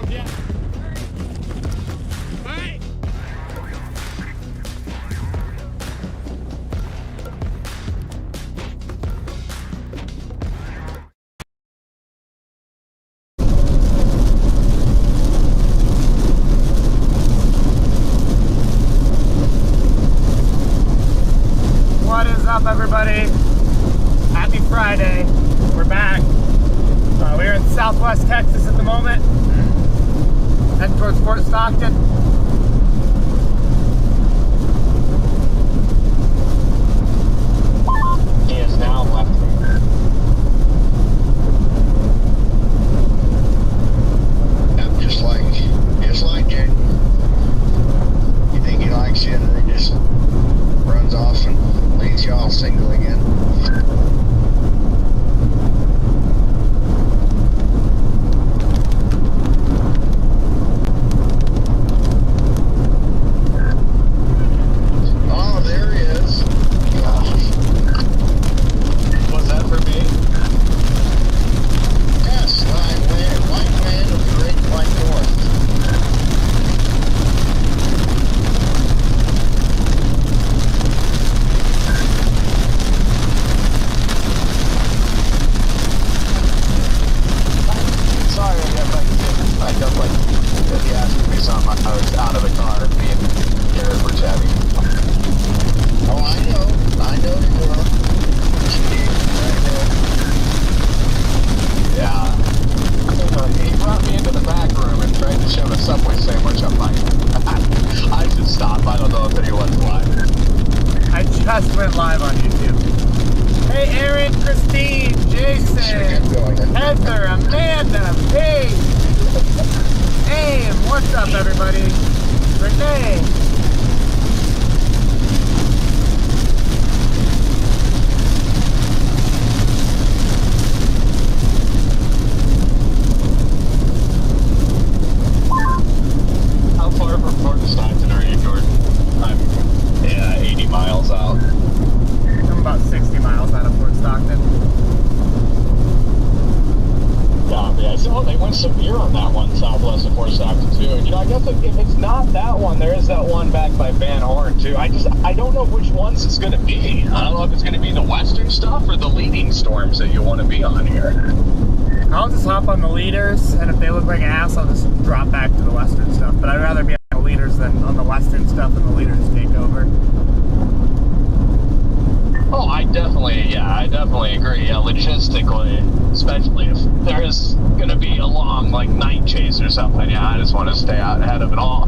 Yeah. All right. What is up, everybody? Happy Friday. We're back. We're in Southwest Texas at the moment, heading towards Fort Stockton. He is now left. Yep, just like Jake. You think he likes you, and then he just runs off and leaves you all single again. Oh, there he is. Was that for me? Yes, white man of the great white north. Sorry, I got like, he asked me something. I was out of the car, me and Garrett were chatting. Oh, I know you were. Yeah. He brought me into the back room and tried to show a Subway sandwich. I'm like, I should stop. I don't know if anyone's live. I just went live on YouTube. Hey, Aaron, Christine, Jason, Heather, Amanda, Paige, Aim, what's up, everybody? Renee. How far from Fort Stockton are you, Jordan? I'm 80 miles out. I'm about 60 miles out of Fort Stockton. Yeah, so they went severe on that one, southwest of Fort Stockton, too. And, I guess if it's not that one, there is that one back by Van Horn, too. I don't know which ones it's going to be. I don't know if it's going to be the western stuff or the leading storms that you want to be on here. I'll just hop on the leaders, and if they look like ass, I'll just drop back to the western stuff. But I'd rather be on the leaders than on the western stuff and the leaders take over. Oh, I definitely agree. Yeah, logistically, especially if there is going to be a long, night chase or something, I just want to stay out ahead of it all.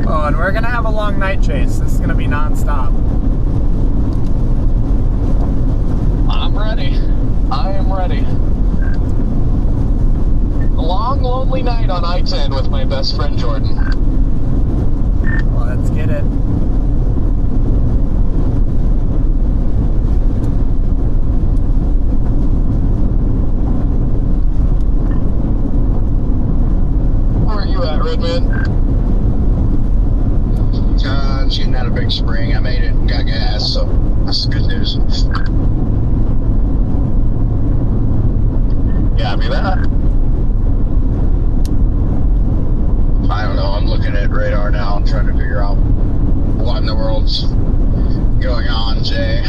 Oh, and we're going to have a long night chase. This is going to be non-stop. I'm ready. I am ready. A long, lonely night on I-10 with my best friend, Jordan. Let's get it. Where are you at, Redman? Shooting out a big spring. I made it and got gas, so that's good news. Yeah, I mean that. I don't know. I'm looking at radar now and trying to figure out what in the world's going on, Jay.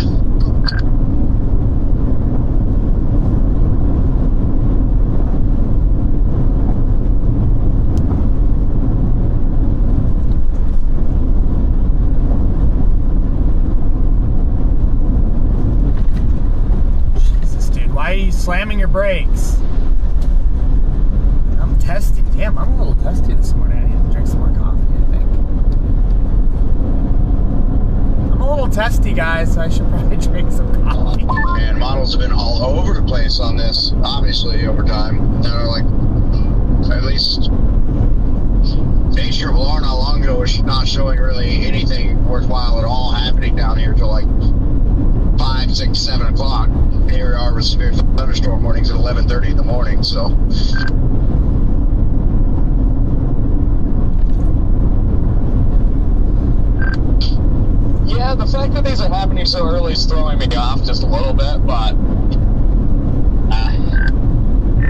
Jesus, dude, why are you slamming your brakes? I'm testy. Damn, I'm a little testy this morning. I need to drink some more coffee, I think. I'm a little testy, guys, so I should probably drink some coffee. And models have been all over the place on this, obviously, over time. At least H-R not long ago was not showing really anything worthwhile at all happening down here till 5, 6, 7 o'clock. Here we are with severe thunderstorm warnings at 11:30 in the morning, so. Yeah, the fact that these are happening so early is throwing me off just a little bit, but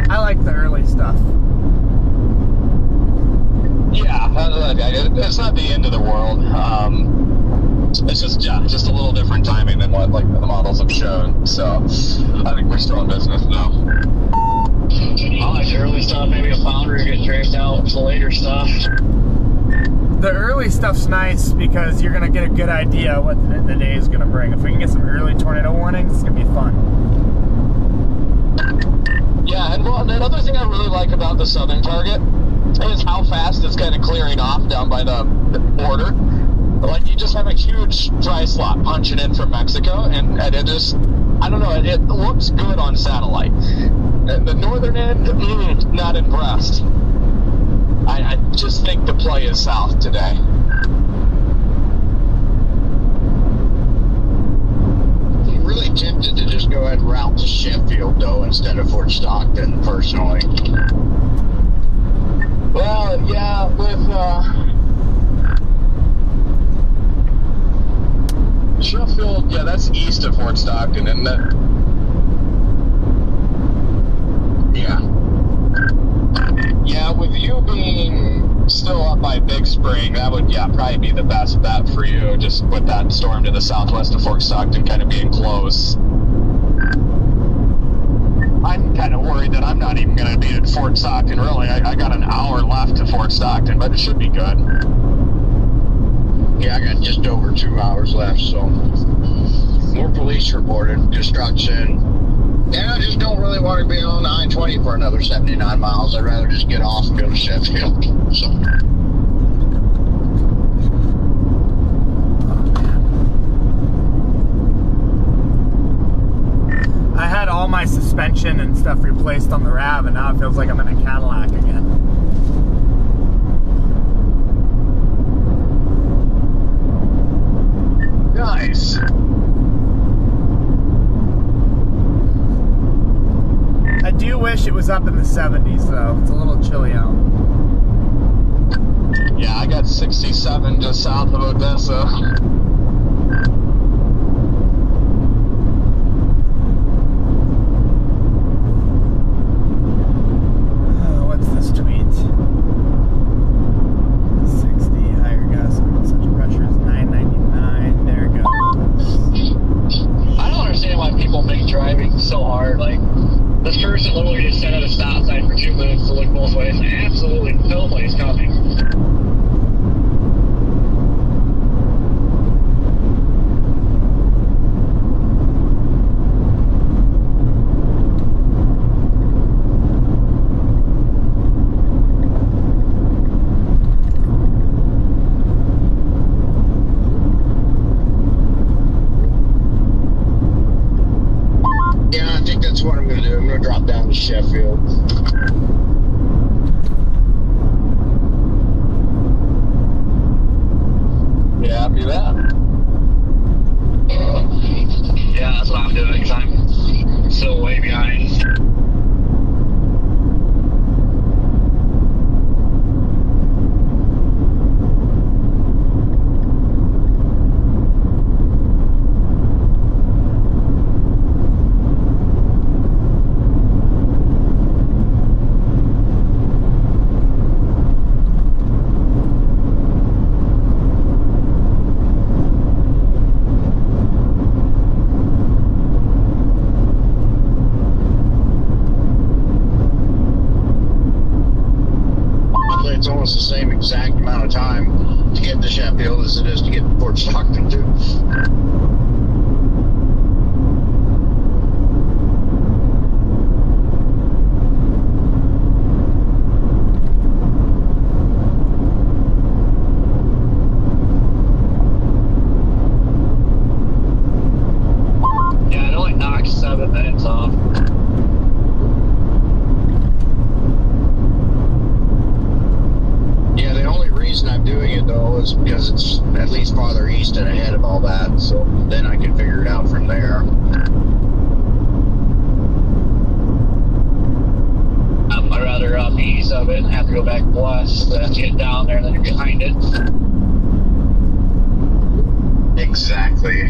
I like the early stuff. it's not the end of the world. It's just a little different timing than what like the models have shown. So I think we're still in business though. I like the early stuff, maybe a pounder get draped out with the later stuff. The early stuff's nice because you're gonna get a good idea what the day is gonna bring. If we can get some early tornado warnings, it's gonna be fun. Yeah, and well, another thing I really like about the southern target is how fast it's kind of clearing off down by the border. Like, you just have a huge dry slot punching in from Mexico, and it just, I don't know, it looks good on satellite. The northern end, not impressed. I just think the play is south today. I'm really tempted to just go ahead and route to Sheffield, though, instead of Fort Stockton, personally. Well, yeah, with Sheffield, yeah, that's east of Fort Stockton, isn't it? Yeah. Yeah, with you being still up by Big Spring, that would, probably be the best bet for you, just with that storm to the southwest of Fort Stockton kind of being close. I'm kind of worried that I'm not even going to be at Fort Stockton, really. I got an hour left to Fort Stockton, but it should be good. Yeah, I got just over 2 hours left, so more police reported destruction. And I just don't really want to be on I-20 for another 79 miles. I'd rather just get off and go to Sheffield. So. I had all my suspension and stuff replaced on the RAV, and now it feels like I'm in a Cadillac again. Nice. I do wish it was up in the 70s, though. It's a little chilly out. Yeah, I got 67 just south of Odessa. What's this tweet? 60, higher gas, such pressure is 999. There it goes. I don't understand why people make driving so hard. Like, this person literally just sat at a stop sign for 2 minutes to look both ways, and absolutely nobody's coming. Yeah, I think that's what I'm going to do. I'm going to drop down to Sheffield. Yeah, do that. Yeah, that's what I'm doing, because I'm still way behind. It's almost the same exact amount of time to get to Sheffield as it is to get to Fort Stockton, too. Yeah, it only knocks 7 minutes off. Yeah, the only reason I'm doing it, though, is because it's at least farther east and ahead of all that, so then I can figure it out from there. I'd rather be east of it and have to go back west than to get down there and then you're behind it. Exactly.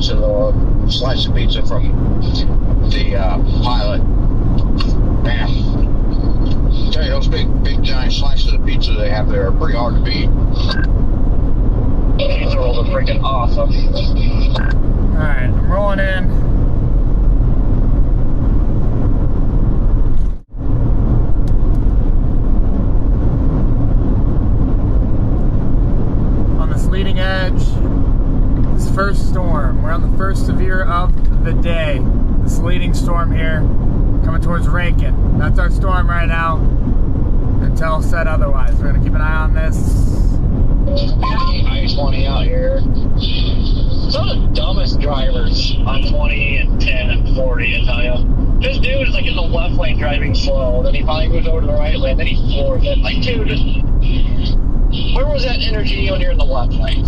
pizza, the slice of pizza from the pilot. Man, I tell you, those big giant slices of pizza they have there are pretty hard to beat. Pizza rolls are freaking awesome. Alright, I'm rolling in. On this leading edge, this first storm. We're on the first severe of the day. This leading storm here, coming towards Rankin. That's our storm right now, until said otherwise. We're gonna keep an eye on this. I-20 out here. Some of the dumbest drivers on 20 and 10 and 40, I tell you. This dude is like in the left lane driving slow, then he finally moves over to the right lane, then he floors it. Like, dude, where was that energy when you're in the left lane?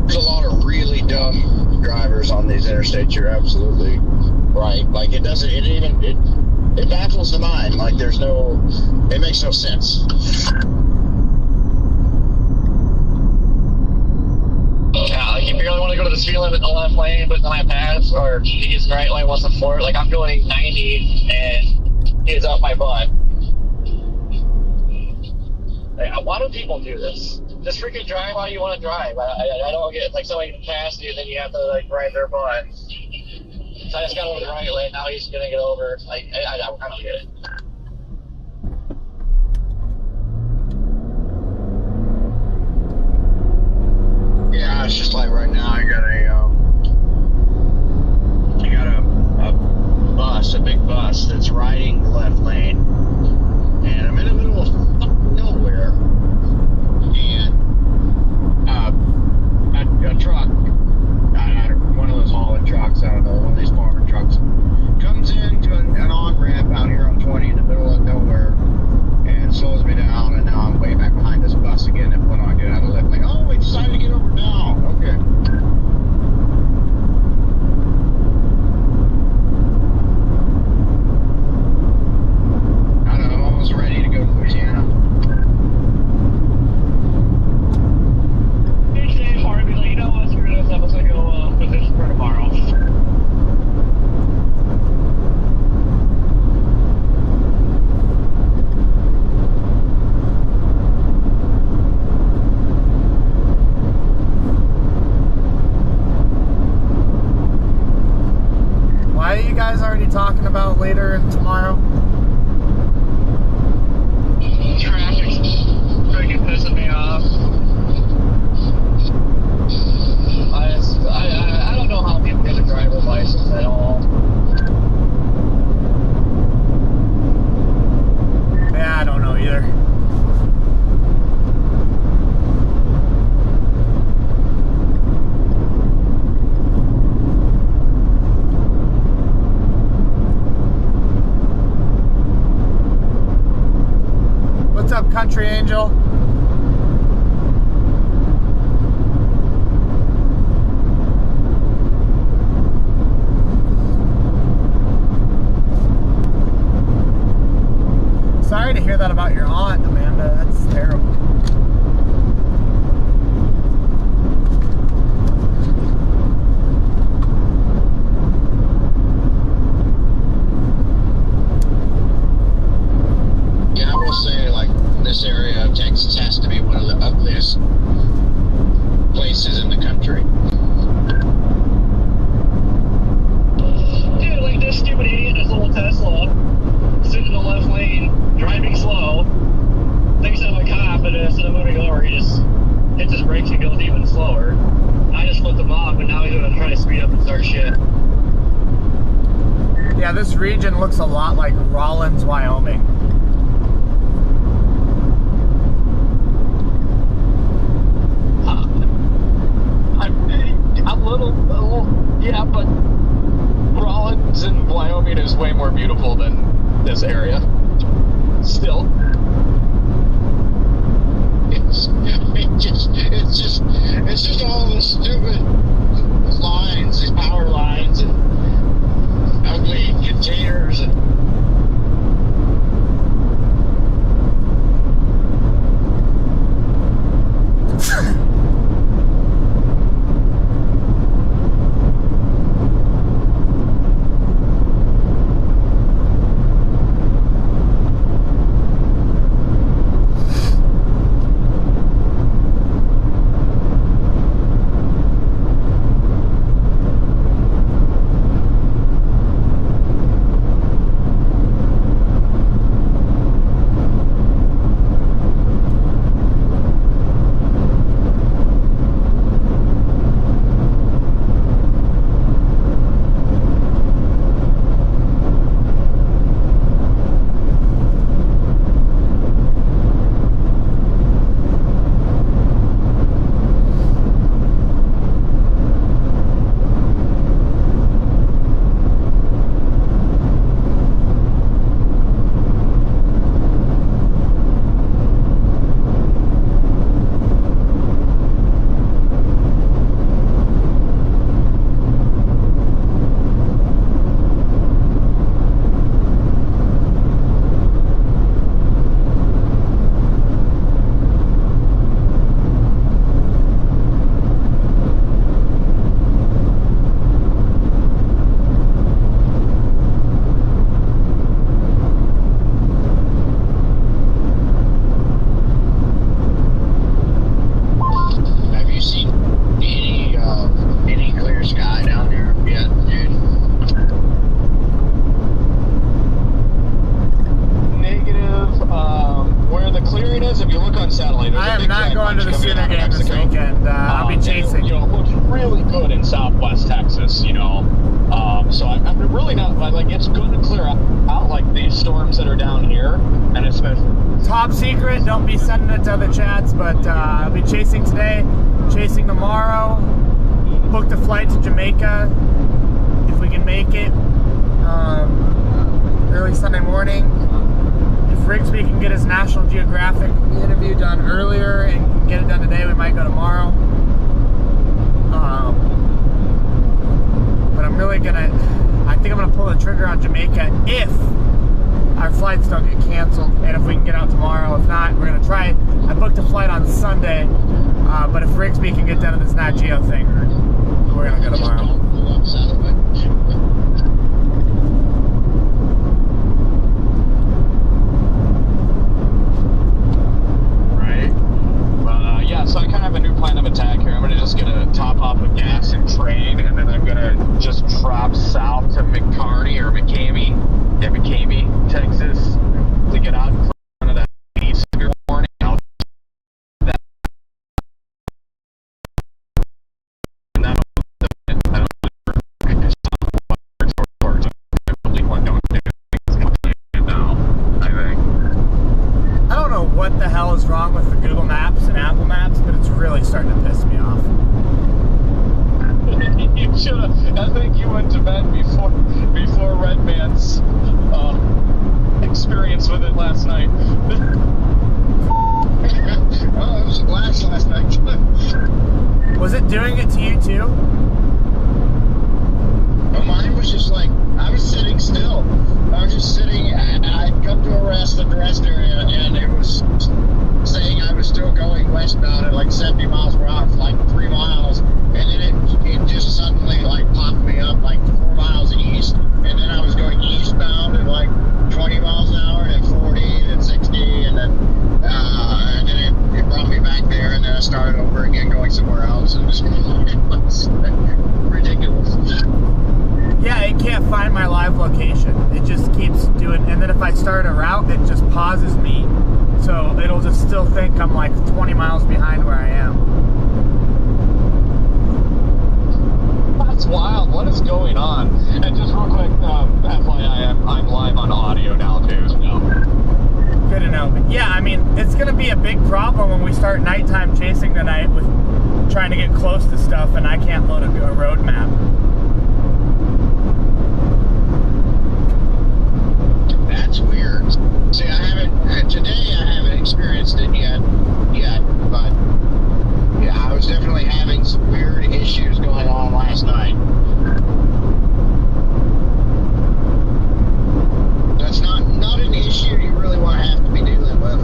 There's a lot of really dumb drivers on these interstates. You're absolutely right. Like, it baffles the mind. Like, it makes no sense. Yeah, like if you really want to go to the speed limit in the left lane, but then I pass, or he gets in the right lane, wants to floor it, like I'm going 90 and he's up my butt. Like, why do people do this? Just freaking drive how you want to drive. I don't get, like, somebody passed you, then you have to, like, ride their butt. So I just got over the right lane, now he's gonna get over. Like, I don't get it. Yeah, it's just like right now. I got a big bus that's riding the left lane, and I'm in the middle of fucking nowhere, and a truck, one of those hauling trucks, I don't know, one of these farmer trucks, comes into an on-ramp out here on 20 in the middle of nowhere, and slows me down, and now I'm way back behind this bus again, and when I get out of the left lane, oh, we decided to get over now. Okay. I don't know, I'm almost ready to go to Louisiana. Each day, Harvey, like, you know what, screw this up, let's go position for tomorrow. Why are you guys already talking about later and tomorrow? Traffic's freaking pissing me off. I don't know how people get a driver's license at all. Yeah, I don't know either. What's up, Country Angel? Sorry to hear that about your aunt, Amanda. That's terrible. Yeah, I will say, like, this area of Texas has to be one of the ugliest places in the country. Dude, like this stupid idiot in his little Tesla, sitting in the left lane, driving slow, thinks I'm a cop, and instead of moving over, he just hits his brakes and goes even slower. I just flipped him off, and now he's gonna try to speed up and start shit. Yeah, this region looks a lot like Rawlins, Wyoming. A little, yeah, but Rawlins in Wyoming is way more beautiful than this area. Still. It's just all the stupid lines, these power lines, and ugly containers, and is, if you look on satellite, there's I a am big not giant going to bunch the coming Sooner out of game this Mexico. weekend. I'll be chasing. And, you know, it looks really good in Southwest Texas, you know. So I'm really not, like, it's going to clear out like these storms that are down here, and especially... Top secret, don't be sending it to other chats, but I'll be chasing today, chasing tomorrow, booked a flight to Jamaica, if we can make it, early Sunday morning. If Rigsby can get his National Geographic interview done earlier and can get it done today, we might go tomorrow. But I'm really gonna, I think I'm gonna pull the trigger on Jamaica if our flights don't get canceled, and if we can get out tomorrow. If not, we're gonna try. I booked a flight on Sunday, but if Rigsby can get done to this Nat Geo thing, we're gonna go tomorrow. Yeah, so I kind of have a new plan of attack here. I'm going to just get a top off with gas and train, and then I'm going to just drop south to McCarty or McCamey, Texas, to get out in front of that east morning. I don't know what the hell is wrong with the Google Maps and Apple Maps, but it's really starting to piss me off. You should have. I think you went to bed before Red Man's experience with it last night. Oh, it was a blast last night. Was it doing it to you too? Well, mine was just like, I was sitting still. I was just sitting, I'd come to a rest area, and it was saying I was still going westbound at like 70 miles per hour for like 3 miles, and then it just suddenly like popped me up like 4 miles east, and then I was going eastbound at like 20 miles an hour, and then 40, and then 60, and then it brought me back there, and then I started over again going somewhere else, and it was ridiculous. Yeah, it can't find my live location. It just keeps doing, and then if I start a route, it just pauses me. So it'll just still think I'm like 20 miles behind where I am. That's wild. What is going on? And just real quick, FYI, I'm live on audio now too. So. Good to know. But yeah, I mean, it's going to be a big problem when we start nighttime chasing tonight with trying to get close to stuff, and I can't load a road map. That's weird. See, today I haven't experienced it yet, but yeah, I was definitely having some weird issues going on last night. That's not an issue you really want to have to be dealing with.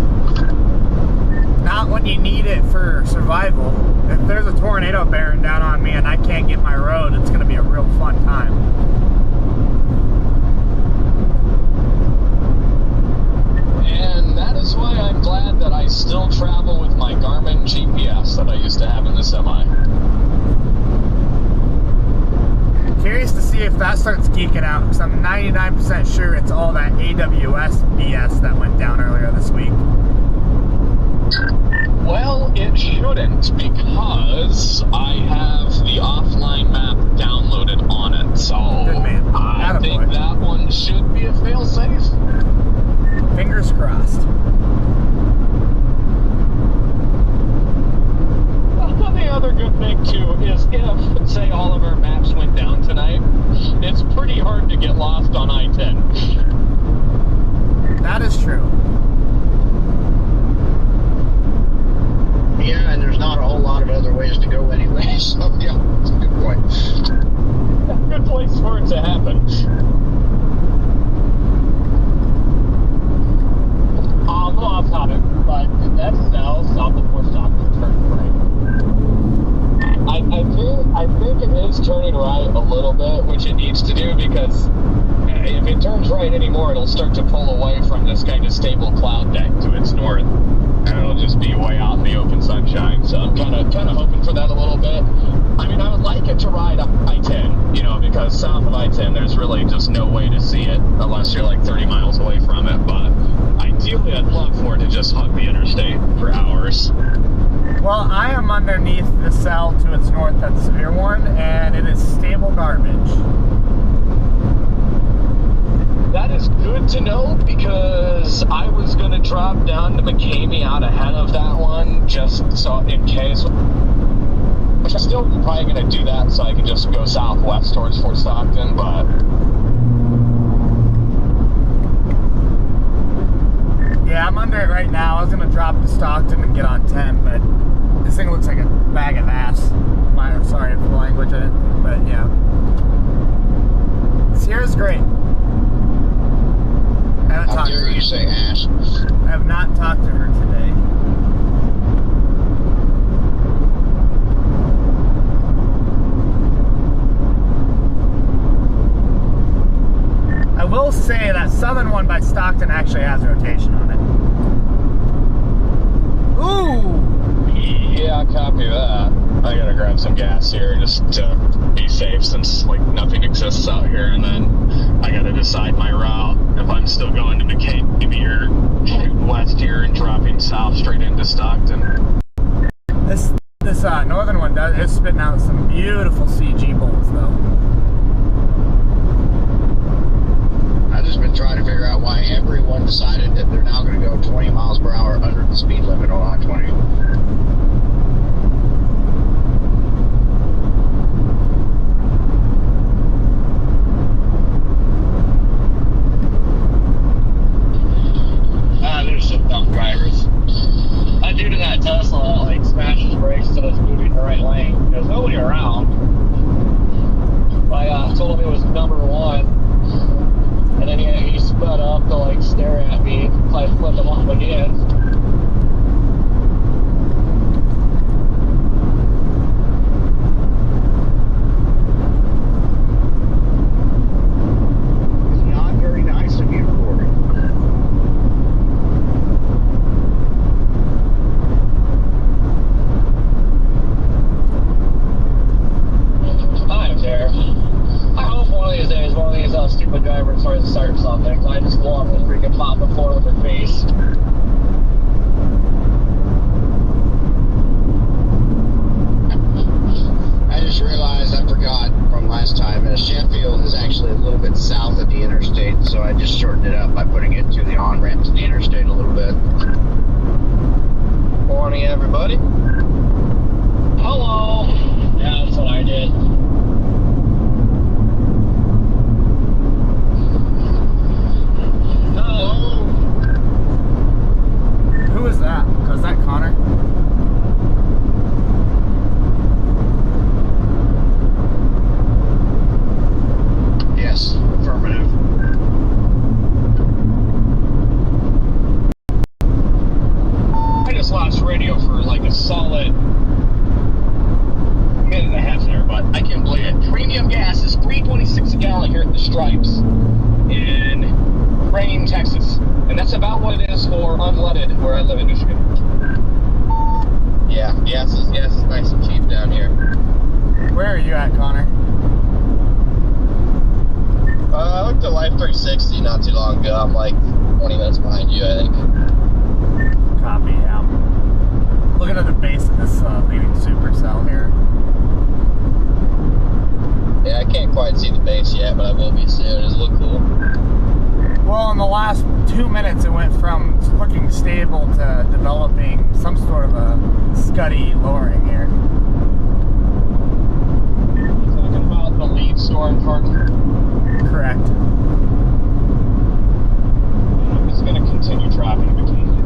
Not when you need it for survival. If there's a tornado bearing down on me and I can't get my road, it's going to be a real fun time. And that is why I'm glad that I still travel with my Garmin GPS that I used to have in the semi. Curious to see if that starts geeking out, because I'm 99% sure it's all that AWS BS that went down earlier this week. Well, it shouldn't, because I have the offline map downloaded on it, so Good man. I think that one should be a fail-safe. Fingers crossed. Well, the other good thing, too, is if, say, all of our maps went down tonight, it's pretty hard to get lost on I-10. That is true. Yeah, and there's not a whole lot of other ways to go anyway, so yeah, that's a good point. Good place for it to happen. A little off topic, but that's now south of Fort Stockton, turning right. I think it is turning right a little bit, which it needs to do, because if it turns right anymore, it'll start to pull away from this kind of stable cloud deck to its north, and it'll just be way out in the open sunshine. So I'm kind of hoping for that a little bit. I mean, I would like it to ride up I-10, you know, because south of I-10, there's really just no way to see it unless you're like 30 miles away from it. But ideally, I'd love for it to just just hug the interstate for hours. Well, I am underneath the cell to its north, that severe one, and it is stable garbage. That is good to know, because I was going to drop down to McCamey out ahead of that one, just so in case. Which I'm still probably going to do that so I can just go southwest towards Fort Stockton, but... Yeah, I'm under it right now. I was going to drop to Stockton and get on 10, but this thing looks like a bag of ass. Sorry for the language, but yeah. Sierra's great. How dare you say ass? I have not talked to her today. I will say that southern one by Stockton actually has rotation on it. Ooh! Yeah, copy that. I gotta grab some gas here just to be safe, since like nothing exists out here, and then I gotta decide my route if I'm still going to McCamey or shooting west here and dropping south straight into Stockton. This northern one is spitting out some beautiful CG bolts though. I've just been trying to figure out why everyone decided that they're now going to go 20 miles per hour under the speed limit on I-20. There's some dumb drivers. That dude in that Tesla like smashes brakes so it's moving in the right lane. There's nobody around. I told him it was number one, and then he sped up to like stare at me. I flipped him off again. Stupid driver tries to start something. I just walk and freaking pop the floor with her face. I just realized I forgot from last time. Sheffield is actually a little bit south of the interstate, so I just shortened it up by putting it to the on-ramp to the interstate a little bit. Morning, everybody. Hello. Yeah, that's what I did. Who is that? Was that Connor? Yes, affirmative. I just lost radio for like a solid minute and a half there, but I can't believe it. Premium gas is $3.26 a gallon here at the Stripes in Crane, Texas. And that's about what it is for unleaded where I live in Michigan. Yeah, gas is nice and cheap down here. Where are you at, Connor? I looked at Life 360 not too long ago. I'm like 20 minutes behind you, I think. Copy, yeah. Looking at the base of this leading supercell here. Yeah, I can't quite see the base yet, but I will be soon. Does it look cool? Well, in the last 2 minutes, it went from looking stable to developing some sort of a scuddy lowering here. You're talking about the lead storm, Jordan? Correct. It's going to continue dropping between them.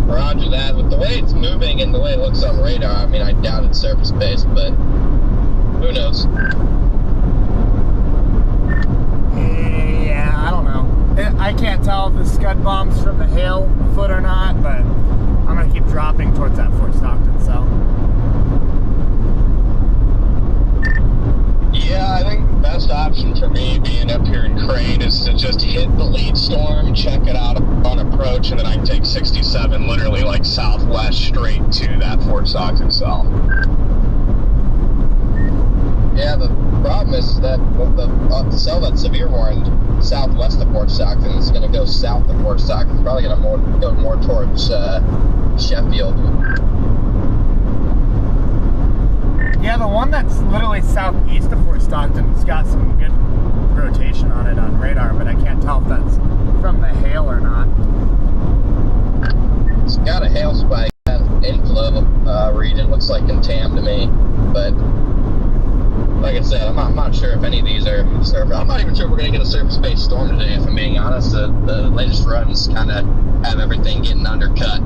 Roger that. With the way it's moving and the way it looks on radar, I mean, I doubt it's surface-based, but who knows? Yeah, I don't know. I can't tell if the scud bomb's from the hail foot or not, but I'm going to keep dropping towards that Fort Stockton cell. Yeah, I think the best option for me being up here in Crane is to just hit the lead storm, check it out on approach, and then I can take 67 literally like southwest straight to that Fort Stockton cell. Yeah, the problem is that the cell that's severe warned southwest of Fort Stockton is going to go south of Fort Stockton. It's probably going to go more towards Sheffield. Yeah, the one that's literally southeast of Fort Stockton's got some good rotation on it on radar, but I can't tell if that's from the hail or not. It's got a hail spike, got an inflow read. It looks like contam to me, but like I said, I'm not sure if any of these are surface. I'm not even sure we're going to get a surface-based storm today, if I'm being honest. The latest runs kind of have everything getting undercut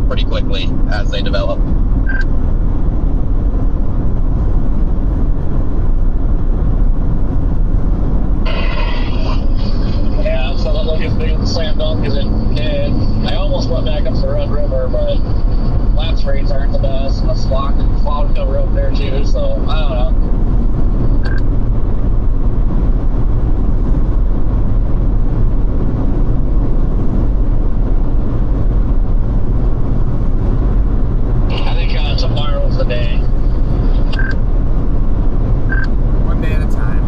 pretty quickly as they develop. Yeah, so that look as big as a slam dunk as it did. I almost went back up the Red River, but lapse rates aren't the best, and the slot cover up there too, so I don't know. I think tomorrow's the day. One day at a time.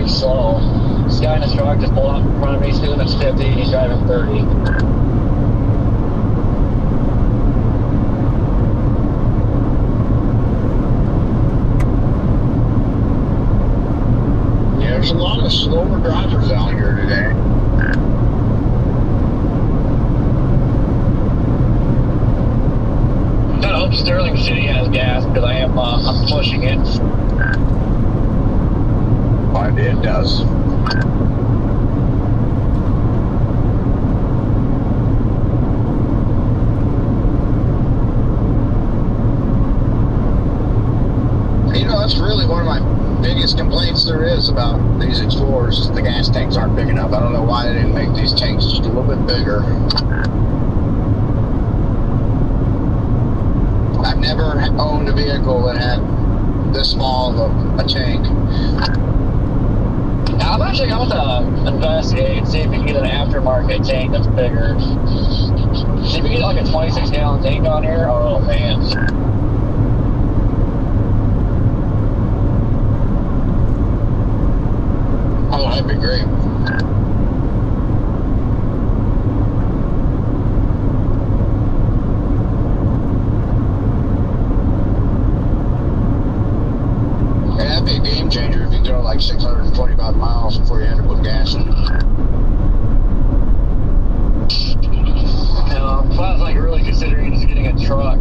Slow. This guy in his truck just pulled up in front of me, he's doing it's 50, he's driving 30. Yeah, there's a lot of slower drivers out here today. I hope Sterling City has gas, because I'm pushing it. It does. You know, that's really one of my biggest complaints there is about these Explorers. The gas tanks aren't big enough. I don't know why they didn't make these tanks just a little bit bigger. I've never owned a vehicle that had this small of a tank. I'm actually going to investigate and see if we can get an aftermarket tank that's bigger. See if we can get like a 26-gallon tank on here. Oh, man. Oh, that'd be great. Yeah, that'd be a game changer if you throw like 625 miles before you end up with gas in. If I was like really considering just getting a truck.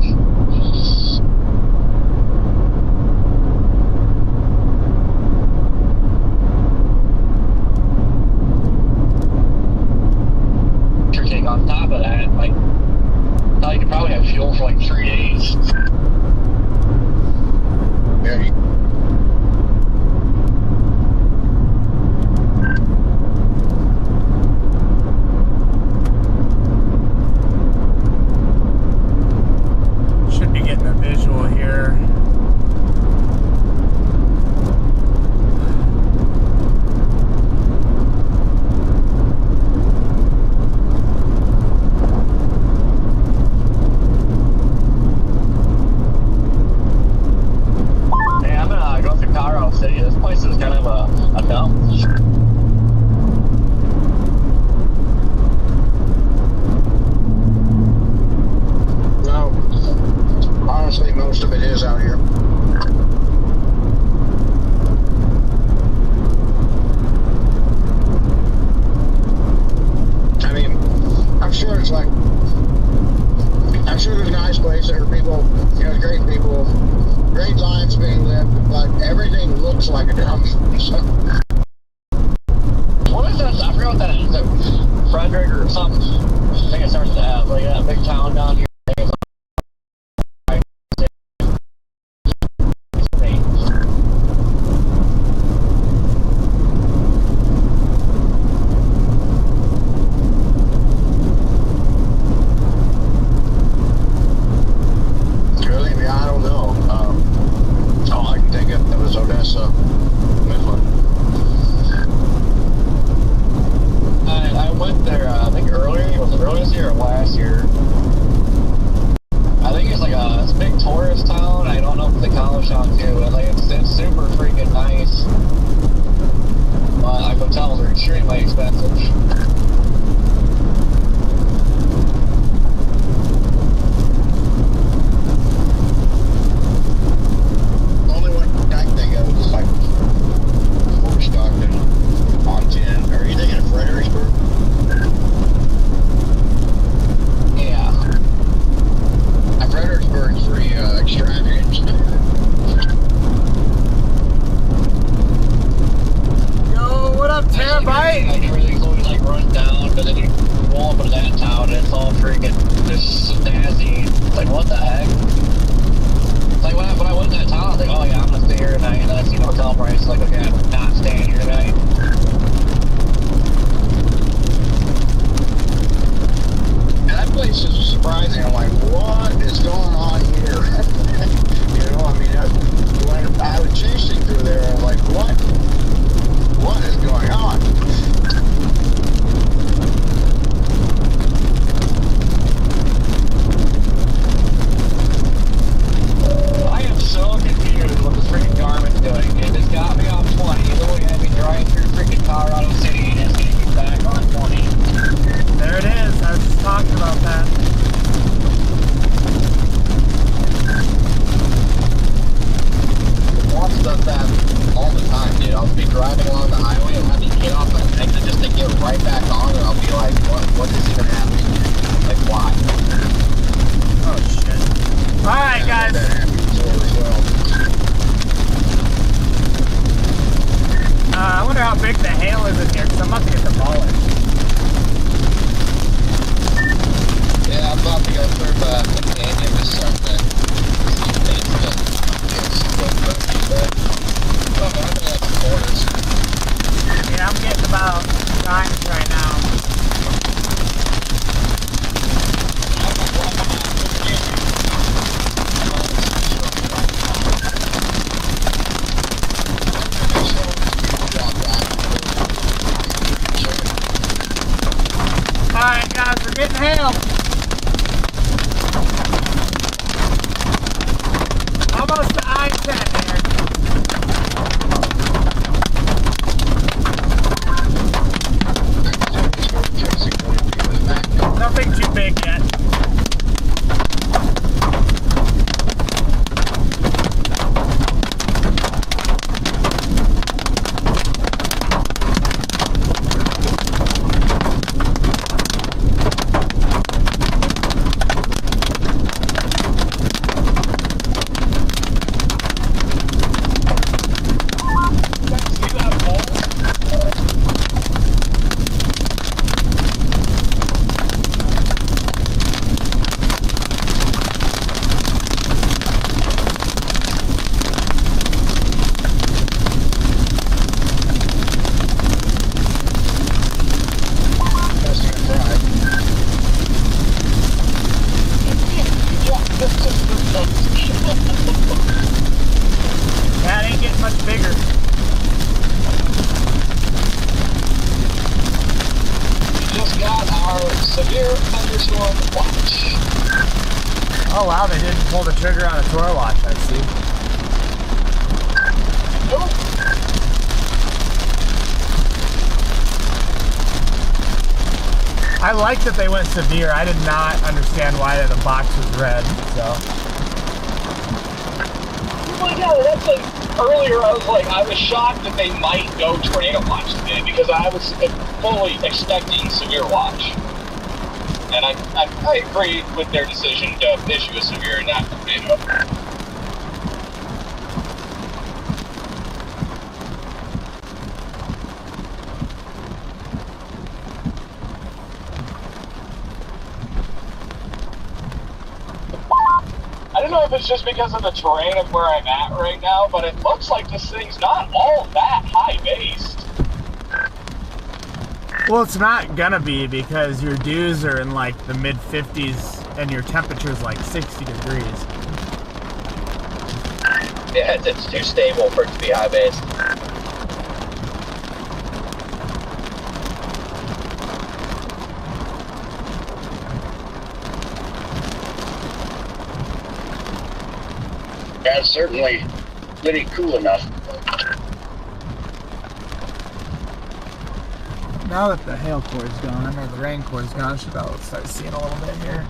On top of that, like, now you could probably have fuel for like 3 days. Yeah. but everything looks like a dump. What is that? I forgot what that is. Is it Frederick or something? I think it starts to have like that big town down here. severe thunderstorm watch. Oh wow, they didn't pull the trigger on a tour watch, I see. Nope. I like that they went severe. I did not understand why the box was red, so. Well, yeah, that's like, earlier I was shocked that they might go tornado watch today because I was fully expecting severe watch. And I agree with their decision to issue a severe and not tornado. if it's just because of the terrain of where I'm at right now, but it looks like this thing's not all that high-based. Well, it's not gonna be because your dews are in like the mid-50s and your temperature's like 60 degrees. Yeah, it's too stable for it to be high-based. That's certainly pretty cool enough. Now that the hail core is gone, or the rain core is gone, I should be able to start seeing a little bit here.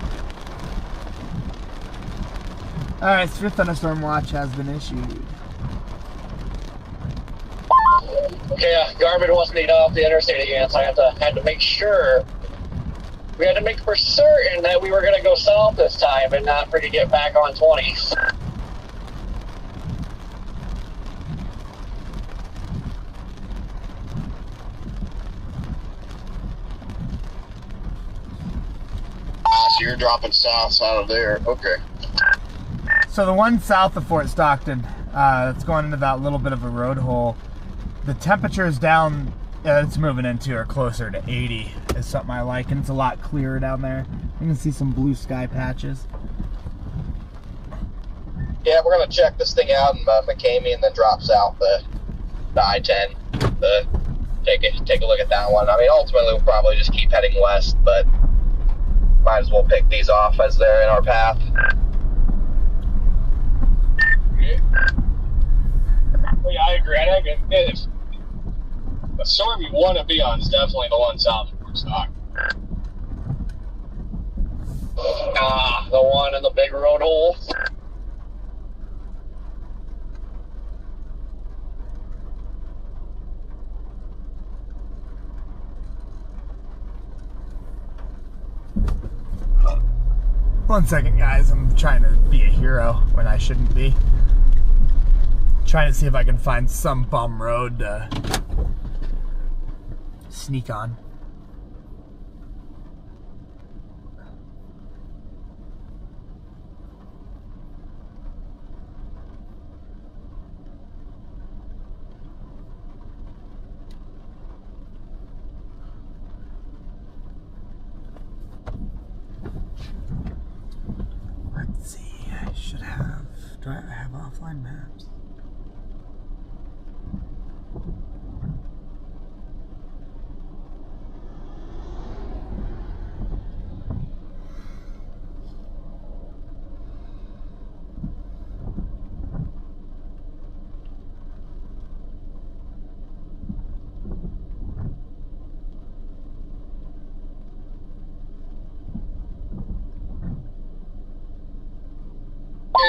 Alright, severe thunderstorm watch has been issued. Yeah, Garmin wants me to off the interstate again, so I had to make sure. We had to make for certain that we were going to go south this time and not freaking get back on 20. So you're dropping south out of there. Okay. So the one south of Fort Stockton, it's going into that little bit of a road hole. The temperature is down, it's moving into or closer to 80 is something I like, and it's a lot clearer down there. You can see some blue sky patches. Yeah, we're going to check this thing out in McCamey and then drop south the I-10. Take a look at that one. I mean, ultimately we'll probably just keep heading west, but might as well pick these off as they're in our path. Well, yeah, I agree. I think if the storm you want to be on is definitely the one south of Fort Stockton. The one in the big road hole. One second, guys. I'm trying to be a hero when I shouldn't be. Trying to see if I can find some bum road to sneak on. Let's see, I should have, do I have offline maps?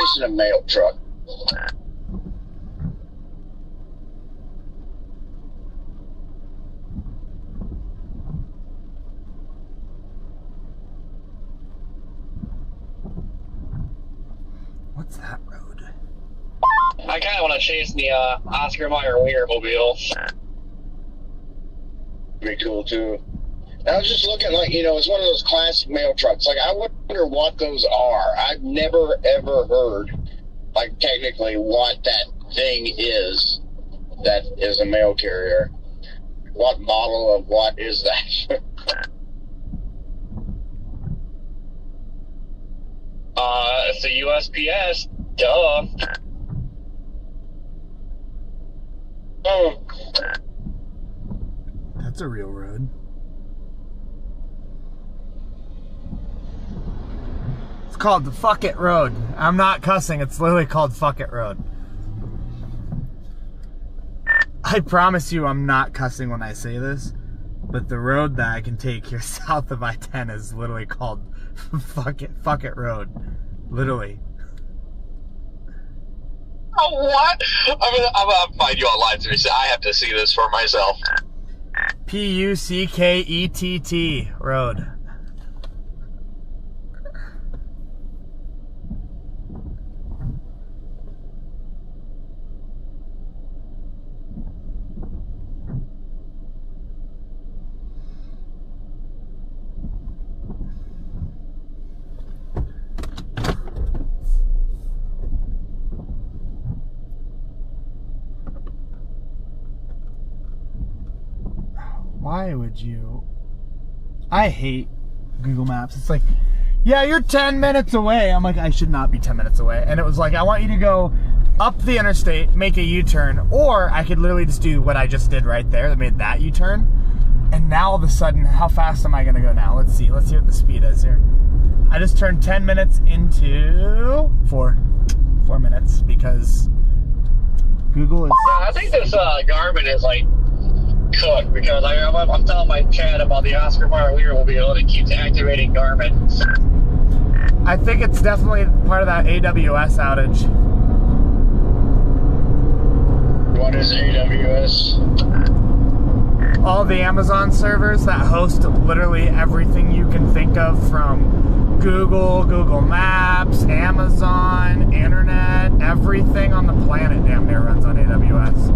This is a mail truck. What's that road? I kind of want to chase the Oscar Mayer Wienermobile. Pretty cool too. I was just looking like, you know, it's one of those classic mail trucks. Like, I wonder what those are. I've never, ever heard, like, technically what that thing is that is a mail carrier. What model of what is that? It's a USPS. Duh. That's a real road. It's called the Fuck It Road. I'm not cussing, it's literally called Fuck It Road. I promise you I'm not cussing when I say this, but the road that I can take here south of I-10 is literally called Fuck It Road. Literally. Oh, what? I'm gonna find you online, so I have to see this for myself. P-U-C-K-E-T-T Road. Why would you? I hate Google Maps. It's like, yeah, you're 10 minutes away. I'm like, I should not be 10 minutes away. And it was like, I want you to go up the interstate, make a U-turn, or I could literally just do what I just did right there that made that U-turn. And now all of a sudden, how fast am I gonna go now? Let's see what the speed is here. I just turned 10 minutes into 4 minutes because Google is... Yeah, I think this Garmin is like cooked because I'm telling my chat about the Oscar Mayer Lear will be able to keep activating Garmin. I think it's definitely part of that AWS outage. What is AWS? All the Amazon servers that host literally everything you can think of, from Google, Google Maps, Amazon, internet, everything on the planet damn near runs on AWS.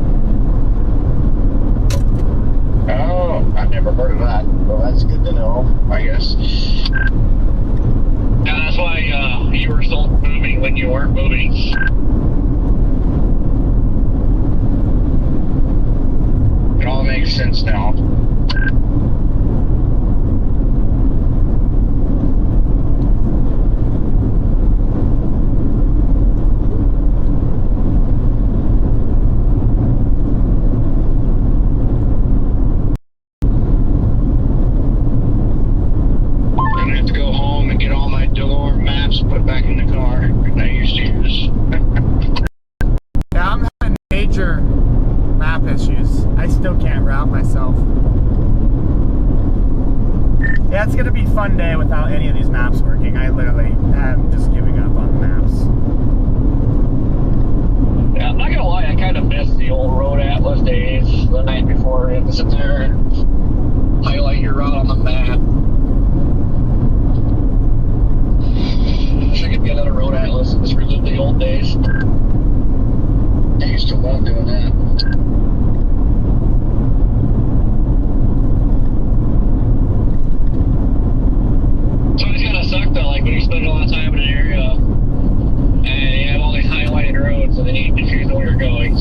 Oh, I've never heard of that. Well, that's good to know, I guess. Yeah, that's why you were still moving when you weren't moving. It all makes sense now. Put back in the car that I used to use. Yeah, I'm having major map issues. I still can't route myself. Yeah, it's gonna be a fun day without any of these maps working. I literally am just giving up on the maps. Yeah, I'm not gonna lie, I kind of miss the old Road Atlas days, the night before. You have to sit there and highlight your route on the map. I could get out a Road Atlas and just relive the old days. I used to love doing that. So it's gonna suck though, like when you spend a lot of time in an area and you have all these highlighted roads and then you confuse where you're going.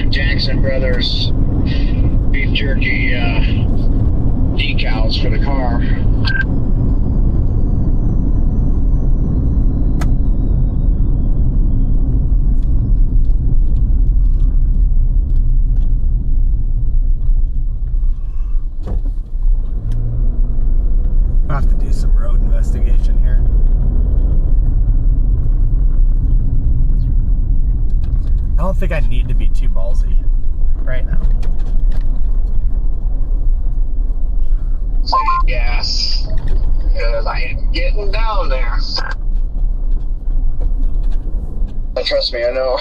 Jackson Brothers beef jerky decals for the car. I'll have to do some road investigation here. I don't think I need to be too ballsy right now. So I get gas because I ain't getting down there. Trust me, I know.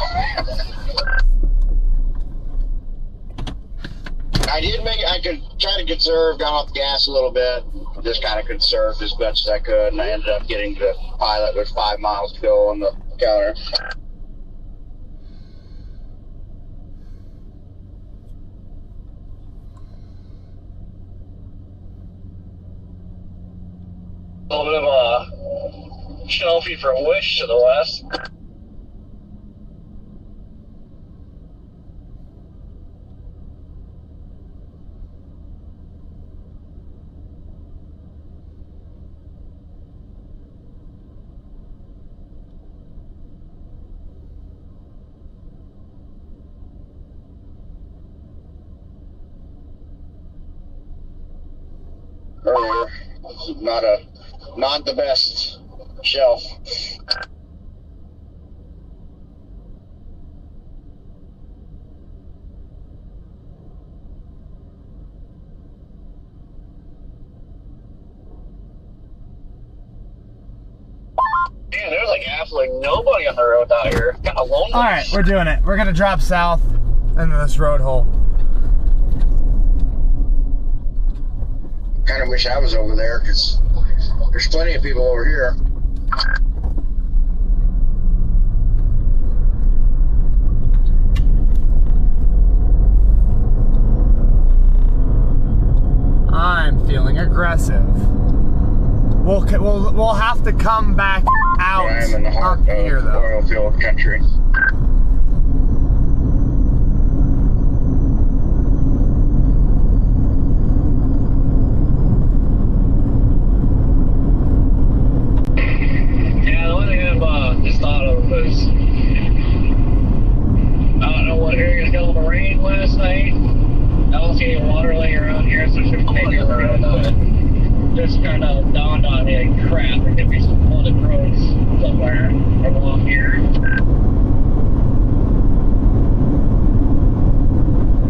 I could try to conserve, got off the gas a little bit, just kind of conserved as much as I could, and I ended up getting to the pilot with 5 miles to go on the counter. A little bit of a shelfie for Wish to the west. earlier. Not the best shelf. Man, there's like absolutely nobody on the road out here. Kind of lonely. All right, we're doing it. We're gonna drop south into this road hole. Kind of wish I was over there because there's plenty of people over here. I'm feeling aggressive. We'll have to come back out I am in the heart up here, of though. oil field country. Yeah, the one thing I just thought of was, I don't know what area got all the rain last night. I don't see any water laying around here, so it should maybe just kind of dawned on me, like, crap, there could be some flooded roads somewhere along here.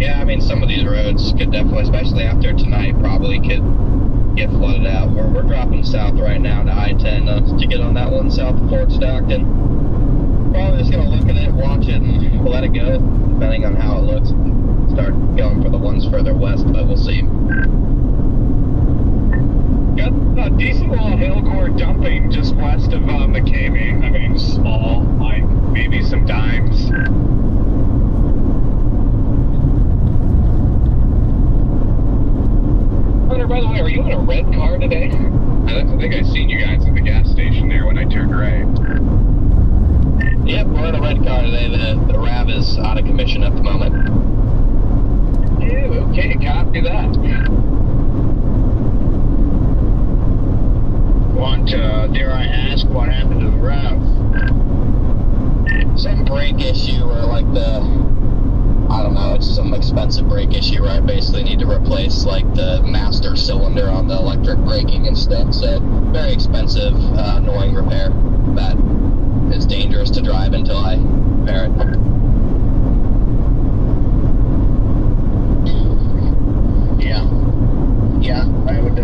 Yeah, I mean, some of these roads could definitely, especially after tonight, probably could get flooded out. We're dropping south right now to I-10 to get on that one south of Fort Stockton. Probably just going to look at it, watch it, and let it go, depending on how it looks. Start going for the ones further west, but we'll see. Got a decent little hill core dumping just west of McCamey. I mean, small, like maybe some dimes. Hunter, by the way, are you in a red car today? I think I seen you guys at the gas station there when I turned right. Yep, we're in a red car today. The RAV is out of commission at the moment. Yeah, okay, copy that. Dare I ask, what happened to the RAV? Some brake issue or like I don't know, it's some expensive brake issue where I basically need to replace like the master cylinder on the electric braking and stuff. So very expensive, annoying repair that is dangerous to drive until I repair it. Yeah, I would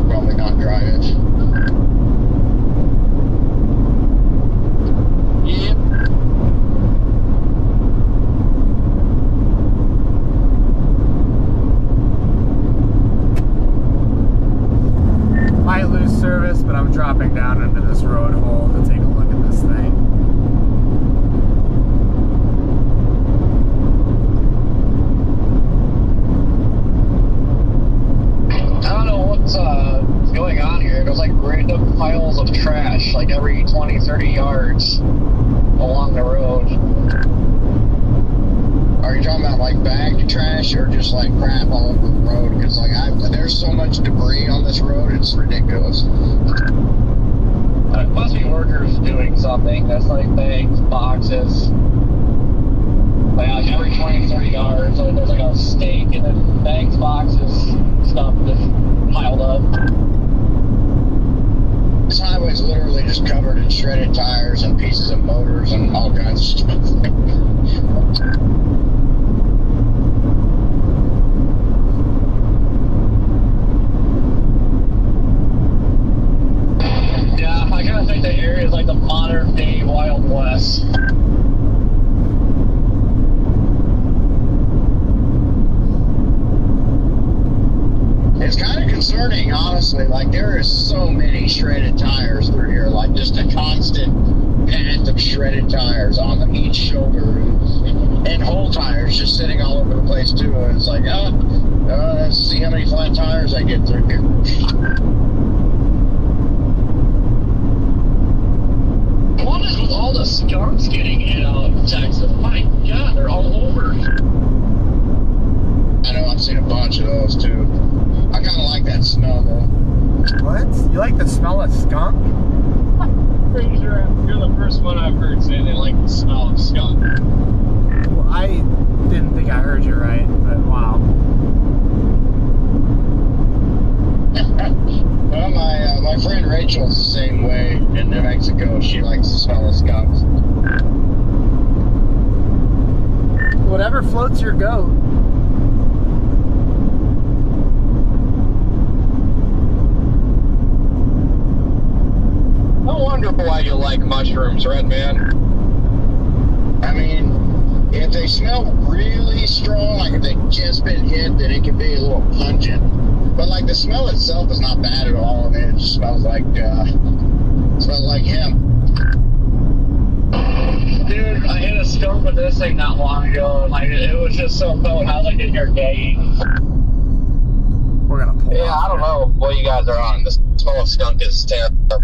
probably not drive it. Yep. Might lose service, but I'm dropping down into this road hole to take a look at this thing. Going on here, there's like random piles of trash like every 20-30 yards along the road. Are you talking about like bagged trash or just like crap all over the road? Because like there's so much debris on this road, it's ridiculous. It must be workers doing something. That's like bags, boxes. Like every 20-30 yards, so there's like a stake and then bags, boxes, stuff just piled up. This highway's literally just covered in shredded tires and pieces of motors and all kinds of stuff. Yeah, I kind of think the area is like the modern day Wild West. It's kind of concerning, honestly. Like, there is so many shredded tires through here. Like, just a constant path of shredded tires on each shoulder. And whole tires just sitting all over the place, too. And it's like, let's see how many flat tires I get through here. What is with all the skunks getting in out of Texas? My God, they're all over. I know, I've seen a bunch of those, too. I kind of like that smell, though. What? You like the smell of skunk? Pretty sure you're the first one I've heard say they like the smell of skunk. Well, I didn't think I heard you right, but wow. Well, my friend Rachel's the same way in New Mexico. She likes the smell of skunks. Whatever floats your goat. I wonder why you like mushrooms, Red Man. I mean, if they smell really strong, like if they've just been hit, then it can be a little pungent. But like the smell itself is not bad at all. I mean, it just smells like hemp. Dude, I hit a skunk with this thing not long ago, and like it was just so cold. I was like in your gate. We're gonna pull Yeah, off I don't here. know what you guys are on. The smell of skunk is terrible.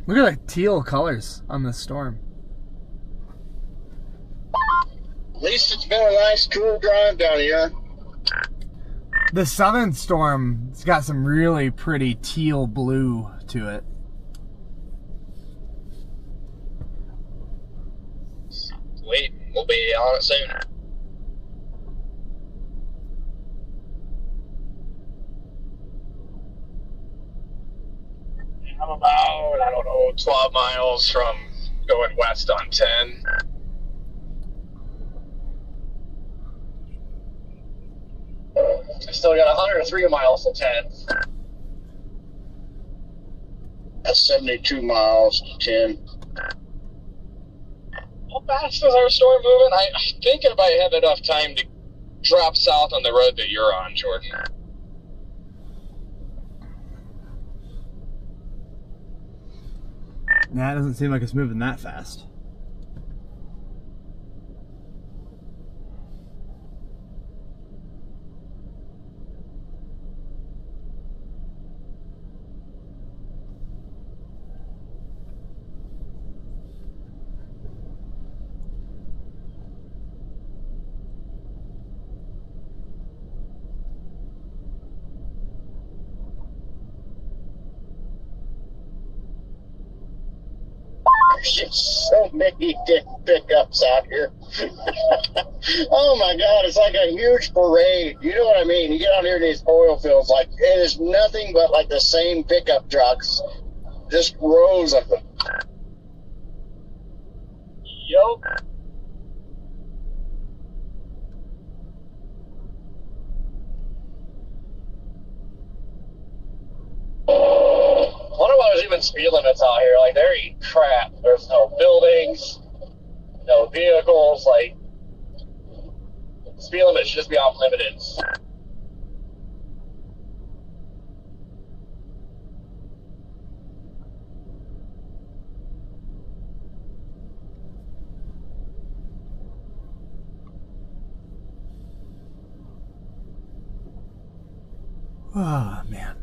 Look at the teal colors on this storm. At least it's been a nice, cool drive down here. The southern storm's got some really pretty teal blue to it. Wait, we'll be on it soon. I'm about, I don't know, 12 miles from going west on 10. I still got 103 miles to 10. That's 72 miles to 10. How fast is our storm moving? I think I might have enough time to drop south on the road that you're on, Jordan. Nah, it doesn't seem like it's moving that fast. There's so many pickups out here. Oh my God, it's like a huge parade. You know what I mean? You get out here to these oil fields, like it is nothing but like the same pickup trucks, just rows of them. Yo. Wonder why there's even speed limits out here. Like, they're eating crap. There's no buildings, no vehicles. Like, speed limit should just be off limited. Oh, man.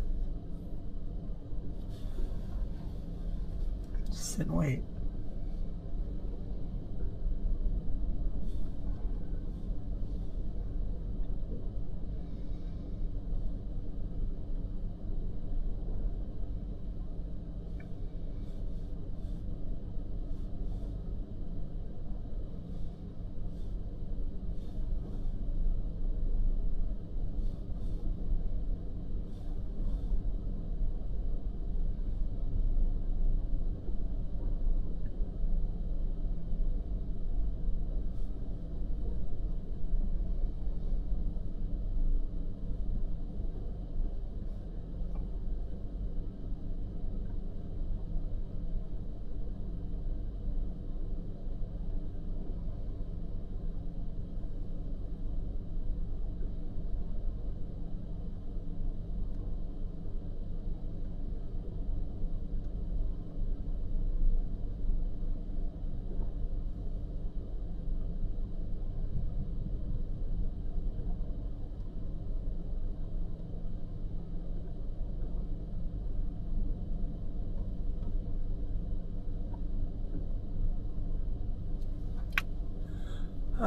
Just sit and wait.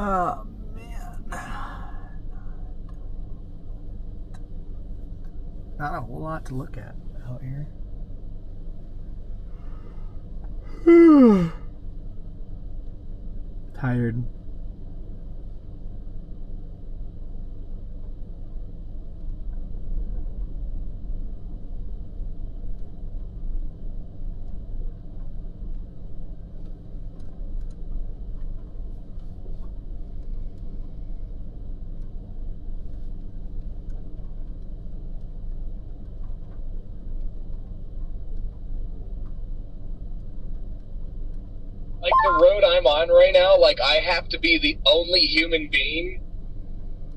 Oh, man. Not a whole lot to look at out here. Tired. Like, the road I'm on right now, like, I have to be the only human being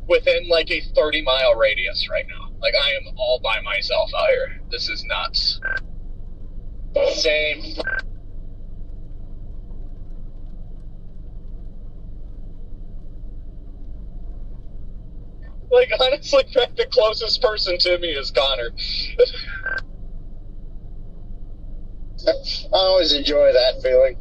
within, like, a 30-mile radius right now. Like, I am all by myself out here. This is nuts. Same. Like, honestly, the closest person to me is Connor. I always enjoy that feeling.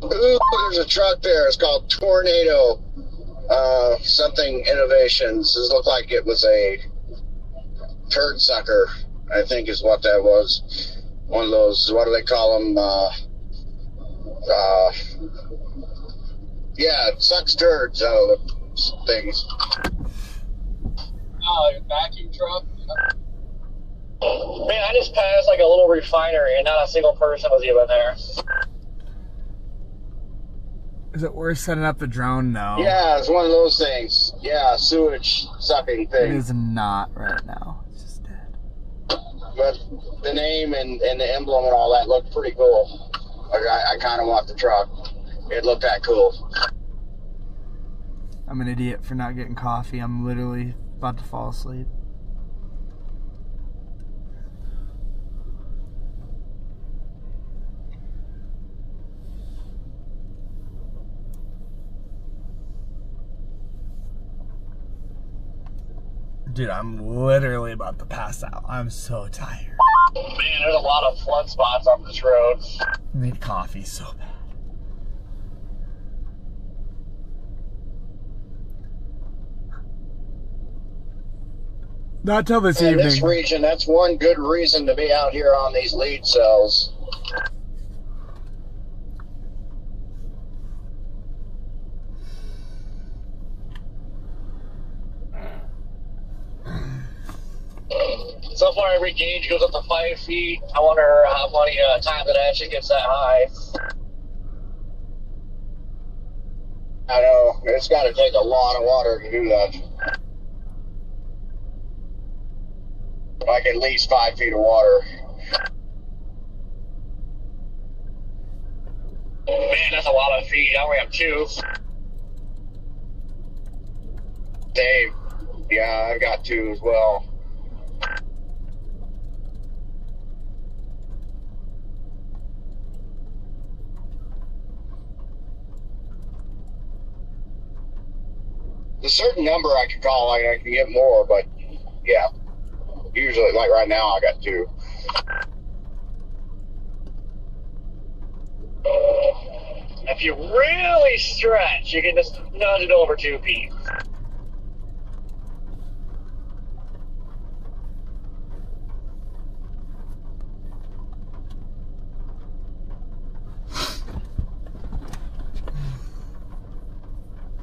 Ooh, there's a truck there. It's called Tornado something Innovations. This looked like it was a turd sucker, I think is what that was. One of those, what do they call them? Yeah, it sucks turds out of the things. Oh, a vacuum truck? Man, I just passed, like, a little refinery, and not a single person was even there. Is it worth setting up the drone? No. Yeah, it's one of those things. Yeah, sewage sucking It thing. is not right now. It's just dead. But the name and the emblem and all that looked pretty cool. Like, I kind of want the truck. It looked that cool. I'm an idiot for not getting coffee. I'm literally about to fall asleep. Dude, I'm literally about to pass out. I'm so tired. Man, there's a lot of flood spots on this road. I need coffee so bad. Not till this In evening. this region, that's one good reason to be out here on these lead cells. So far, every gauge goes up to 5 feet. I wonder how many times it actually gets that high. I know, it's got to take a lot of water to do that. Like at least 5 feet of water. Man, that's a lot of feet. I only have 2. Dave, yeah, I've got 2 as well. There's a certain number I can call, I can get more, but yeah. Usually, like right now, I got 2. If you really stretch, you can just nudge it over 2 feet.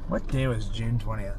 What day was June 20th?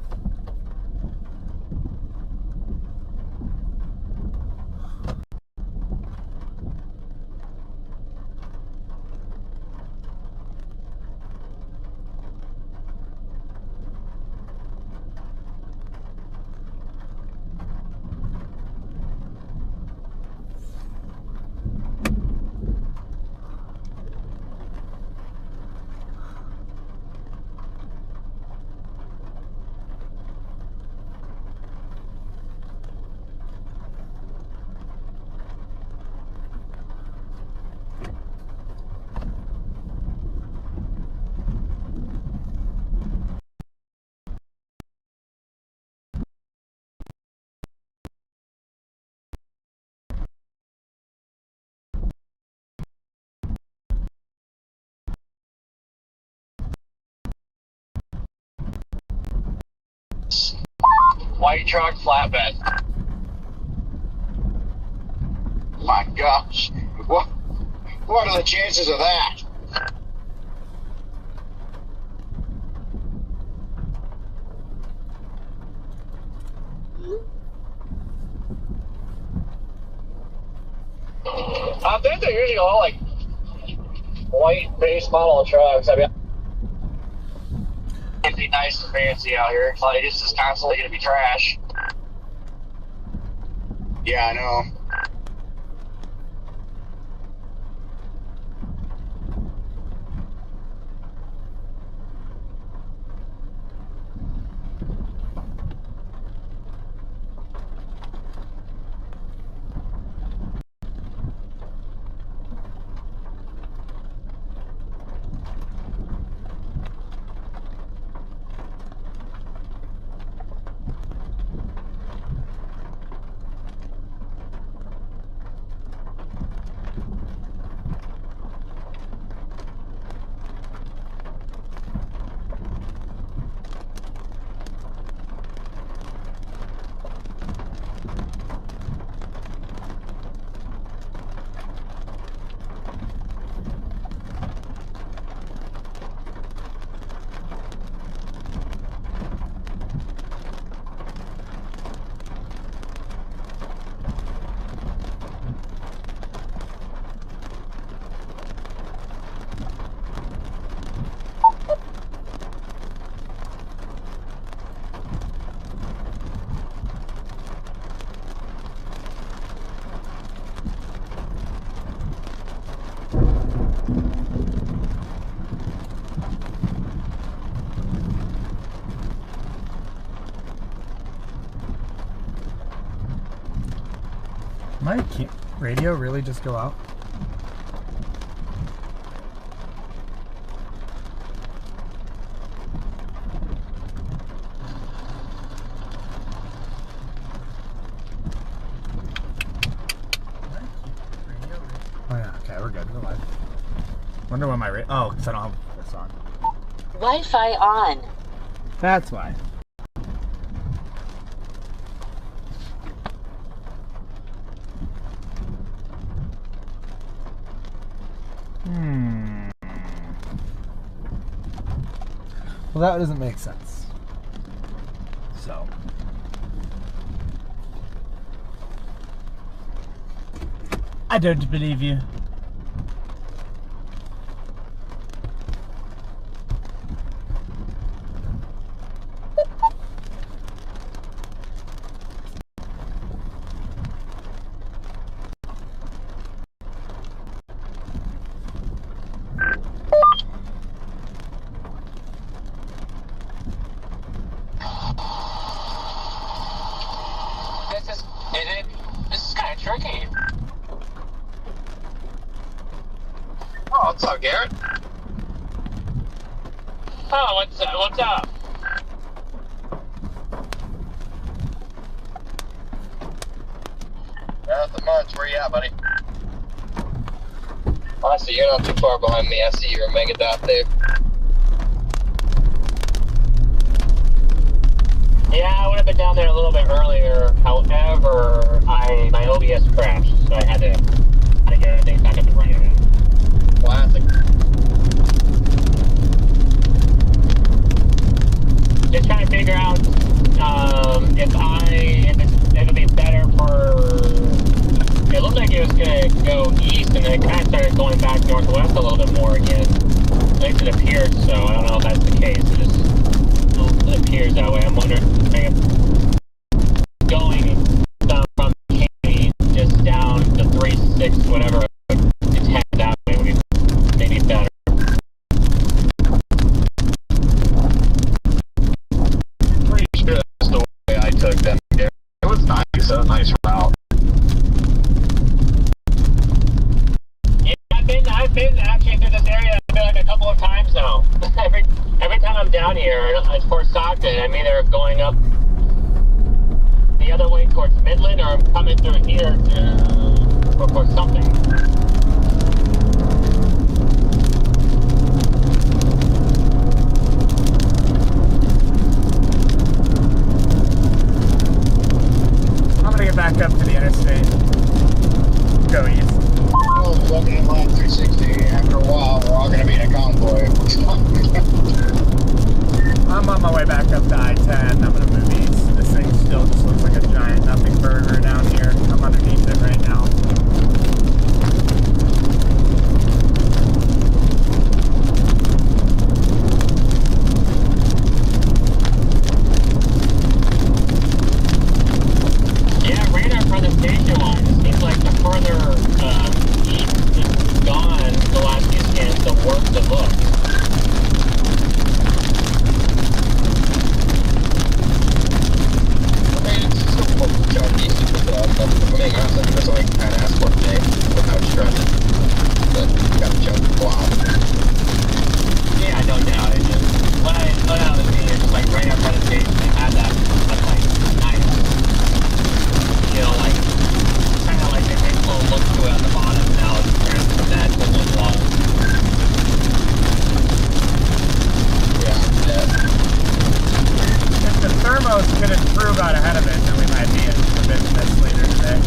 White truck, flatbed. My gosh. What are the chances of that? I think they're usually all like white base model trucks. I mean, it'd be nice and fancy out here. Like, it's just constantly gonna be trash. Yeah, I know. My radio really just go out? Oh yeah, okay, we're good. We're live. Wonder why my oh, because I don't have this on. Wi-Fi on. That's why. Well, that doesn't make sense. So. I don't believe you. This is kind of tricky. Oh, what's up, Garrett? Oh, what's up? Nothing much. Where you at, buddy? I see you're not too far behind me. I see you're a mega dot there. Yeah, I would have been down there a little bit earlier. However, my OBS crashed, so I had to get everything back up and running again. Classic. Just trying to figure out if it'll be better for. It looked like it was gonna go east, and then it kind of started going back northwest a little bit more again. At least it appeared so. I don't know if that's the case. It appears that way. I'm wondering if going from Katy just down to 3-6, whatever, it's headed that way would be maybe better. Pretty sure that's the way I took them. It was nice, a nice route. Yeah, I've been actually through this area. I've been like a couple of times now. Every time I'm down here, it's for Stockton. I'm either going up the other way towards Midland, or I'm coming through here for something. I-10. I'm gonna move east. This thing still just looks like a giant nothing burger down here. I'm underneath it right now. Yeah, radar presentation-wise, it seems like the further it's gone the last few scans, the worse it looks. That's all I can kind of ask for today without stressing. But got to jump the block. Yeah, no doubt. It just, when I was seeing it, just like right up presentation, they had that like nice, you know, like kind of like they make a little look to it on the bottom. Now it's turning from that to the wall. Yeah. If the thermos could improve out ahead of it, then we might be in a bit of this later today.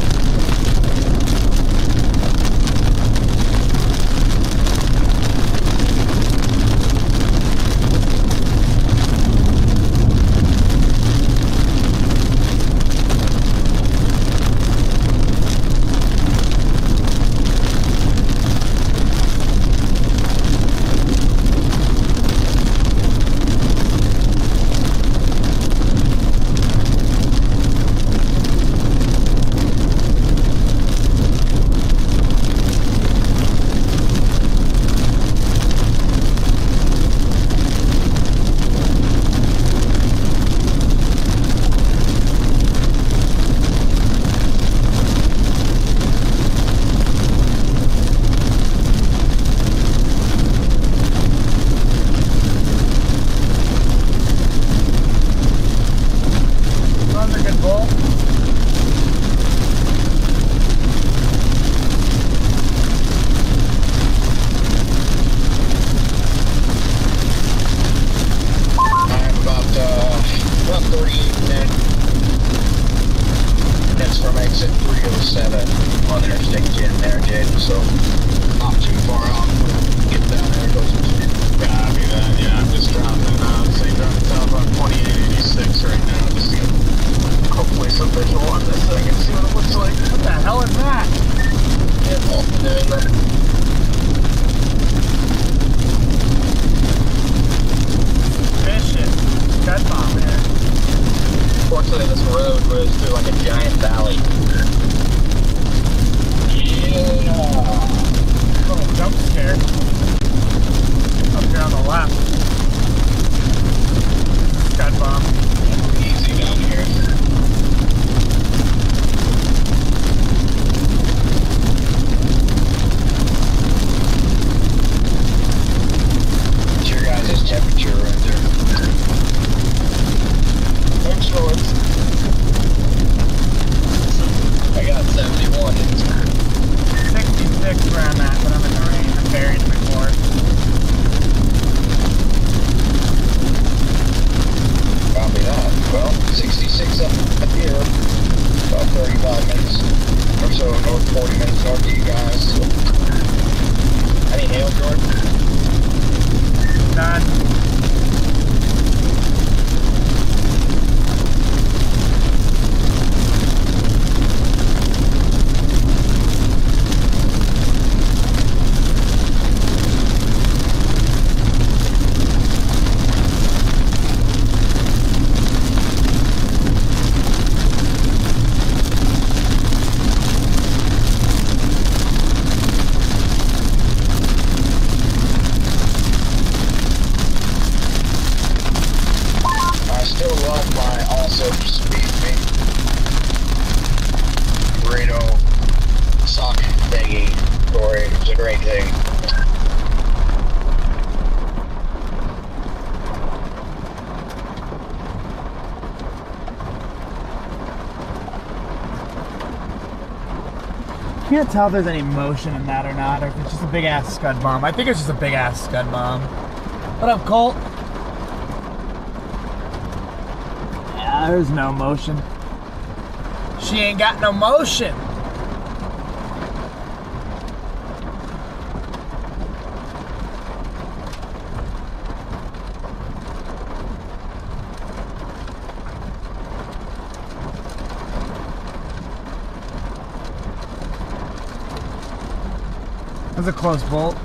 Can't tell if there's any motion in that or not, or if it's just a big ass scud bomb. I think it's just a big ass scud bomb. What up, Colt? Yeah, there's no motion. She ain't got no motion. That's a close bolt.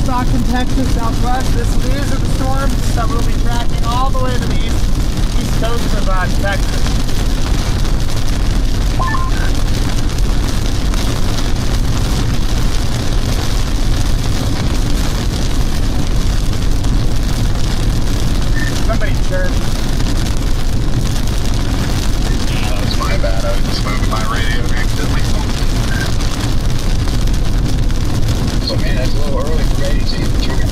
Stockton, Texas, Southwest. These are the storms that we'll be tracking all the way to the east coast of Texas. Somebody chirped. Yeah, that was my bad. I was just moving my radio accidentally. So man, that's a little early for me to see the trigger.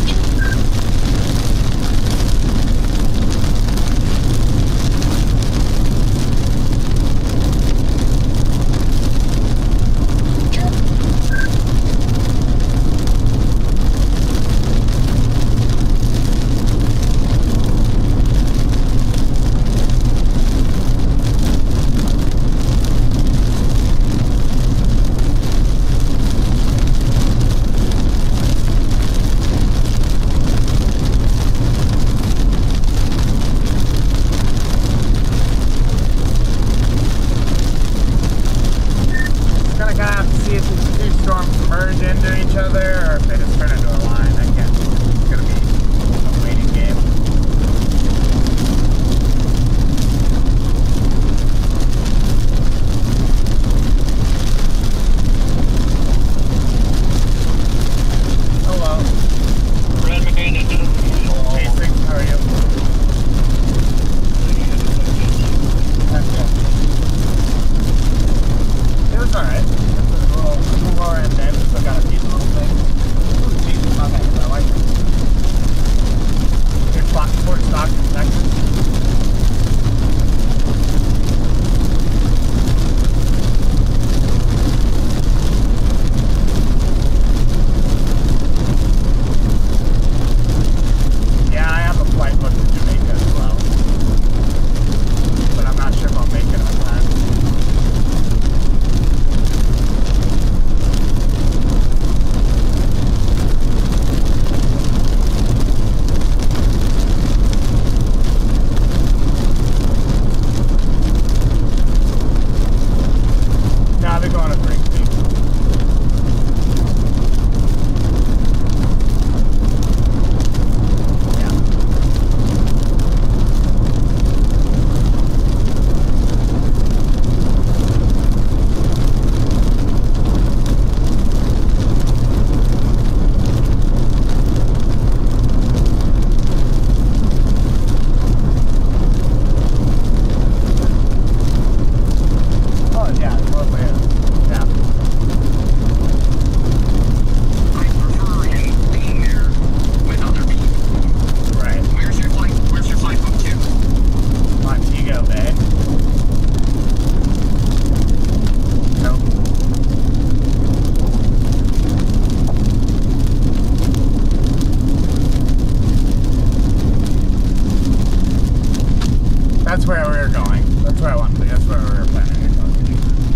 what I wanted to do. That's what we were planning to go.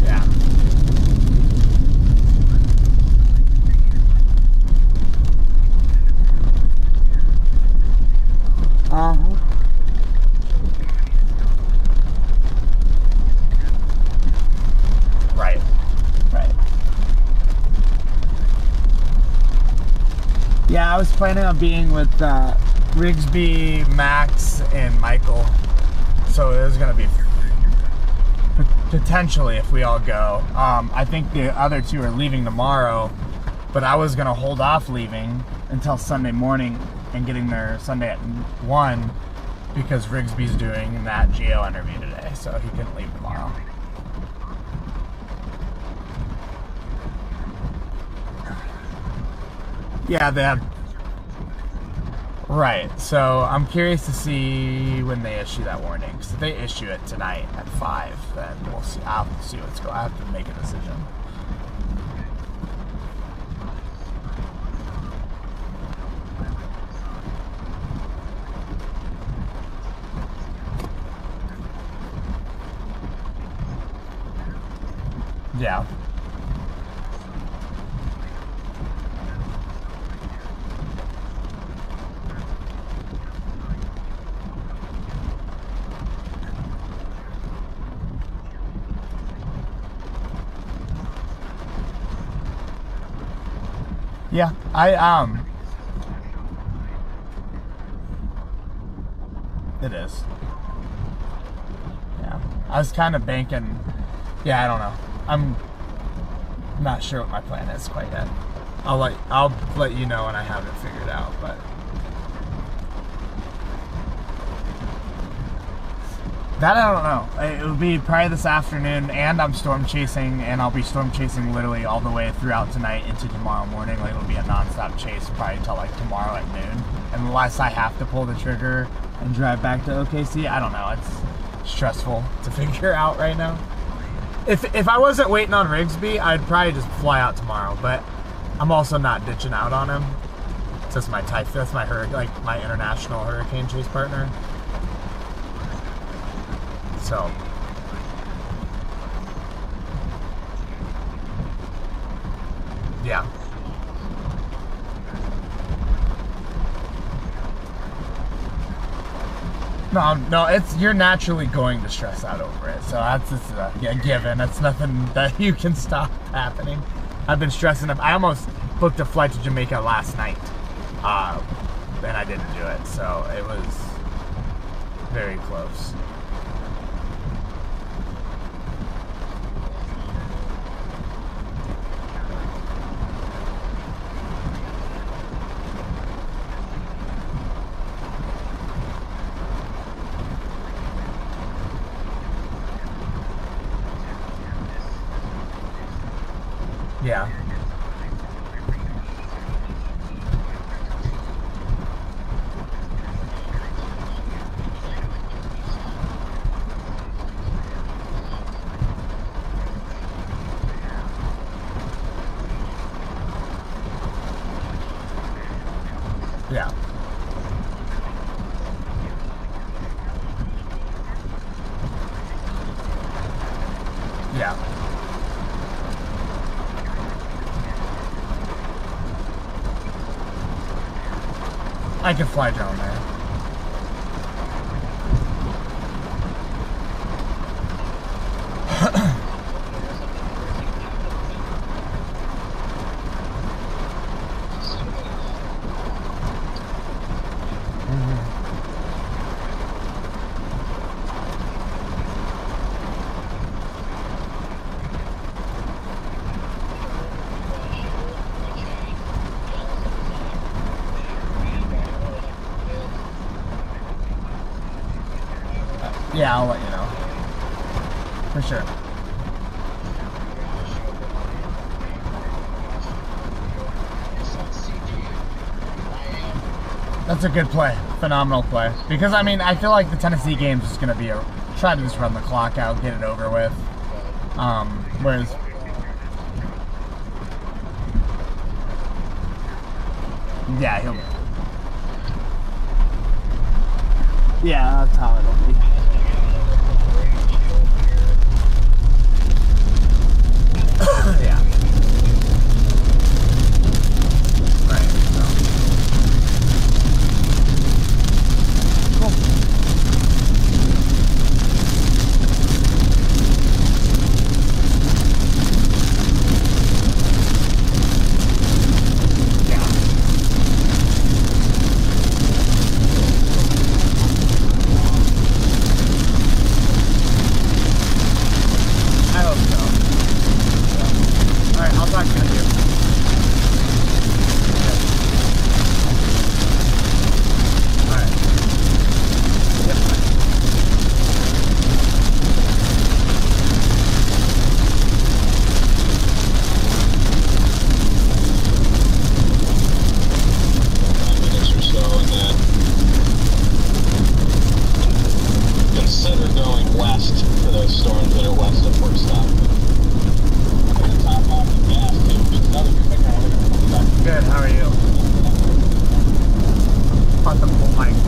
Yeah. Right. Right. Yeah, I was planning on being with Rigsby, Max, and Michael. So it was going to be potentially if we all go. I think the other two are leaving tomorrow, but I was going to hold off leaving until Sunday morning and getting there Sunday at 1 because Rigsby's doing that Geo interview today, so he couldn't leave tomorrow. Yeah, they have. Right, so I'm curious to see when they issue that warning. So if they issue it tonight at 5, then we'll see. I'll have to see what's going on. I have to make a decision. Yeah. Yeah, it is. Yeah, I was kind of banking. Yeah, I don't know. I'm not sure what my plan is quite yet. I'll let you know when I have it figured out. But that I don't know. It will be probably this afternoon, and I'm storm chasing, and I'll be storm chasing literally all the way throughout tonight into tomorrow morning. Like it'll be a non-stop chase probably until like tomorrow at noon, unless I have to pull the trigger and drive back to OKC. I don't know. It's stressful to figure out right now. If I wasn't waiting on Rigsby, I'd probably just fly out tomorrow. But I'm also not ditching out on him. It's just my type. That's my my international hurricane chase partner. So, yeah. No, you're naturally going to stress out over it. So that's just a given. That's nothing that you can stop happening. I've been stressing up. I almost booked a flight to Jamaica last night, and I didn't do it. So it was very close. Yeah. Yeah. Yeah. I can fly drone there. Yeah, I'll let you know. For sure. That's a good play. Phenomenal play. Because, I mean, I feel like the Tennessee game's just going to be try to just run the clock out, get it over with. Whereas... Yeah, he'll... Yeah, that's how it'll be.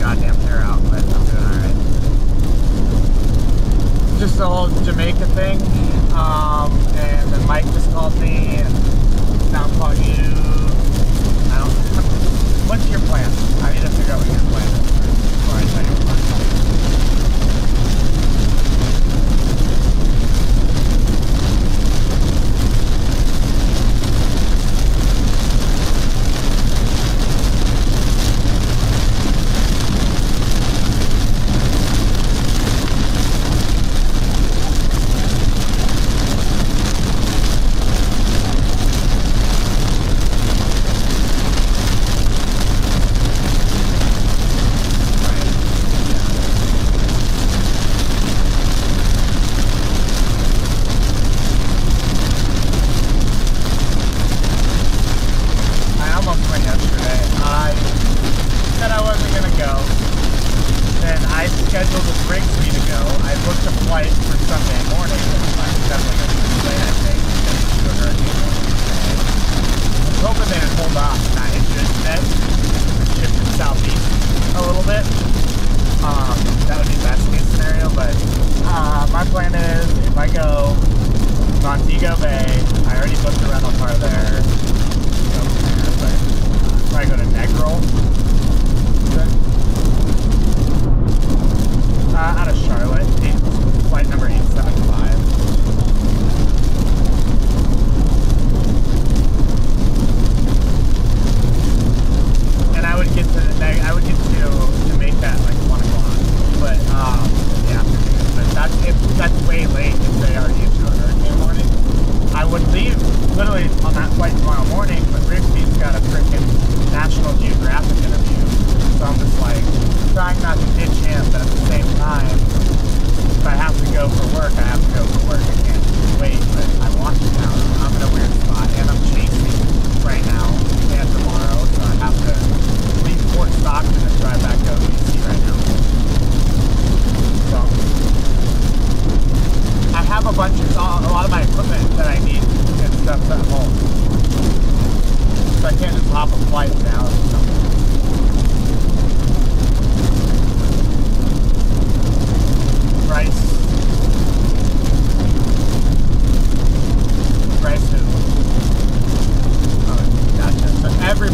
goddamn hair out, but I'm doing alright. Just the whole Jamaica thing, and then Mike just called me, and now I'm calling you. I don't. What's your plan? I need to figure out what your plan is before I tell you what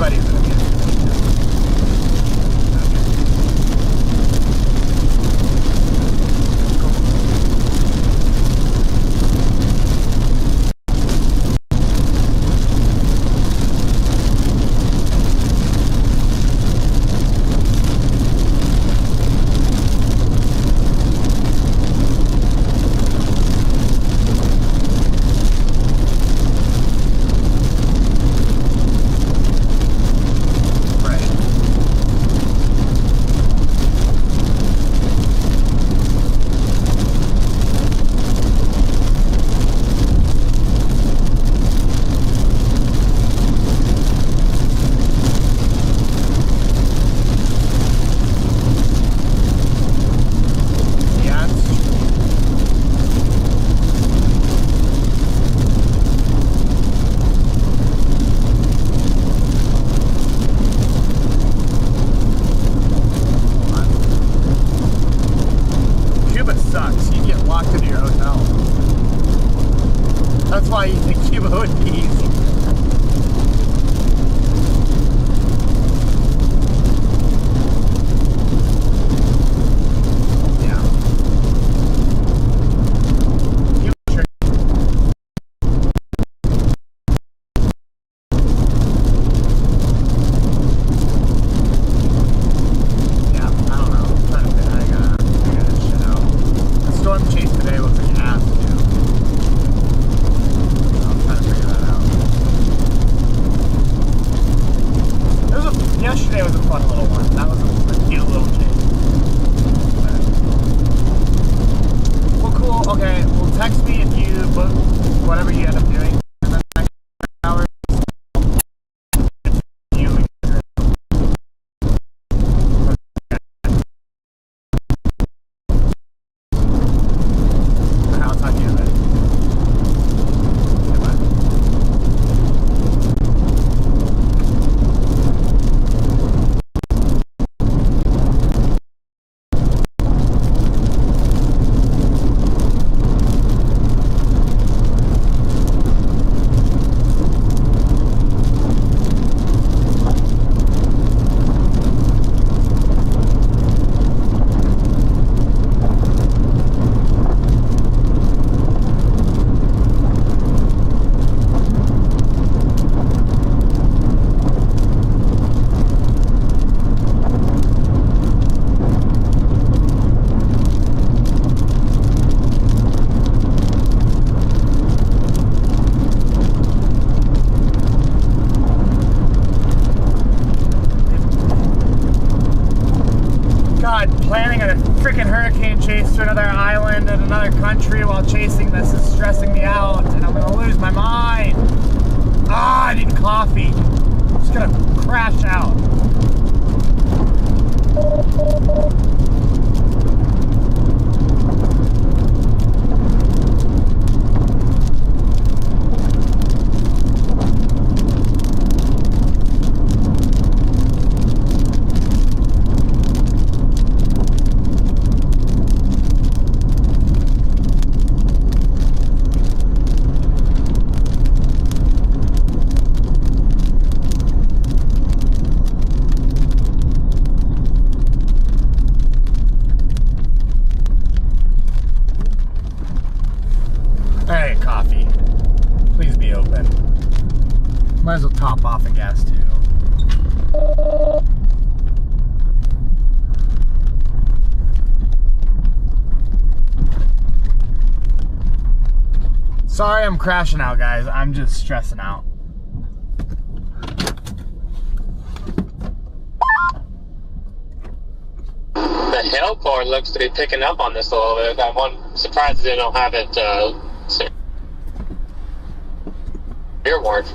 mine is. storm chase today was an ass too. I'm trying to figure that out. God, planning a freaking hurricane chase to another island in another country while chasing this is stressing me out, and I'm gonna lose my mind. Ah, I need coffee. I'm just gonna crash out. Alright, coffee. Please be open. Might as well top off the gas too. Sorry I'm crashing out, guys. I'm just stressing out. The hail cord looks to be picking up on this a little bit. I'm surprised they don't have it severe warning.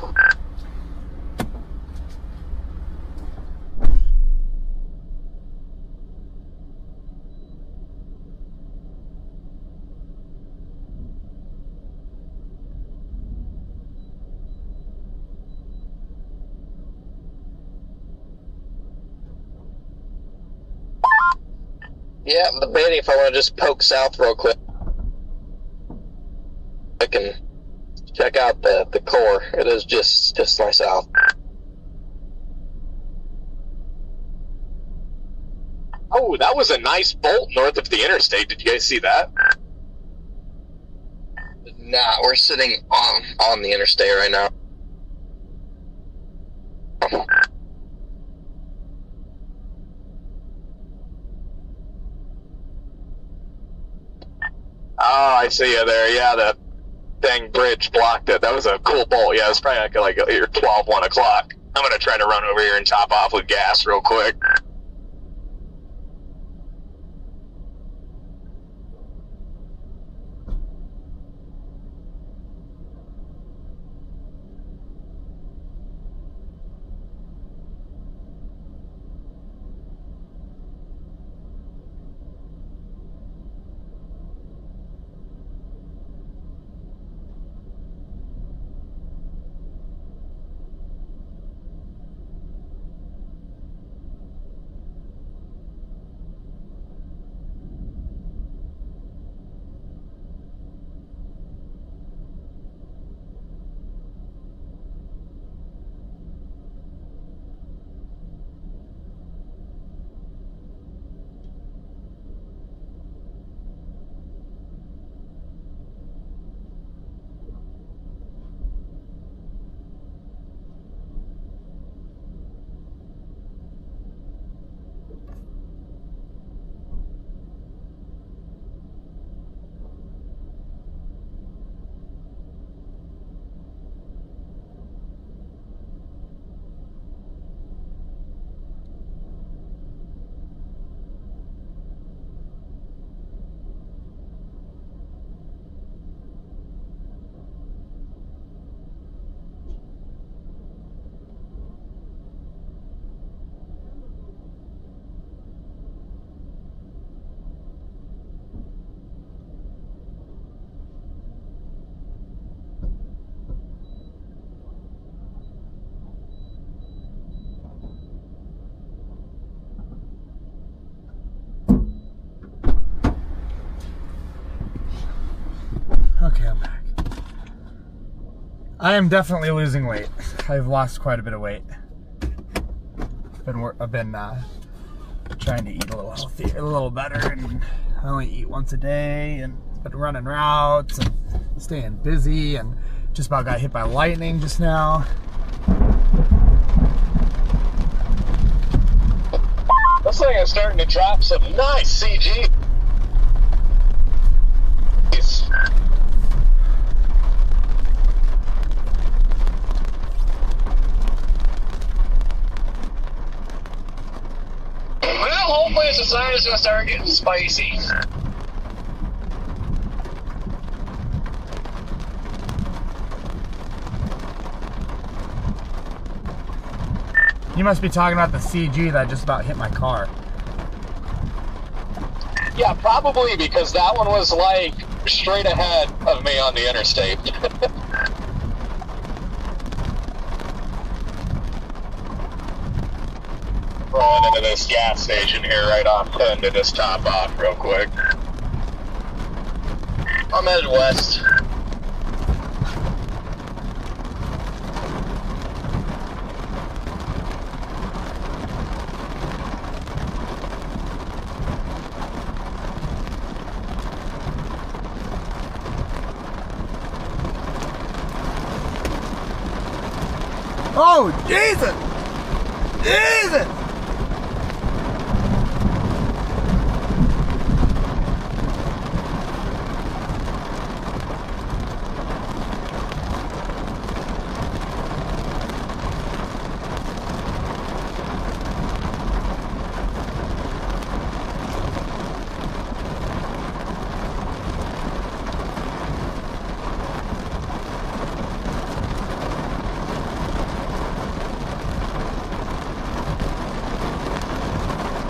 Yeah, the debating if I want to just poke south real quick. I can check out the core. It is just my south. Oh, that was a nice bolt north of the interstate. Did you guys see that? Nah, we're sitting on the interstate right now. Oh, I see you there. Yeah, the dang bridge blocked it. That was a cool bolt. Yeah, it's probably like your 12, 1 o'clock. I'm going to try to run over here and top off with gas real quick. Okay, I'm back. I am definitely losing weight. I've lost quite a bit of weight. I've been trying to eat a little healthier, a little better, and I only eat once a day, and been running routes and staying busy, and just about got hit by lightning just now. Looks like I'm starting to drop some nice CG. Well, hopefully That's a sign it's gonna start getting spicy. You must be talking about the CG that just about hit my car. Yeah, probably because that one was like straight ahead of me on the interstate. Rolling into this gas station here right off 10 to just top off real quick. I'm headed west. Oh, Jesus! Jesus!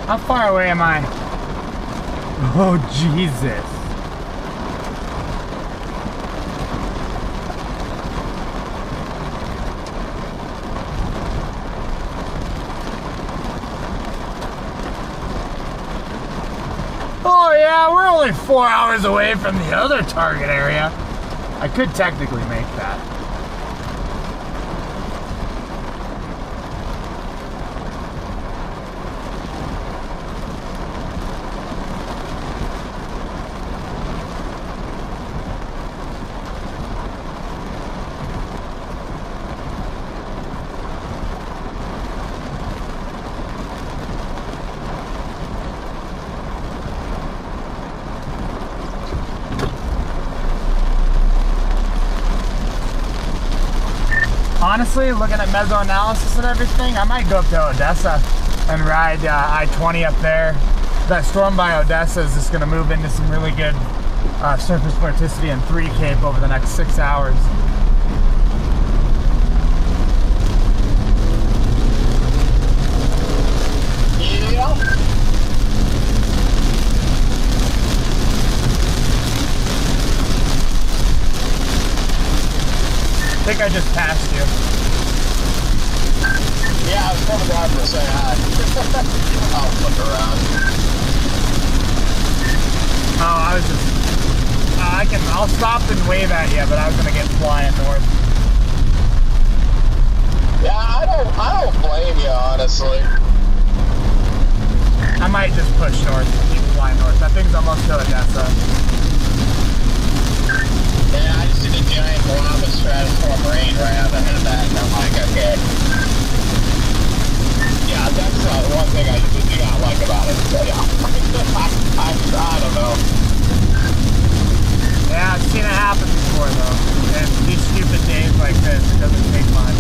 How far away am I? Oh, Jesus. Oh, yeah, we're only 4 hours away from the other target area. I could technically make that. Honestly, looking at meso-analysis and everything, I might go up to Odessa and ride I-20 up there. That storm by Odessa is just going to move into some really good surface vorticity and 3 Cape over the next 6 hours. I think I just passed you. Yeah, I was coming down to say hi. I'll flip around. Oh, I was just... I'll stop and wave at you, but I was going to get flying north. Yeah, I don't blame you, honestly. I might just push north and keep flying north. That thing's almost to Odessa. Yeah, I just see the giant blob of stratoform rain right out ahead of that, and I'm like, okay. Yeah, that's one thing I do not like about it. So, yeah, I don't know. Yeah, I've seen it happen before, though. And these stupid days like this, it doesn't take much.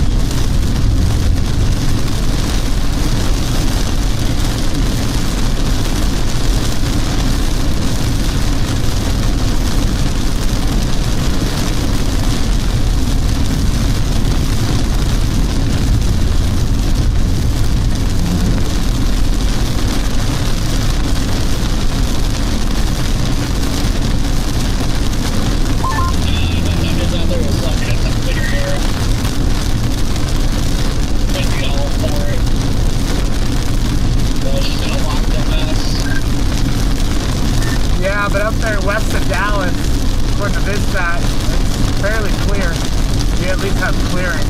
Yeah, but up there west of Dallas, according to VisSat, it's fairly clear. You at least have clearing.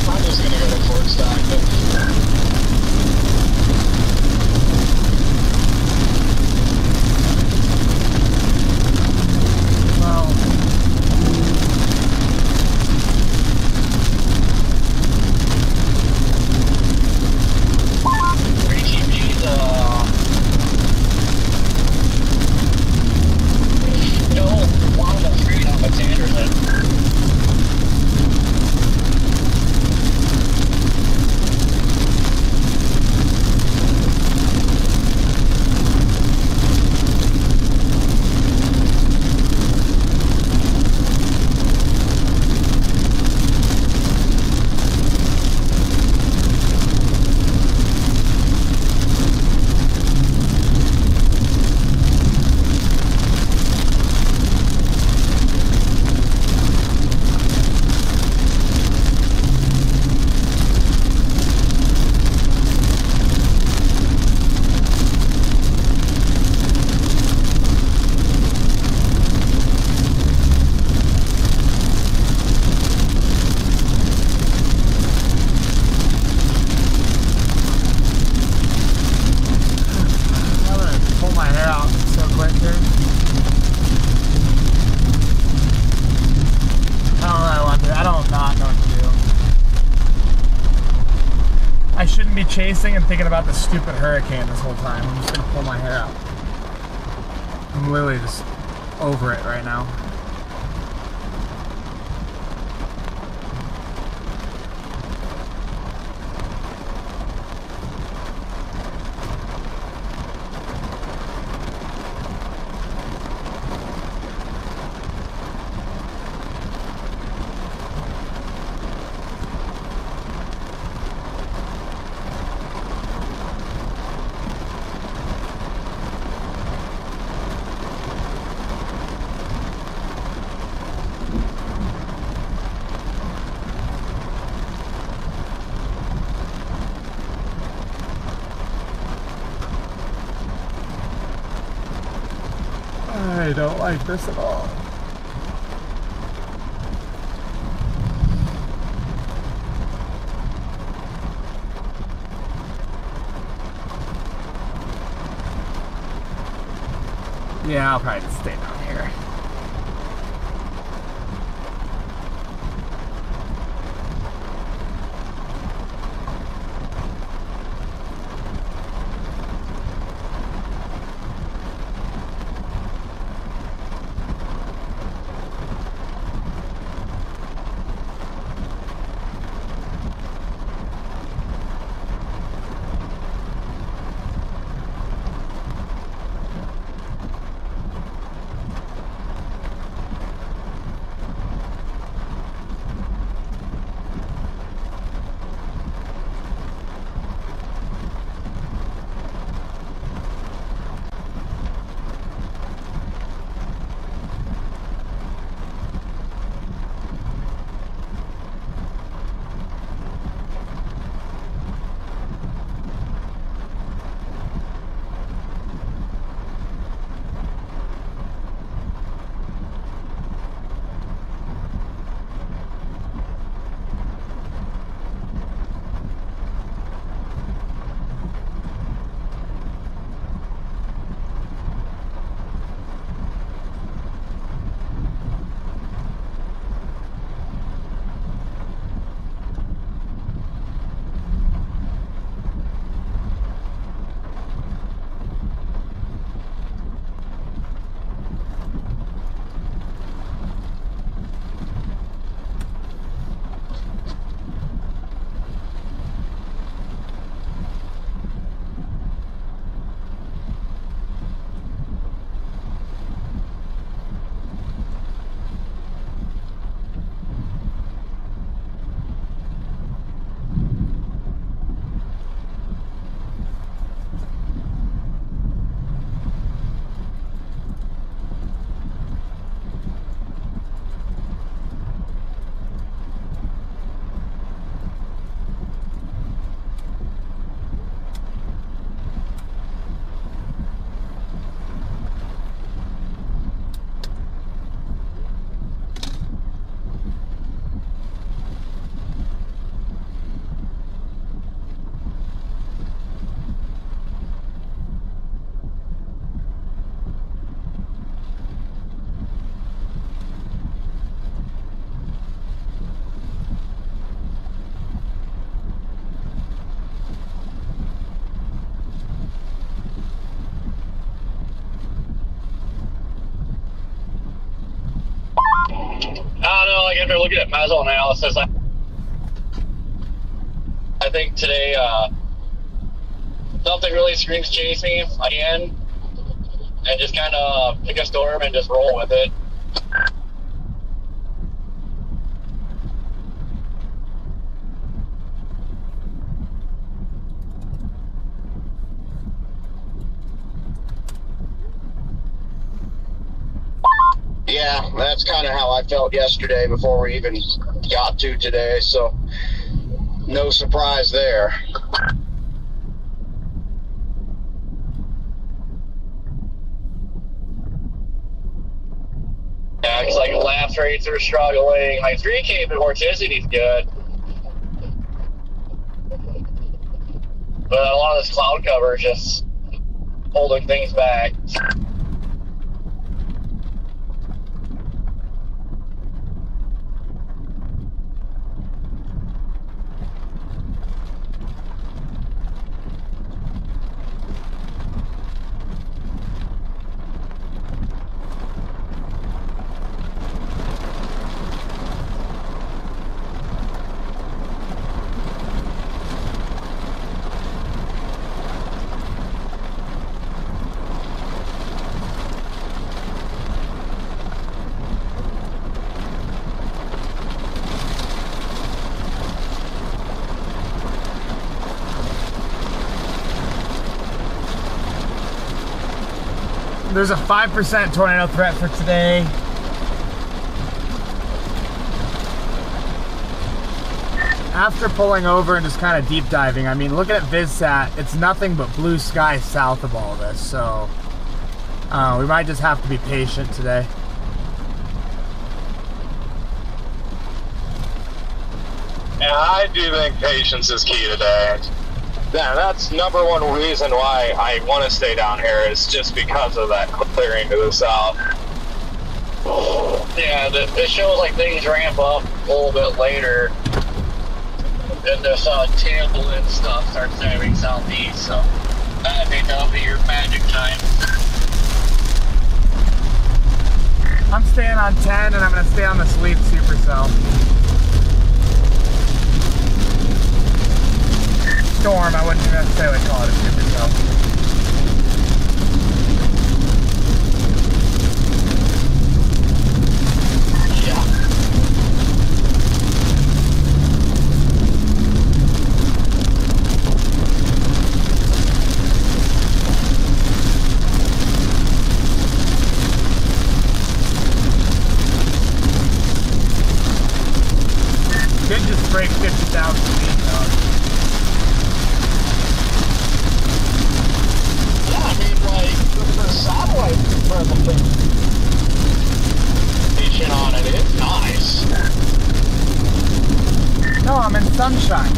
I'm just gonna go to Fort Stockton. winter. I don't know what I want to do. I don't not know what to do. I shouldn't be chasing and thinking about the stupid hurricane this whole time. I'm just gonna pull my hair out. I'm literally just over it right now. I don't like this at all. Yeah, I'll probably just stay down here. After looking at muzzle analysis, I think today something really screams chase me again, and just kind of pick a storm and just roll with it. Yeah, that's kind of how I felt yesterday before we even got to today, so no surprise there. Yeah, it's like lapse rates are struggling. Like 3K vorticity's good, but a lot of this cloud cover is just holding things back. There's a 5% tornado threat for today. After pulling over and just kind of deep diving, I mean, looking at VizSat, it's nothing but blue sky south of all this, so we might just have to be patient today. Yeah, I do think patience is key today. Yeah, that's number one reason why I want to stay down here is just because of that clearing to the south. Yeah, it shows like things ramp up a little bit later. And this tailwind stuff starts driving southeast, so I think that'll be your magic time. I'm staying on 10 and I'm going to stay on the sleep supercell. Storm, I wouldn't necessarily call it a supercell. Did just break 50,000 feet, though. Yeah, I mean, like, the satellite presentation on it is nice. No, I'm in sunshine.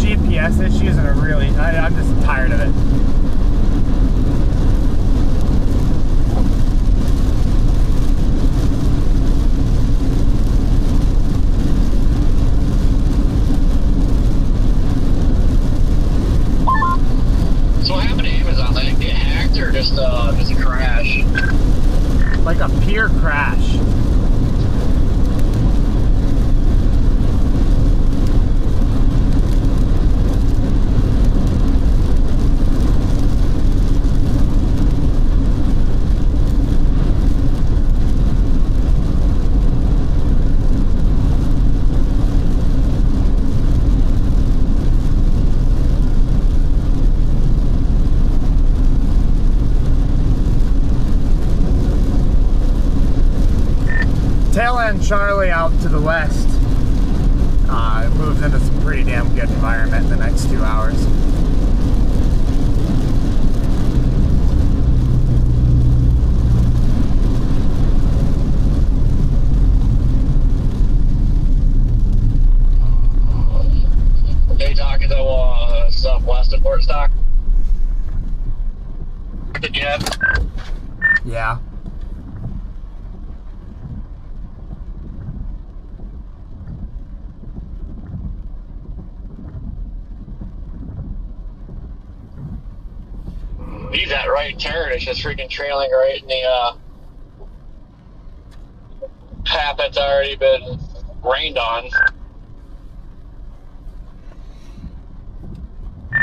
GPS issues and I'm just tired of it. So what happened to Amazon? Like, get hacked or just a crash? Like a pure crash. Tail end Charlie out to the west. It moves into some pretty damn good environment in the next 2 hours. They talking to southwest of Fort Stock again. Yeah. He's that right turn. It's just freaking trailing right in the path that's already been rained on.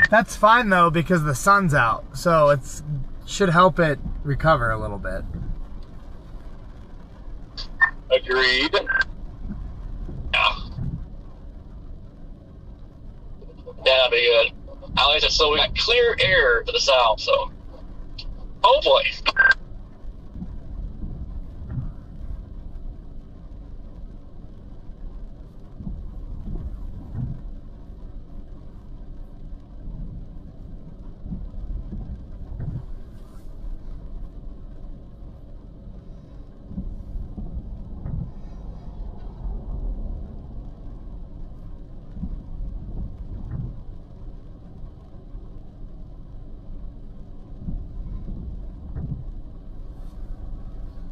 That's fine though because the sun's out, so it should help it recover a little bit. Agreed. Yeah. That'll be good. At least it's so we got clear air to the south, so Hopefully.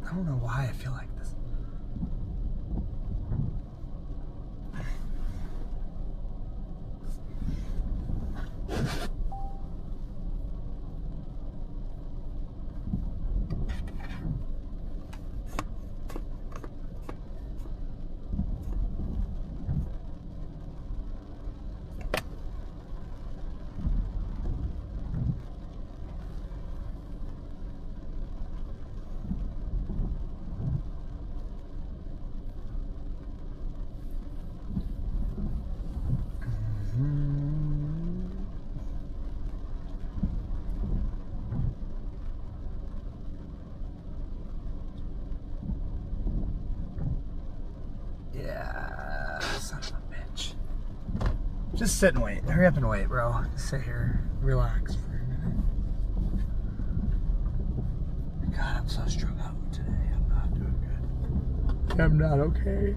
I don't know why I feel like this. Yeah, son of a bitch. Just sit and wait. Hurry up and wait, bro. Just sit here. Relax for a minute. God, I'm so strung out today. I'm not doing good. I'm not okay.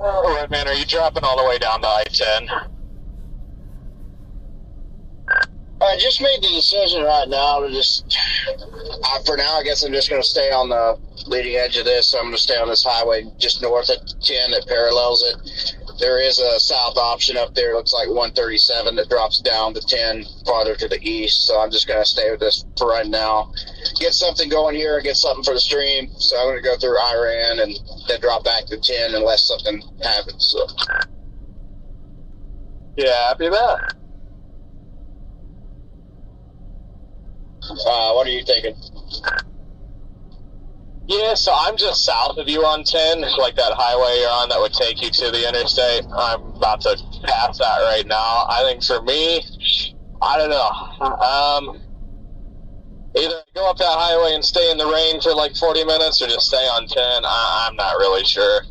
All right, man. Are you dropping all the way down to I-10? I just made the decision right now to just, for now, I guess I'm just going to stay on the leading edge of this. So I'm going to stay on this highway just north of 10 that parallels it. There is a south option up there. It looks like 137 that drops down to 10 farther to the east. So I'm just going to stay with this for right now. Get something going here, get something for the stream. So I'm going to go through Iran and then drop back to 10 unless something happens. So. Yeah, happy with that. What are you thinking? Yeah, so I'm just south of you on 10, like that highway you're on that would take you to the interstate. I'm about to pass that right now. I think for me, I don't know. Either go up that highway and stay in the rain for like 40 minutes or just stay on 10. I'm not really sure.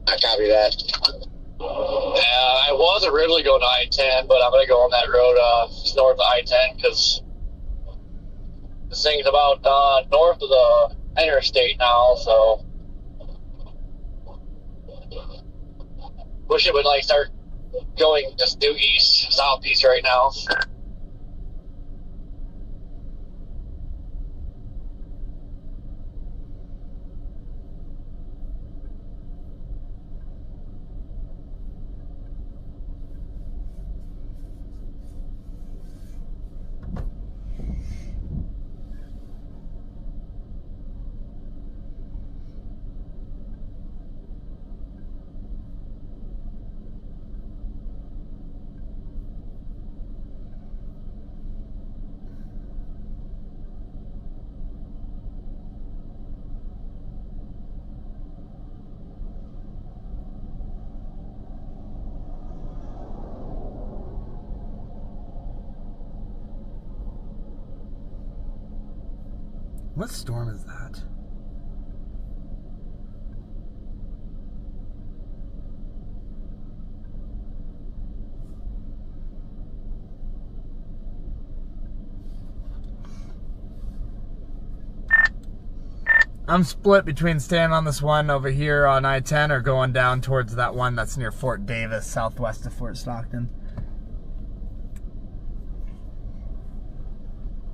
I copy that. I was originally going to I-10, but I'm going to go on that road north of I-10 because this thing's about north of the interstate now, so wish it would like start going just due east, southeast right now. What storm is that? I'm split between staying on this one over here on I-10 or going down towards that one that's near Fort Davis, southwest of Fort Stockton.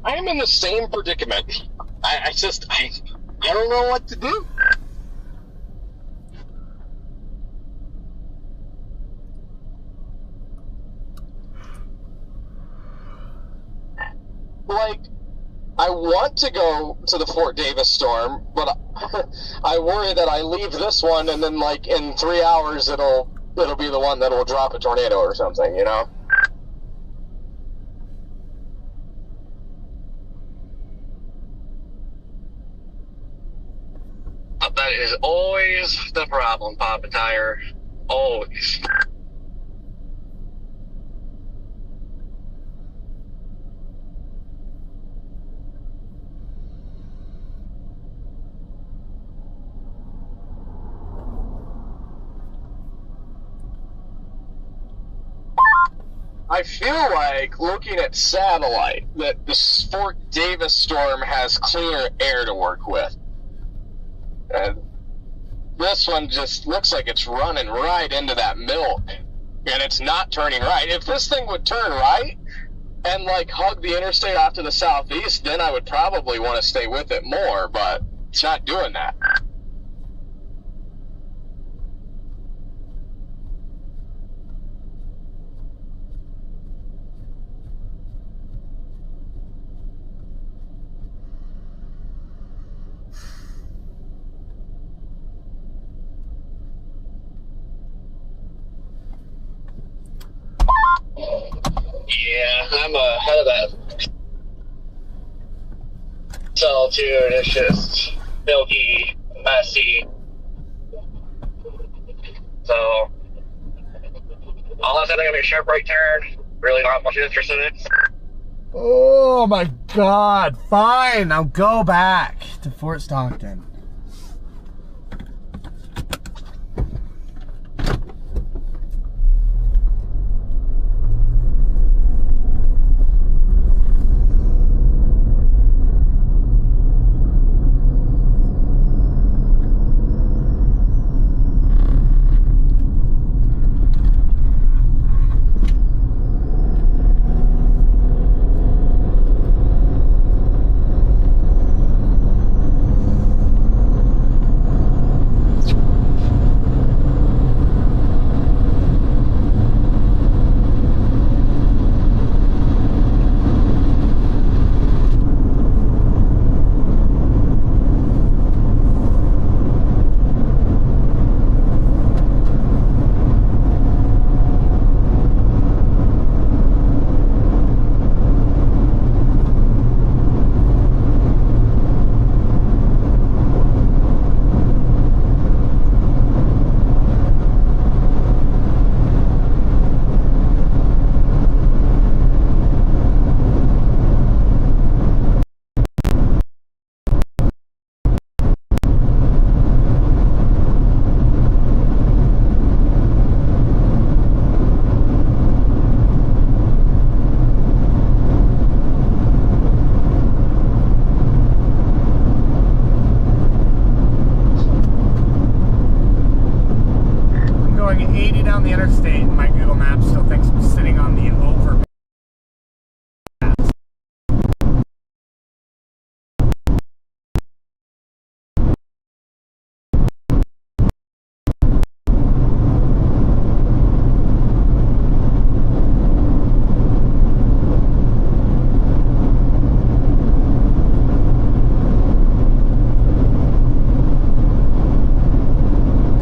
I am in the same predicament. I don't know what to do. Like, I want to go to the Fort Davis storm, but I worry that I leave this one and then like in 3 hours it'll be the one that will drop a tornado or something, you know? that is always the problem, Papa Tire. Always. I feel like, looking at satellite, that the Fort Davis storm has cleaner air to work with. And this one just looks like it's running right into that milk, and it's not turning right. If this thing would turn right and, like, hug the interstate off to the southeast, then I would probably want to stay with it more, but it's not doing that. Yeah, I'm ahead of that solitude. It's just milky, messy. So, unless I think I'm going to sharp right turn, really not much interest in it. Oh my God, fine, I'll go back to Fort Stockton. The interstate, and my Google Maps still thinks I'm sitting on the overpass.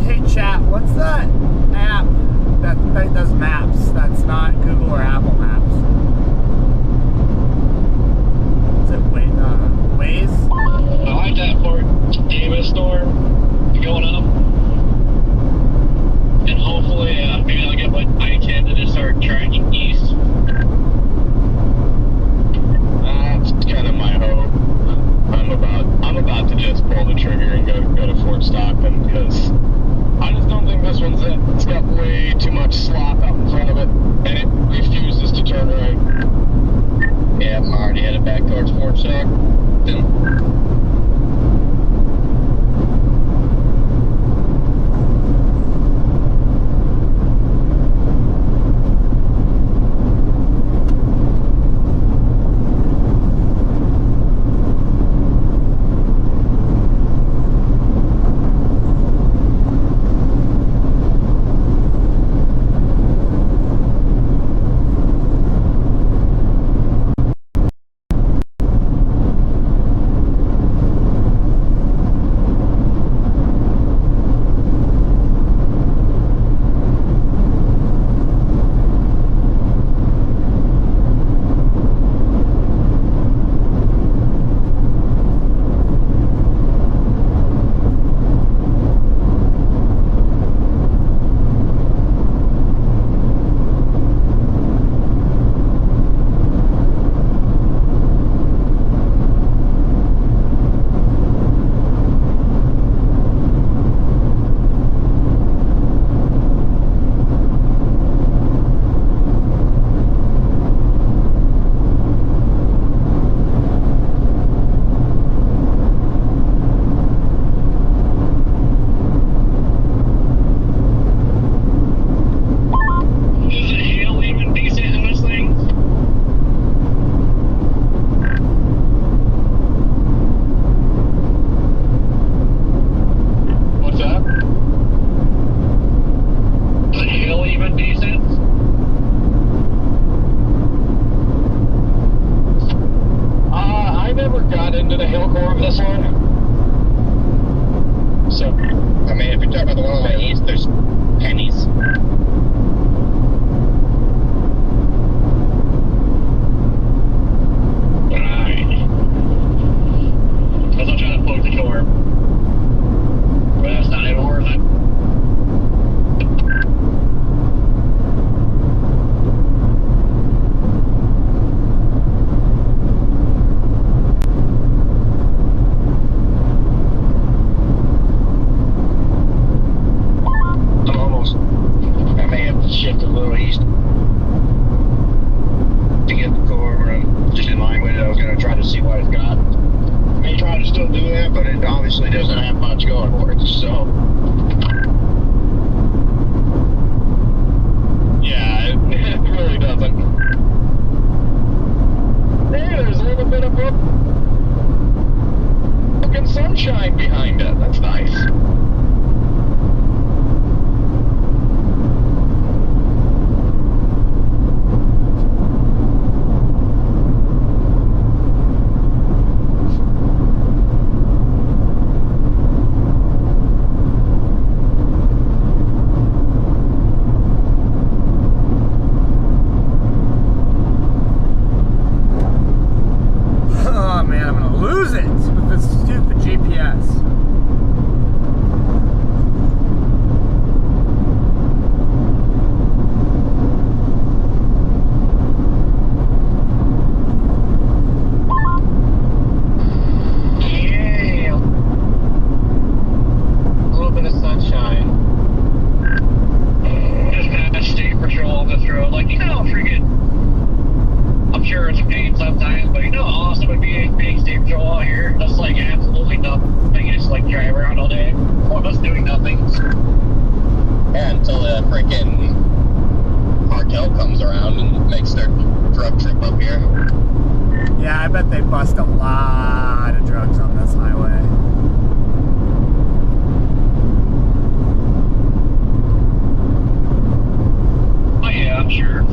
Hey chat, what's that app that does maps? That's not Google or Apple Maps. got into the hill core of this one. So, I mean, if you're talking about the one on the east, there's pennies. alright. I was trying to poke the shore. But that's not even worth it. I'm almost, I may have to shift a little east to get the core. I'm just in line with it. I was going to try to see what it's got. I may try to still do that, but it obviously doesn't have much going for it. So, Yeah, it really doesn't. Hey, there's a little bit of fucking sunshine behind it. That's nice. Oh man, I'm gonna lose it with this stupid GPS. Yeah. A little bit of sunshine. Just had state patrol on this road. Like, freaking. I'm sure it's a pain sometimes, but how awesome it would be being state patrol out here. That's like absolutely nothing. You just like drive around all day. Or us doing nothing. Yeah, until the freaking cartel comes around and makes their drug trip up here. Yeah, I bet they bust a lot of drugs on this highway. Oh yeah, I'm sure.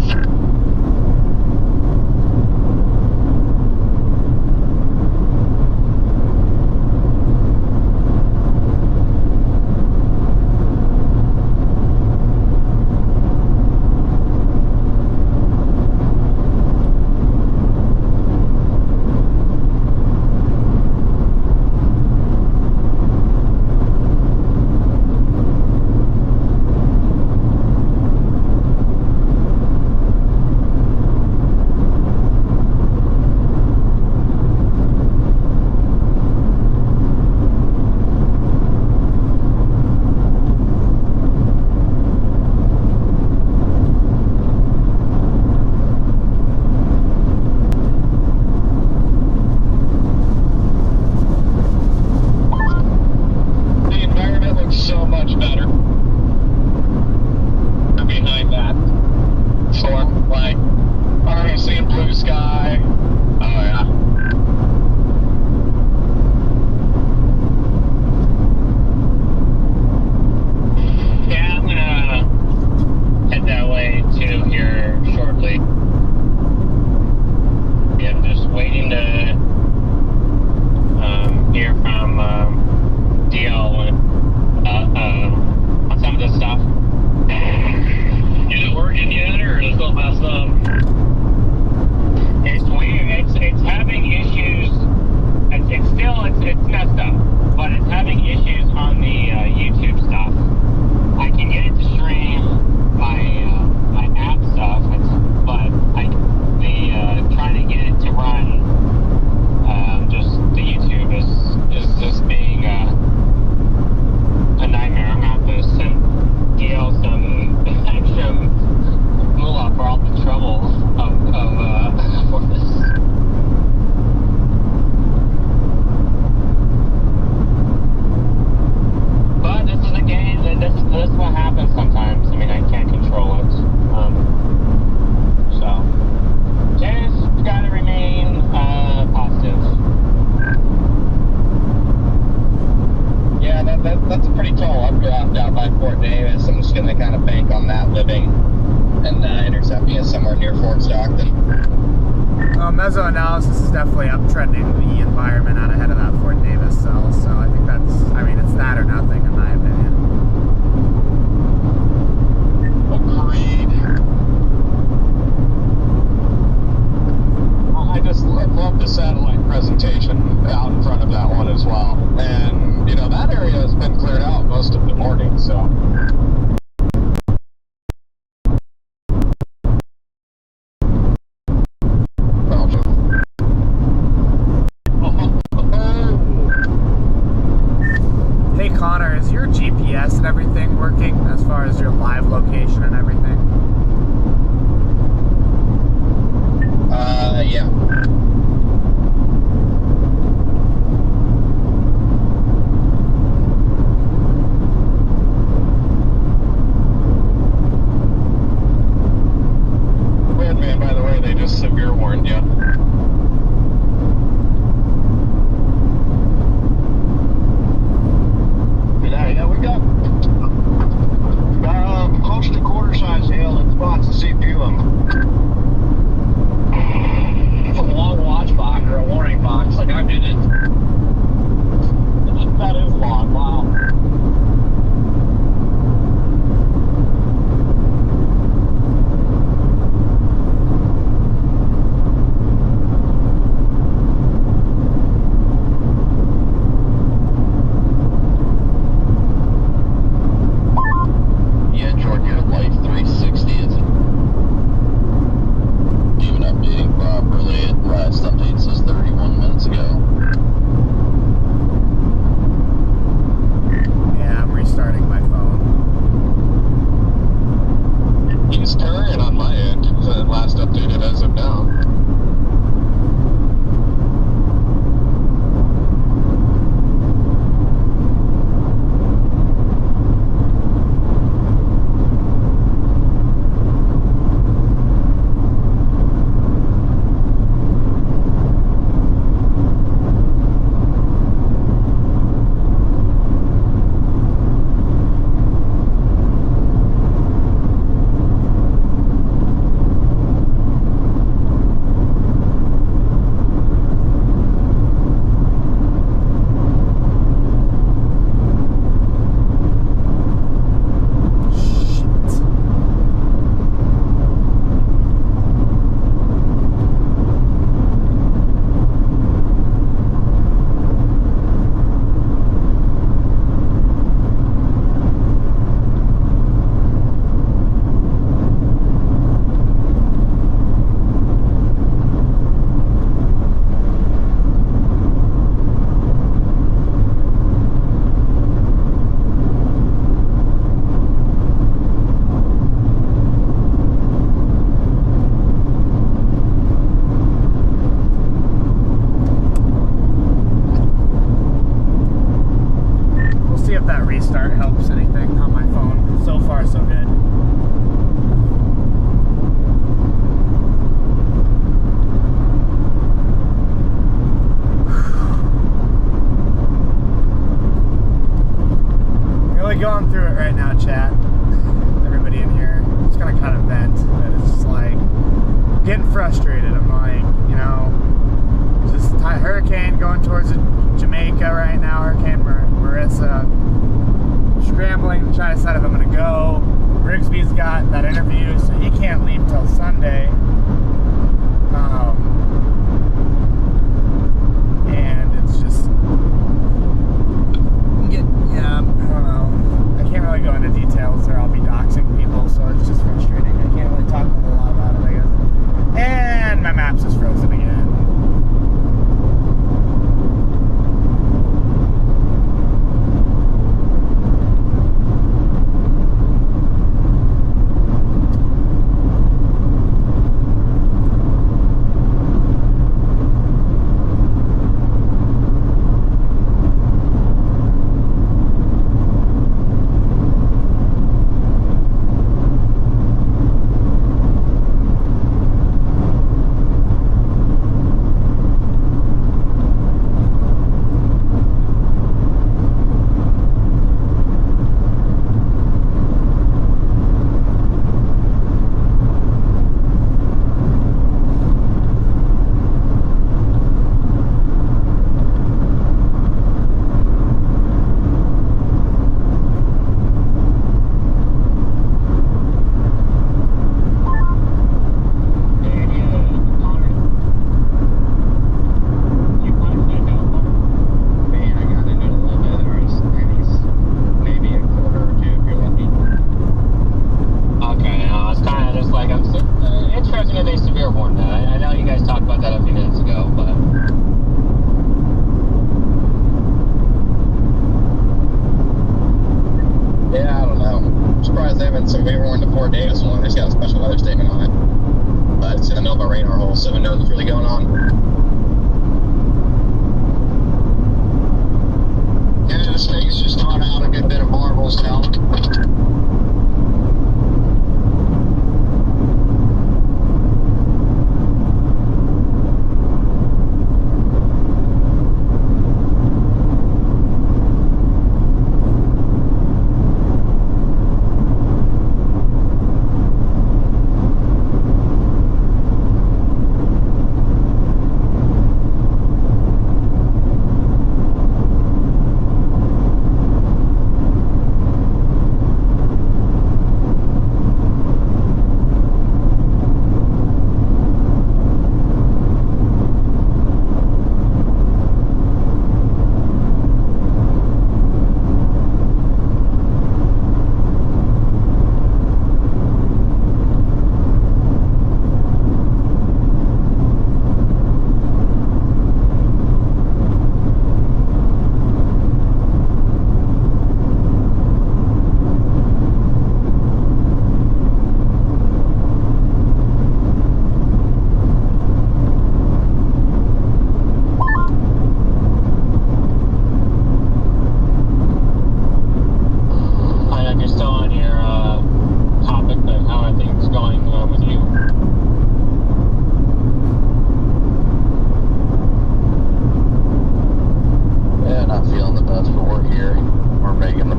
mesoanalysis is definitely uptrending the environment out ahead of that Fort Davis cell. So I think that's, I mean, it's that or nothing in my opinion. Agreed. I just love the satellite presentation out in front of that one as well. And, you know, that area has been cleared out most of the morning, so. Hey Connor, is your GPS and everything working as far as your live location and everything? Yeah. Man, by the way, they just severe warned you. Yeah, we got close to quarter size hail in spots to see a few of them. It's a long watch box or a warning box, like I did it. That is long, wow. Yeah, Jordan, your Life 360 isn't even updating properly. Last update says 31 minutes ago. Yeah, I'm restarting my phone. He's carrying on my end. The last updated as of now. See if that restart helps anything on my phone. So far, so good. Really going through it right now, chat. Everybody in here, just gonna kind of vent. But it's just like getting frustrated. I'm like, you know, just hurricane going towards Jamaica right now. Hurricane Marissa. Scrambling to try to decide if I'm going to go. Rigsby's got that interview, so he can't leave till Sunday. And it's just, yeah, I don't know. I can't really go into details or I'll be doxing people, so it's just frustrating. I can't really talk a whole lot about it, I guess. And my maps is frozen again.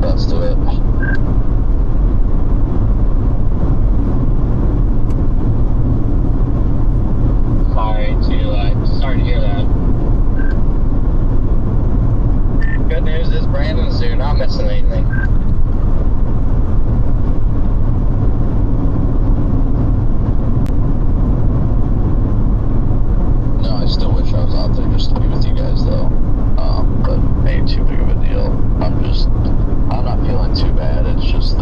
best of it. Sorry to hear that. Good news is Brandon's here, not missing anything. No, I still wish I was out there just to be with you guys though. But ain't too big of a deal. I'm not feeling too bad. It's just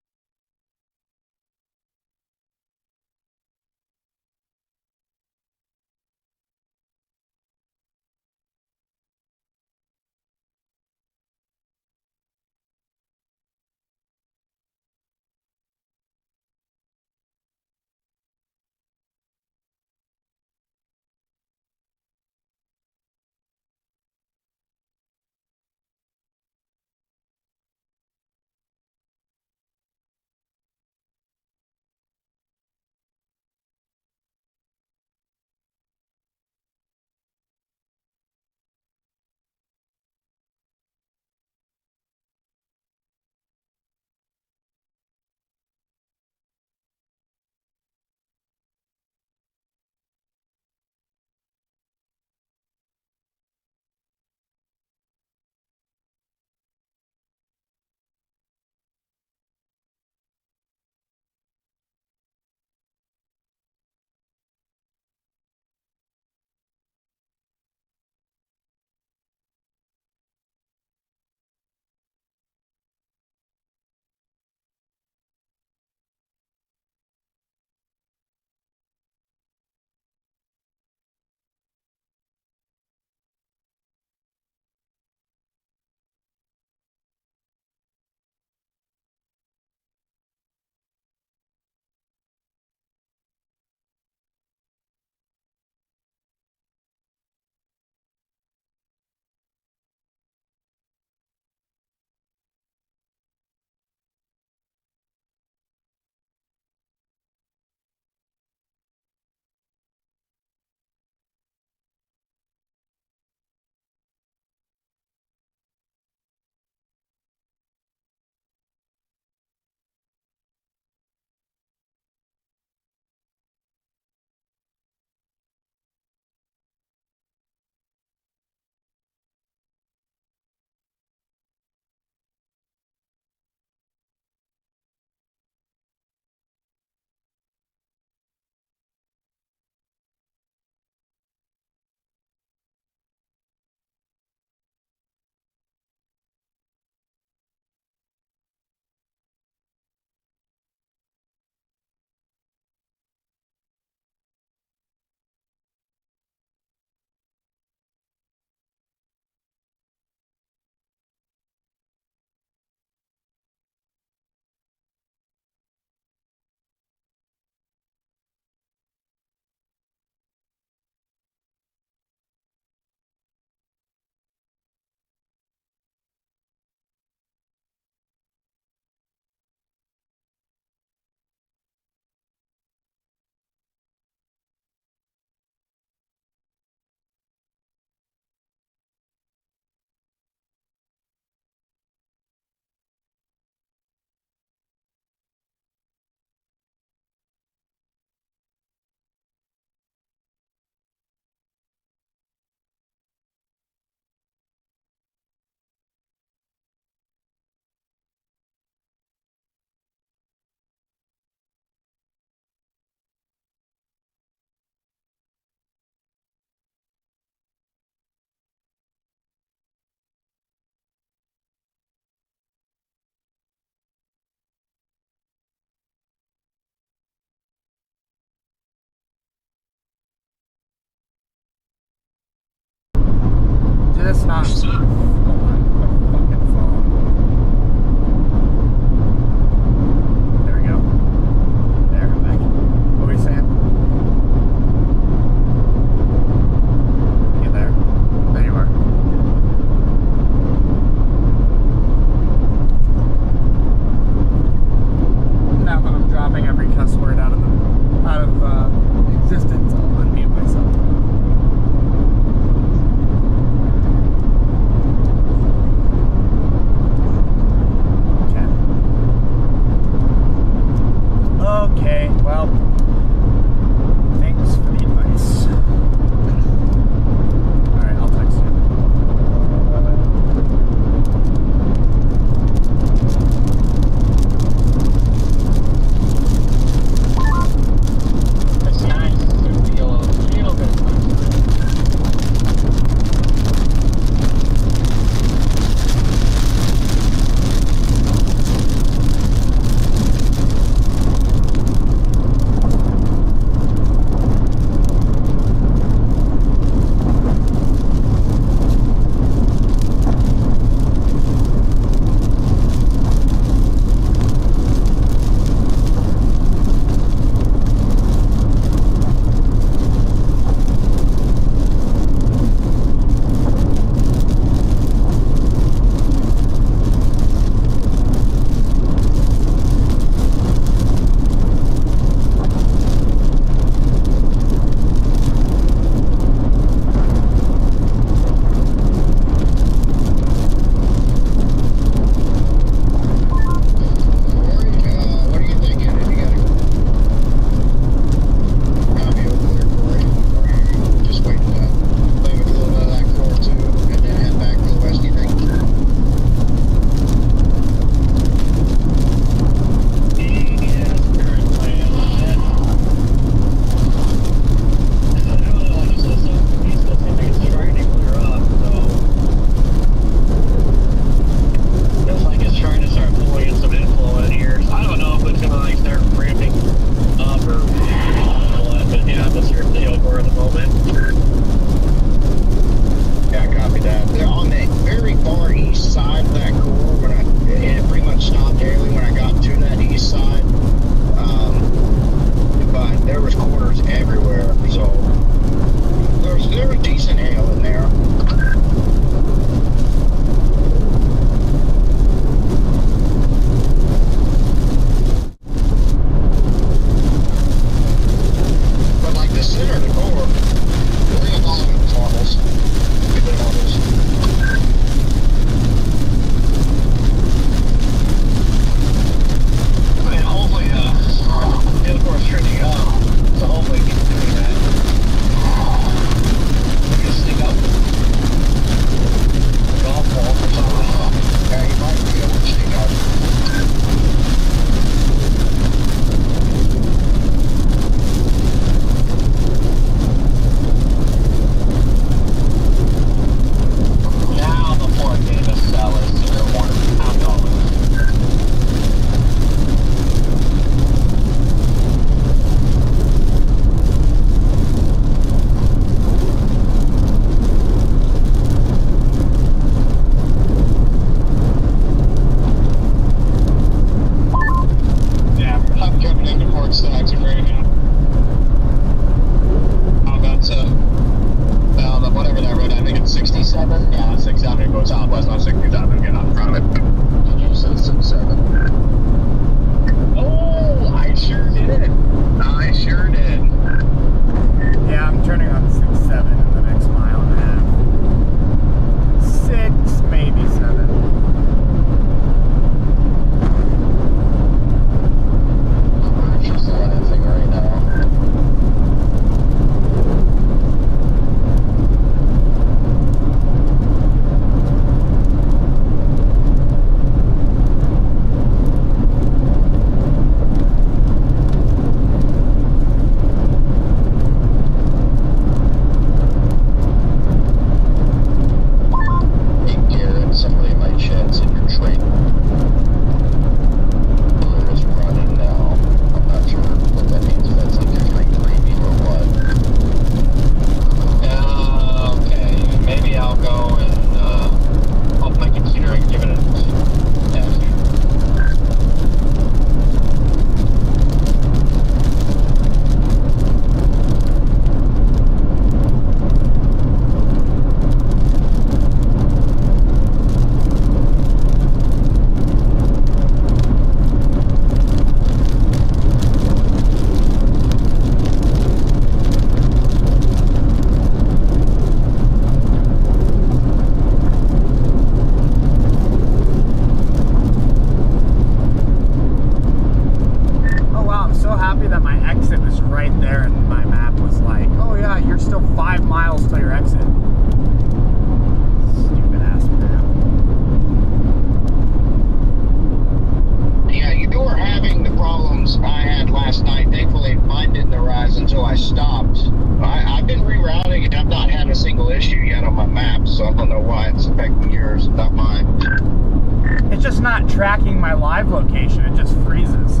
tracking my live location. It just freezes.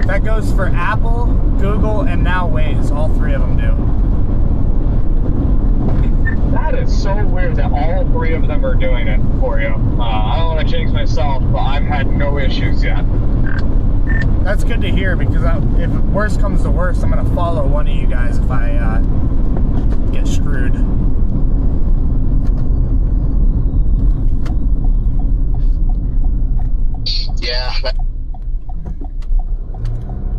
That goes for Apple, Google, and now Waze. All three of them do. That is so weird that all three of them are doing it for you. I don't want to jinx myself, but I've had no issues yet. That's good to hear, because if worst comes to worst, I'm going to follow one of you guys if I get screwed. Yeah,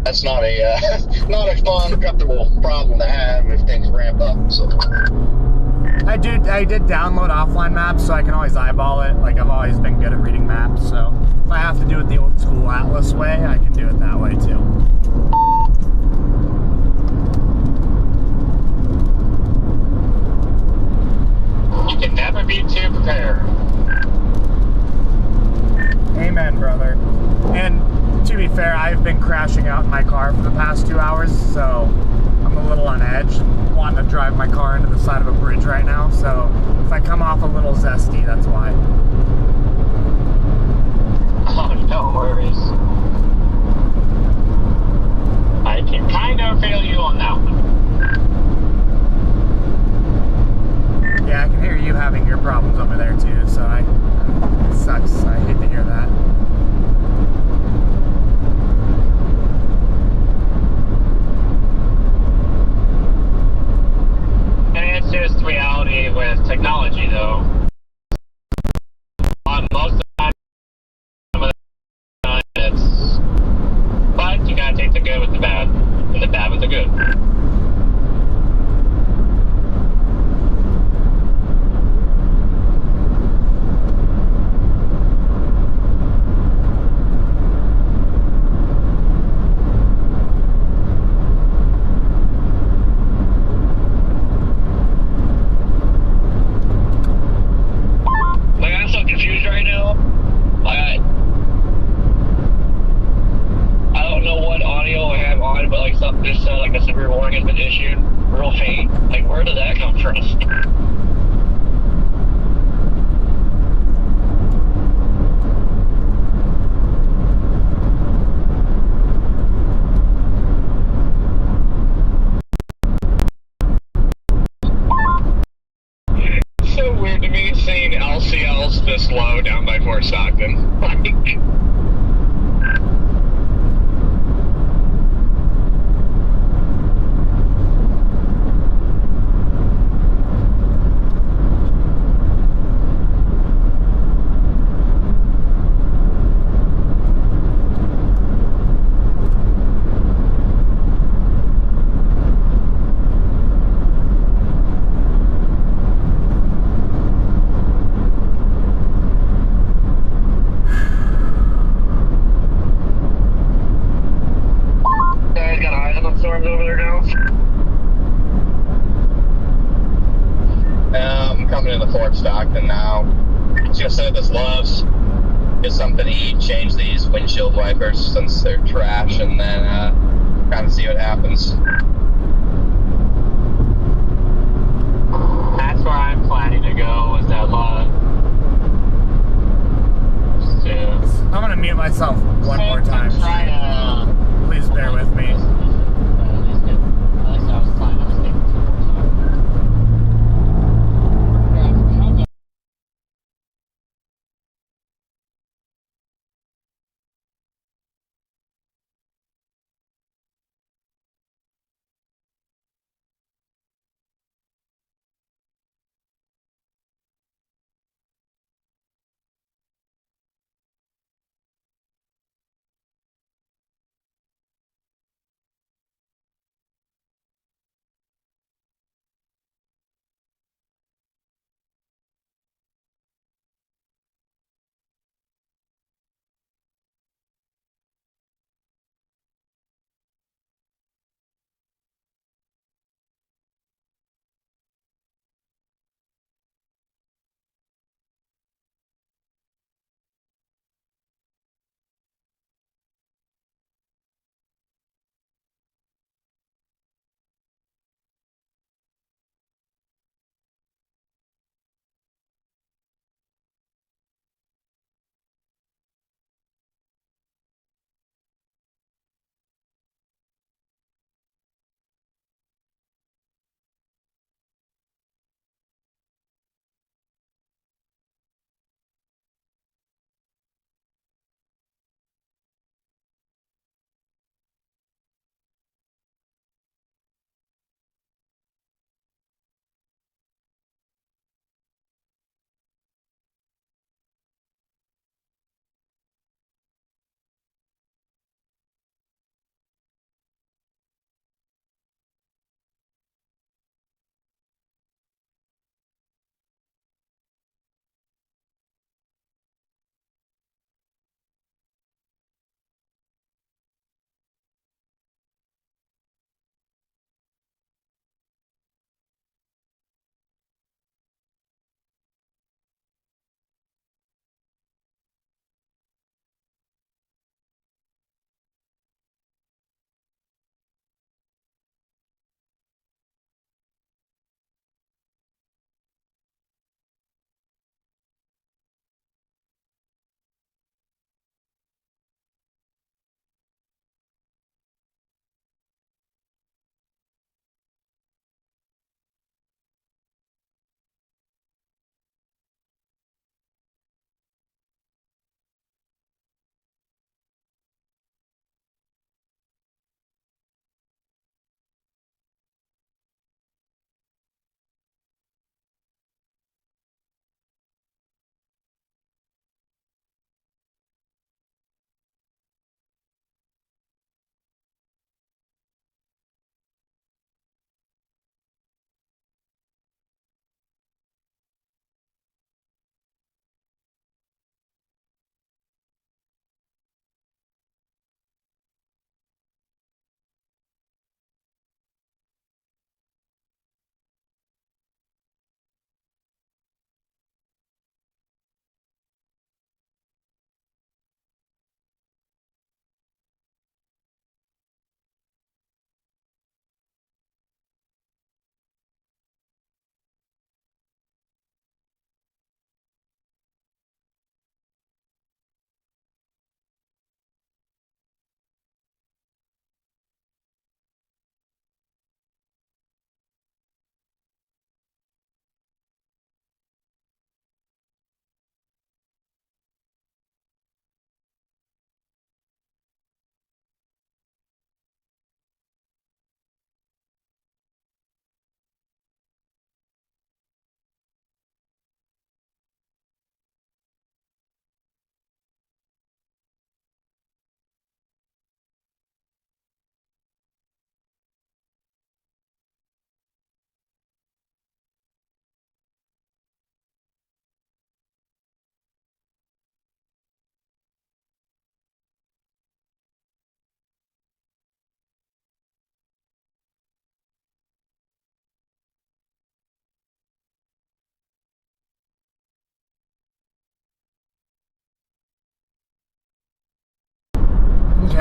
that's not a not a fun, comfortable problem to have if things ramp up. So I did download offline maps, so I can always eyeball it. Like, I've always been good at reading maps, so if I have to do it the old school Atlas way, I can do it that way too. You can never be too prepared. Amen, brother. And to be fair, I've been crashing out in my car for the past 2 hours, so I'm a little on edge and wanting to drive my car into the side of a bridge right now. So if I come off a little zesty, that's why. Oh, no worries. I can kind of feel you on that one. Yeah, I can hear you having your problems over there too, so it sucks. I hate to hear that. And it's just reality with technology, though. Most of the time, it's... But you gotta take the good with the bad, and the bad with the good. Like, I'm so confused right now. Like, I don't know what audio I have on, but like something just said like a severe warning has been issued. Real faint. Like, where did that come from? It's so weird to me seeing LCLs this low down by Fort Stockton. Like, guys got eyes on the storms over there now? I'm coming into Fort Stockton now. I was gonna say this loves get something to eat, change these windshield wipers since they're trash, and then kind of see what happens. That's where I'm planning to go, is that love. I'm gonna mute myself one more time. Please bear with me.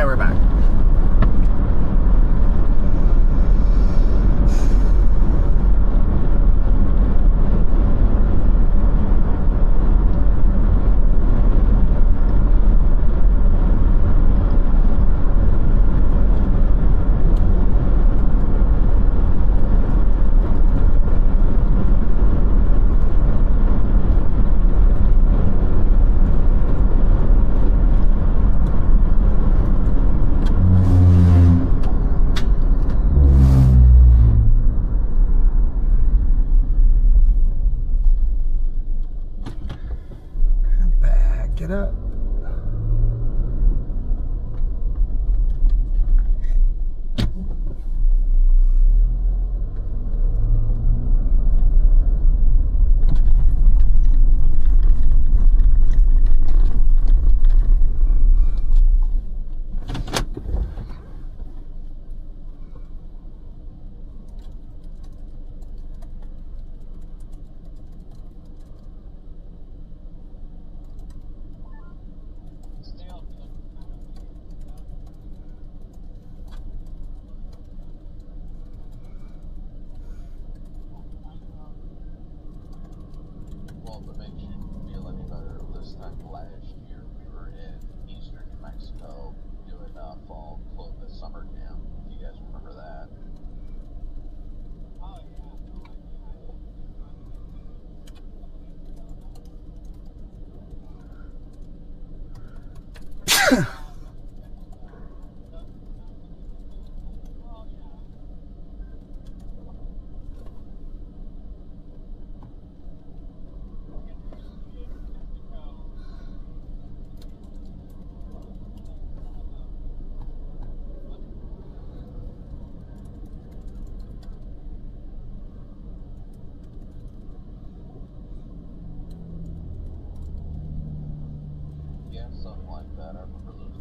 Okay, we're back. Back it up. Well, if it makes you feel any better, this time last year we were in eastern New Mexico doing fall this summer camp. If you guys remember that. Yeah, something like that. I remember those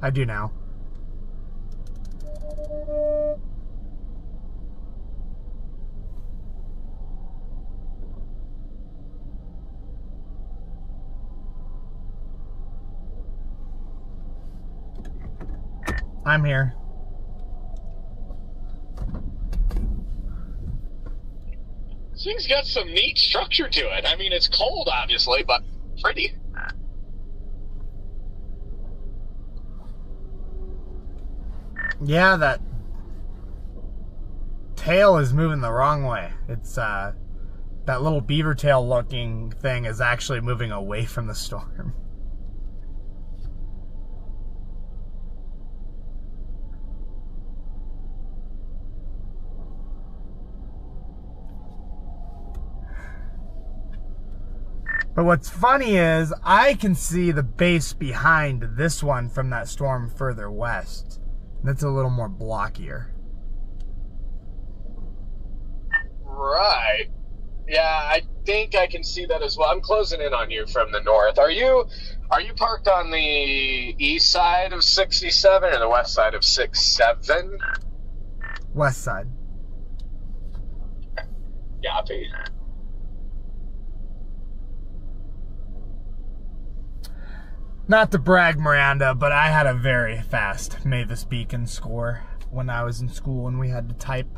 I do now. I'm here. This thing's got some neat structure to it. I mean, it's cold, obviously, but pretty. Yeah, that tail is moving the wrong way. It's, that little beaver tail looking thing is actually moving away from the storm. But what's funny is I can see the base behind this one from that storm further west. That's a little more blockier. Right. Yeah, I think I can see that as well. I'm closing in on you from the north. Are you parked on the east side of 67 or the west side of 67? West side. Copy. Not to brag, Miranda, but I had a very fast Mavis Beacon score when I was in school and we had to type.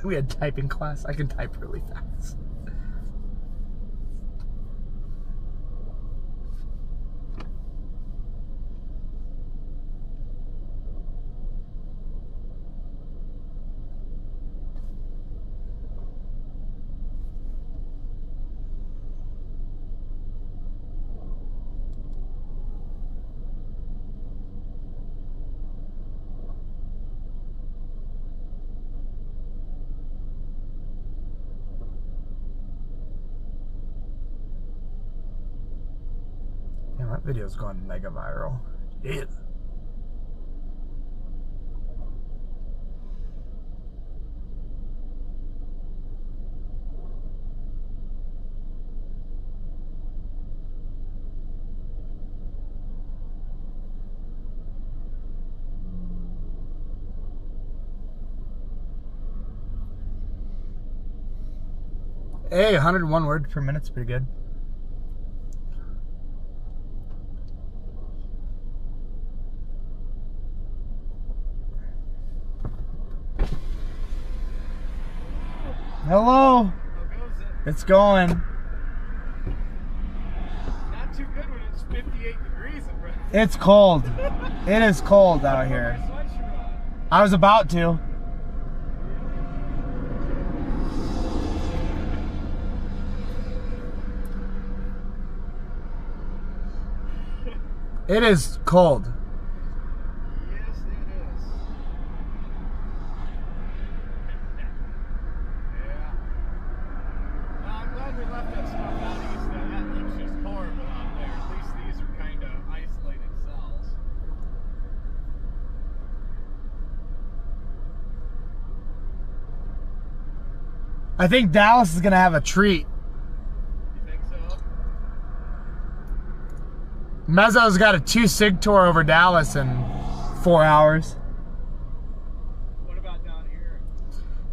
We had typing class. I can type really fast. Damn, that video's going mega viral. Yeah. Hey, 101 words per minute's pretty good. Hello. How goes it? It's going. Not too good when it's 58 degrees in Brent. It's cold. It is cold out here. Put my sweatshirt on. I was about to. It is cold. Yes, it is. Yeah. Well, I'm glad we left that stuff out east. That looks just horrible out there. At least these are kind of isolated cells. I think Dallas is going to have a treat. You think so? Mezzo's got a 2 sig tour over Dallas in 4 hours. What about down here?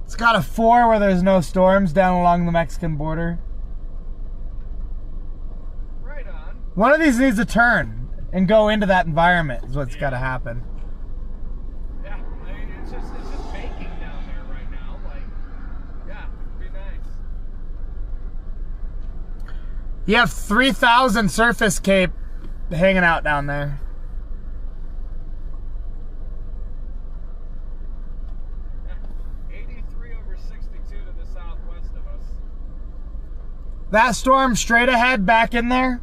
It's got a 4 where there's no storms down along the Mexican border. Right on. One of these needs to turn and go into that environment is what's got to happen. Yeah, I mean, it's just baking down there right now. Like, yeah, it'd be nice. You have 3,000 surface cape hanging out down there. Yeah, 83 over 62 to the southwest of us. That storm straight ahead back in there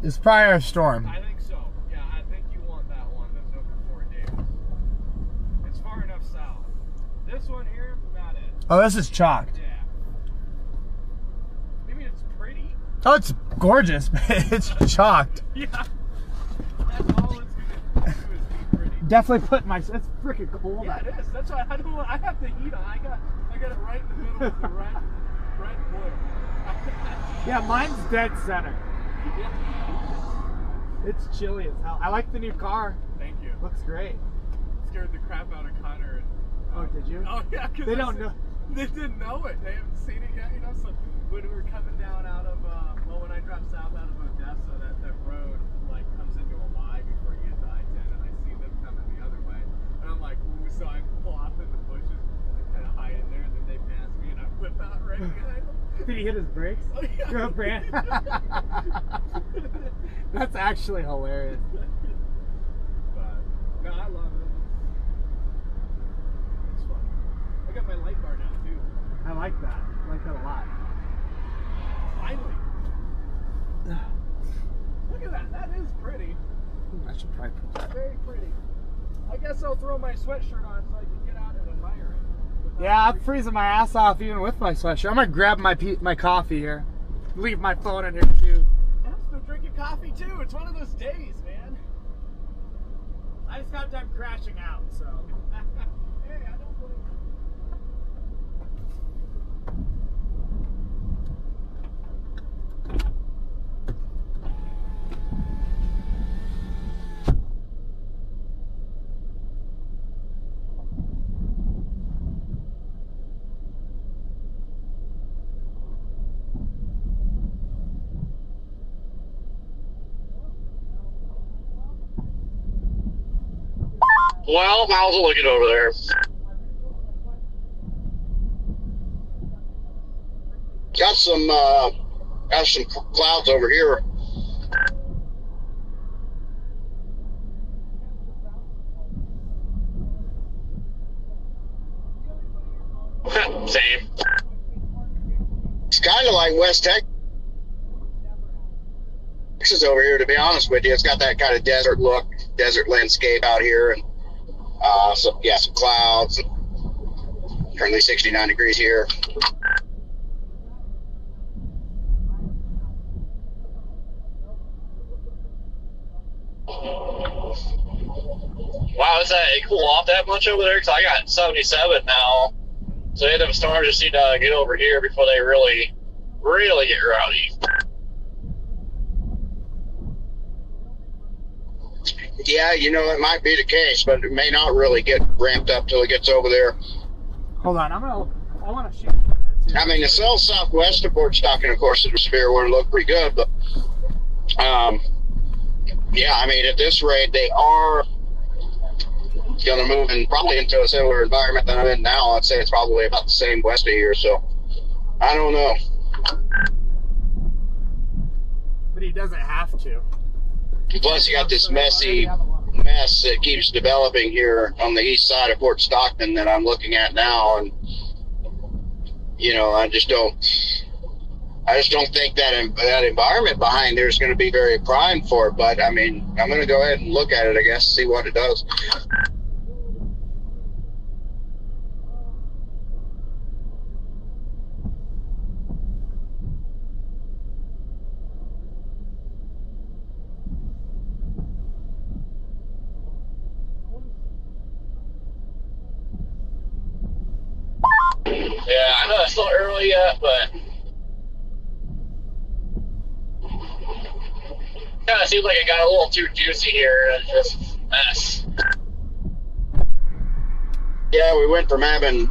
is probably our storm. I think so. Yeah, I think you want that one that's over 4 days. It's far enough south. This one here, not it. Oh, this is chalked. Yeah. I mean, it's pretty. Oh, it's gorgeous, but it's chalked. Yeah. That's all it's gonna do is be pretty. Definitely put my. It's freaking cold. Yeah, it is. That's why I don't want. I have the heat on. I got it right in the middle of the red and blue. Yeah, mine's dead center. It's chilly as hell. I like the new car. Thank you. Looks great. Scared the crap out of Connor. And, Oh, did you? Oh yeah, because They don't know. They didn't know it. They haven't seen it yet, you know. So when we were coming down out of, when I drove south out of Odessa, that road like comes into a Y before you get to I-10, and I see them coming the other way, and I'm like, ooh, so I pull off in the bushes, and kind of hide in there, and then they pass me, and I whip out right behind them. Did he hit his brakes? Oh, yeah. You're a brand. That's actually hilarious. But no, I love it. It's fun. I got my light bar now too. I like that. I like that a lot. Finally. Look at that. That is pretty. I should probably put that. Very pretty. I guess I'll throw my sweatshirt on so I can get out and admire it. Yeah, I'm freezing my ass off even with my sweatshirt. I'm gonna grab my coffee here. Leave my phone in here too. I'm still drinking coffee too. It's one of those days, man. I just got done crashing out, so. Hey, I don't believe it. Well, how's it looking over there? Got some clouds over here. Same. It's kind of like West Texas over here, to be honest with you. It's got that kind of desert look, desert landscape out here, and some clouds. Currently 69 degrees here. Wow, is that it cool off that much over there? Because I got 77 now. So the them storms just need to get over here before they really get rowdy. Yeah, you know, it might be the case, but it may not really get ramped up till it gets over there. Hold on, I want to shoot for that too. I mean, the southwest of Fort Stockton, of course, the severe would look pretty good, but yeah, I mean, at this rate, they are going to move in probably into a similar environment than I'm in now. I'd say it's probably about the same west of here, so I don't know. But he doesn't have to. Plus, you got this messy mess that keeps developing here on the east side of Fort Stockton that I'm looking at now, and you know, I just don't think that environment behind there is going to be very prime for it. But I mean, I'm going to go ahead and look at it, I guess, see what it does. Yeah, I know it's still early yet, but kind of seems like it got a little too juicy here. It's just a mess. Yeah, we went from having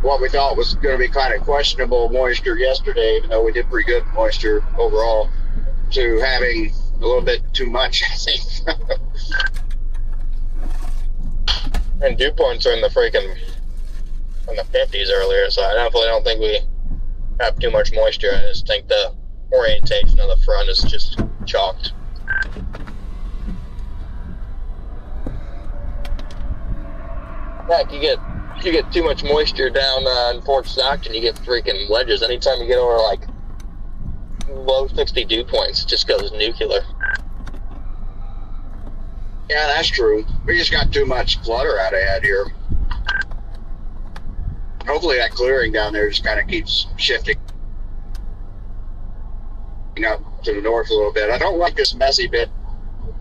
what we thought was going to be kind of questionable moisture yesterday, even though we did pretty good moisture overall, to having a little bit too much, I think. And dew points are in the 50s earlier, so I definitely don't think we have too much moisture. I just think the orientation of the front is just chalked. Heck, you get too much moisture down in Fort Stockton, you get freaking wedges. Anytime you get over like low 60 dew points, it just goes nuclear. Yeah, that's true. We just got too much clutter out ahead here. Hopefully that clearing down there just kind of keeps shifting up to the north a little bit. I don't like this messy bit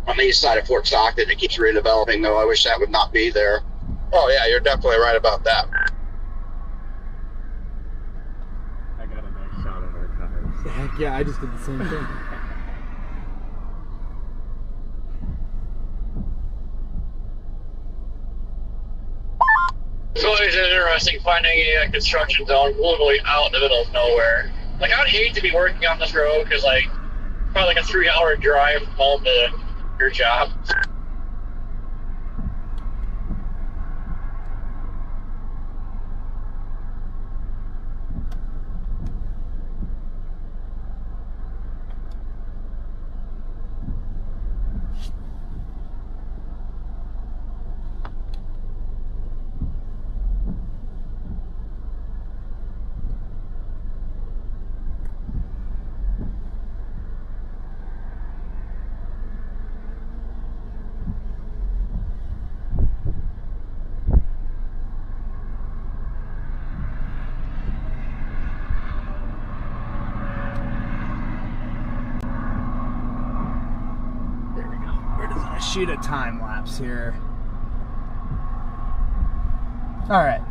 on the east side of Fort Stockton that keeps redeveloping, though. I wish that would not be there. Oh, yeah, you're definitely right about that. I got a nice shot of our cars. Heck yeah, I just did the same thing. StormChasing, finding a construction zone literally out in the middle of nowhere. Like, I'd hate to be working on this road because, like, probably like a 3-hour drive from home to your job. Shoot a time lapse here. All right.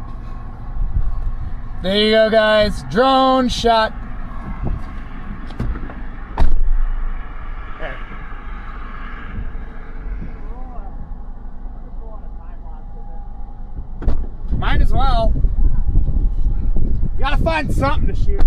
There you go, guys. Drone shot. There. Might as well. You gotta find something to shoot.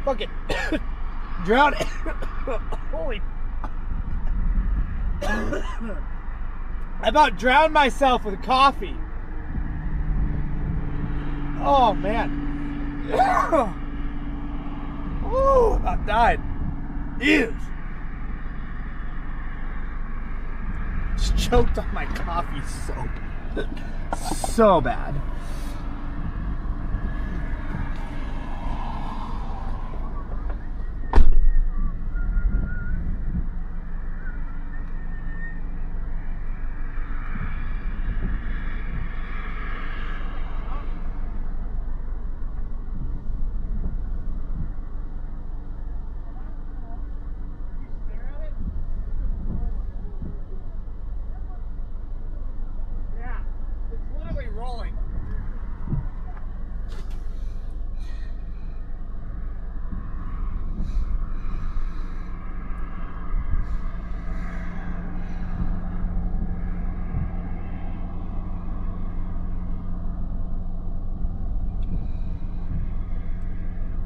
Fucking drown it. Holy. I about drowned myself with coffee. Oh, man. Oh, about died. Ew. Just choked on my coffee so bad.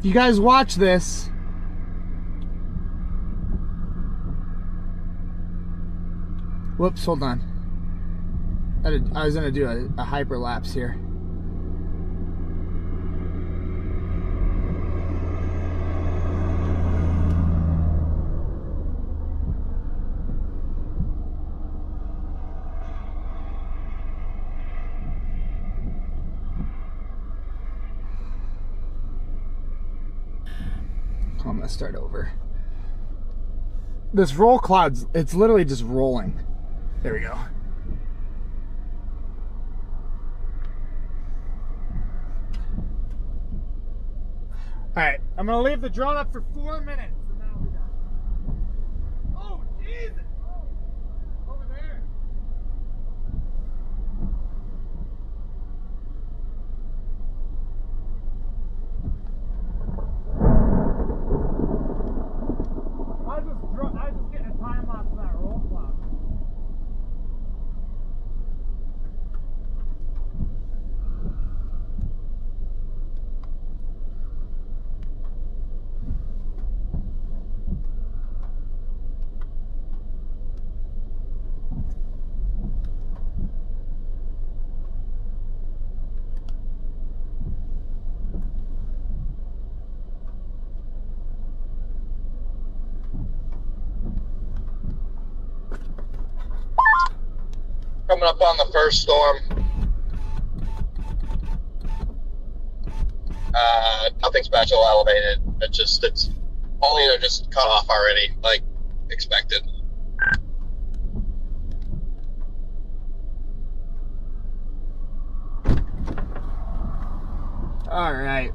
If you guys watch this, whoops, hold on. I was gonna do a hyperlapse here. I'm gonna start over. This roll cloud's, it's literally just rolling. There we go. Alright, I'm gonna leave the drone up for 4 minutes and then I'll be done. Oh, Jesus! Oh, over there. I was just getting a time lapse of that roll cloud. Coming up on the first storm. Nothing special elevated. It's only they're just cut off already, like expected. All right.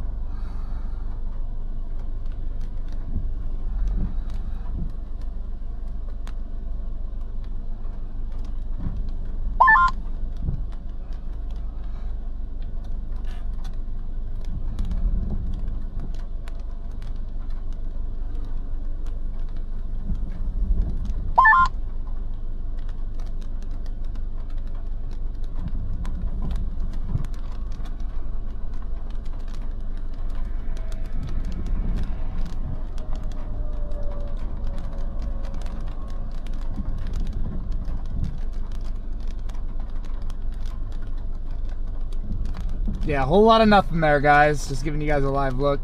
Yeah, a whole lot of nothing there, guys. Just giving you guys a live look.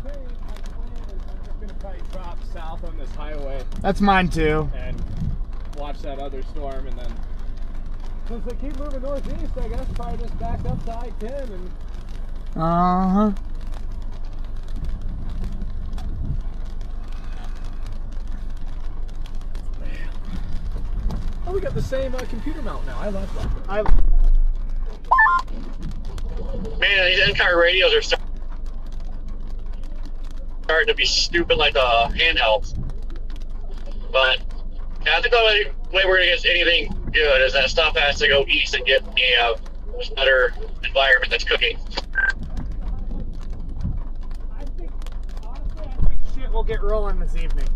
I think my plan is I'm just gonna probably drop south on this highway That's mine too. and watch that other storm, and then since they keep moving northeast, I guess probably just back up to I-10 and Uh-huh. oh, we got the same computer mount now. I love that. Man, these in-car radios are starting to be stupid like the handhelds. But yeah, I think the only way we're gonna get anything good is that stuff has to go east and get a better environment that's cooking. Honestly, I think shit will get rolling this evening.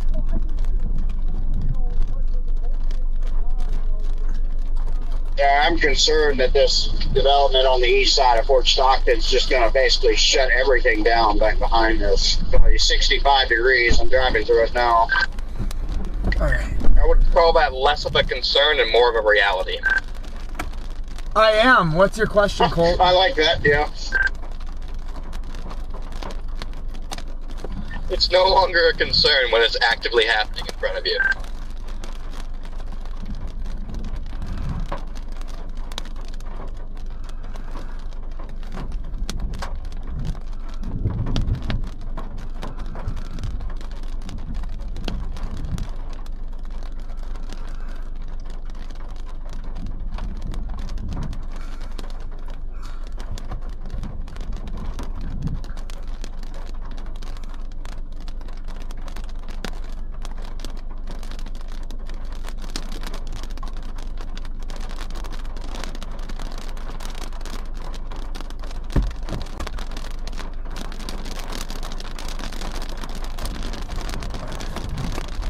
Yeah, I'm concerned that this development on the east side of Fort Stockton is just going to basically shut everything down back behind us. It's going to be 65 degrees. I'm driving through it now. All right. I would call that less of a concern and more of a reality. I am. What's your question, Colt? I like that, yeah. It's no longer a concern when it's actively happening in front of you.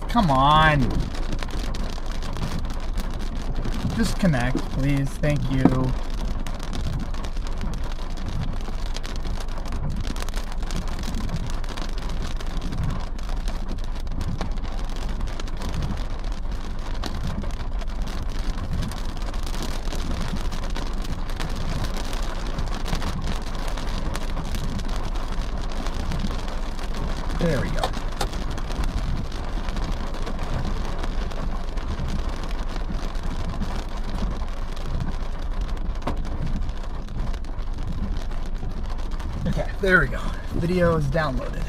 Come on. Just connect, please. Thank you. There we go. Okay, there we go. Video is downloaded.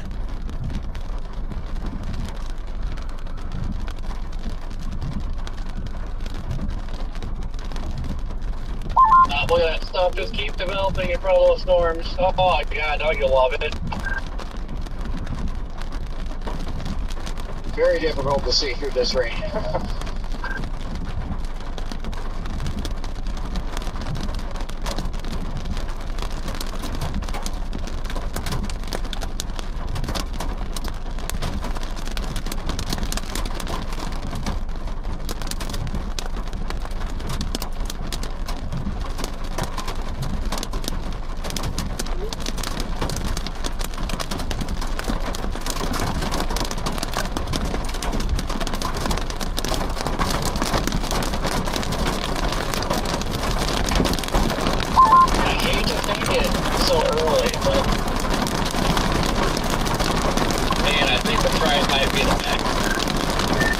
Look at that stuff. Just keep developing in front of those storms. Oh my god, now you'll love it. Very difficult to see through this rain.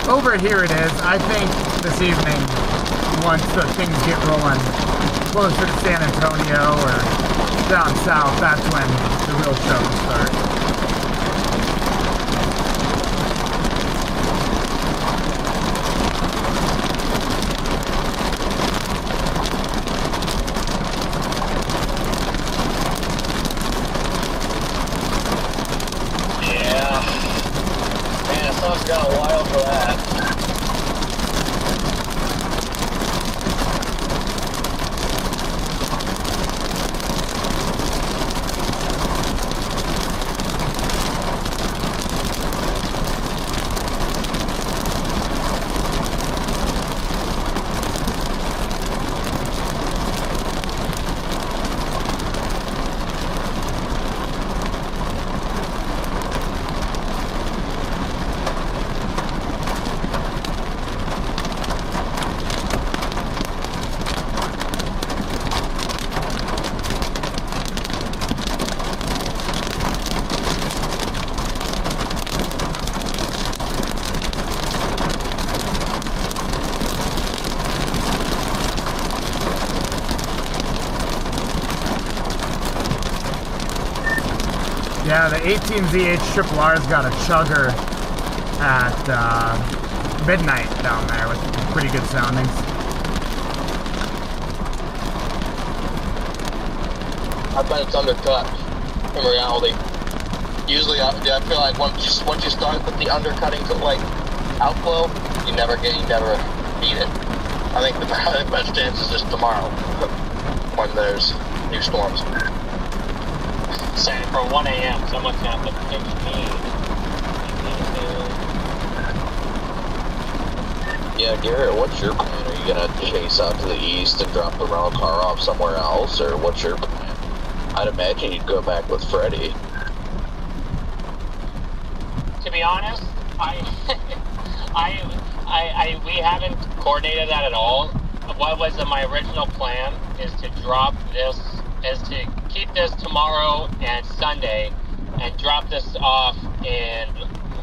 Over here it is. I think this evening, once the things get rolling closer to San Antonio or down south, that's when the real show will start. Got a while for that. Yeah, the 18ZH Triple R's got a chugger at midnight down there with pretty good soundings. I bet it's undercut in reality. Usually, I feel like once you start with the undercutting to like outflow, you never beat it. I think the best chance is just tomorrow when there's new storms. Saying for 1 a.m. someone's gonna have to pinch me. Yeah, Garrett, what's your plan? Are you gonna chase out to the east and drop the rental car off somewhere else, or what's your plan? I'd imagine you'd go back with Freddie. To be honest, we haven't coordinated that at all. What was my original plan is to keep this tomorrow and Sunday and drop this off in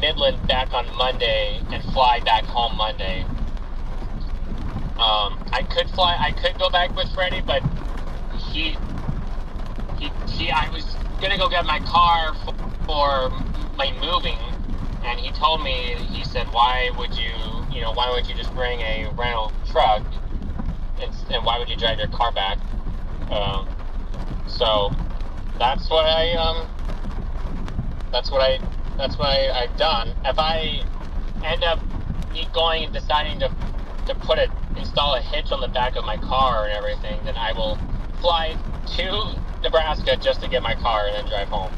Midland back on Monday and fly back home Monday. I could go back with Freddie, but I was gonna go get my car for my moving, and he told me, he said, why would you just bring a rental truck and why would you drive your car back? So that's what I've done. If I end up going and deciding to install a hitch on the back of my car and everything, then I will fly to Nebraska just to get my car and then drive home.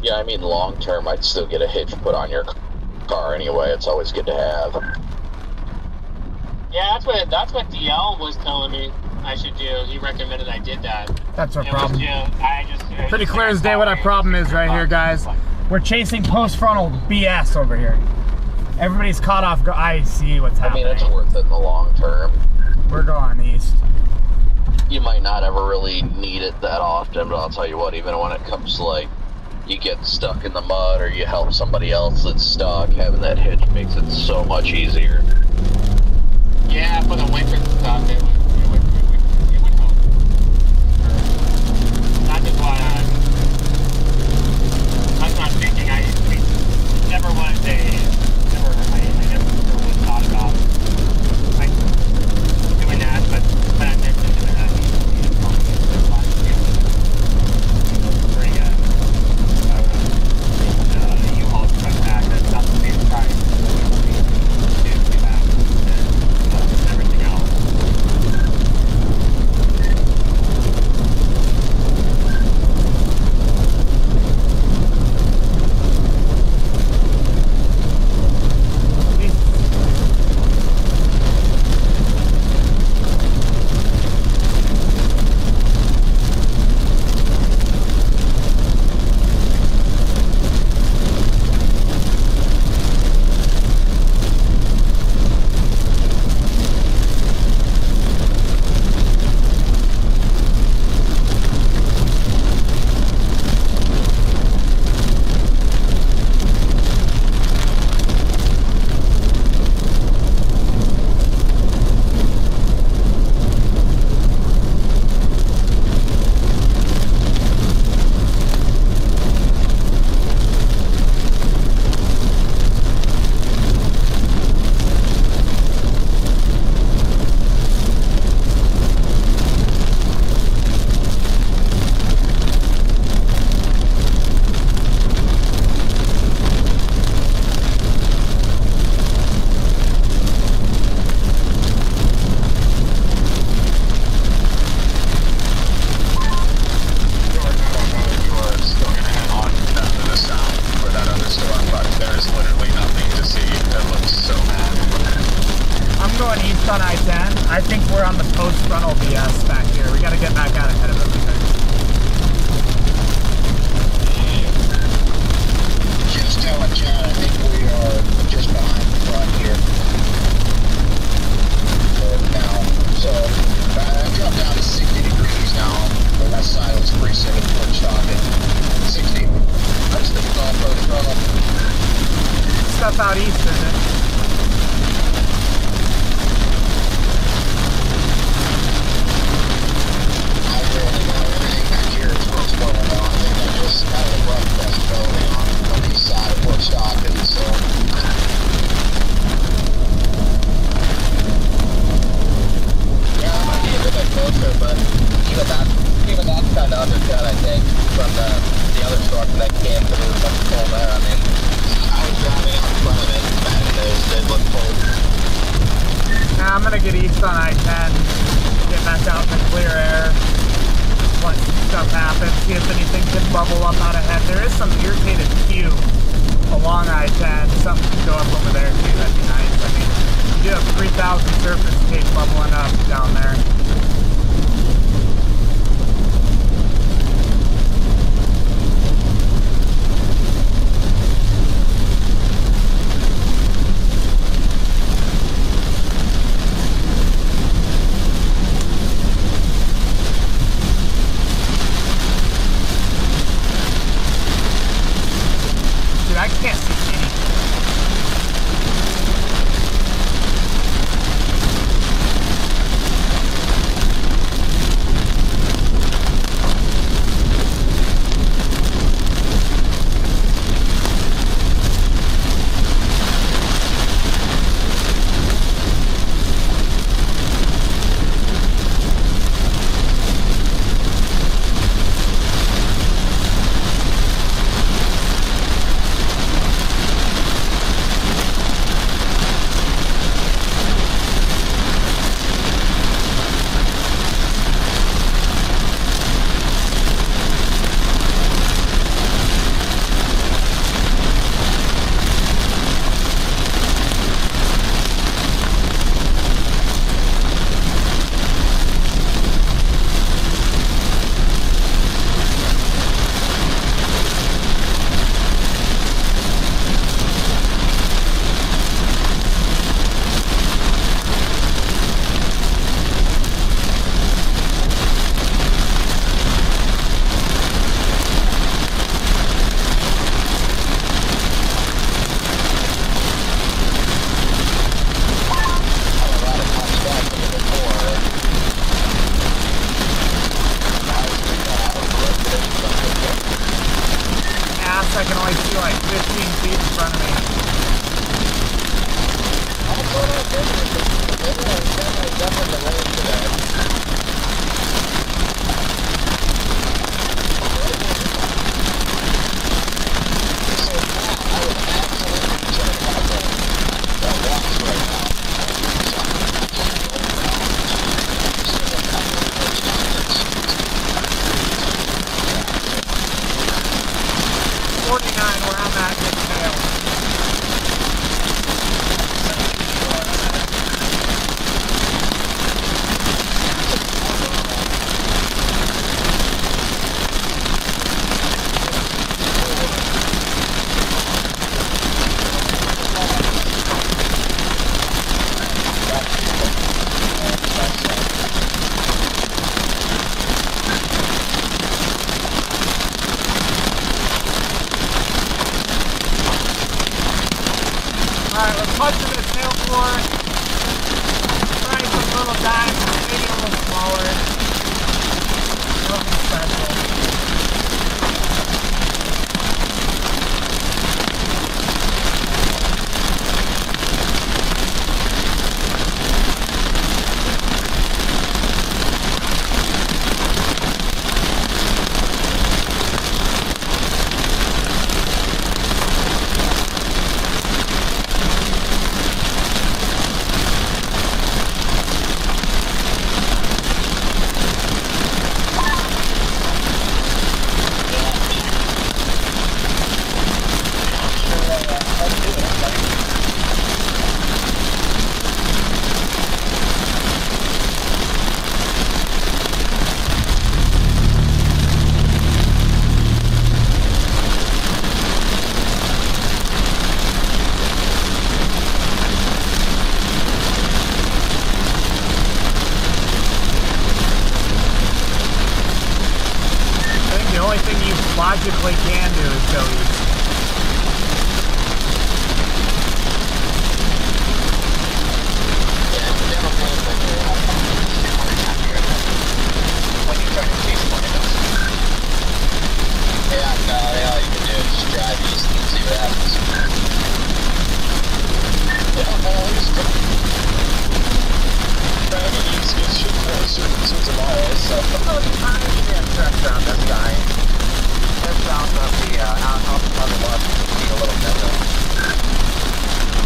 Yeah, I mean, long term, I'd still get a hitch put on your car anyway. It's always good to have. Yeah, that's what DL was telling me I should do. He recommended I did that. That's our problem. Was, pretty clear as day what our problem is right here, guys. We're chasing post-frontal BS over here. Everybody's caught off guard. I see what's happening. I mean, it's worth it in the long term. We're going east. You might not ever really need it that often, but I'll tell you what, even when it comes to, like, you get stuck in the mud or you help somebody else that's stuck, having that hitch makes it so much easier. Yeah, for the winter stuff, it would help. That's just why I'm not thinking. I never was I never really thought about like doing that, but I mentioned doing that. Bring a U-Haul truck back. That's not the same price. Everything else. Out east, isn't it? I'm gonna get east on I-10, get back out in the clear air, let some stuff happen, see if anything can bubble up out ahead. There is some irritated queue along I-10, something could go up over there too, that'd be nice. I mean, you do have 3,000 surface tape bubbling up down there. I can't see anything. logically can do is go east. Yeah, it's never good when you're when you're trying to chase tornadoes. Yeah, no, all you can do is just drive east and see what happens. Yeah, at least driving east gets you closer to tomorrow. So I'm getting stressed around this guy. Just south of the, out of the west, see a little bit of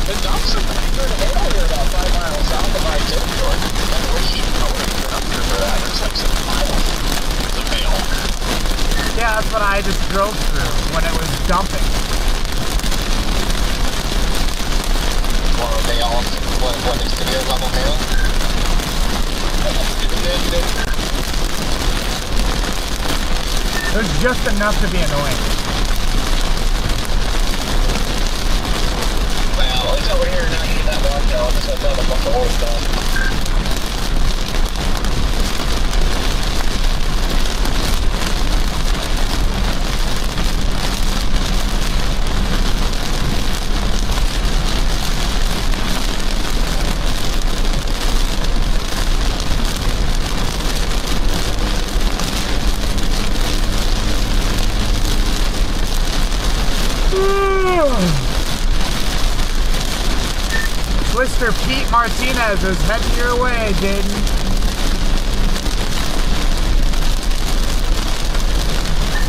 the dumps are pretty good hail here about 5 miles south of I-10, Jordan. I wish you would have been up here for that. There's like some miles of hail. Yeah, that's what I just drove through when it was dumping. Well, they all, what is severe level hail? There's just enough to be annoying. Well, it's over here now, you get that washout, so it's not a bunch of old stuff. Twister Pete Martinez is heading your way, Jaden.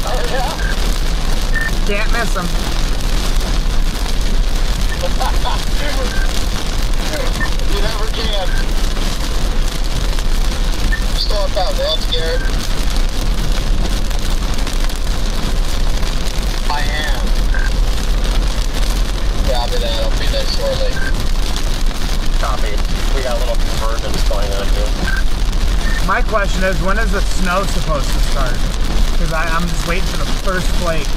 Oh, yeah? Can't miss him. You never can. Stop out, bro. I'm scared. I am. Copy that. I'll be there shortly. Copy. We got a little convergence going on here. My question is, when is the snow supposed to start? Because I'm just waiting for the first flakes.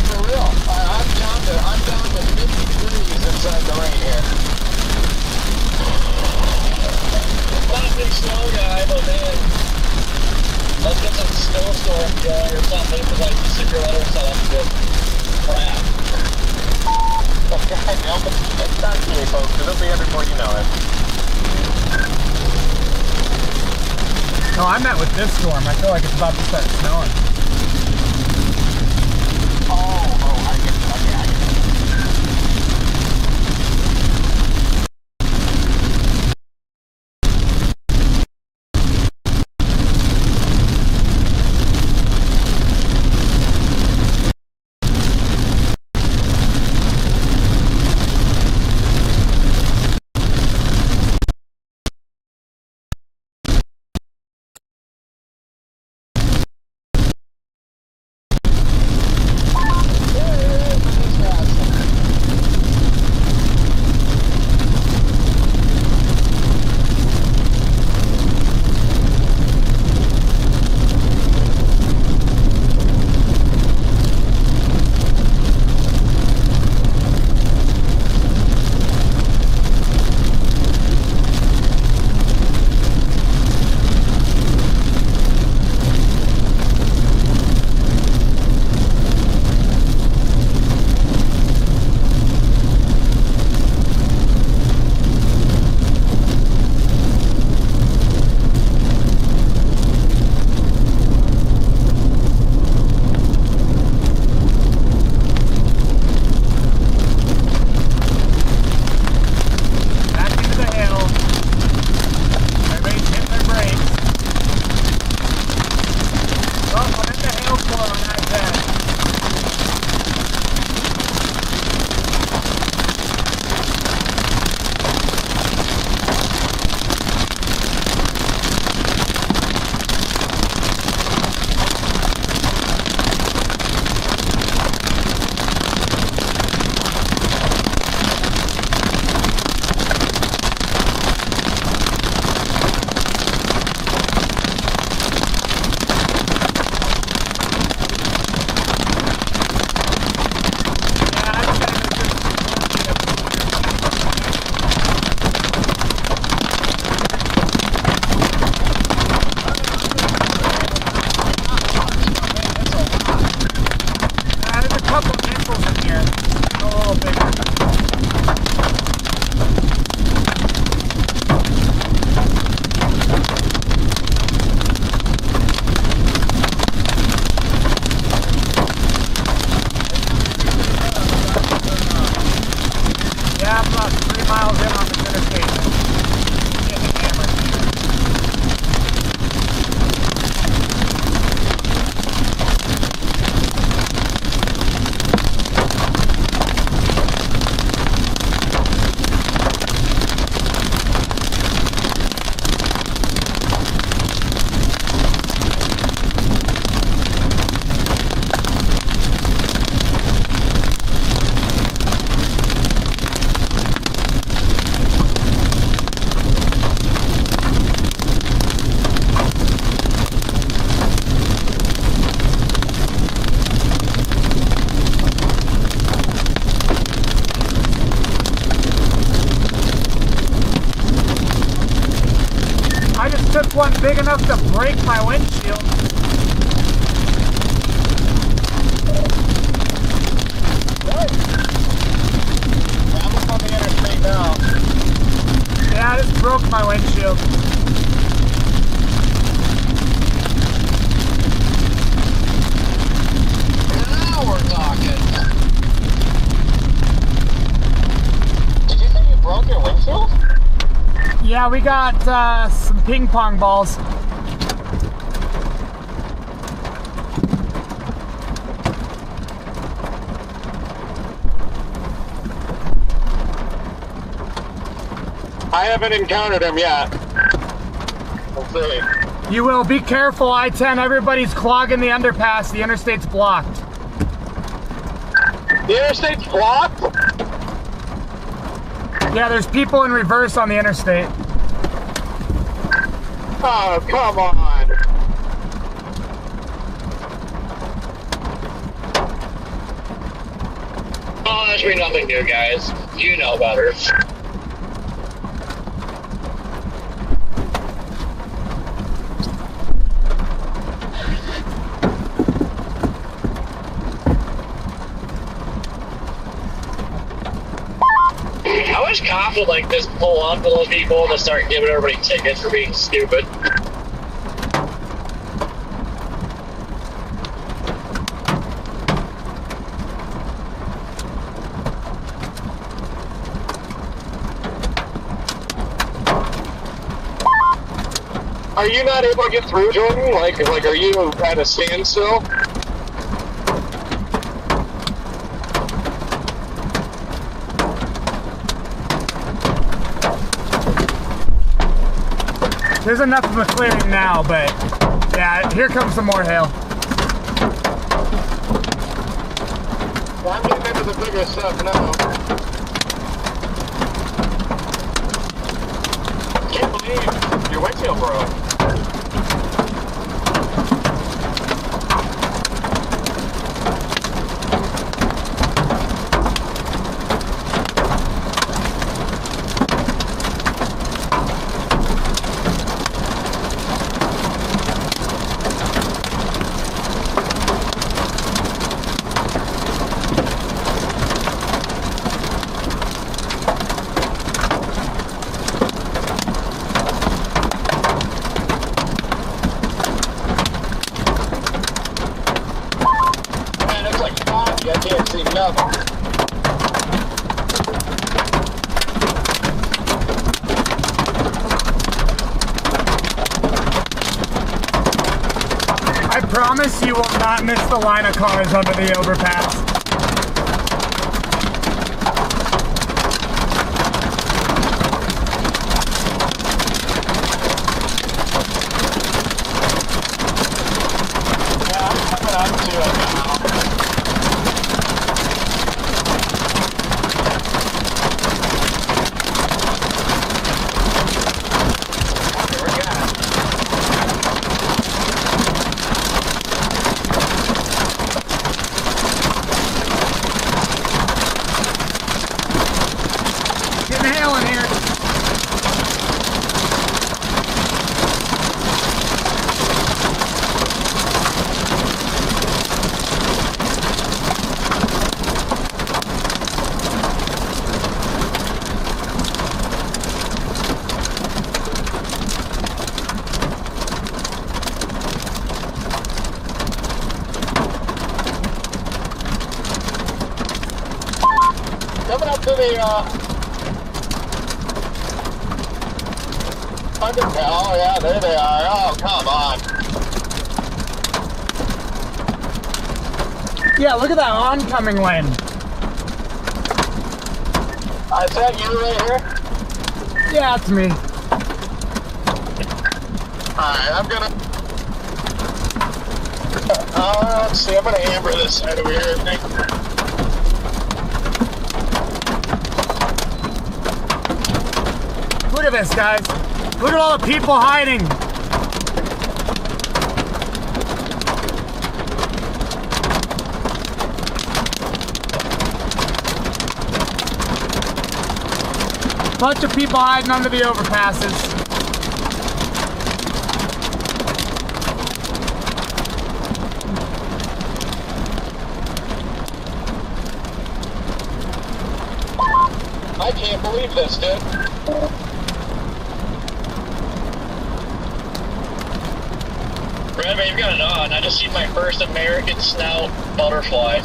For real. I'm down to 50 degrees inside the rain here. Not a big snow guy, but man, let's get some snowstorm guy or something for like the secret letter or something. Crap. Okay, it's not here, folks. It'll be here before you know it. No, I meant with this storm. I feel like it's about to start snowing. Oh, I get it. Okay, I get it. one big enough to break my windshield. What? I'm on the interstate now. Yeah, I just broke my windshield. Now we're talking. Did you say you broke your windshield? Yeah, we got some ping pong balls. I haven't encountered him yet. We'll see. You will. Be careful, I-10. Everybody's clogging the underpass. The interstate's blocked. The interstate's blocked? Yeah, there's people in reverse on the interstate. Oh, come on. Oh, that's really nothing new, guys. You know better. I wish cops would like just pull up to those people and start giving everybody tickets for being stupid. Are you not able to get through, Jordan? Like are you at a standstill? There's enough of a clearing now, but yeah, here comes some more hail. Well, I'm getting into the bigger stuff now. Can't believe your windshield broke. I can't see nothing. I promise you will not miss the line of cars under the overpass. Yeah, I'm coming up to it now. Getting hail in here. Coming up to the oh yeah, there they are. Oh, come on. Yeah, look at that oncoming lane. Is that you right here? Yeah, it's me. Alright, I'm gonna let's see, I'm gonna amber this side over here, I think. Look at this, guys. Look at all the people hiding. Bunch of people hiding under the overpasses. I can't believe this, dude. Brad, you've got it on. I just see my first American snout butterfly.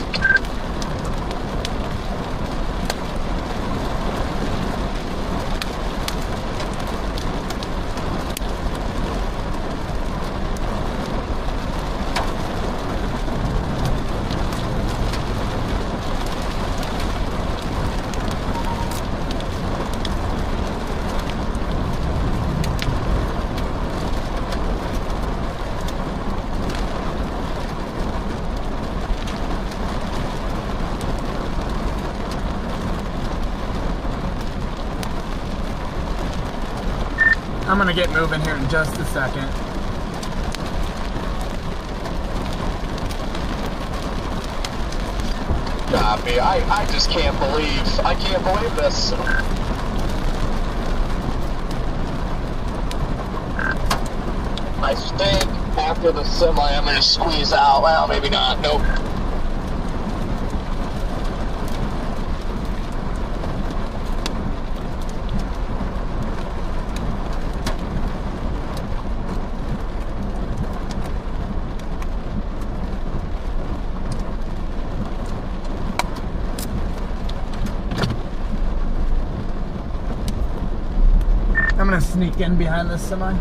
I'm gonna get moving here in just a second. Copy. I just can't believe this. I think after the semi I'm gonna squeeze out. Well, maybe not. Nope. I'm gonna sneak in behind this semi.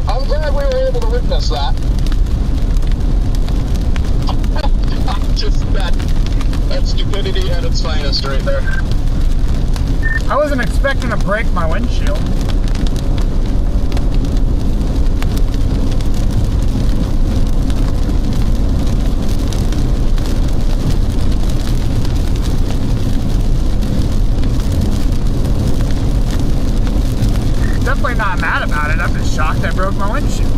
I'm glad we were able to witness that. Just that stupidity at its finest right there. I wasn't expecting to break my windshield. Definitely not mad about it. I'm just shocked I broke my windshield.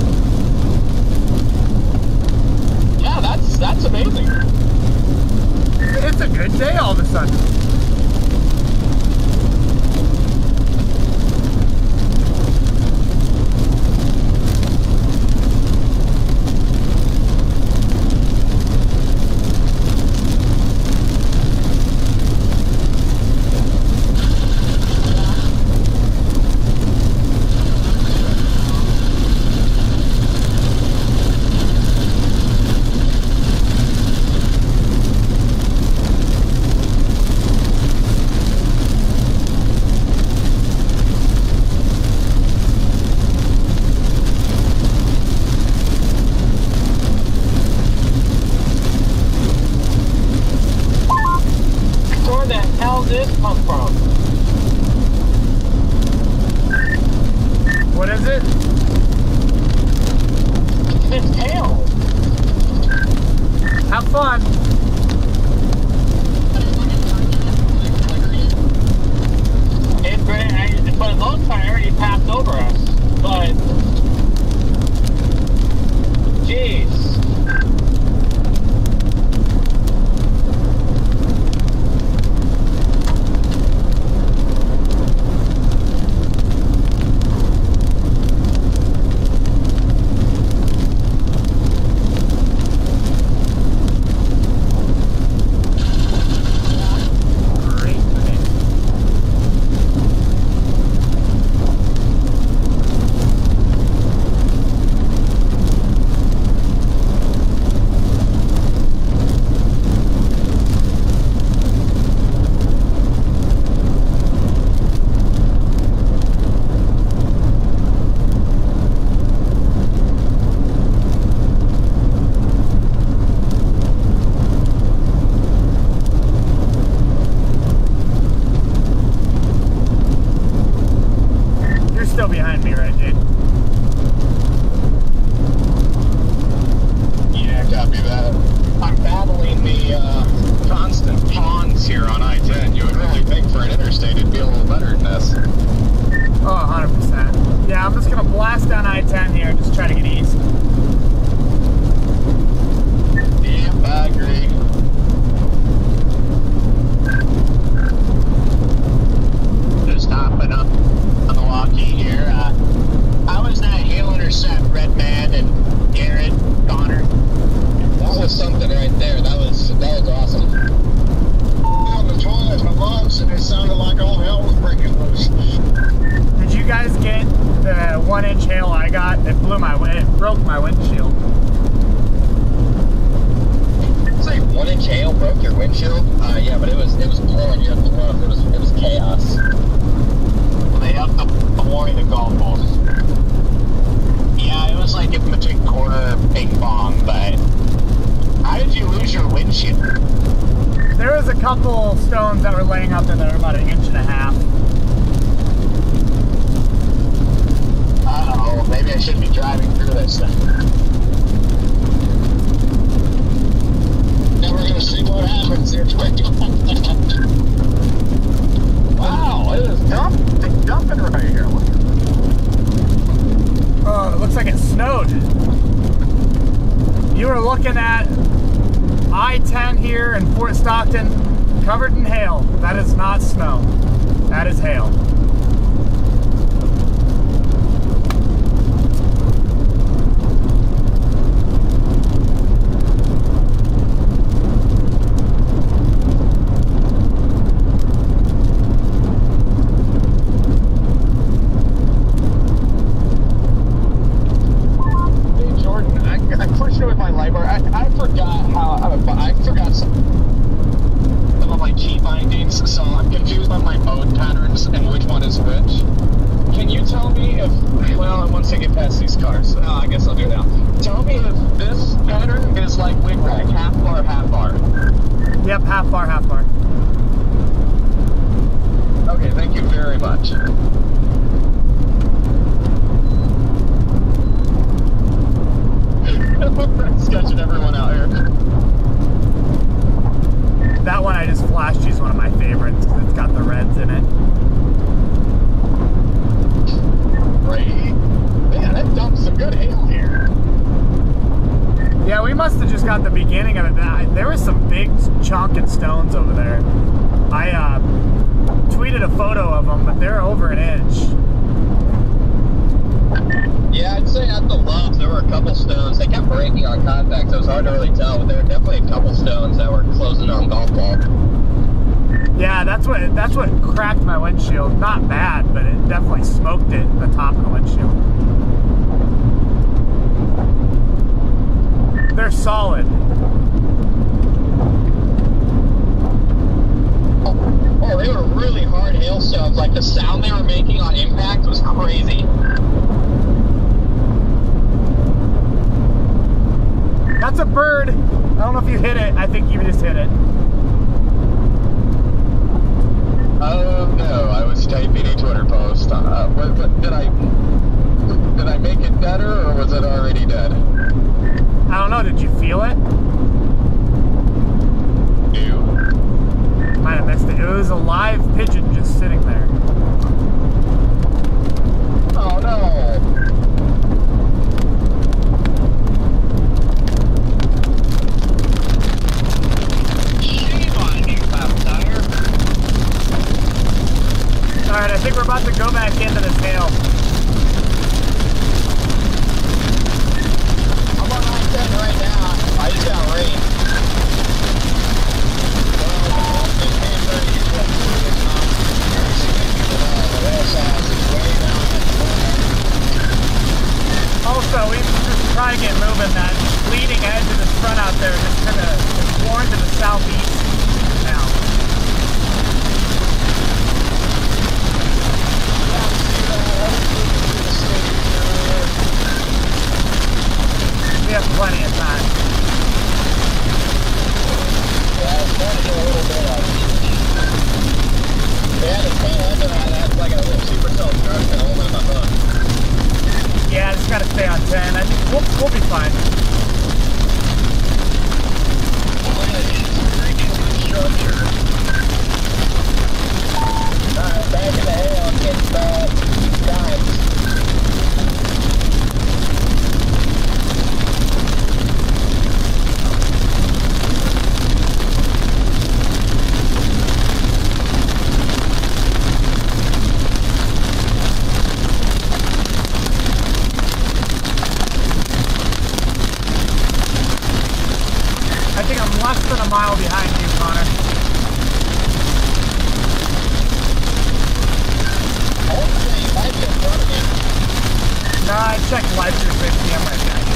Yeah, that's amazing. It's a good day all of a sudden. What is it? It's tail. Have fun. But it looks like I already passed over us. But, jeez. Still behind me, right, dude? Yeah, copy that. I'm battling the constant ponds here on I-10. You would really think for an interstate it'd be a little better than this. Oh, 100%. Yeah, I'm just gonna blast down I-10 here and just try to get east. Yep, I agree. Just hopping up on the walkie here. How was that hail intercept, Redman and Garrett, Connor? That was something right there. That was awesome. On the toilet, my mom said it sounded like all hell was breaking loose. Did you guys get the 1-inch hail I got? It broke my windshield. Say 1-inch hail broke your windshield? Yeah, but it was blowing you up the roof. It was chaos. Well, they upped the warning to golf balls. Yeah, it was like a magic quarter ping pong, but how did you lose your windshield? There was a couple stones that were laying out there that were about 1.5 inches. Uh-oh, maybe I shouldn't be driving through this then. Then we're gonna see what happens here. Wow, it is dumping right here. Look. Oh, it looks like it snowed. You were looking at I-10 here in Fort Stockton, covered in hail. That is not snow. That is hail. So I'm confused on my mode patterns and which one is which. Can you tell me if, well, once I get past these cars, I guess I'll do it now. Tell me if this pattern is like wig rag, half bar, half bar. Yep, half bar, half bar. Okay, thank you very much. I'm sketching everyone out here. That one I just flashed you is one of my favorites because it's got the reds in it. Great. Man, that dumped some good hail here. Yeah, we must have just got the beginning of it. There was some big chunking stones over there. I tweeted a photo of them, but they're over 1 inch. Yeah, I'd say at the lows there were a couple stones. They kept breaking on contact, so it was hard to really tell, but there were definitely a couple stones that were closing on golf ball. Yeah, that's what cracked my windshield. Not bad, but it definitely smoked it, the top of the windshield. They're solid. Oh, they were really hard hailstones. Like the sound they were making on impact was crazy. That's a bird. I don't know if you hit it. I think you just hit it. Oh no, I was typing a Twitter post. Did I make it better or was it already dead? I don't know. Did you feel it? You? Might have missed it. It was a live pigeon just sitting there. Oh no. Alright, I think we're about to go back into this hail. I'm on I-10 right now. I just got rain. Also, we just try to get moving. That leading edge of this front out there just kind of is born to the southeast now. We have plenty of time. Yeah, it's starting to get a little bit of yeah, the tail end of that has like a little supercell truck and a little bit of a hook. Yeah, just gotta stay on 10. I think we'll be fine. Alright, back in the hail, I'm getting back. think I'm less than a mile behind you, Connor. Hopefully, you might be in front of me. No, I checked live 360. I'm right behind you.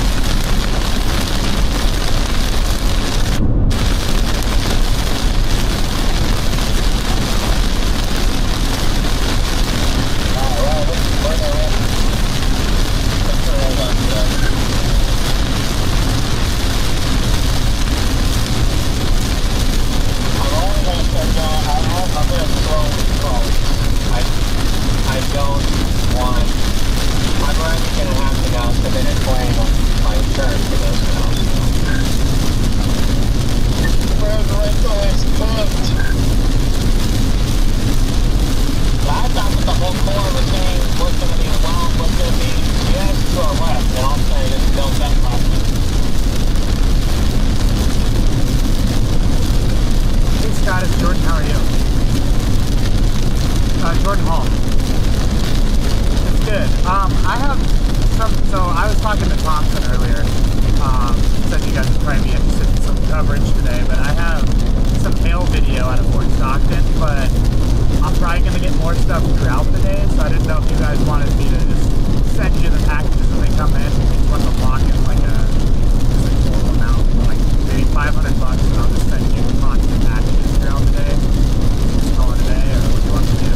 Jordan, how are you? Jordan Hall. It's good. I have some, so I was talking to Thompson earlier. Said you guys would probably be interested in some coverage today, but I have some hail video out of Fort Stockton, but I'm probably going to get more stuff throughout the day, so I didn't know if you guys wanted me to just send you the packages when they come in. Each one will lock in like a total amount, like maybe $500, and I'll just send you constant packages throughout the day. Just call it a day, or what do you want to do?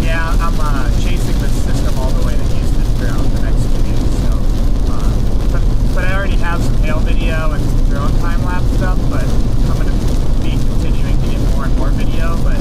Yeah, I'm chasing this system all the way to Houston throughout the next 2 weeks, so, but I already have some hail video and some drone time-lapse stuff, but I'm going to be continuing to get more and more video, but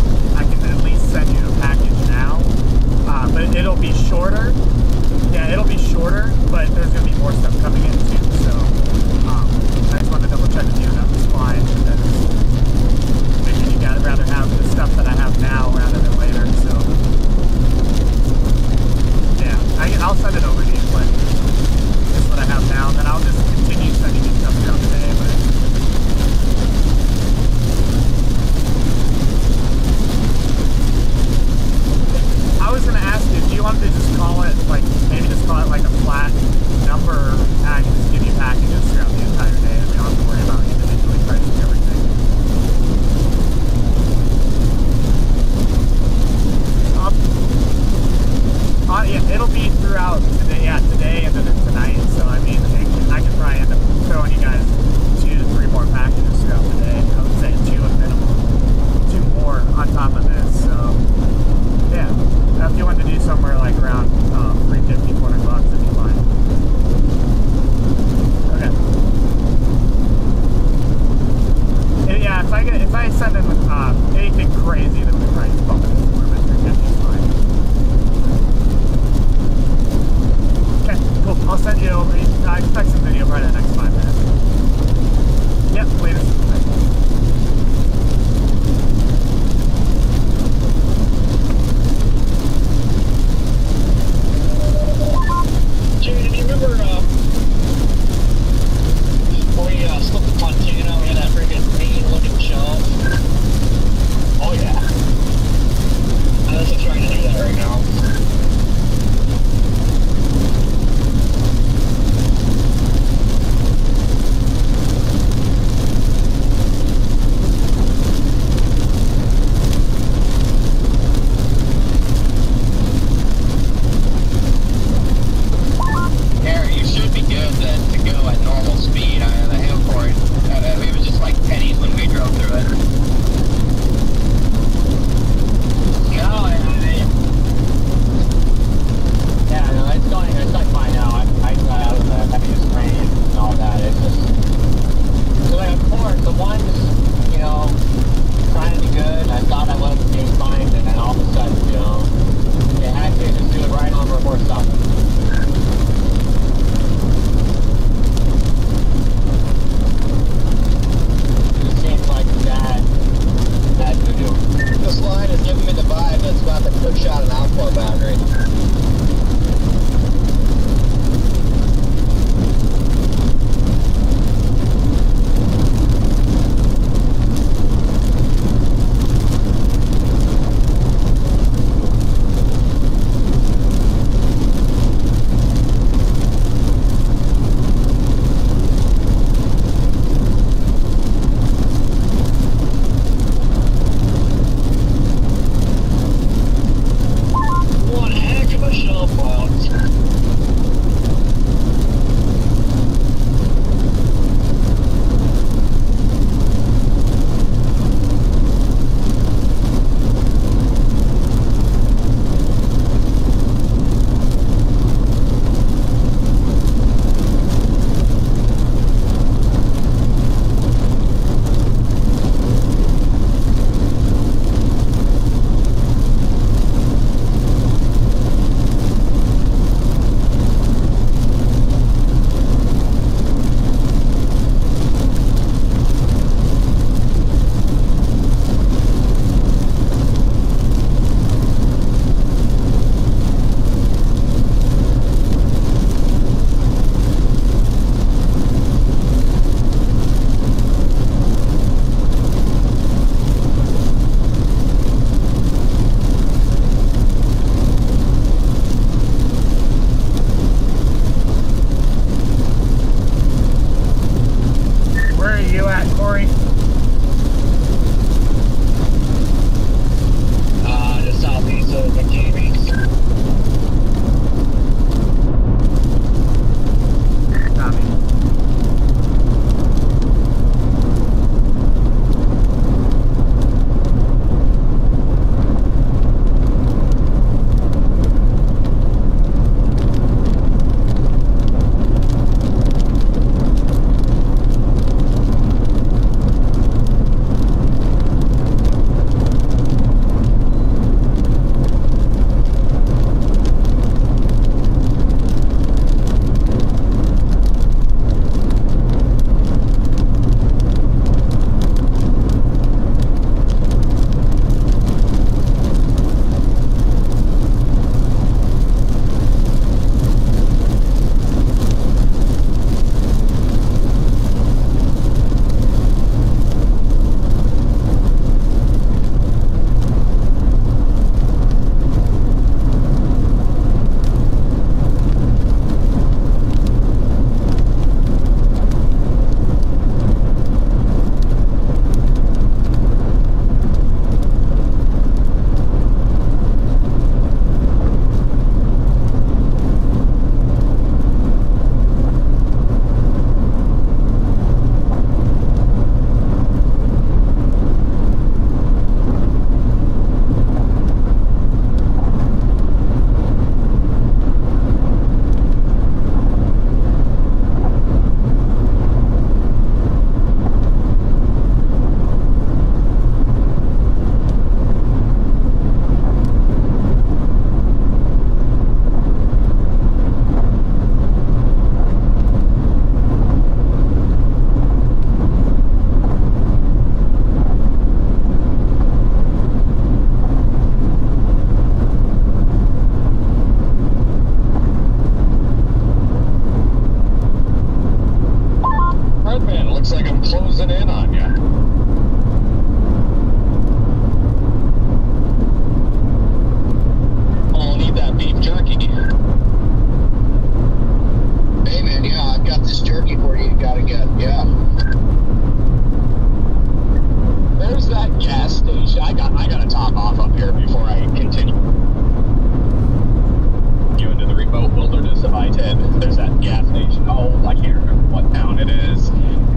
oh, I can't remember what town it is.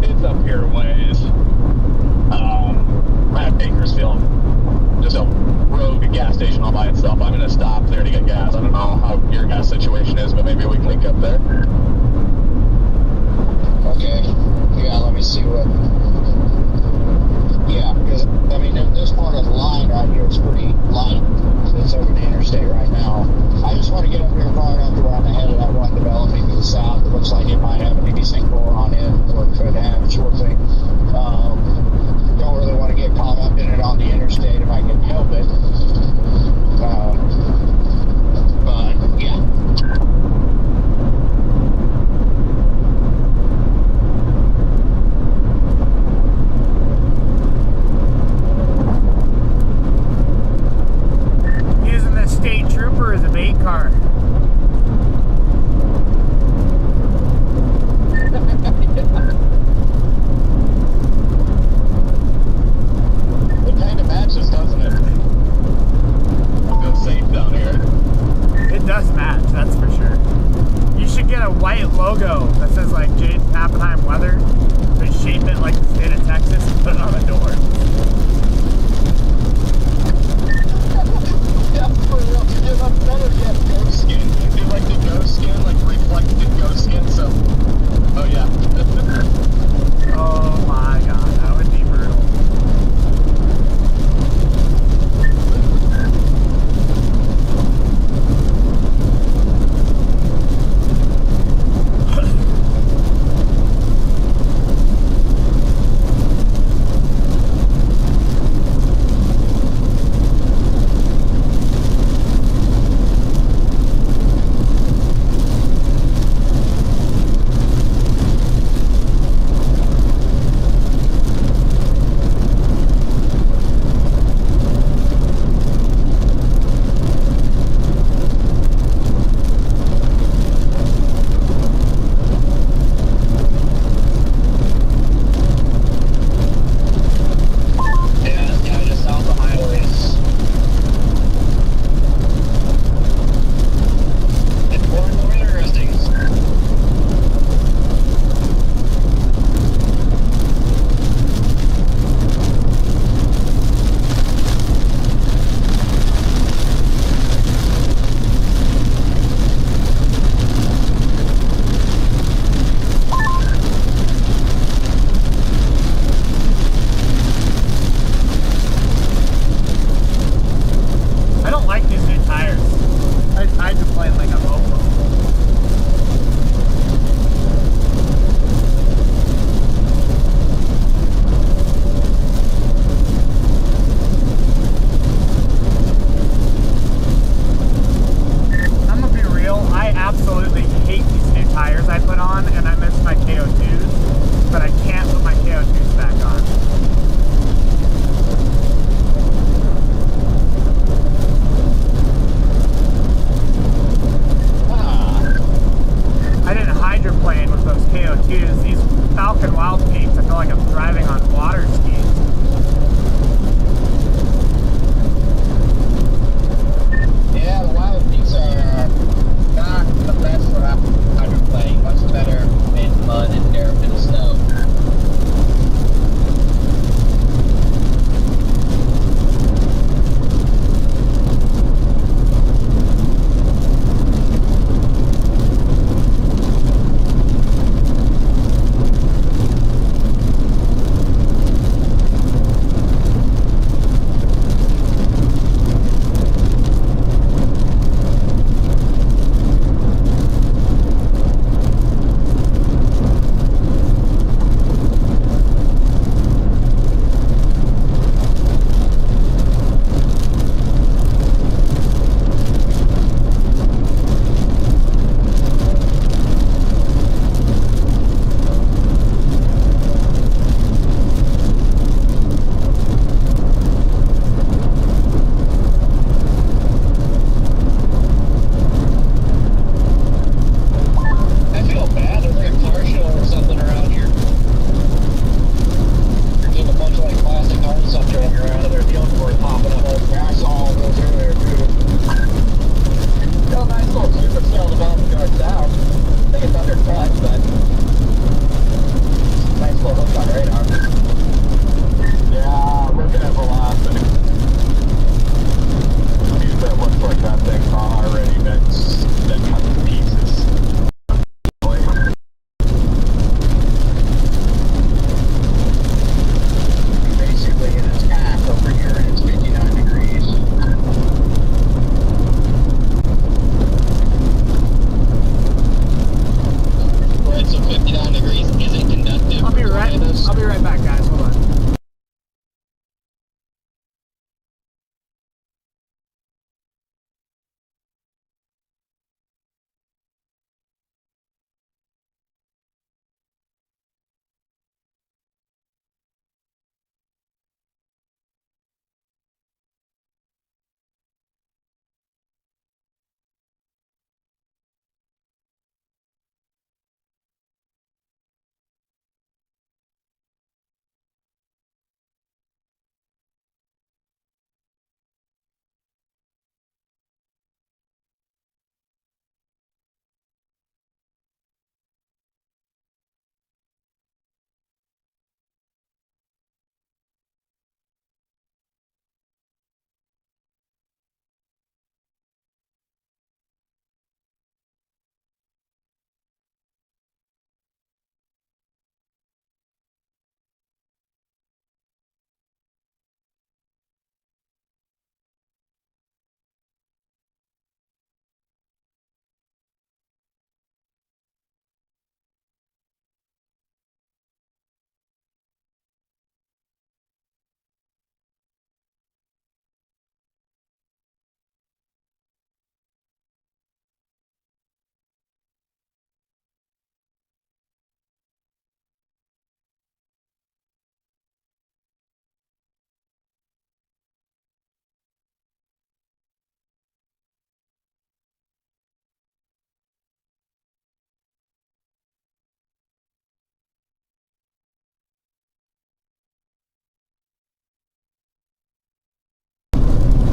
It's up here a ways. At Bakersfield. Just a rogue gas station all by itself. I'm gonna stop there to get gas. I don't know how your gas situation is, but maybe we can link up there. Okay. Yeah, let me see what. Yeah, because, I mean, this part of the line right here is pretty light. It's over the interstate right now. I just want to get up here far enough to run ahead of that one developing to the south. It looks like it might have an maybe sinkhole on it, or it could have shortly. Don't really want to get caught up in it on the interstate if I can help it. But, yeah. Using the state trooper as a bait car. It kind of matches, doesn't it? Feels safe down here. It does match, that's for sure. You should get a white logo that says like Jade Pappenheim Weather, but shape it like the state of Texas and put it on the door. Yeah, for real. Yeah, that's better yet. Ghost skin. Do like the ghost skin, like reflected ghost skin. So, oh yeah. Oh my god, that would be brutal.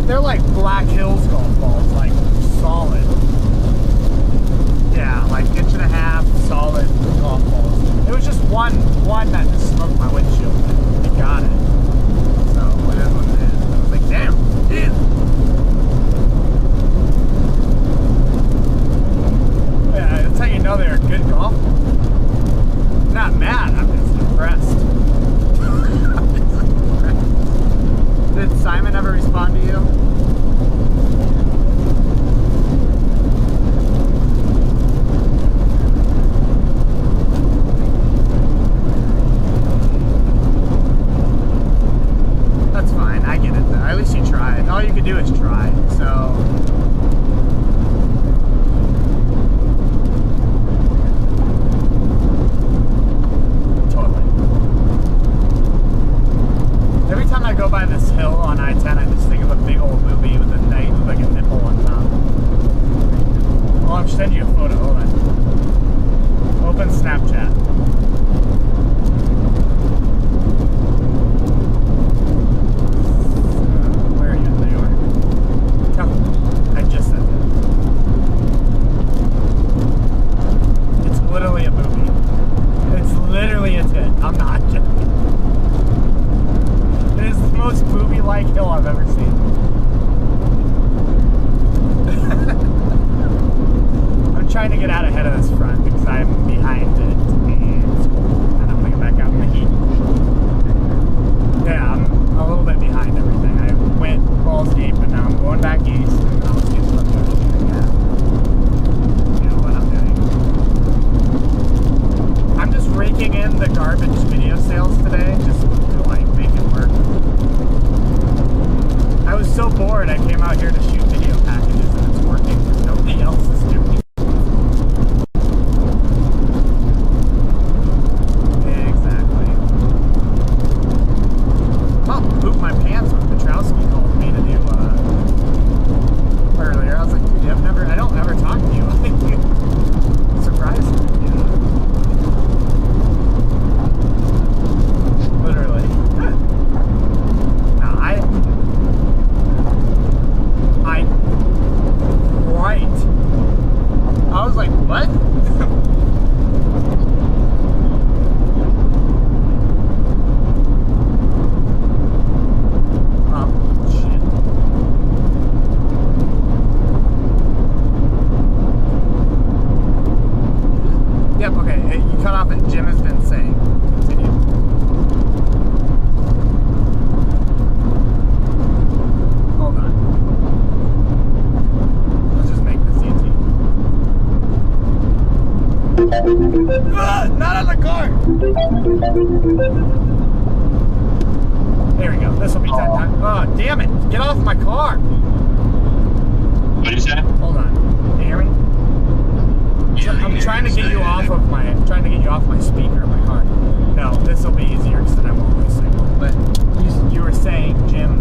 They're like Black Hills golf balls, like solid. Yeah, like 1.5 inch solid golf balls. It was just one that just smoked my windshield. It got it. So it is what it is. I was like, damn, dude. Yeah, that's how you know they're a good golf ball. I'm not mad, I'm just impressed. Did Simon ever respond to you? That's fine, I get it though. At least you tried. All you can do is try, so. Every time I go by this hill on I-10, I just think of a big old movie with a knight with like a nipple on top. Well, I'll send you a photo. Hold on. Open Snapchat. Where are you? There you are. Come. I just sent it. It's literally a movie. It's literally a tit. I'm not joking. It is the most movie-like hill I've ever seen. I'm trying to get out ahead of this front because I'm behind it, and it's cold, and I'm gonna get back out in the heat. Yeah, I'm a little bit behind everything. I went balls deep, and now I'm going back east, and I'll see what I'm doing. Yeah. You know what I'm doing. I'm just raking in the garbage video sales today, just to like make it work. I was so bored I came out here to shoot video packages and it's working because nobody else is doing it. Exactly. Oh, poop my pants when Petrowski called me to do earlier. I was like, dude, I don't ever talk to you. Surprised. Literally. No, right. I was like, what? Oh, shit. Yep, okay. You cut off it. Jim has been saying. Continue. Hold on. Let's just make this easy. Not on the car! There we go. This will be 10 times. Oh, damn it. Get off my car. What did you say? Hold on. Can you hear me? I'm trying to get you off of my speaker of my car. No, this will be easier because then I won't lose signal. But you were saying, Jim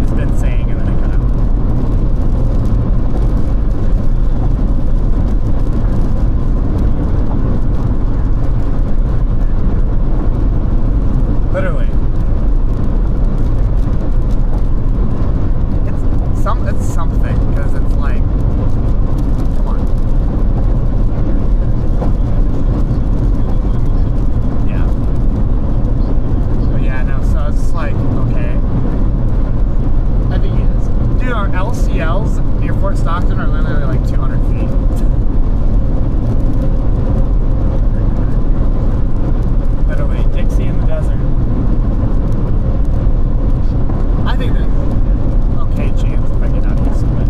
has been saying, and then I cut out. Literally. It's something, because it's like, come on. Yeah. But yeah, no, so it's like, okay. I think it is. Dude, our LCLs near Fort Stockton are literally like 200 feet. Literally, Dixie in the desert. I think that okay chance if I get out east of it.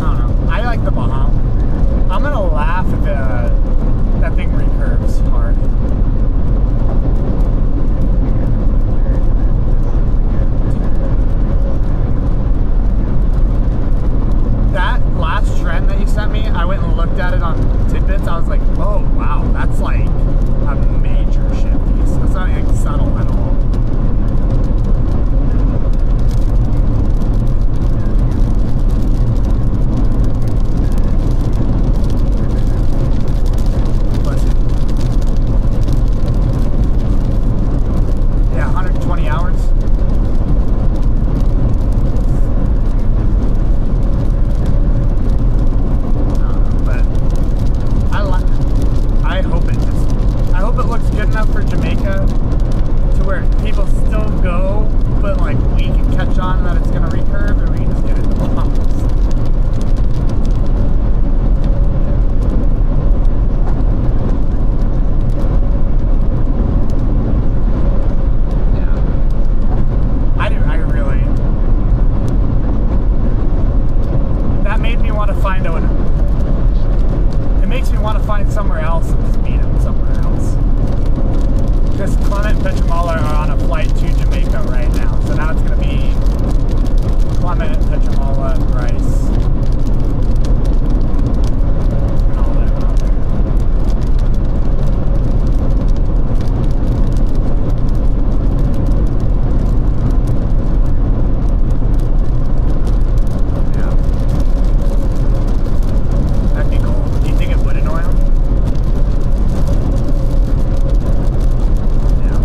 I don't know. I like the Bahamas. I'm gonna laugh if that thing recurves hard. That last trend that you sent me, I went and looked at it on Tidbits. I was like, oh wow, that's like a major shift. It's not like subtle at all. Yeah, 120 find out. It makes me want to find somewhere else and just meet him somewhere else. Because Clement and Petramala are on a flight to Jamaica right now, so now it's going to be Clement, Petramala, and Bryce. And all that out there. Yeah. That'd be cool. Do you think it would annoy him? Yeah.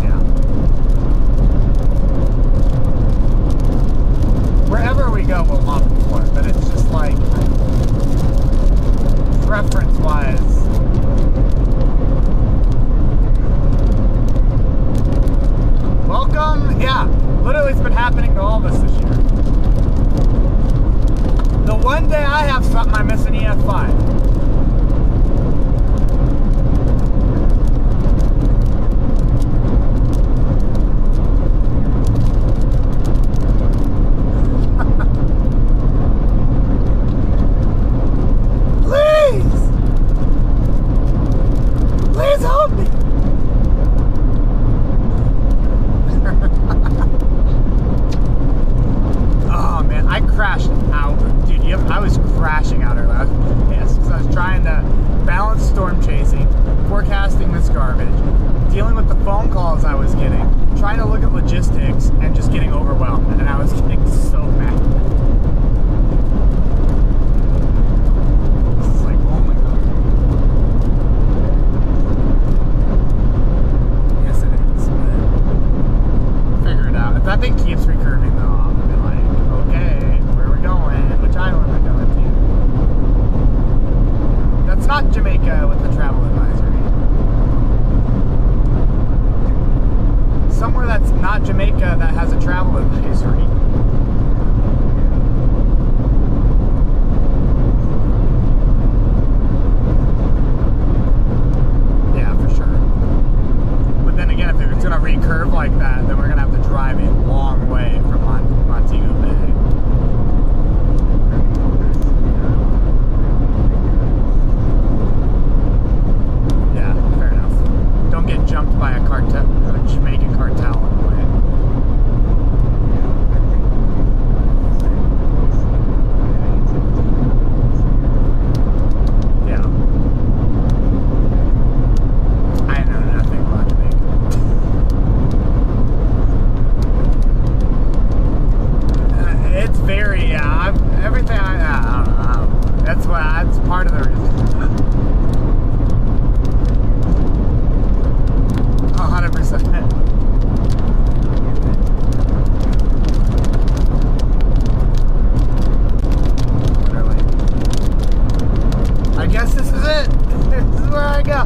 Yeah. Wherever we go, we'll opt for it, but it's just like, preference-wise, welcome. Yeah, literally it's been happening to all of us this year. The one day I have something, I miss an EF5. Please! Please help me! Oh man, I crashed out. Dude, I was crashing out earlier. I was pissed because I was trying to balance storm chasing, forecasting this garbage, dealing with the phone calls I was getting, trying to look at logistics, and just getting overwhelmed. And I was getting so mad. This is like, oh my god. Yes, it is. But figure it out. If that thing keeps recurving though, I'm gonna be like, okay, where are we going? Which island are we going to? That's not Jamaica with the travel advisory. Somewhere that's not Jamaica that has a travel advisory. Yeah, for sure. But then again, if it's going to recurve like that, then we're going to have to drive a long way from Montego Bay. Yeah, fair enough. Don't get jumped by a cartel, a Jamaican cartel on the way. Yeah. I know nothing about Jamaica. It's very, everything, I don't know. That's part of the reason. 100%. Literally. I guess this is it. This is where I go.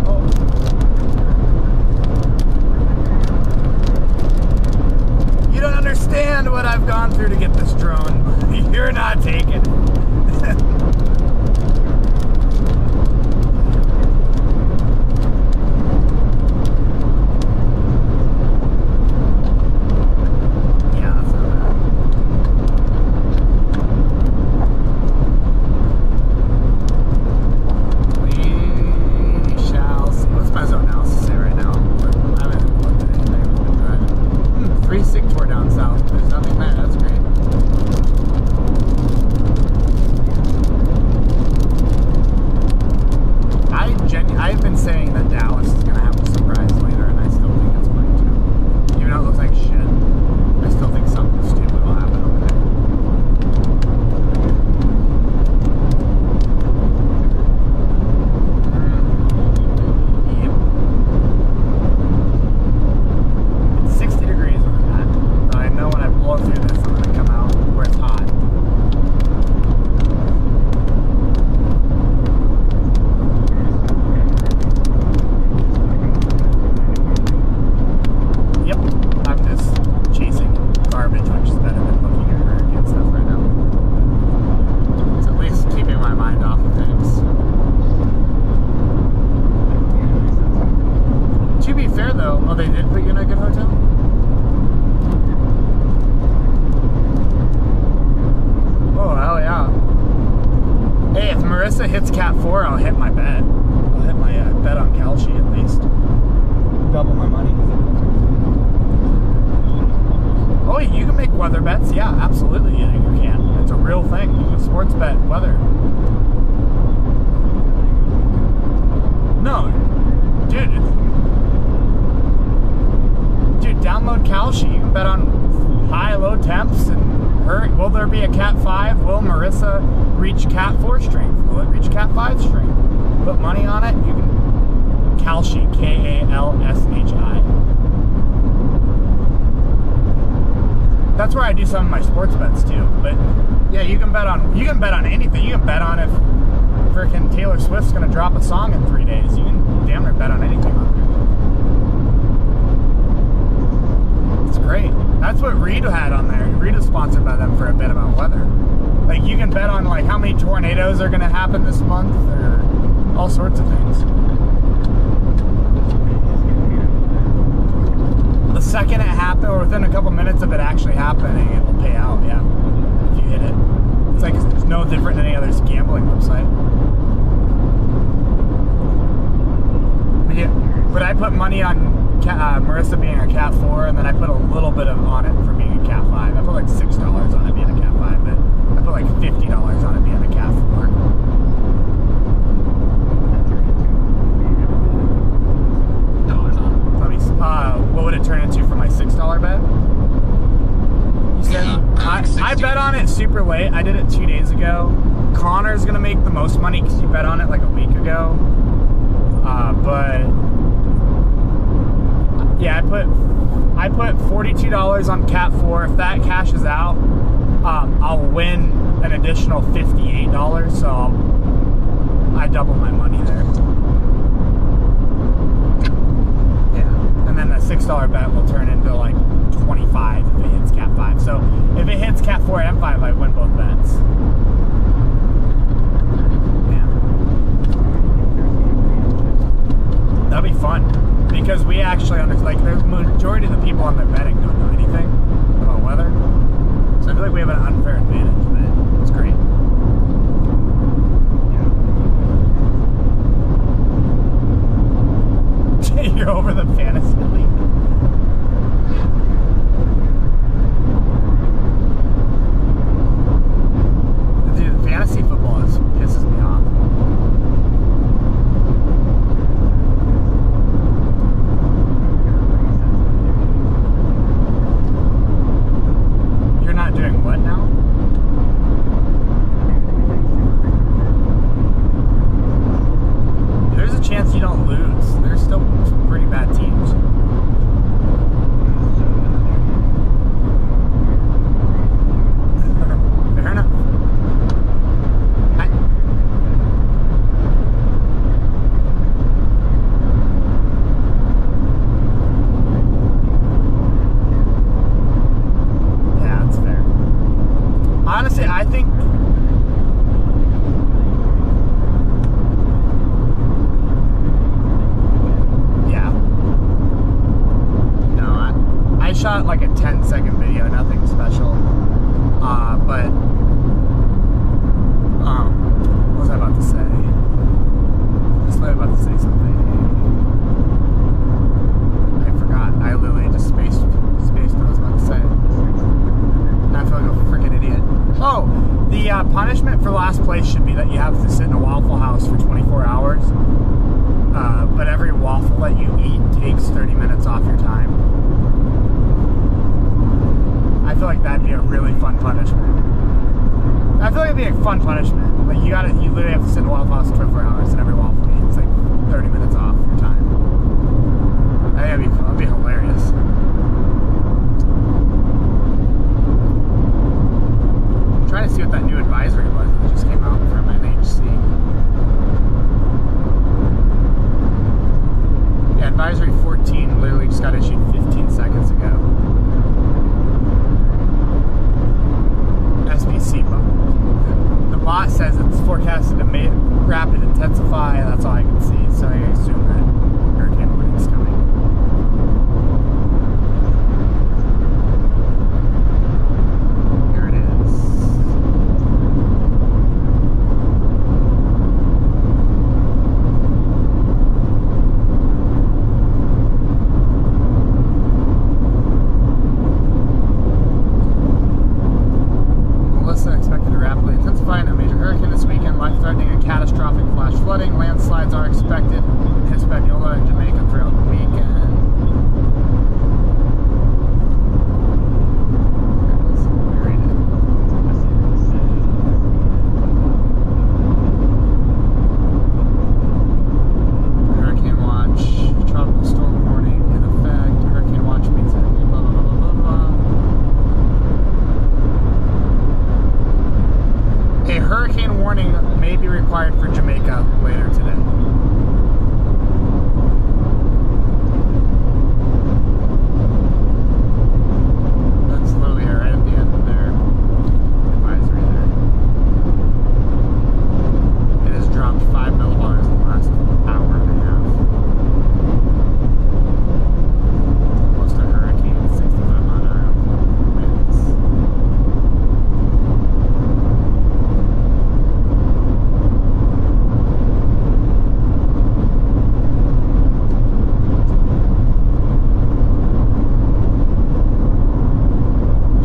You don't understand what I've gone through to get this drone. You're not taking it. Free sig tour down south. There's nothing bad. That's great. hits Cat 4, I'll hit my bet. I'll hit my bet on Kalshi at least. Double my money. Oh, you can make weather bets. Yeah, absolutely. You can. It's a real thing. You can sports bet weather. No, dude. Dude, download Kalshi. You can bet on high, low temps and will there be a Cat 5? Will Marissa reach Cat 4 strength? Will it reach Cat 5 strength? Put money on it. You can Kalshi, Kalshi. That's where I do some of my sports bets too. But yeah, you can bet on anything. You can bet on if frickin' Taylor Swift's gonna drop a song in 3 days. You can damn near bet on anything on there. It's great. That's what Reed had on there. Reed was sponsored by them for a bit about weather. Like you can bet on like how many tornadoes are gonna happen this month or all sorts of things. The second it happened, or within a couple minutes of it actually happening, it will pay out, yeah, if you hit it. It's like, it's no different than any other gambling website. But I put money on Marissa being a Cat 4, and then I put a little bit on it for being a Cat 5. I put like $6 on it being a Cat 5, but I put like $50 on it being a Cat 4. What would it turn into for my $6 bet? You said? I bet on it super late. I did it 2 days ago. Connor's gonna make the most money because you bet on it like a week ago. But yeah, I put $42 on Cat 4. If that cashes out, I'll win an additional $58. So I double my money there. And then the $6 bet will turn into like 25 if it hits Cat 5. So if it hits Cat 4 and 5, I win both bets. Yeah. That'll be fun. Because we actually understand, like, the majority of the people on their betting don't know anything about weather. So I feel like we have an unfair advantage, but it's great. You're over the fantasy league. Dude, fantasy football pisses me off. You're not doing what now? There's a chance you don't lose. There's still some pretty bad teams. Fair enough. Yeah, that's fair. Honestly, I think shot like a 10-second video, nothing special. But what was I about to say? Just about to say something. I forgot. I literally just spaced what I was about to say. Now I feel like a freaking idiot. Oh, the punishment for last place should be that you have to sit in a Waffle House for 24 hours. But every waffle that you eat takes 30 minutes off your time. I feel like that'd be a really fun punishment. I feel like it'd be a fun punishment. Like you literally have to sit in a Waffle House 24 hours and every waffle you eat is like 30 minutes off your time. I think that'd be hilarious. I'm trying to see what that new advisory was that just came out from NHC. Yeah, advisory 14 literally just got issued 15 seconds ago. SBC, the bot says it's forecasted to rapid intensify, and that's all I can see, so I assume that hurricane warning's coming. Here it is. rapidly intensifying. A major hurricane this weekend, life-threatening and catastrophic flash flooding. Landslides are expected in Hispaniola and Jamaica throughout the weekend. For Jamaica later today. That's literally right at the end of their advisory there. It has dropped 5 millibars in the last hour and a half. Almost a hurricane, 65-mile-an-hour winds.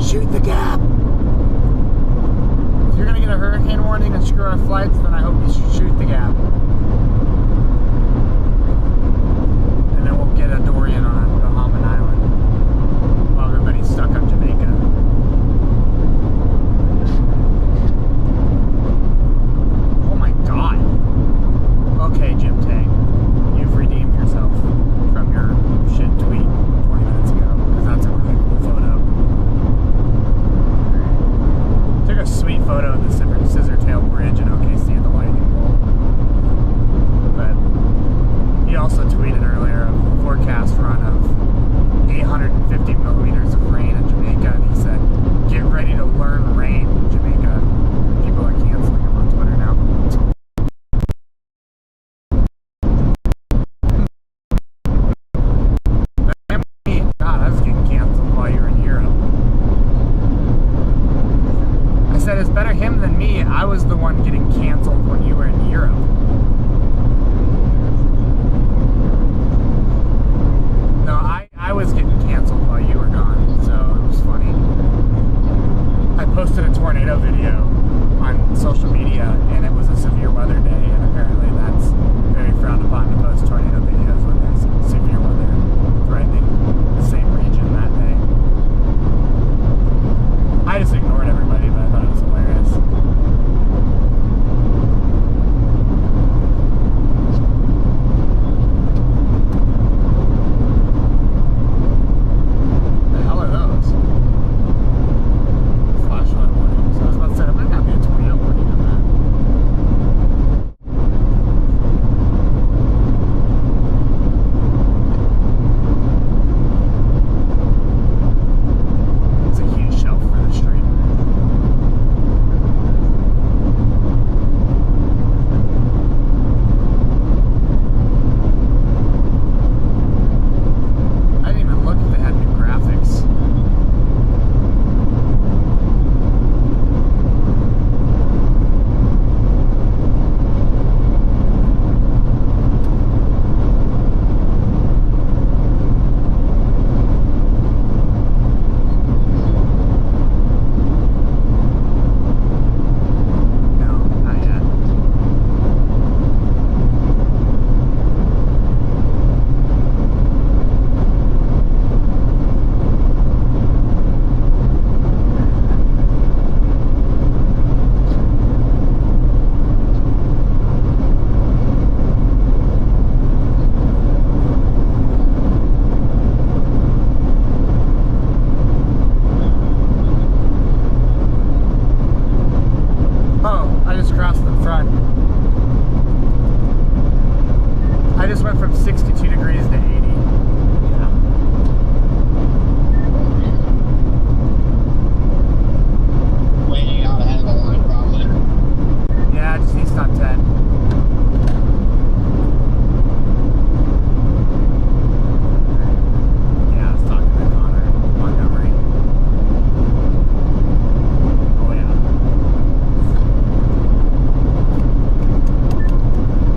Shoot the gap! If you're gonna get a hurricane warning and screw our flights, then I hope you shoot the gap. And then we'll get a Dorian on Bahama Island while everybody's stuck on Jamaica. Oh my god. Okay, Jim Tang. You've redeemed yourself from your shit tweet 20 minutes ago, because that's a really cool photo. Took a sweet photo of the Scissortail Bridge in OKC at the lightning bolt. But he also tweeted earlier a forecast run of 850 millimeters of rain in Jamaica, and he said, "Get ready to learn rain in Jamaica." People are canceling him on Twitter now. God, I was getting canceled while you were in Europe. I said, it's better him than me. I was the one getting canceled when you were in Europe. No, I was getting canceled while you were gone, so it was funny. I posted a tornado video on social media, and it was a severe weather day, and apparently that's very frowned upon to post tornado videos when there's severe weather threatening the same region that day. I just ignored everybody, but I thought it was hilarious. The hell are those? Flashlight warnings. I was about to say, there might not be a tornado warning on that. It's a huge shelf for the street. I didn't even look if they had new graphics. No, not yet. Oh, I just crossed the front. I just went from 62 degrees to 80. Yeah. Way out ahead of the line, probably. Yeah, I just need to stop 10. Yeah, I was talking to Connor Montgomery. Oh yeah.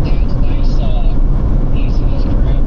Yeah, it's nice, nice in this crib.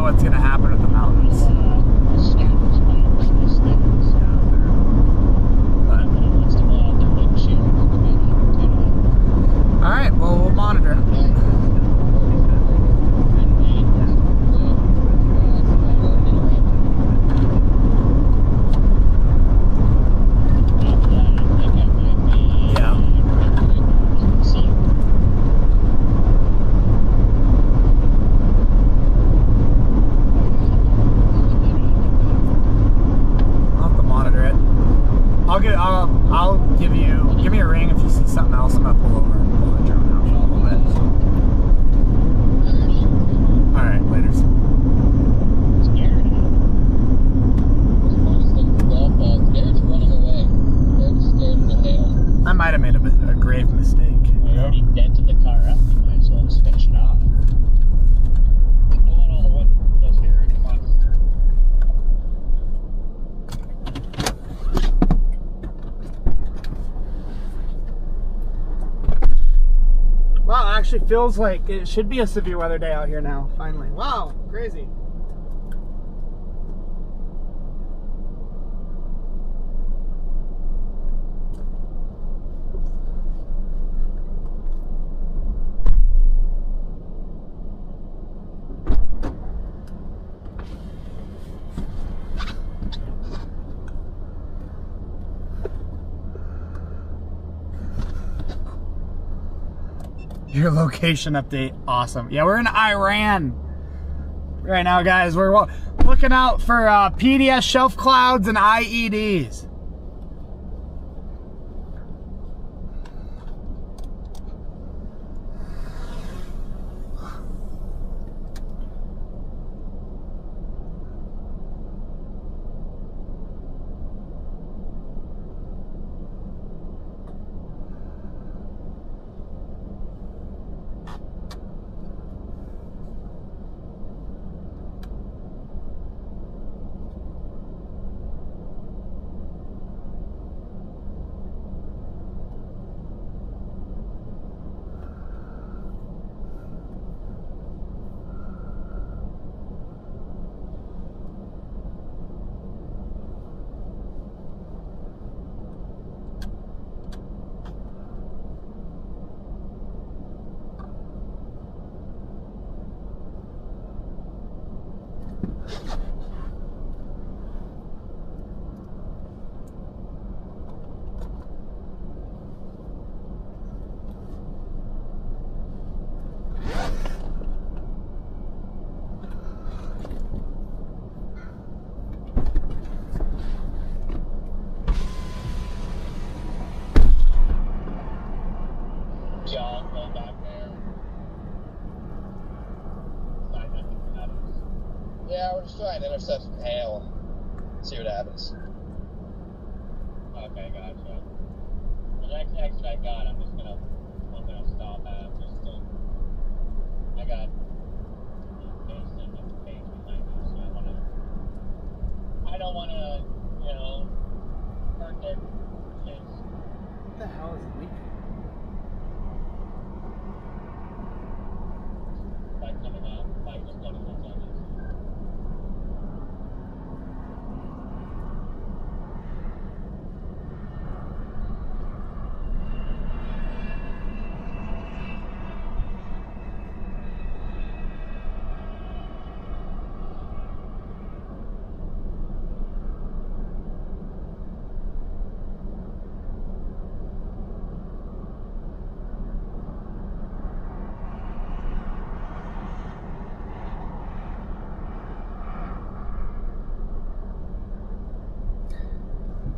know what's gonna happen with the mountains. All right, well, we'll monitor it. I'll give me a ring if you see something else. I'm gonna pull over and pull the drone out for a little bit. All right, later. I might have made a grave mistake. You already dented the car up. You might as well just finish it off. Pull out all the windows here. Come on. Wow, it actually feels like it should be a severe weather day out here now, finally. Wow, crazy. Your location update, awesome. Yeah, we're in Iran right now, guys. We're looking out for PDS shelf clouds and IEDs. Yeah, we're just trying to intercept some hail. See what happens. Okay, gotcha. The next exit I got, I'm gonna stop at just to. I got Mason and Page behind me, so I don't wanna, you know, hurt their kids. What the hell is leaking? Like coming out, like just going to the judges.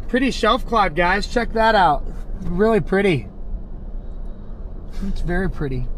Pretty shelf cloud, guys. Check that out. Really pretty. It's very pretty.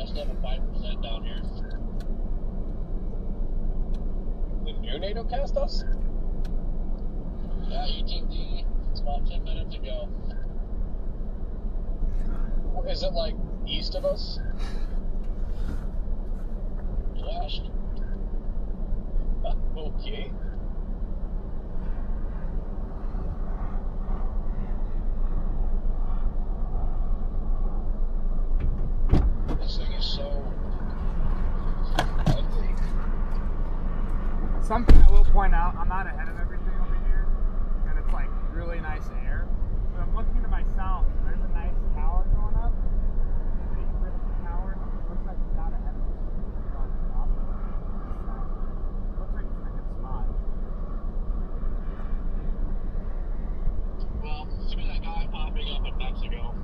still have a 5% down here. The new NATO cast us? Yeah, UTD. It's about 10 minutes ago. Is it like east of us? West. Okay. This thing is so ugly. Something I will point out, I'm not ahead of everything over here, and it's like really nice air. But I'm looking to my south, and there's a nice tower going up. Big risky tower. It looks like it's not ahead of us. It's on top of the south. Looks like it's in a good spot. Well, see that guy popping up in Mexico.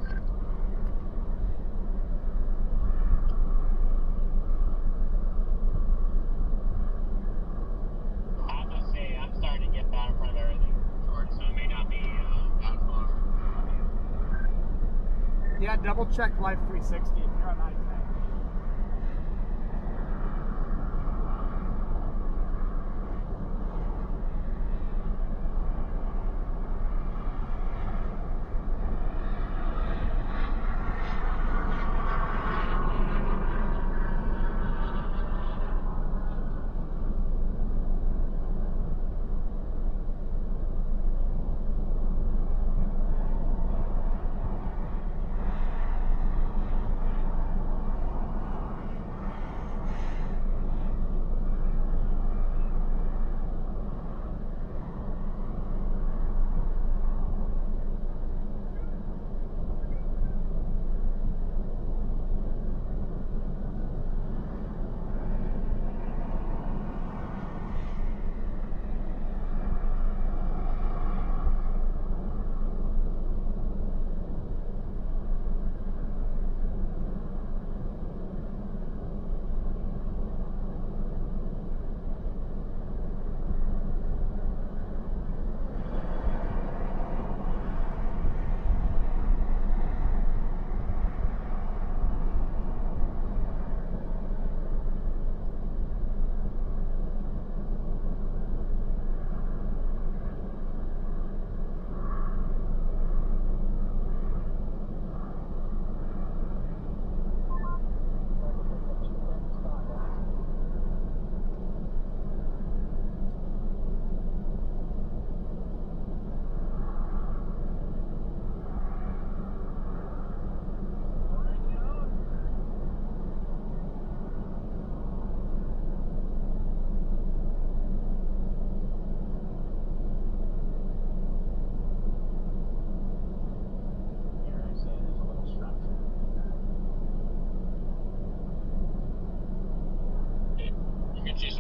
I'm just saying, I'm starting to get down in front of everything, George, so it may not be that far. Yeah, double check Life 360 if you're on I-10.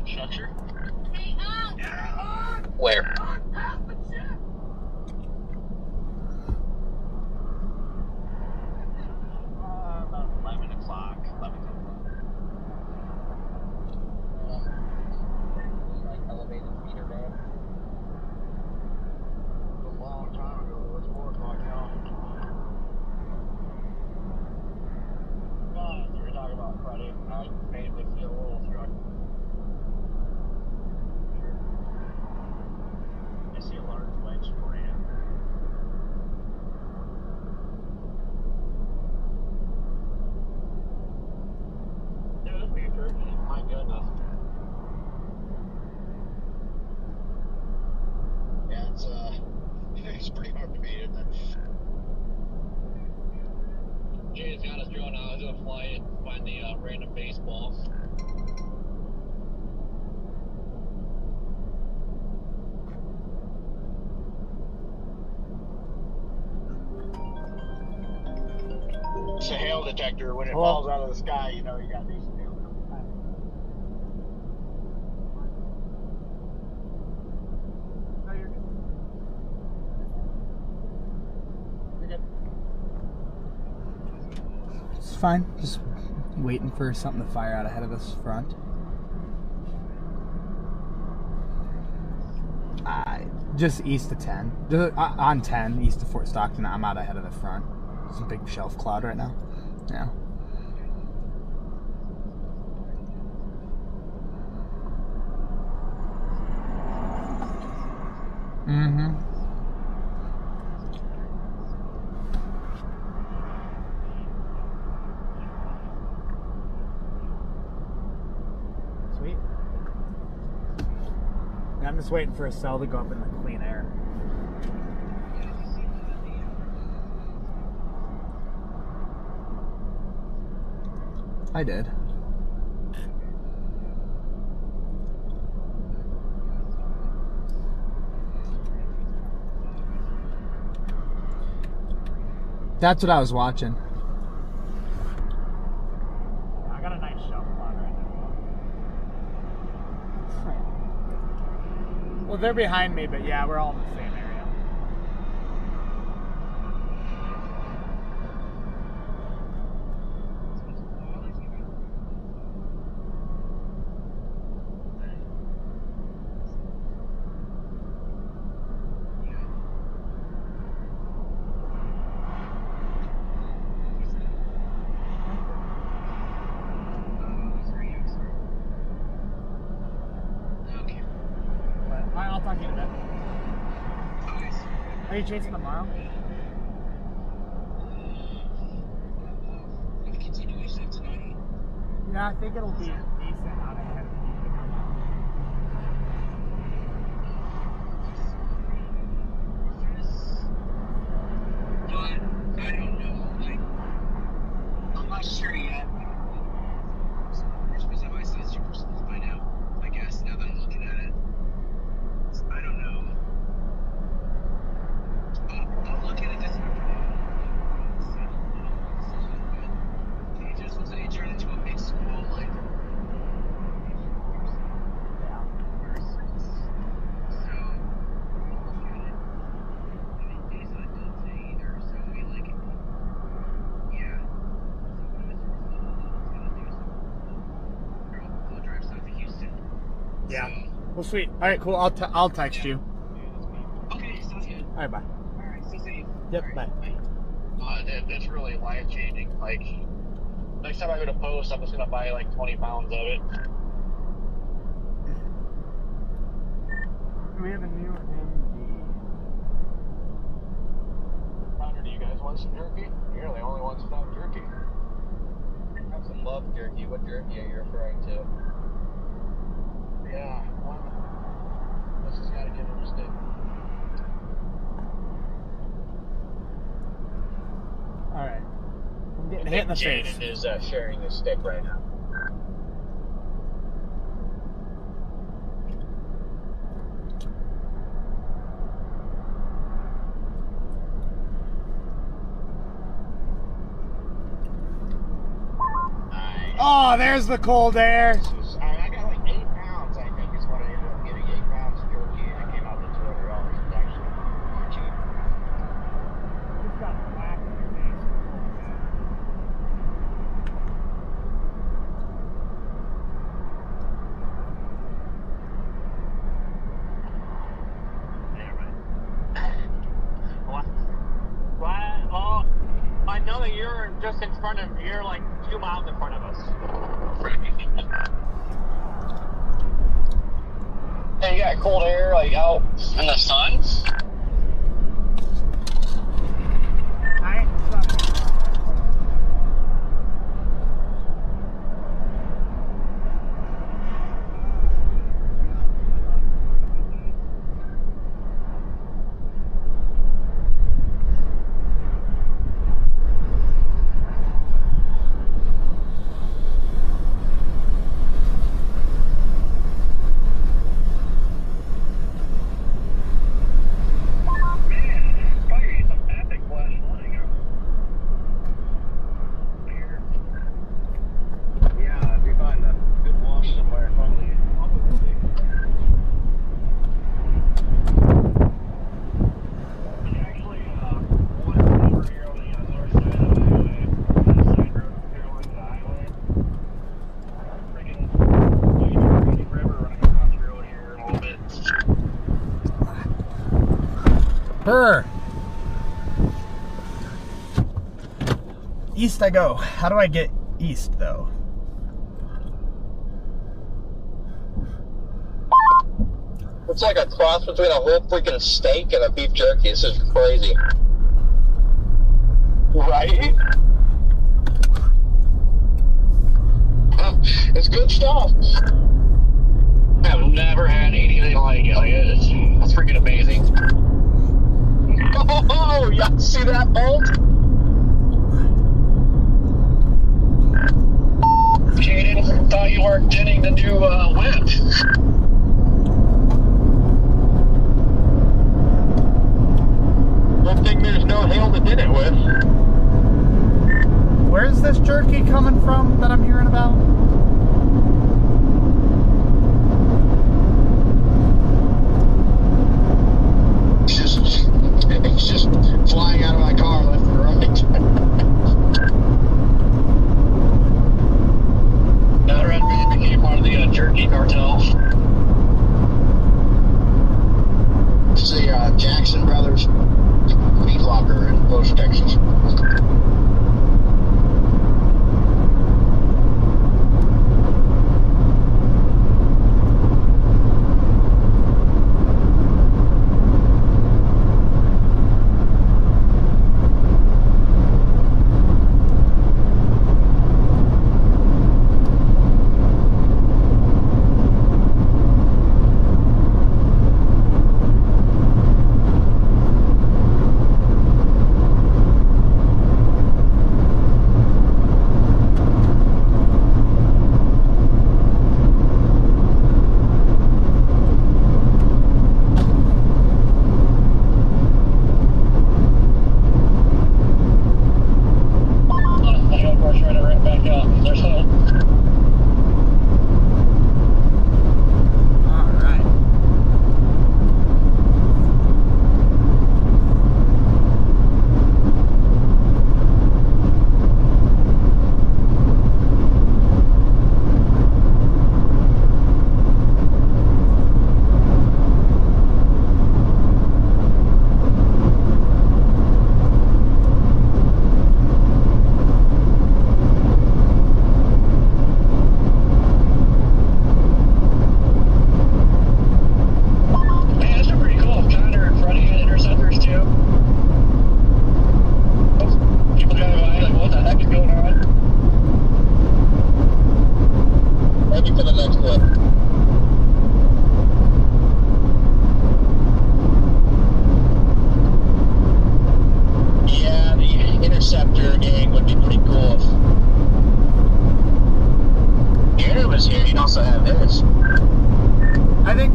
Structure? Where? About 11 o'clock. 11 like elevated meter bay. A long time ago. It's 4 o'clock now. No, you were talking about Friday. I made me feel a little struck. I see a large wedge brand. Dude, this beaver, my goodness. Yeah, it's pretty hard to beat, isn't it? Jay's got us drone out. I was gonna fly it and find the random baseballs. It's a hail detector. When it Hello? falls out of the sky, you know you got decent hail coming. No, you're good. You're good. It's fine. Just waiting for something to fire out ahead of us front. Just east of 10. On 10, east of Fort Stockton. I'm out ahead of the front. It's a big shelf cloud right now. Yeah. Mm-hmm. Sweet. I'm just waiting for a cell to go up in the clean air. I did. That's what I was watching. I got a nice shelf on right now. Well, they're behind me, but yeah, we're all in the same area. I'll talk to you in a bit. Are you chasing tomorrow? Yeah, I think it'll be decent out ahead of the heat to come out. But I don't know. Like, I'm not sure yet. You're supposed to have eyesight super slow by now, I guess, now that I'm looking at it. I don't know. I'm looking at this it just looks like it turned into a big squall, like. So, look at it. And it's not done today either, so I mean, like, yeah. I'll drive south to Houston. Yeah. So, Well, sweet. All right, cool. I'll text you. okay, sounds good. All right, bye. All right, stay safe. Yep, All right, bye. It's really life changing. Like, next time I go to post, I'm just gonna buy like 20 pounds of it. We have a new MD. Connor, do you guys want some jerky? You're the only ones without jerky. Have some love jerky. What jerky are you referring to? Yeah, this has got to get interesting. All right. I'm getting hit in the face. Jaden is sharing his stick right now. Oh, there's the cold air. I got like 8 pounds, I think, is what I ended up getting. 8 pounds of jerky, and it came out to $200. It's actually more cheap. You've got black in your face. Yeah, right. Why? Oh, I know that you're just in front of. You're like 2 miles in front of us. Hey, you got cold air, like out in the sun? Brr. East I go. How do I get east though? It's like a cross between a whole freaking steak and a beef jerky. This is crazy. Right? It's good stuff. I've never had anything like it. Like, it's freaking amazing. Oh, y'all see that bolt? Jaden, thought you weren't getting the new whip. Good thing there's no hail to did it with. Where's this jerky coming from that I'm hearing about? It's just flying out of my car left and right. Now Red Man became part of the jerky cartel. It's the Jackson Brothers meat locker in Post, Texas.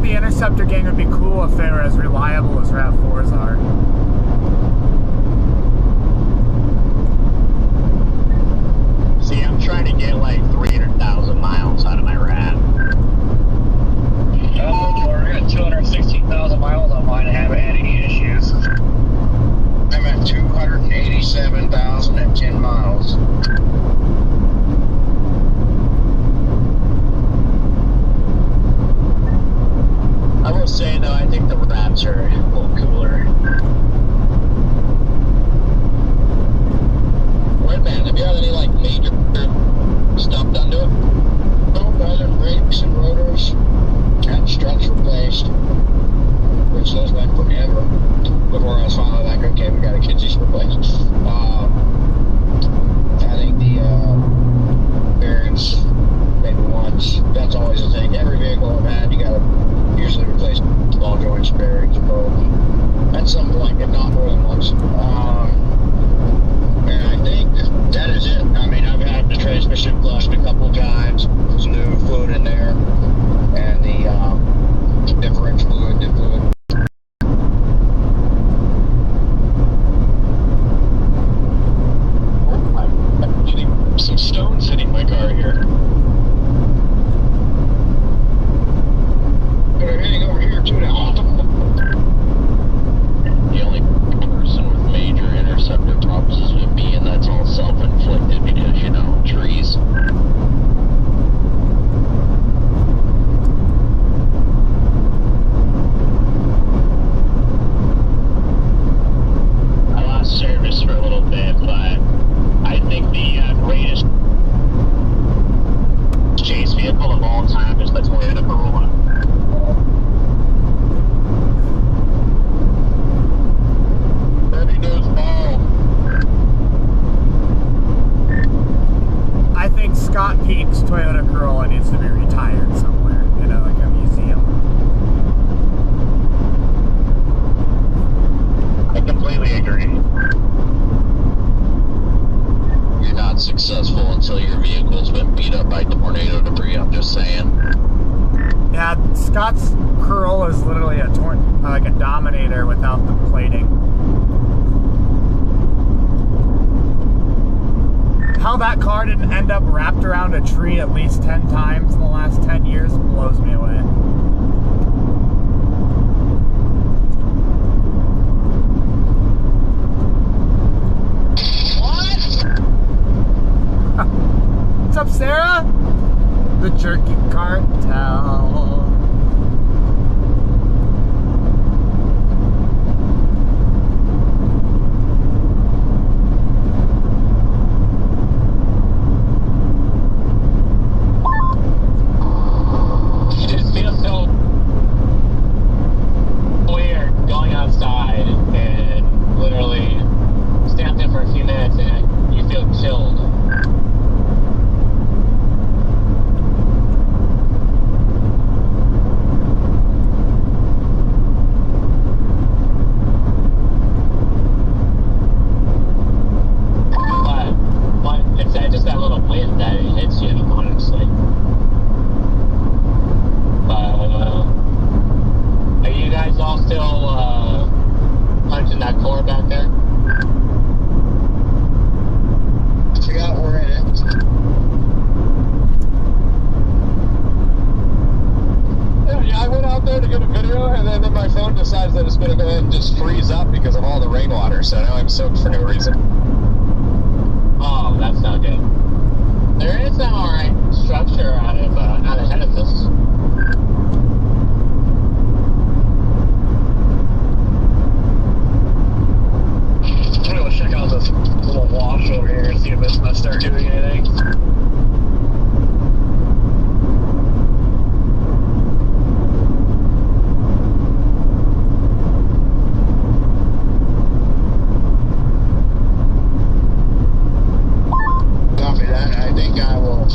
Interceptor gang would be cool if they were as reliable as RAV4s are. See, I'm trying to get like 300,000 miles out of my RAV. Oh, Lord, I got 216,000 miles on mine and haven't had any issues. I'm at 287,010 miles. I will say though, I think the RAVs are a little cooler. Wait, man, have you had any like major stuff done to it? No, other brakes and rotors and struts replaced, which those went forever before I was finally like, okay, we gotta get these replaced. I think the bearings maybe once. That's always the thing. Every vehicle I've had, you gotta usually replace ball joints, bearings, both at some point, if not more than once. And I think that is it. I mean, I've had the transmission flushed a couple times, some new fluid in there, and the differential fluid, new fluid. Oh my, I'm getting some stones hitting my car here. They're hitting over here too now. The only person with major interceptor problems is with me, and that's all self-inflicted because, you know, trees. Dominator without the plating. How that car didn't end up wrapped around a tree at least 10 times in the last 10 years blows me away. What's up, Sarah? The Jerky Cartel. It feels so weird going outside and literally stand there for a few minutes and you feel chilled. It's just that little wind that hits you, honestly. Are you guys all still punching that core back there? Yeah, we're in it. Yeah, I went out there to get a video, and then my phone decides that it's going to go ahead and just freeze up because of all the rainwater, so now I'm soaked for no reason. Oh, that's not good. There is some alright structure out ahead of this. I'm going to check out this little wash over here and see if it's going to start doing anything. Copy that. I think I will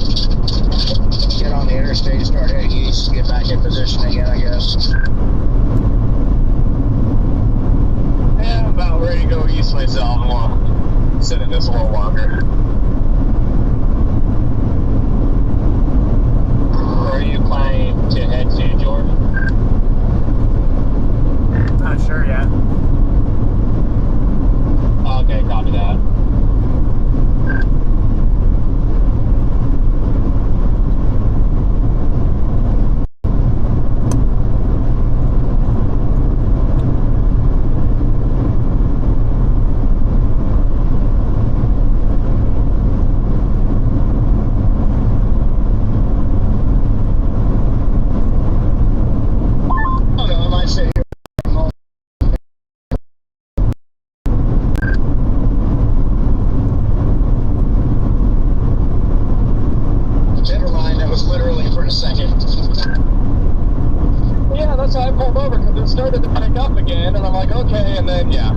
get on the interstate, start heading east, get back in position again, I guess. Yeah, I'm about ready to go east myself. I'm going to sit in this a little longer. Where are you planning to head to, Jordan? Not sure yet. Okay, copy that. Oh no, I might stay here. Never mind, that was literally for a second. Yeah, that's why I pulled over, because it started to pick up again, and I'm like, okay, and then, yeah.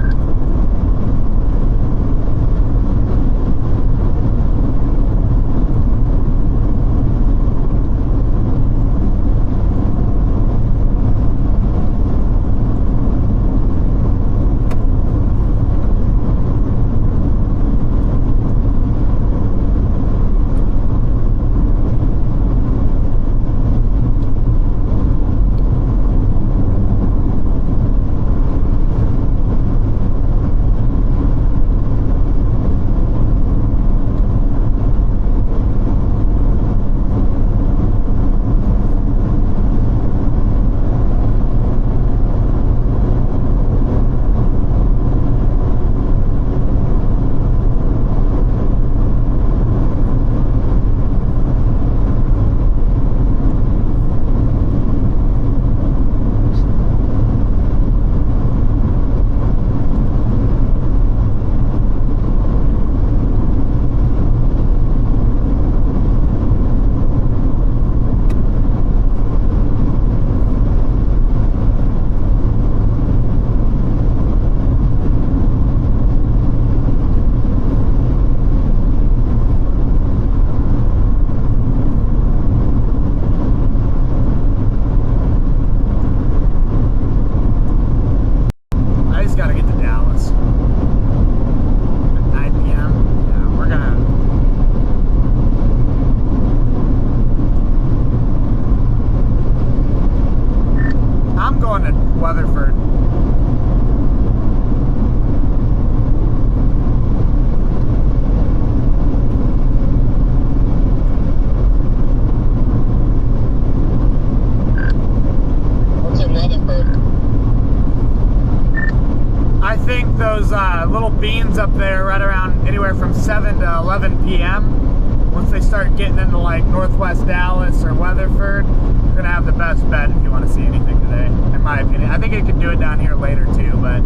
think those little beans up there right around anywhere from 7 to 11 p.m. once they start getting into like northwest Dallas or Weatherford, you're gonna have the best bet if you want to see anything today, in my opinion. I think it could do it down here later too, but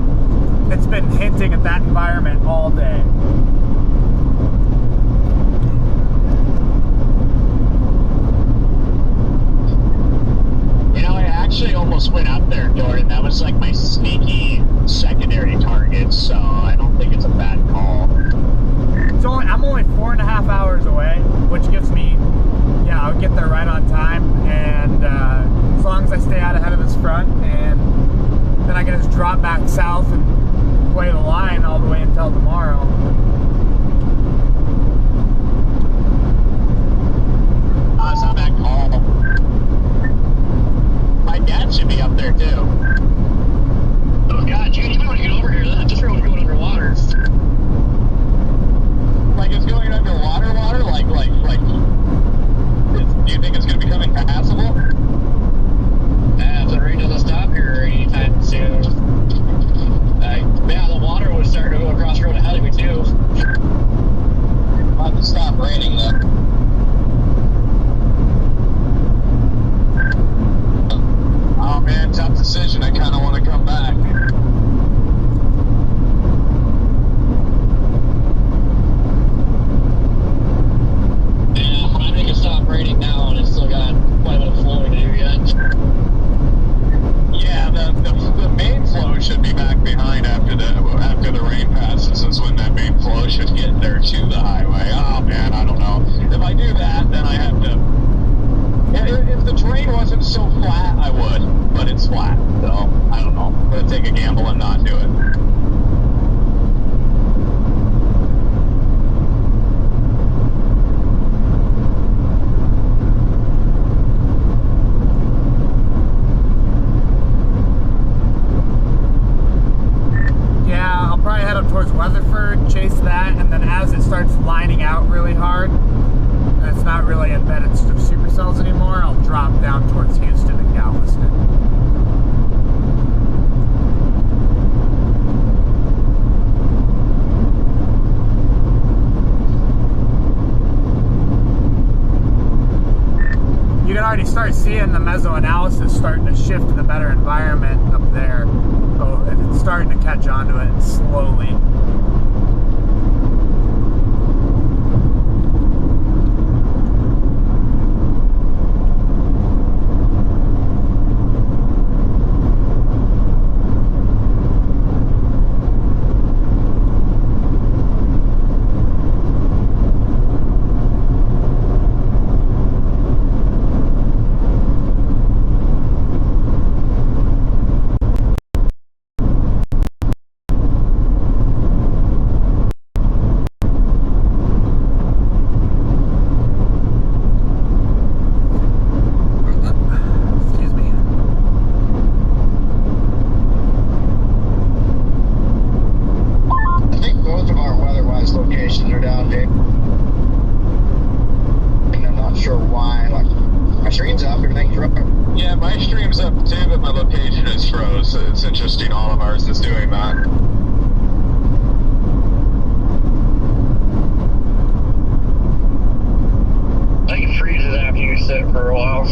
it's been hinting at that environment all day. You know, I actually almost went up there, Jordan. That was like my sneaky secondary target, so I don't think it's a bad call. I'm only 4.5 hours away, which gives me, yeah, I'll get there right on time, and as long as I stay out ahead of this front, and then I can just drop back south and play the line all the way until tomorrow. It's not a bad call. My dad should be up there too. Oh God, you might want to get over here. This road's going underwater. Like it's going underwater, like, do you think it's going to be becoming passable? If the rain doesn't stop here anytime soon. Yeah, the water was starting to go across the road ahead of me too. I'll have to stop raining then. Oh man, tough decision. I kind of want to come back. Yeah, I think it's stopped raining now, and it's still got quite a bit of flowing to do yet. Yeah, the main flow should be back behind after the rain passes. Is when that main flow should get there to the highway. Oh man, I don't know. If I do that, then I have to. If the terrain wasn't so flat, I would, but it's flat, so I don't know. I'm gonna take a gamble and not do it. Yeah, I'll probably head up towards Weatherford, chase that, and then as it starts lining out really hard, and it's not really embedded supercells anymore, I'll drop down towards Houston and Galveston. You can already start seeing the mesoanalysis starting to shift to the better environment up there. So it's starting to catch on to it slowly. It's interesting, all of ours is doing that. I think it freezes after you sit for a while.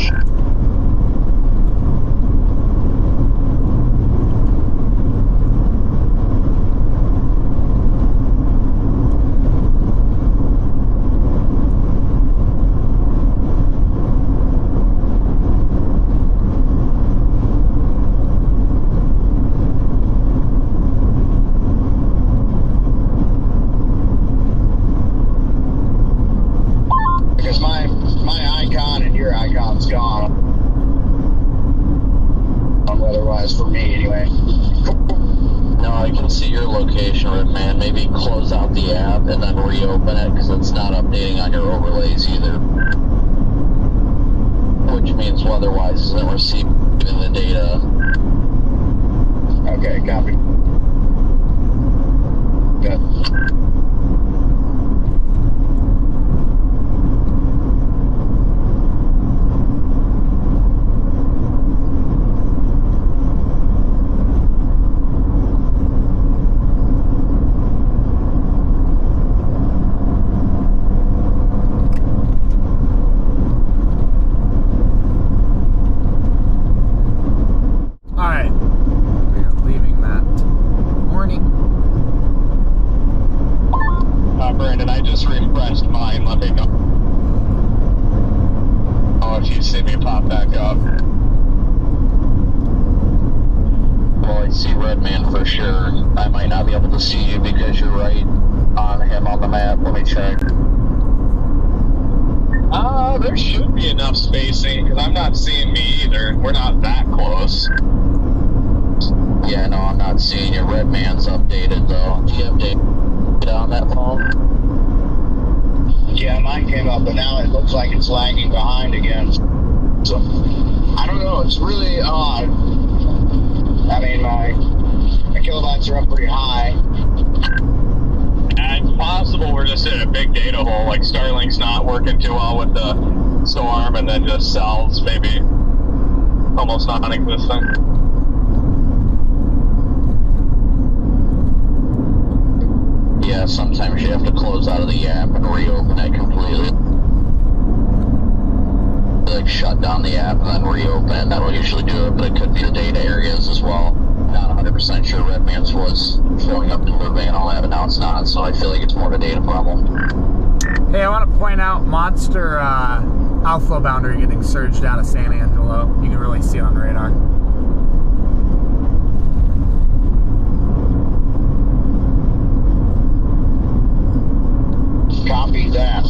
man for sure. I might not be able to see you because you're right on him on the map. Let me check. There should be enough spacing, because I'm not seeing me either. We're not that close. Yeah, no, I'm not seeing you. Red man's updated, though. Do you have data on that phone? Yeah, mine came up, but now it looks like it's lagging behind again. So, I don't know. It's really odd. I mean, my kilobytes are up pretty high. And it's possible we're just in a big data hole, like Starlink's not working too well with the storm, and then just cells maybe almost non-existent. Yeah, sometimes you have to close out of the app and reopen it completely. Like shut down the app and then reopen it. That'll usually do it, but it could be the data areas as well. Not 100% sure Redman's was showing up in Louisiana and all that, but now it's not, so I feel like it's more of a data problem. Hey, I want to point out monster outflow boundary getting surged out of San Angelo. You can really see it on the radar. Copy that.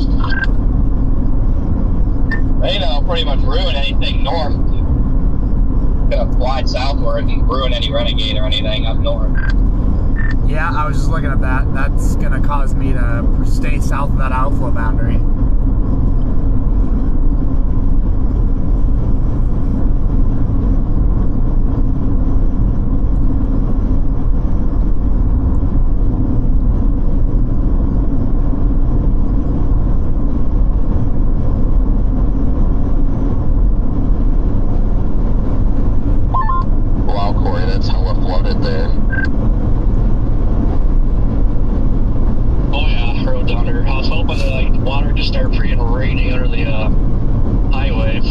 They don't pretty much ruin anything north. Gonna fly southward and ruin any renegade or anything up north. Yeah, I was just looking at that. That's going to cause me to stay south of that outflow boundary. Wow, Corey, that's hella flooded there. Oh yeah, road down there. I was hoping that like water just started freaking raining under the highway.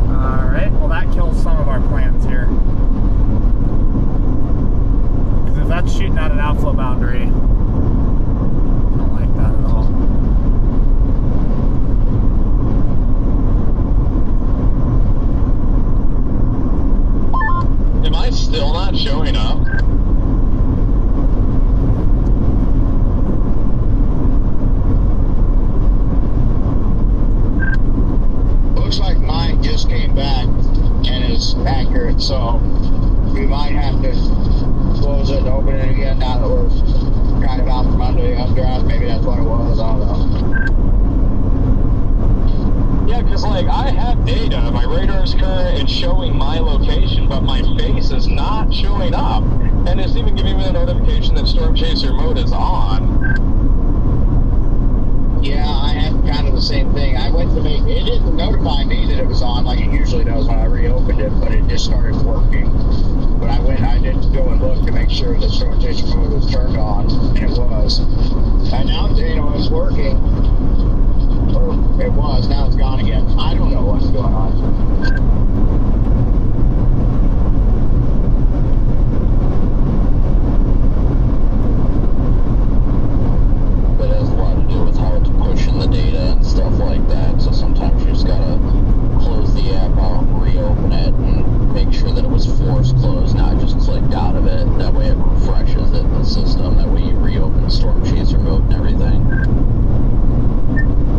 Alright, well that kills some of our plans here. Because if that's shooting at an outflow boundary, I don't like that at all. Am I still not showing up? Looks like mine just came back and is accurate, so we might have to close it and open it again now that we're kind of out from under the updraft. Maybe that's what it was. I don't know. Yeah, because like I have data, my radar is current and showing my location, but my face is not showing up, and it's even giving me the notification that Storm Chaser mode is on. Yeah, I had kind of the same thing. I went to make it didn't notify me that it was on like it usually does when I reopened it, but it just started working. But I did go and look to make sure that Storm Chaser mode was turned on, and it was. And now it's working. Or it was, now it's gone again. I don't know what's going on. But it has a lot to do with how it's pushing the data and stuff like that, so sometimes you just gotta close the app out and reopen it and make sure that it was force closed, not just clicked out of it. That way it refreshes it in the system. That way you reopen Storm Chaser mode and everything.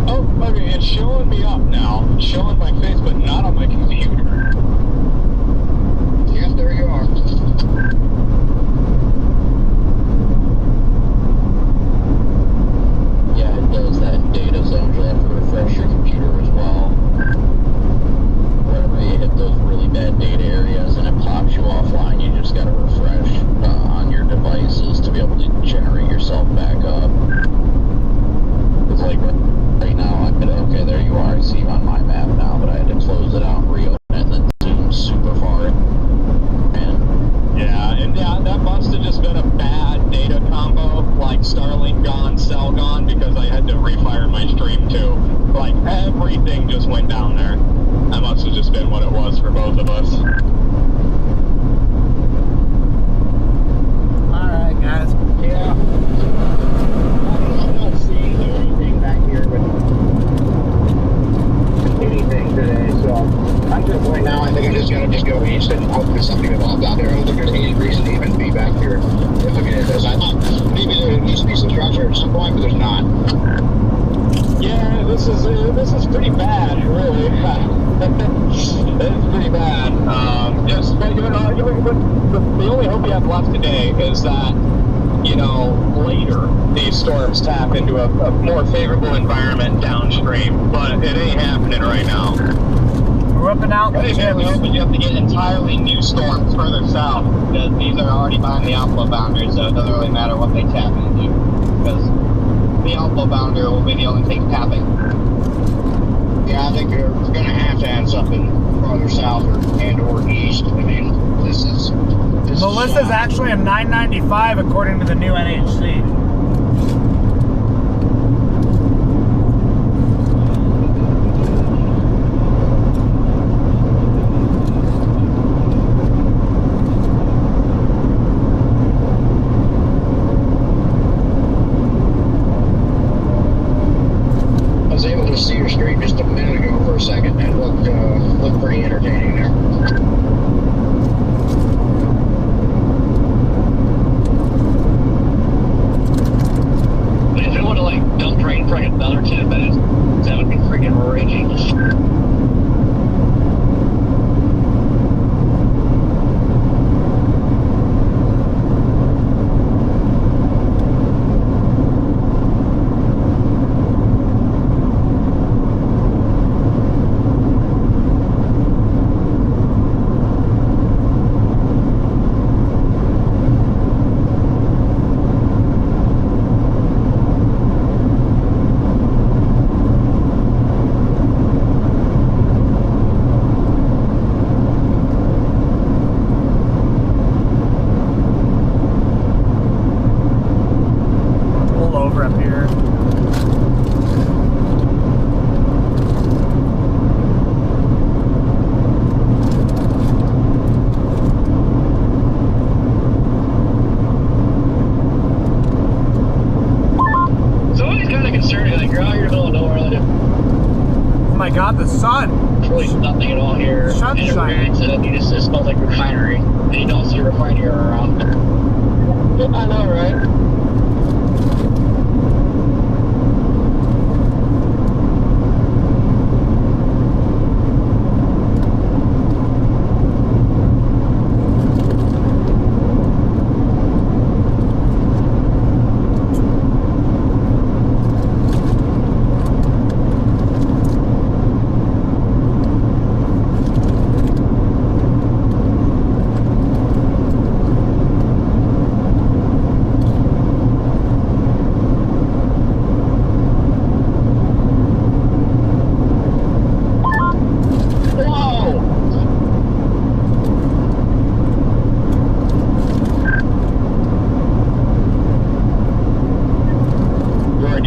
Oh, okay, it's showing me up now. It's showing my face, but not on my computer. Yep, there you are. Yeah, it does that in data zones. You'll have to refresh your computer as well. Whenever you hit those really bad data areas and it pops you offline, you just gotta refresh on your devices to be able to generate yourself back up. It's like right now, okay, there you are. I see you on my map now, but I had to too. Like, everything just went down there. That must have just been what it was for both of us. Alright, guys. Yeah. I'm not seeing anything back here with anything today, so I'm to the point now, I think I'm just gonna go east and hope there's something involved out there. I don't think there's any reason to even be back here looking at this. I thought maybe there needs to be some structure at some point, but there's not. Yeah, this is pretty bad, really. It's pretty bad. The only hope we have left today is that, you know, later these storms tap into a more favorable environment downstream, but it ain't happening right now. We're whipping out the Really, we hope you have to get entirely new storms further south, because these are already behind the outflow boundary, so it doesn't really matter what they tap into, because the outflow boundary will be the only thing tapping. Yeah, I think we're going to have something farther south or east. I mean, this is Melissa's actually a 995 according to the new NHC. I was able to see your screen just a minute ago for a second, and it looked pretty entertaining there. If it would have like dumped rain for like another 10 minutes, that would be freaking raging. God, the sun. There's really nothing at all here. Sunshine. It just smells like refinery. And you don't see a refinery around. I know, right?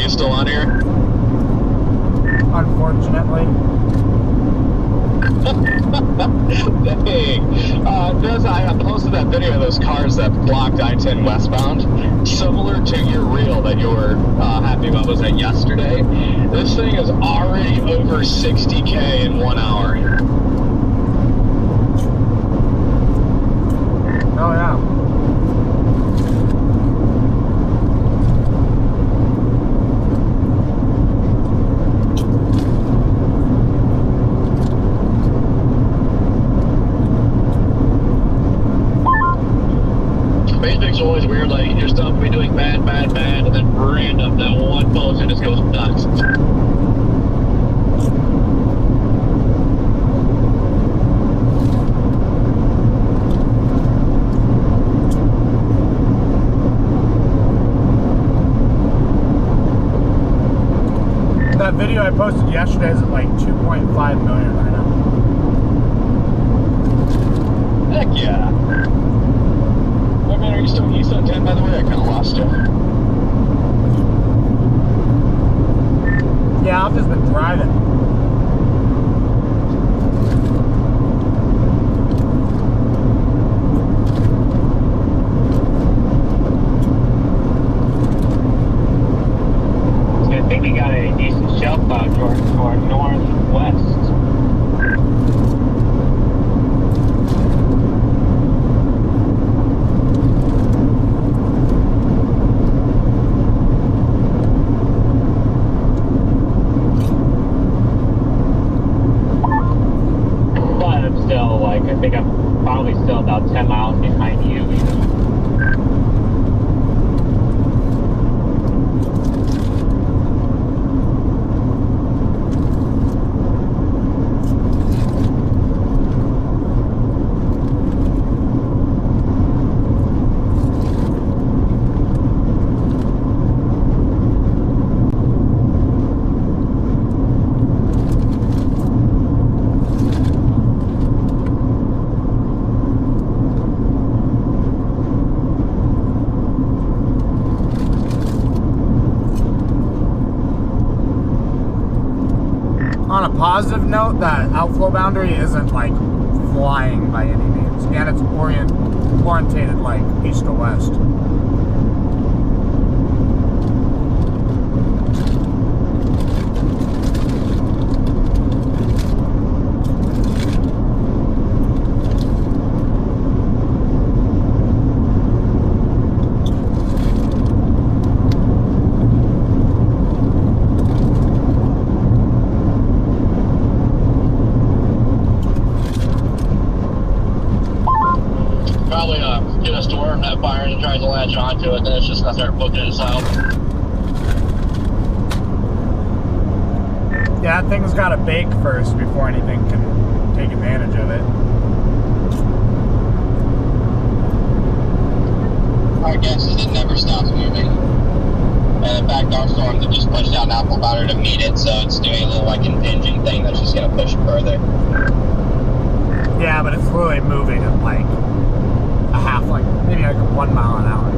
Still on here? Unfortunately. Dang. I posted that video of those cars that blocked I-10 westbound. Similar to your reel that you were happy about, was that yesterday? This thing is already over 60K in 1 hour. Oh, yeah. Facebook's always weird, like your stuff will be doing bad, and then random, that one post, it just goes nuts. That video I posted yesterday is at like 2.5 million right now. Heck yeah. Oh man, are you still east on 10, by the way? I kind of lost you. Yeah, I'll have just been driving. I think we got a decent shell cloud, Jordan, to our northwest. But I'm still, like, I think I'm probably still about 10 miles behind you, even. On a positive note, that outflow boundary isn't like flying by any means, and it's orientated like east to west. Probably get a storm that fire and tries to latch onto it, then it's just gonna start booking itself. Yeah, that thing's got to bake first before anything can take advantage of it. Our guess is it never stops moving. And in fact, our storm that just pushed out an outflow boundary to meet it, so it's doing a little like impinging thing that's just gonna push further. Yeah, but it's literally moving at like a half, like maybe like 1 mile an hour.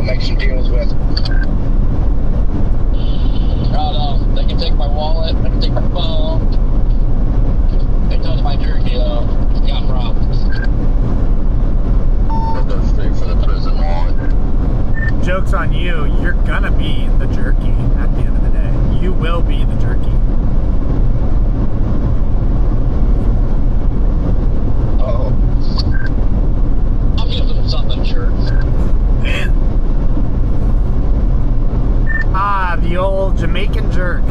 make some deals with. They can take my wallet, they can take my phone. They touch my jerky though. Got problems. They'll go straight for the prison wallet. Joke's on you, you're gonna be the jerky at the end of the day. You will be the jerky. Oh. I'll give them something, sure. Ah, the old Jamaican jerk.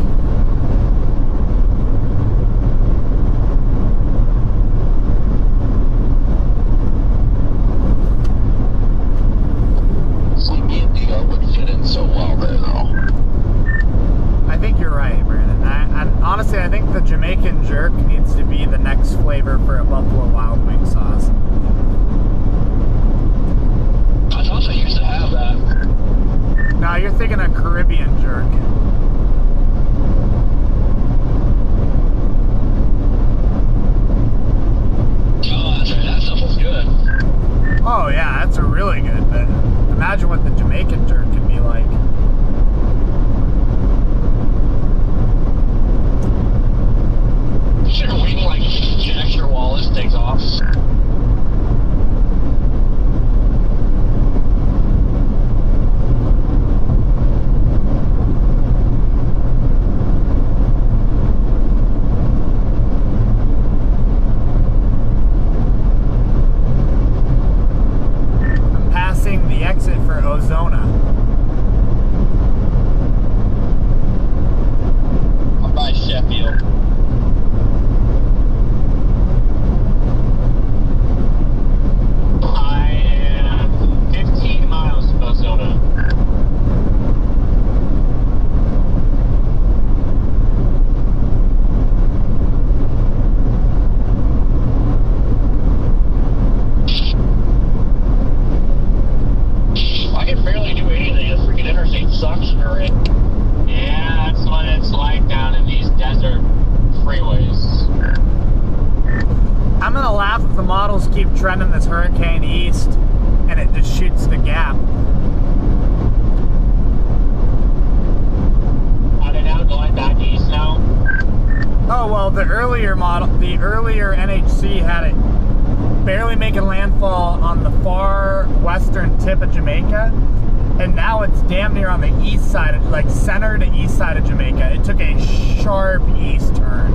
See, me and Dio would fit in so well there, though. I think you're right, Brandon. Honestly, I think the Jamaican jerk needs to be the next flavor for a Buffalo Wild Wing sauce. I thought they used to have that. No, you're thinking of Caribbean jerk. Oh, that's right. That stuff was good. Oh yeah, that's a really good. But imagine what the Jamaican jerk can be like. Sure, waiting like Jack your Wallace takes off. I'm passing the exit for Ozona. I'm by Sheffield. I am 15 miles from Ozona. I can barely do anything. The freaking interstate sucks already. Yeah, that's what it's like down in these desert freeways. I'm gonna laugh if the models keep trending this hurricane east and it just shoots the gap. Are they now going back east now? Oh well, the earlier NHC had it barely making landfall on the far western tip of Jamaica, and now it's damn near on the east side, like center to east side of Jamaica. It took a sharp east turn.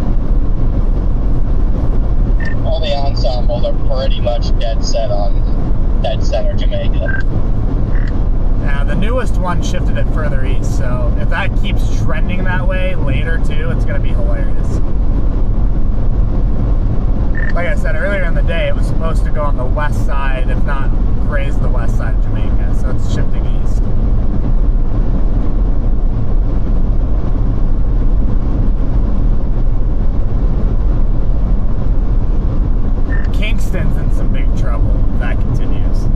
All the ensembles are pretty much dead set on dead center Jamaica. Now the newest one shifted it further east, so if that keeps trending that way later too, it's gonna be hilarious. Like I said earlier in the day, it was supposed to go on the west side, if not graze the west side of Jamaica, so it's shifting east. Kingston's in some big trouble if that continues.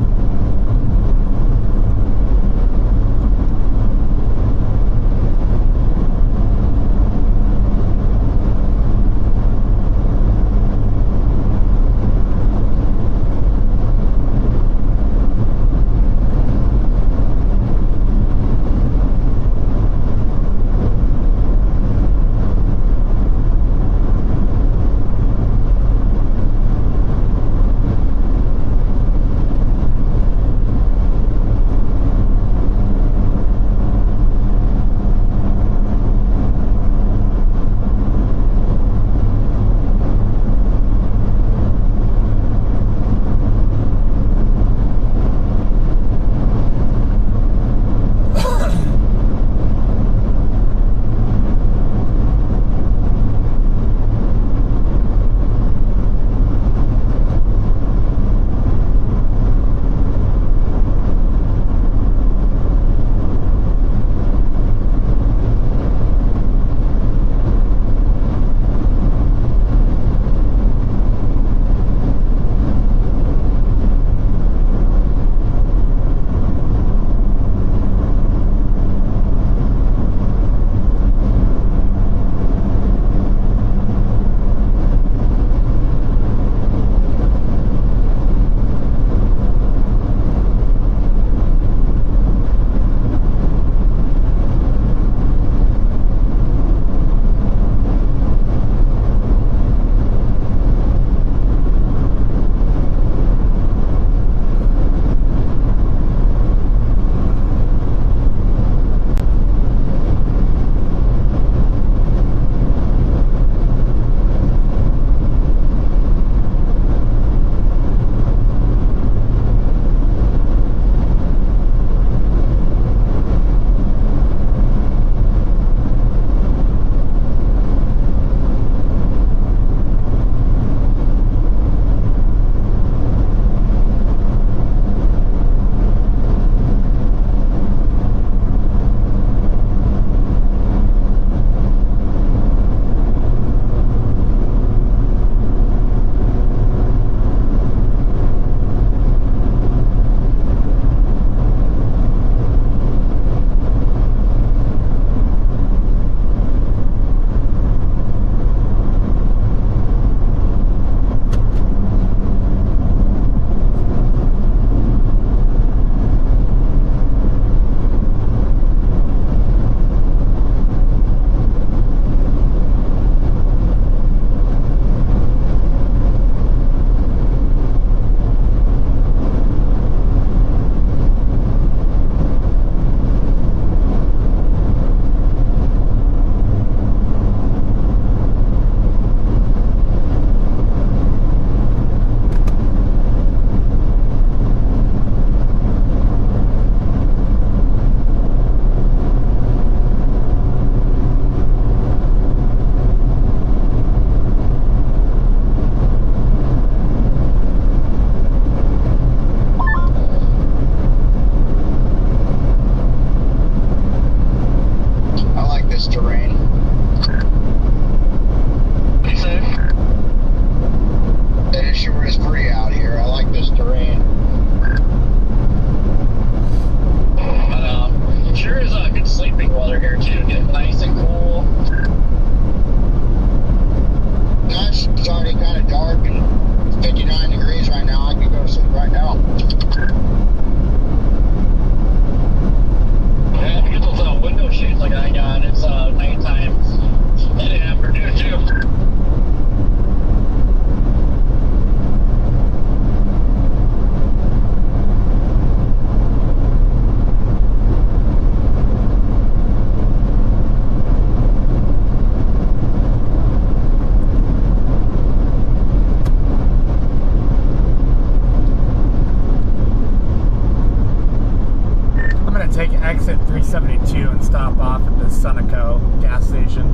take exit 372 and stop off at the Sunoco gas station.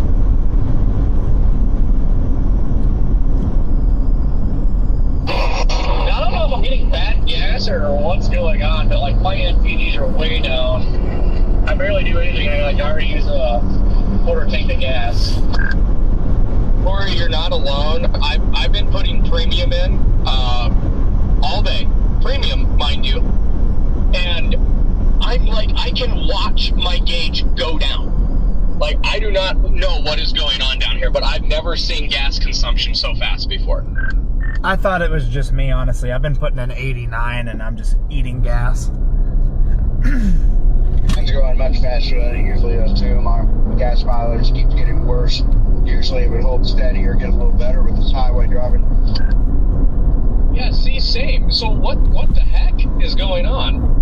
I don't know if I'm getting bad gas or what's going on, but like my NPDs are way down. I barely do anything. I already use a quarter tank of gas. Corey, you're not alone. I've been putting premium in all day. Premium, mind you. And I'm like, I can watch my gauge go down. Like, I do not know what is going on down here, but I've never seen gas consumption so fast before. I thought it was just me, honestly. I've been putting in 89 and I'm just eating gas. Things are going much faster than it usually does too. My gas mileage keeps getting worse. Usually it would hold steady or get a little better with this highway driving. Yeah, see, same. So what the heck is going on?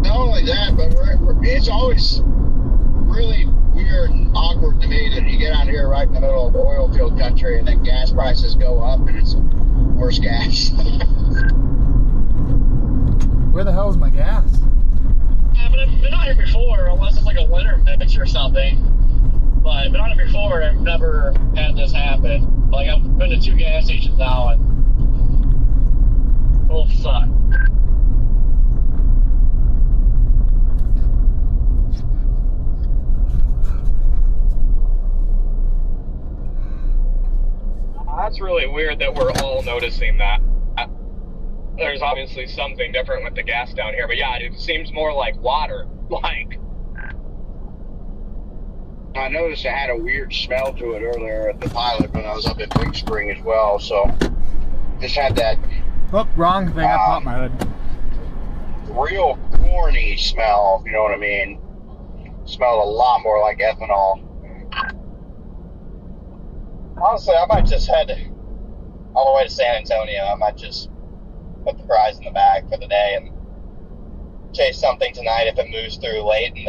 Not only that, but it's always really weird and awkward to me that you get out here right in the middle of oil field country and then gas prices go up and it's worse gas. Where the hell is my gas? Yeah, but I've been out here before, unless it's like a winter mix or something. But I've been out here before and I've never had this happen. Like, I've been to 2 gas stations now and both suck. That's really weird that we're all noticing that. There's obviously something different with the gas down here, but yeah, it seems more like water. Like, I noticed it had a weird smell to it earlier at the pilot when I was up at Big Spring as well, so just had that Oh, wrong thing. I popped my hood. real corny smell, if you know what I mean. Smelled a lot more like ethanol. Honestly, I might just head all the way to San Antonio. I might just put the prize in the bag for the day and chase something tonight if it moves through late, and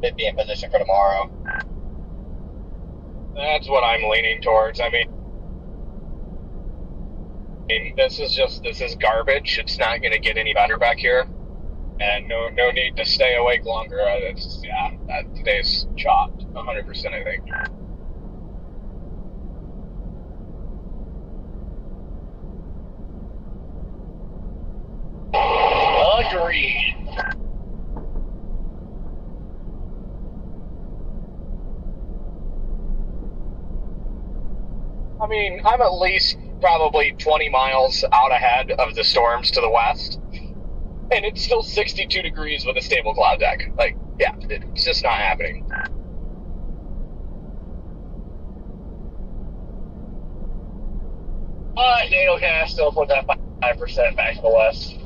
then be in position for tomorrow. that's what I'm leaning towards. I mean, this is garbage. It's not going to get any better back here, and no need to stay awake longer. Today's chopped 100%. I think. Agreed. I mean, I'm at least probably 20 miles out ahead of the storms to the west, and it's still 62 degrees with a stable cloud deck. Like, yeah, it's just not happening. NATO can still put that 5% back to the west.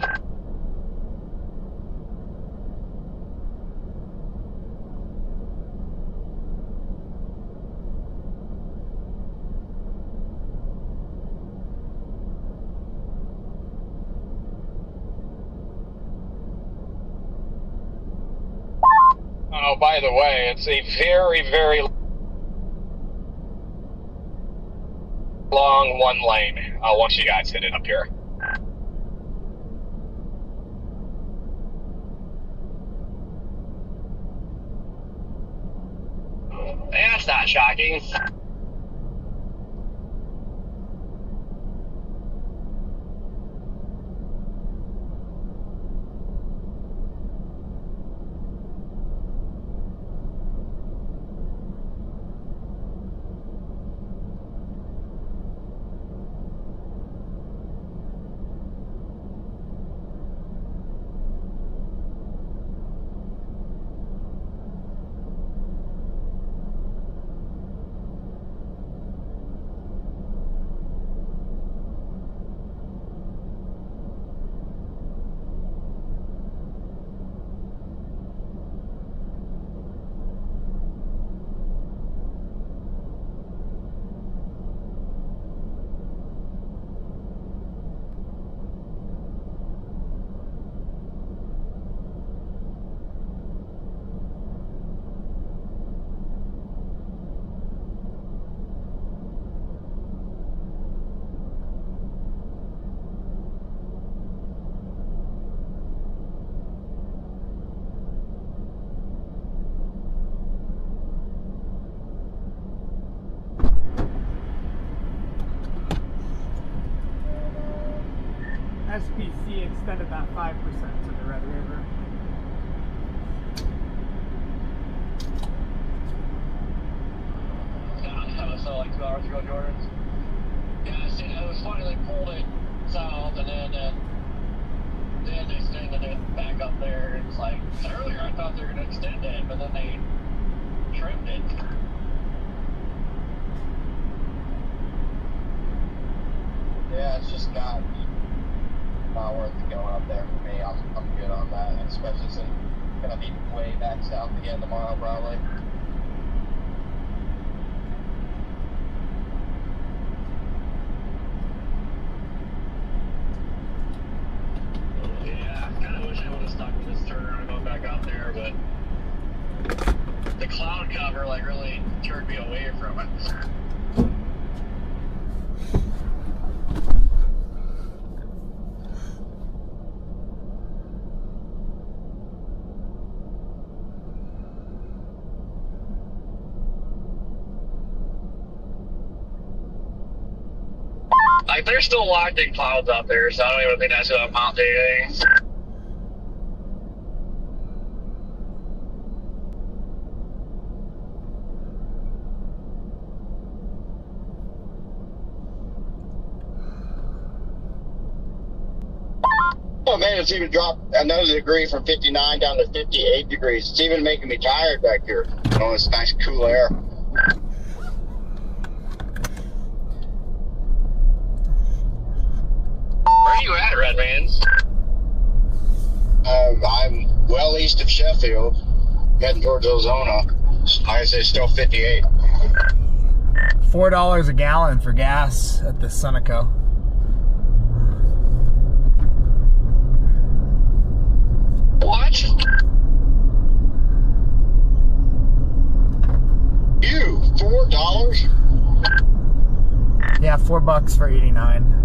Oh, by the way, it's a very, very long one lane once you guys hit it up here. That's not shocking. SPC extended that 5% to the Red River. So like 2 hours ago, Jordan. Yeah, see, it was funny. They pulled it south, and then they extended it back up there. It's like earlier I thought they were gonna extend it, but then they trimmed it. Yeah, it's just not worth it going up there for me. I'm good on that, especially since I'm gonna be way back south again tomorrow probably. Yeah, I kind of wish I would have stuck with this turnaround and gone back out there, but the cloud cover like really turned me away from it. Like, they're still locked in clouds out there, so I don't even think that's going to amount to anything. Oh man, it's even dropped another degree from 59 down to 58 degrees. It's even making me tired back here. Oh, it's nice cool air. Where are you at, Redmans? I'm well east of Sheffield, heading towards Ozona. Like I say, still 58. $4 a gallon for gas at the Sunoco. What? You, $4? Yeah, $4 for 89.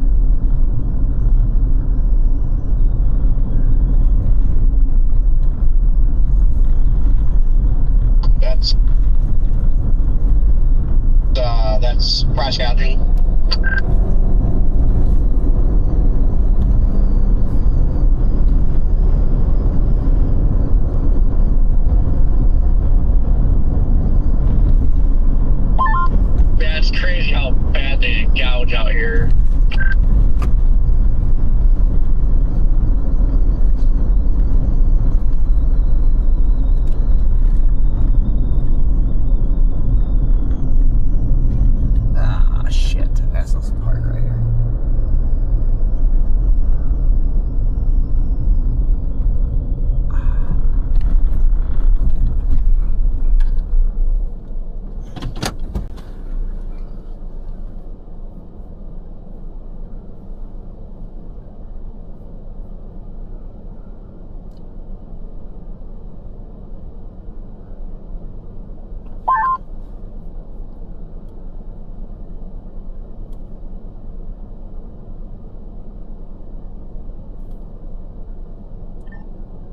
That's price gouging. Yeah, it's crazy how bad they gouge out here.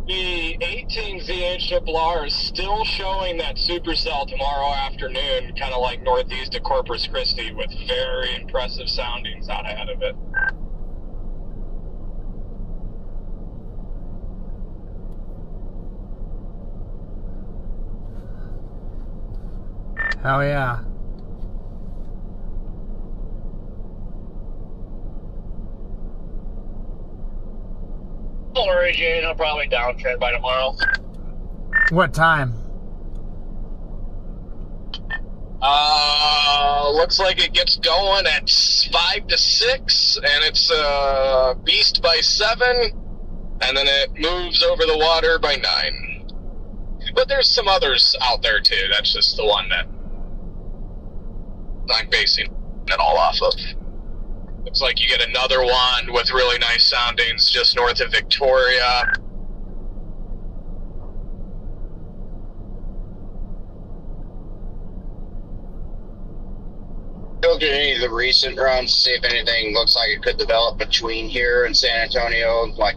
The 18 ZH is still showing that supercell tomorrow afternoon, kind of like northeast of Corpus Christi, with very impressive soundings out ahead of it. Hell yeah. Don't worry, Jane, I'll probably downtrend by tomorrow. What time? Looks like it gets going at 5 to 6, and it's beast by 7, and then it moves over the water by 9. But there's some others out there too. That's just the one that I'm basing it all off of. Looks like you get another one with really nice soundings just north of Victoria. Look at any of the recent runs to see if anything looks like it could develop between here and San Antonio, like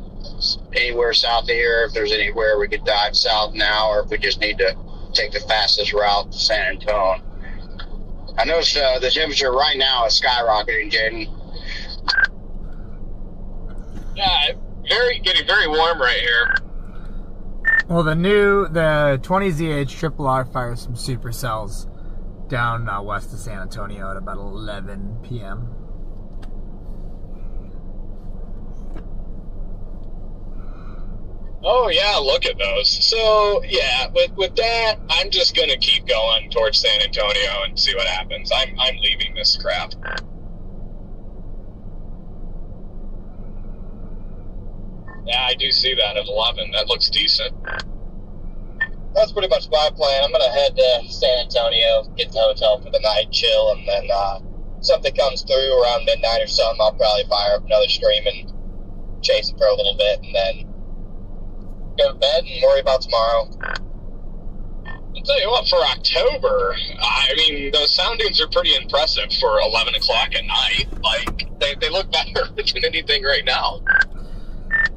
anywhere south of here, if there's anywhere we could dive south now, or if we just need to take the fastest route to San Antonio. I noticed the temperature right now is skyrocketing, Jaden. Yeah, getting very warm right here. Well, the 20ZH Triple R fires some supercells down west of San Antonio at about 11 p.m. Oh yeah, look at those. So yeah, with that, I'm just gonna keep going towards San Antonio and see what happens. I'm leaving this crap. Yeah, I do see that at 11. That looks decent. That's pretty much my plan. I'm gonna head to San Antonio, get to the hotel for the night, chill, and then something comes through around midnight or something, I'll probably fire up another stream and chase it for a little bit, and then go to bed and worry about tomorrow. I'll tell you what, for October, I mean, those soundings are pretty impressive for 11 o'clock at night. Like, they look better than anything right now.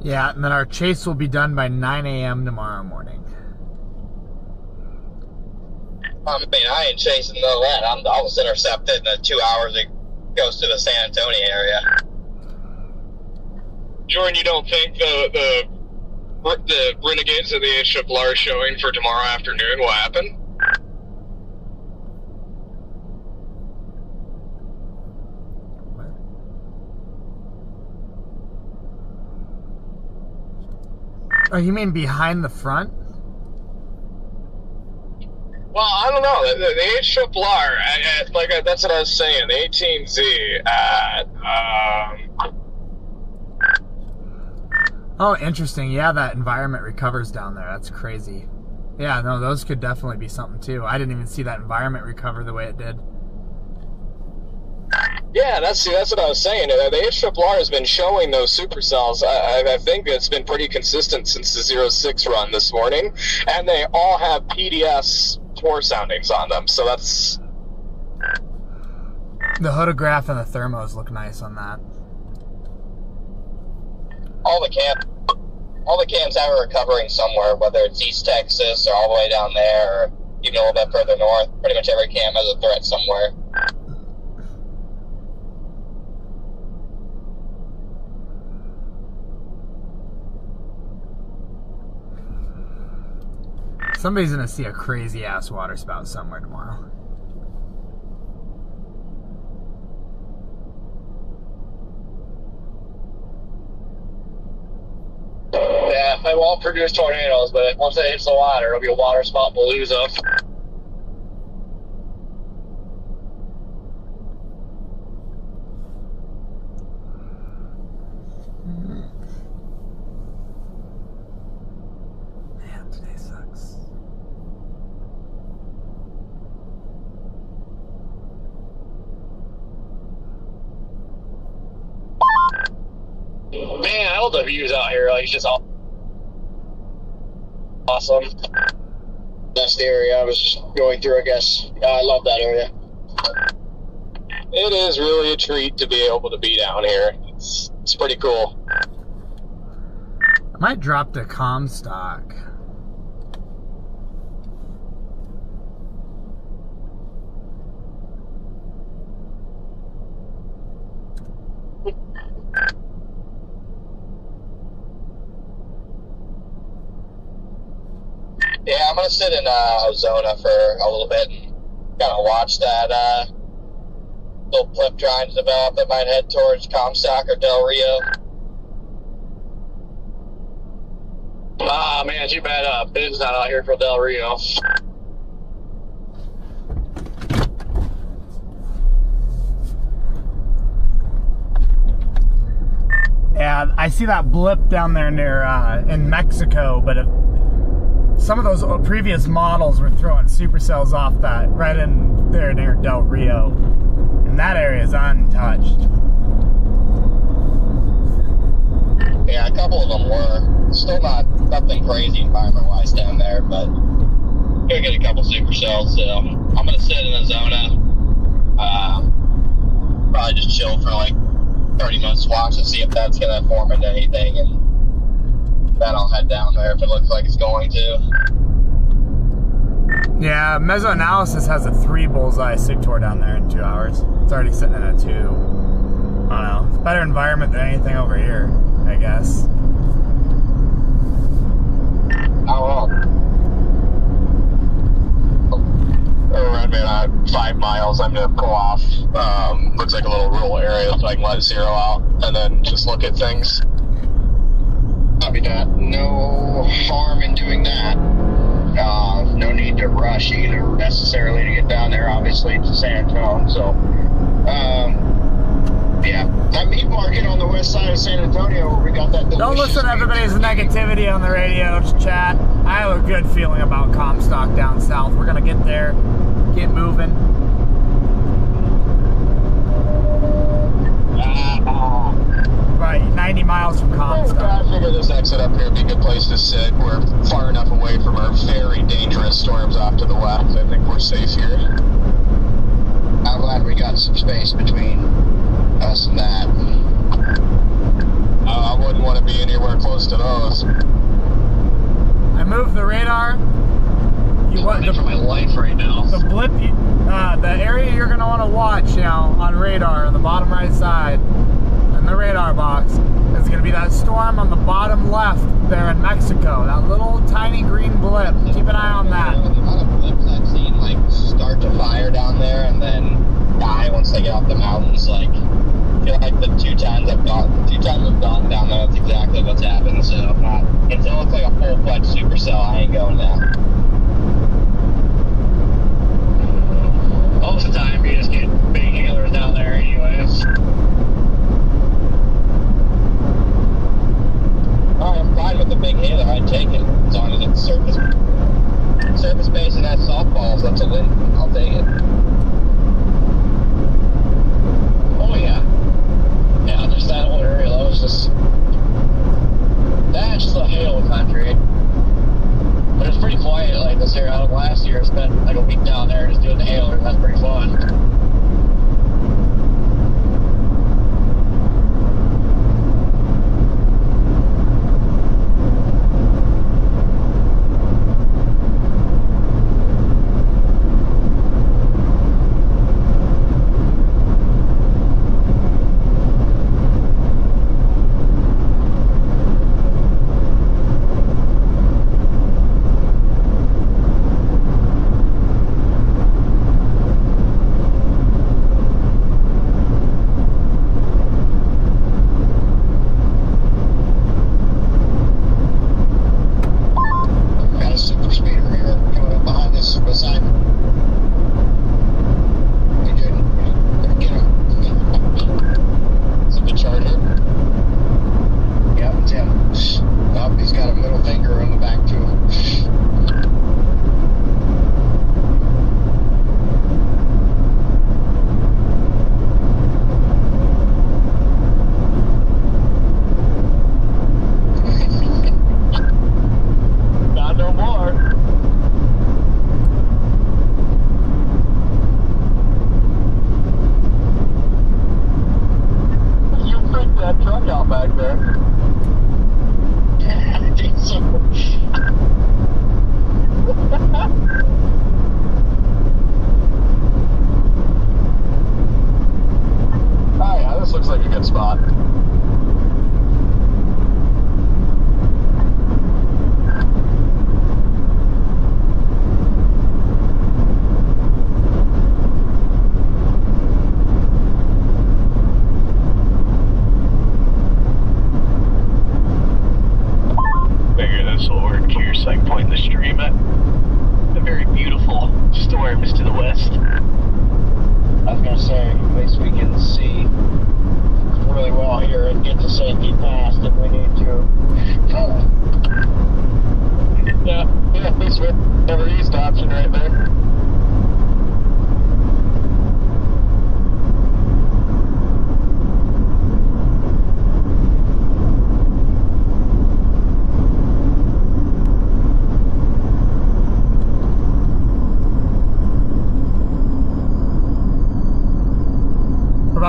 Yeah, and then our chase will be done by 9 a.m. tomorrow morning. I mean, I ain't chasing none of that. I'll just intercept it in the 2 hours it goes to the San Antonio area. Jordan, you don't think the Renegades of the HRR showing for tomorrow afternoon will happen? Oh, you mean behind the front? Well, I don't know. The HRR, that's what I was saying. The 18Z at, Oh, interesting. Yeah, that environment recovers down there. That's crazy. Yeah, no, those could definitely be something too. I didn't even see that environment recover the way it did. Yeah, that's what I was saying. The HRR has been showing those supercells. I think it's been pretty consistent since the 06 run this morning, and they all have PDS core soundings on them. So that's the hodograph and the thermos look nice on that. All the cams have a recovering somewhere, whether it's East Texas or all the way down there, or even a little bit further north. Pretty much every cam has a threat somewhere. Somebody's gonna see a crazy ass water spout somewhere tomorrow. Yeah, they won't produce tornadoes, but once it hits the water, it'll be a water spout palooza. Man, today sucks. Man, I love the views out here. Like, it's just awesome. Best area I was going through, I guess. I love that area. It is really a treat to be able to be down here. It's pretty cool. I might drop the Comstock. Yeah, I'm gonna sit in Ozona for a little bit and kind of watch that little blip trying to develop that might head towards Comstock or Del Rio. Ah, man, too bad Ben's not out here for Del Rio. Yeah, I see that blip down there near in Mexico, but some of those previous models were throwing supercells off that right in there near Del Rio, and that area is untouched. Yeah, a couple of them were. Still nothing crazy environment-wise down there, but gonna get a couple supercells, so I'm gonna sit in Ozona. Probably just chill for like 30 minutes, watch and see if that's gonna form into anything, and then I'll head down there if it looks like it's going to. Yeah, Mesoanalysis has a 3 bullseye Sigtor down there in 2 hours. It's already sitting in a 2. I don't know. It's a better environment than anything over here. I guess. Oh, well. Around about 5 miles, I'm going to pull off. Looks like a little rural area, so I can let zero out and then just look at things. Copy that. No harm in doing that. No need to rush either necessarily to get down there, obviously, to San Antonio. So, yeah. That meat market on the west side of San Antonio where we got that Don't listen to everybody's negativity on the radio, chat. I have a good feeling about Comstock down south. We're going to get there, get moving. Right, 90 miles from Comstock. I figure this exit up here would be a good place to sit. We're far enough away from our very dangerous storms off to the west. I think we're safe here. I'm glad we got some space between us and that. I wouldn't want to be anywhere close to those. I moved the radar. You want for my life right now. The blip, the area you're going to want to watch, you know, on radar on the bottom right side in the radar box is going to be that storm on the bottom left there in Mexico. That little tiny green blip. Keep an eye on that. The amount of blips I've seen like start to fire down there and then die once they get off the mountains. Like, I feel like the two times I've gone down there, that's exactly what's happened. So until it's like a full-fledged supercell, I ain't going down. Most of the time, you just get big healers down there anyways. Alright, I'm fine with the big hailer. I'd take it as long as it's surface base and has softballs. That's a win. I'll take it. Oh yeah. Yeah, just that whole area. That's just a hail country. But it's pretty quiet like this here. Out of last year, I spent like a week down there just doing the hailer. That's pretty fun.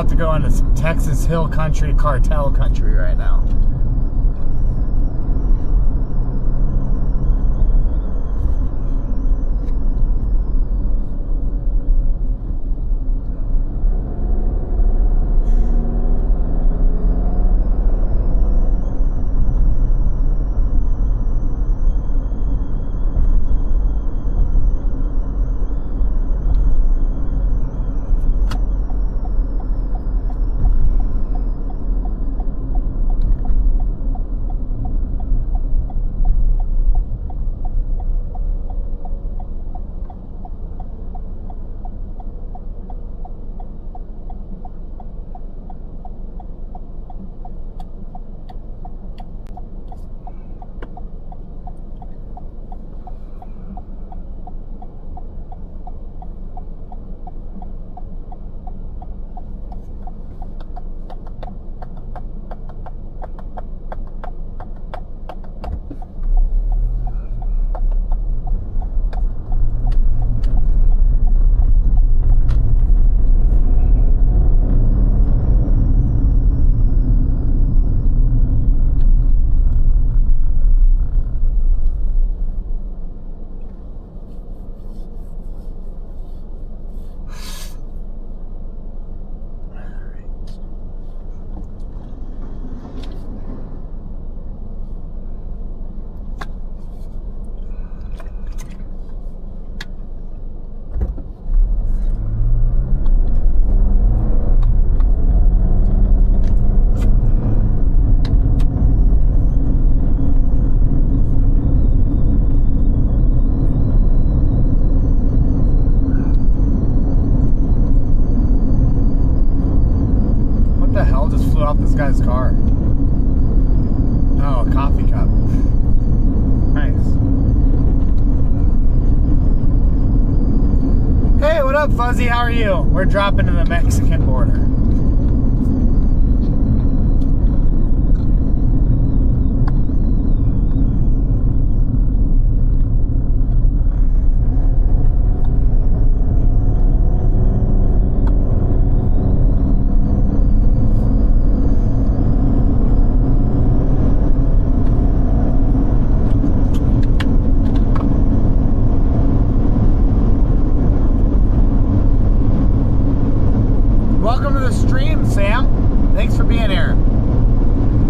To go into some Texas Hill Country, cartel country right now. up, Fuzzy? How are you? We're dropping to the Mexican border. Welcome to the stream, Sam. Thanks for being here.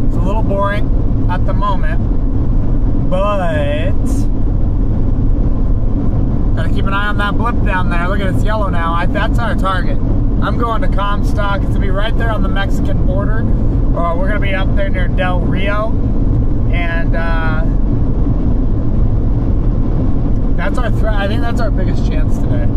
It's a little boring at the moment, but gotta keep an eye on that blip down there. Look at it's yellow now. That's our target. I'm going to Comstock. It's gonna be right there on the Mexican border. We're gonna be up there near Del Rio, and that's our threat. I think that's our biggest chance today.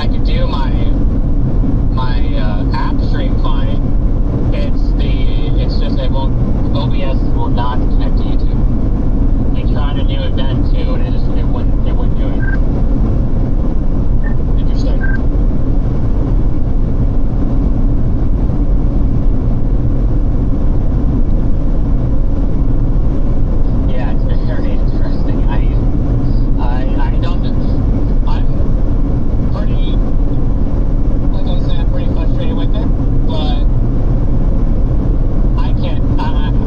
could do my app stream fine. It's just it won't, OBS will not connect to YouTube. They tried a new event too, and it wouldn't do it. Interesting. Yeah, it's very interesting. I'm pretty, like I said, I'm pretty frustrated with it, but I can't,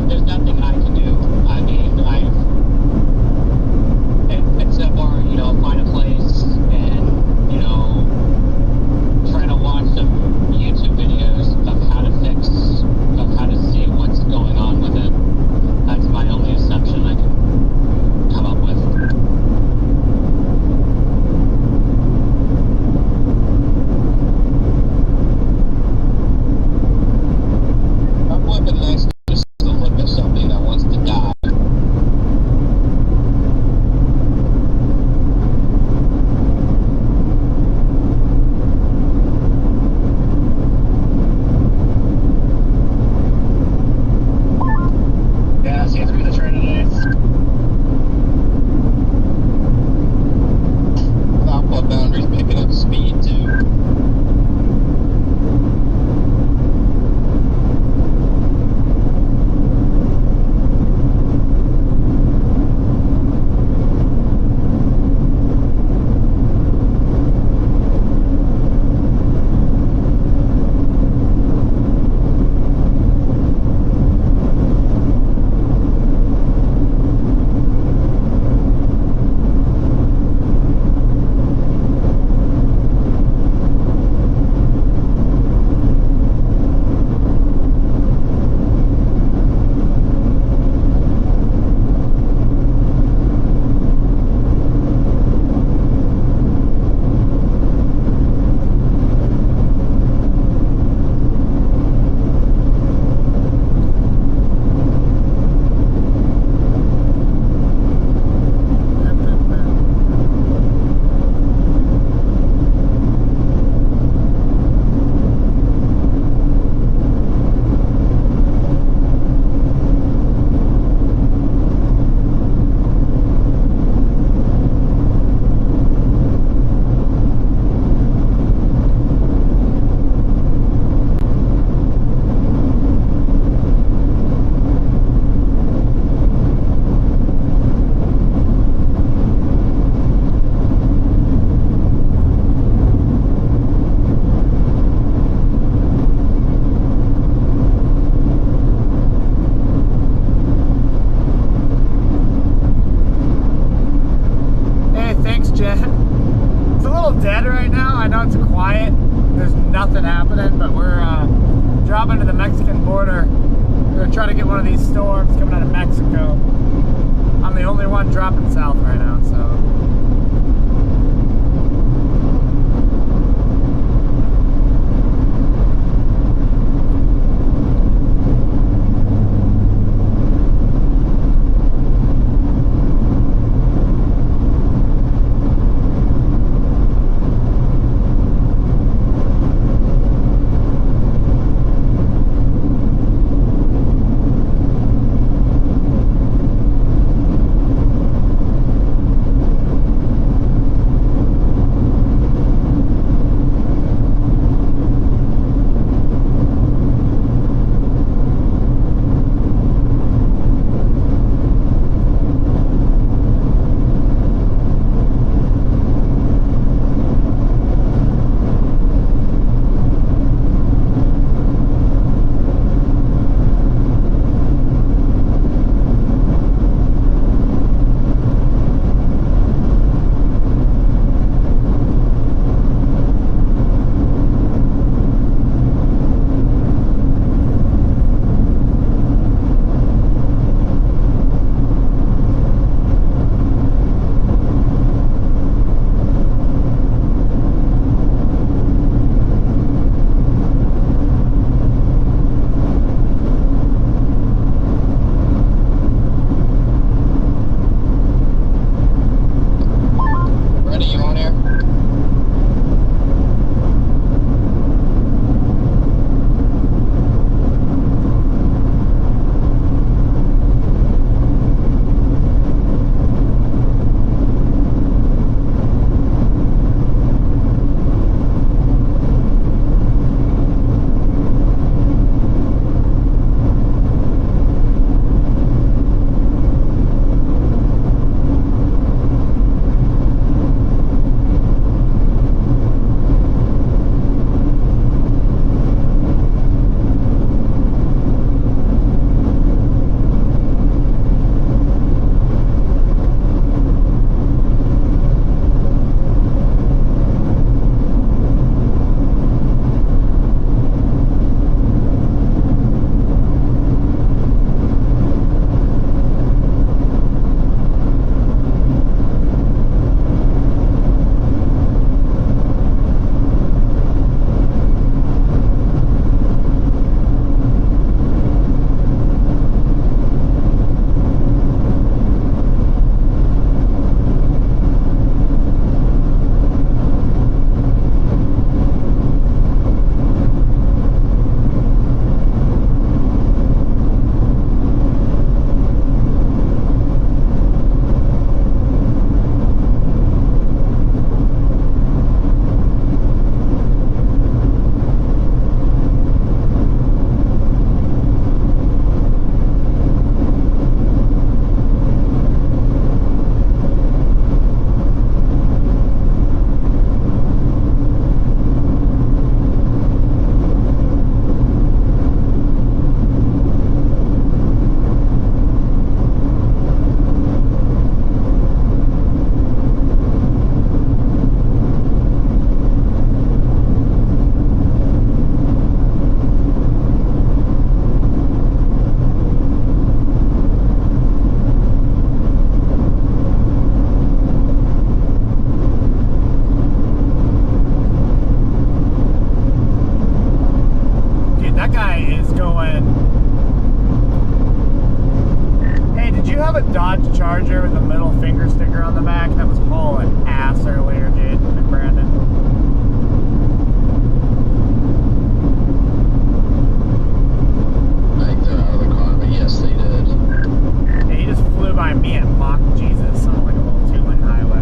there's nothing I can do. I mean, except for, find a place and, try to watch some YouTube videos of how to see what's going on with it. That's my only assumption I can come up with. I'm flipping next just to look at something that wants to die. Yeah, see through the Trinity. Output boundaries picking up speed too. It's a little dead right now. I know it's quiet. There's nothing happening, but we're dropping to the Mexican border. We're going to try to get one of these storms coming out of Mexico. I'm the only one dropping south right now, so. in. Hey, did you have a Dodge Charger with a middle finger sticker on the back that was hauling ass earlier, Jaden and Brandon? I think they're out of the car, but yes, they did. Yeah, he just flew by me and mocked Jesus on like a little 2-lane highway.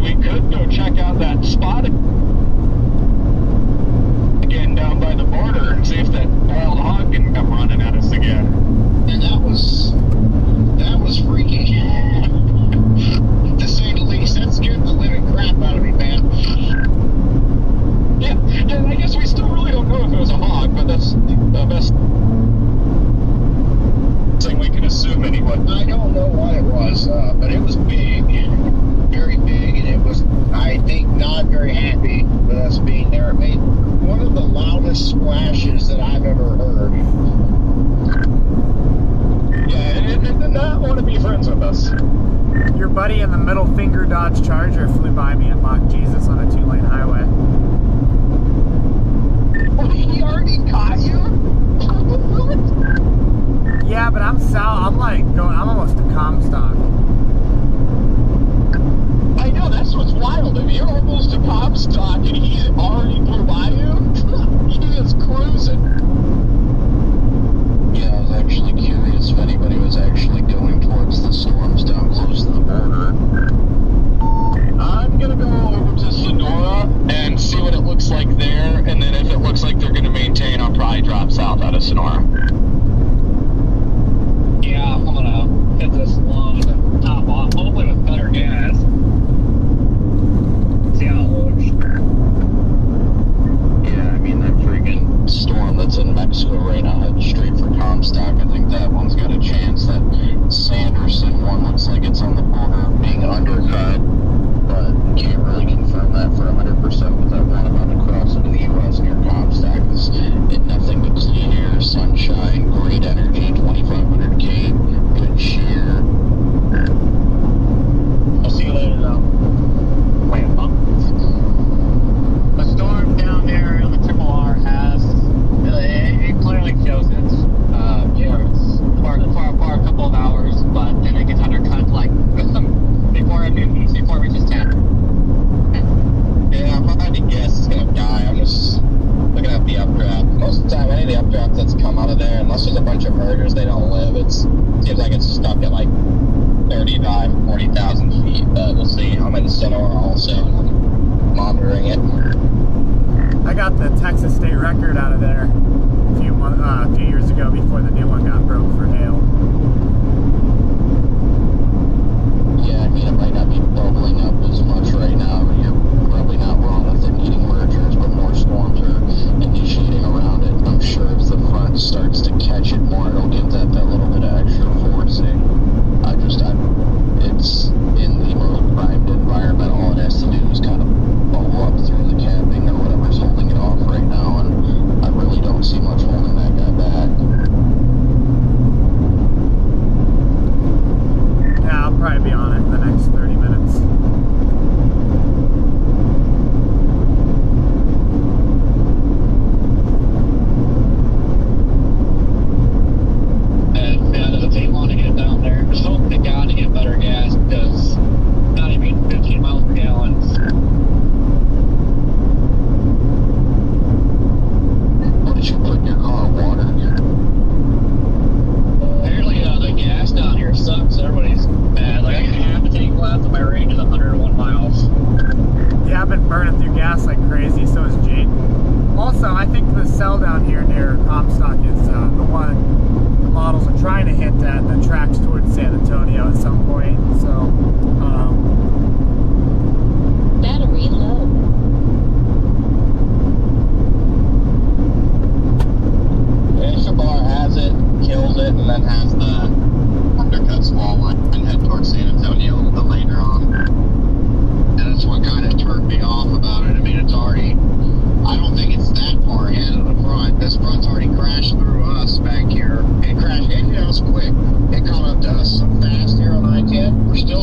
mean, we could go check out that spot again down by the border and see if that wild hog can come running at us again. And that was freaky. To say the least, that scared the living crap out of me, man. Yeah, and I guess we still really don't know if it was a hog, but that's the best thing we can assume anyway. I don't know what it was, but it was big, very big, and it was, I think, not very happy with us being there. It made one of the loudest splashes that I've ever heard. Yeah, and it did not want to be friends with us. Your buddy in the middle finger Dodge Charger flew by me and mocked Jesus on a 2-lane highway. Oh, he already caught you? Yeah, but I'm I'm almost to Comstock. I know, that's what's wild. If you're almost to Comstock and he already flew by you, he is cruising. Yeah, I was actually curious if anybody was actually going towards the storms down close to the border. I'm gonna go over to Sonora and see what it looks like there, and then if it looks like they're gonna maintain, I'll probably drop south out of Sonora. Yeah, I'm gonna hit this long and top off, hopefully with better gas. See how it looks. Yeah, I mean, that freaking storm that's in Mexico right now heading straight for Comstock. I think that one's got a chance. That Sanderson one looks like it's on the border of being undercut, but can't really confirm that for 100% because that one about to cross into the U.S. near Comstock is nothing but clean air, sunshine, great energy, 2,500 K, good shear. I'll see you later, though. Wait, huh? The storm down there on the Triple R has, it clearly shows it's for a couple of hours, but then it gets undercut like before it reaches 10. Yeah, if I had to guess, it's gonna die. I'm just looking at the updraft. Most of the time, any of the updrafts that's come out of there, unless there's a bunch of murders, they don't live. It seems like it's stuck at like 35, 40,000 feet, but we'll see. I'm in Sonora also, and I'm monitoring it. I got the Texas state record out of there a few years ago before the new one got broke for hail. Yeah, I mean, it might not be bubbling up as much right now, but you're probably not wrong with it needing mergers, but more storms are initiating around it. I'm sure if the front starts to catch it more, it'll give that little bit of extra forcing. It's in the most primed environment. All it has to do is kind of bubble up through the capping or whatever's holding it off right now, and I really don't see much holding that guy back. Yeah, I'll probably be on it in the next 30 minutes. And yeah, it doesn't take long to get down there. Just hope to God to get better gas because not even 15 miles per gallon. What did you put in your car? Water? Apparently, the gas down here sucks. Everybody's bad. Like, I have to take left, and my range is 101 miles. Yeah, I've been burning through gas like crazy, so is Jake. Also, I think the cell down here near Comstock is the one the models are trying to hint at that tracks towards San Antonio at some point, so, Battery low. Bar has it, kills it, and then has the undercut small line and head towards San Antonio a little bit later on. And that's what kind of turned me off about it. I mean, it's already, I don't think it's that far ahead of the front. This front's already crashed through us back here. It crashed into us quick. It caught up to us so fast here on I-10. We're still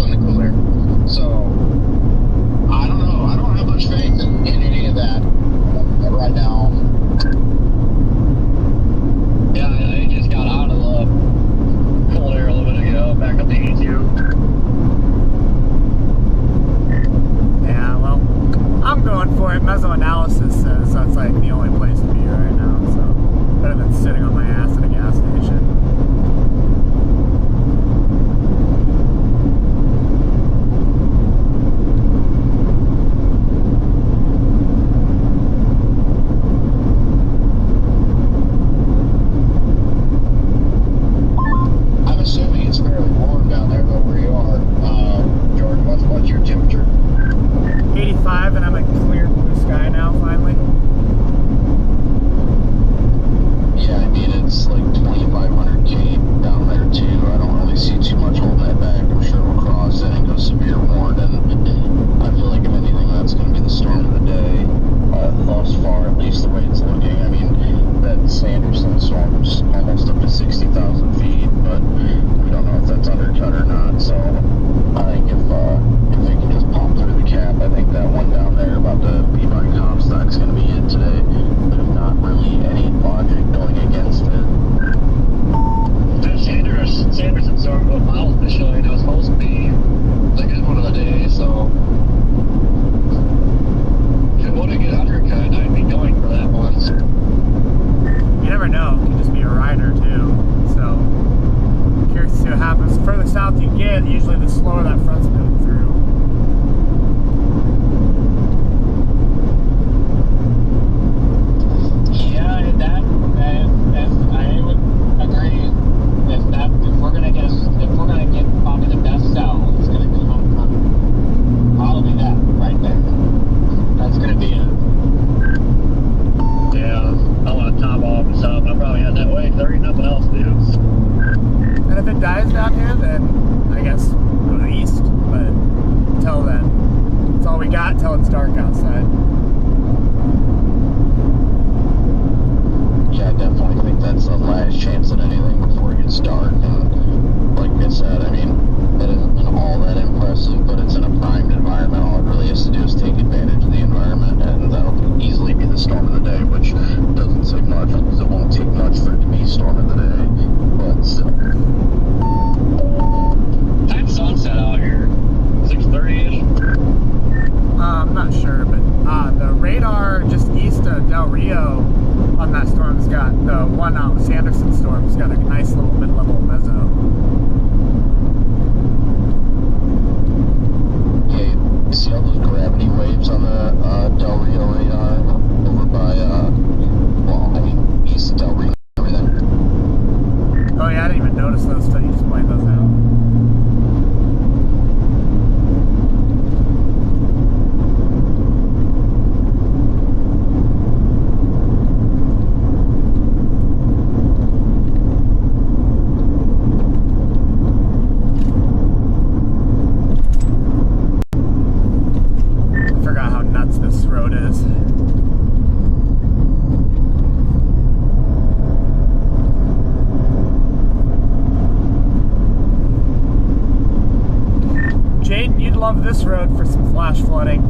love this road for some flash flooding,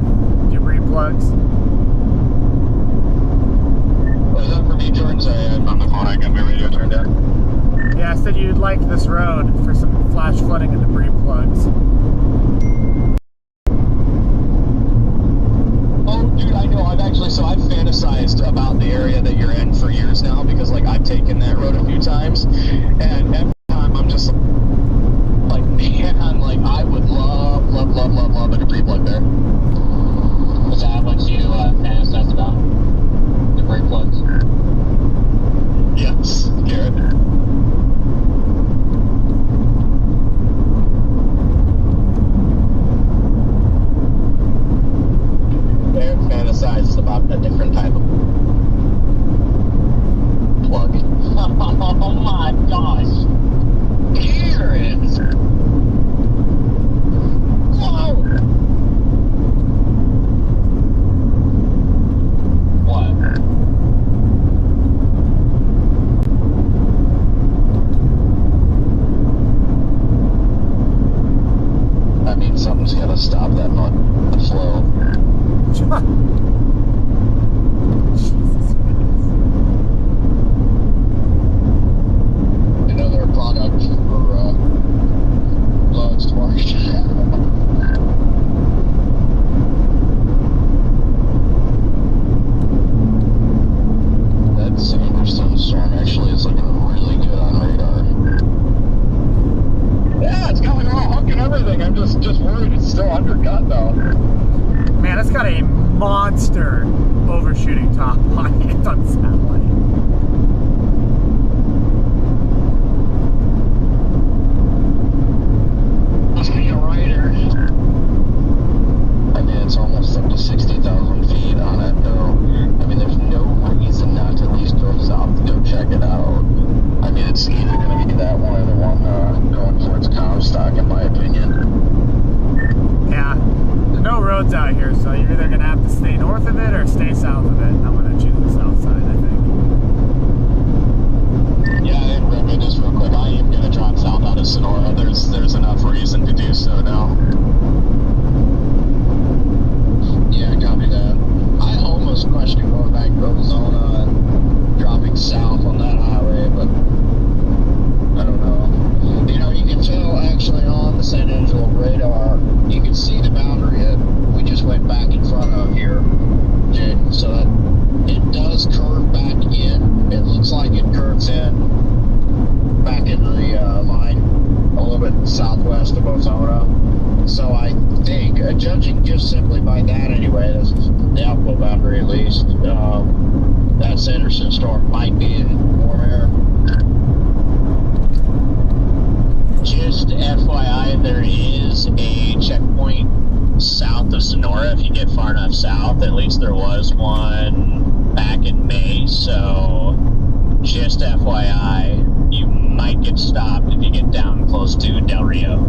debris plugs. Was that for me, Jordan? Sorry, I'm on the phone. I got my radio turned down. Yeah, I said you'd like this road for some flash flooding and debris plugs. Oh, dude, I know. I've fantasized about the area that you're in for years now because, like, I've taken that road a few times, and every time I'm just like, man, like, I would love a debris plug there. Is that what you fantasize about? Debris plugs? Yes, Garrett. Fantasizes about a different type of plug. Oh my gosh! Here it is. Whoa! What? I mean, something's gotta stop that the flow. Jesus Christ. Another product for plugs to market. That Sanderson storm actually is looking really good on radar. Yeah, it's coming all hook and everything. I'm just worried it's still undercut though. Man, it's got a monster overshooting top on it on satellite. Must be a rider. I mean, it's almost up to 60,000 feet on it though. I mean, there's no reason not to at least go south to go check it out. I mean, it's either going to be that one or the one going towards Comstock, in my opinion. Yeah, there's no roads out here, so you're either going to have to stay north of it or stay south of it. I'm going to choose the south side, I think. Yeah, and Redmond, just real quick, I am going to drop south out of Sonora. There's enough reason to do so now. Yeah, copy that. I almost questioned going back to Arizona and dropping south on that highway, but I don't know. You know, you can tell actually on the San Angelo radar, you can see the boundary that we just went back in front of here, Jaden, so that it does curve back in. It looks like it curves in back into the line a little bit southwest of Ozona. So I think, judging just simply by that anyway, this is the outflow boundary at least, that Sanderson storm might be in warm air. Just FYI, there is a checkpoint south of Sonora if you get far enough south. At least there was one back in May, so just FYI, you might get stopped if you get down close to Del Rio.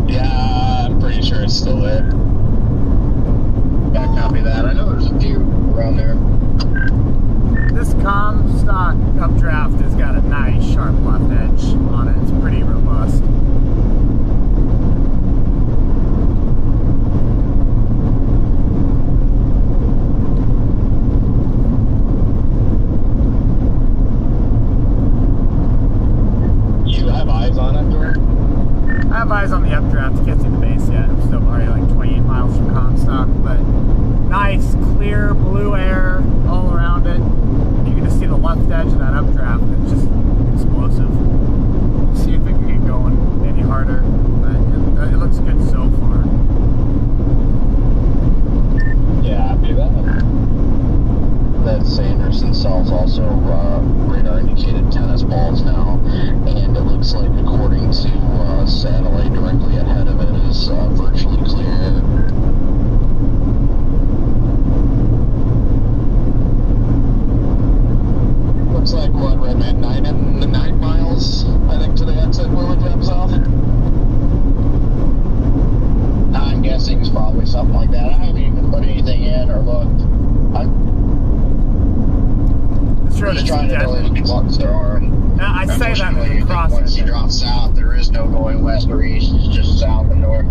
Yeah, I'm pretty sure it's still there. Yeah, copy that. I know there's a few around there. This Comstock updraft has got a nice sharp left edge on it. It's pretty robust. You have eyes on it, George? I have eyes on the updraft. Can't see the base yet. I'm still already like 28 miles from Comstock, but nice, clear, blue air all around it. You can just see the left edge of that updraft. It's just explosive. See if it can get going any harder. But it looks good so far. Yeah, I do that. That Sanderson cell's also radar indicated tennis balls now, and it looks like, according to satellite directly ahead of it, is virtually clear. Looks like what, Redman, 9 miles, I think, to the exit where we drop off. I'm guessing it's probably something like that. I haven't even put anything in or looked. I'm just trying to know any plugs there are. I say that as a Once you drop south, there is no going west or east. It's just south and north.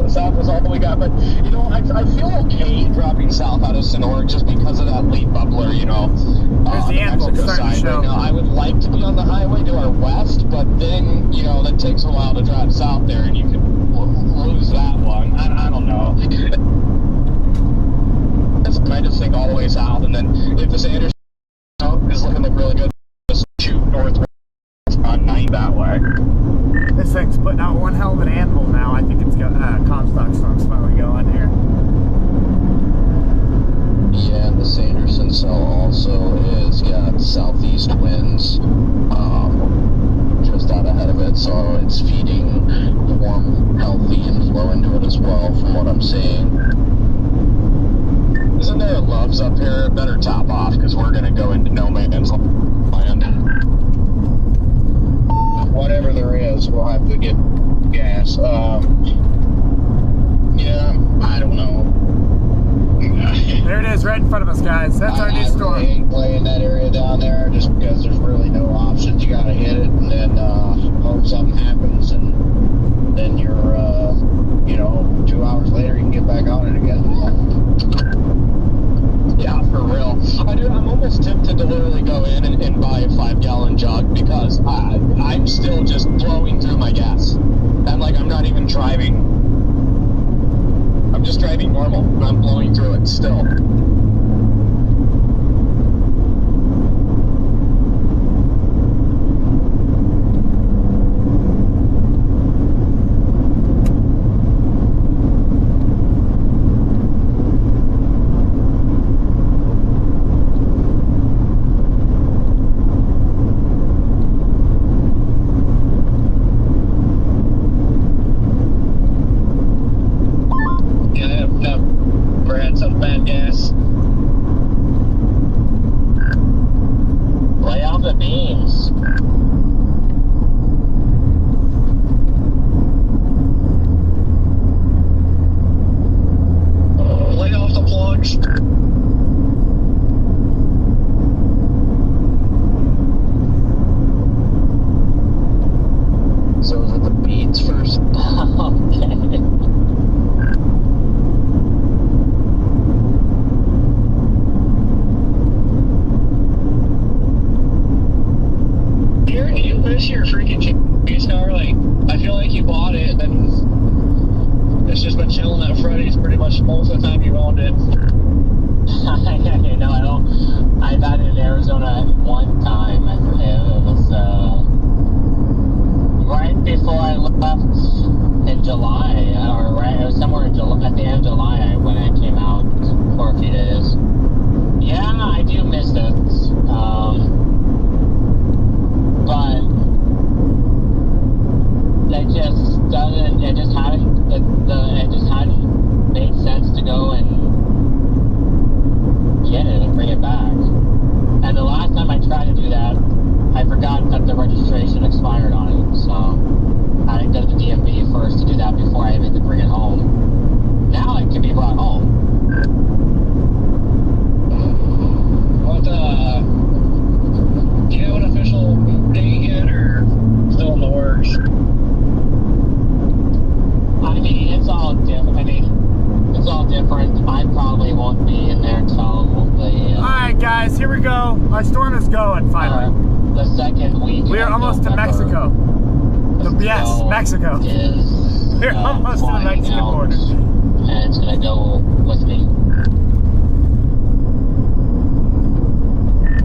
south is all we got. But you know, I feel okay dropping south out of Sonora just because of that late bubbler. You know, There's the Mexico side. Right now, I would like to be on the highway to our west, but then you know that takes a while to drive south there, and you could lose that one. I don't know. I just think all the way south, and then if the Sanders is looking like really good, just shoot northwest on 9 that way. This thing's putting out one hell of an animal now. I think it's got Comstock Storm's finally going here. Yeah, and the Sanderson cell also is got southeast winds just out ahead of it, so it's feeding warm, healthy inflow into it as well, from what I'm seeing. Isn't there a Loves up here? Better top off, because we're going to go into no man's land. Whatever there is, we'll have to get gas. Yeah, I don't know. There it is, right in front of us, guys. That's our new storm. I ain't playing that area down there just because there's really no options. You got to hit it and then hope something happens, and then you're, you know, 2 hours later you can get back on it again. Yeah, for real. I'm almost tempted to literally go in and buy a 5-gallon jug because I'm still just blowing through my gas. And like I'm not even driving. I'm just driving normal. I'm blowing through it still. Our storm is going, finally. The second week. We are almost to Mexico. Yes, Mexico. We're almost to the Mexican border. And it's going to go with me.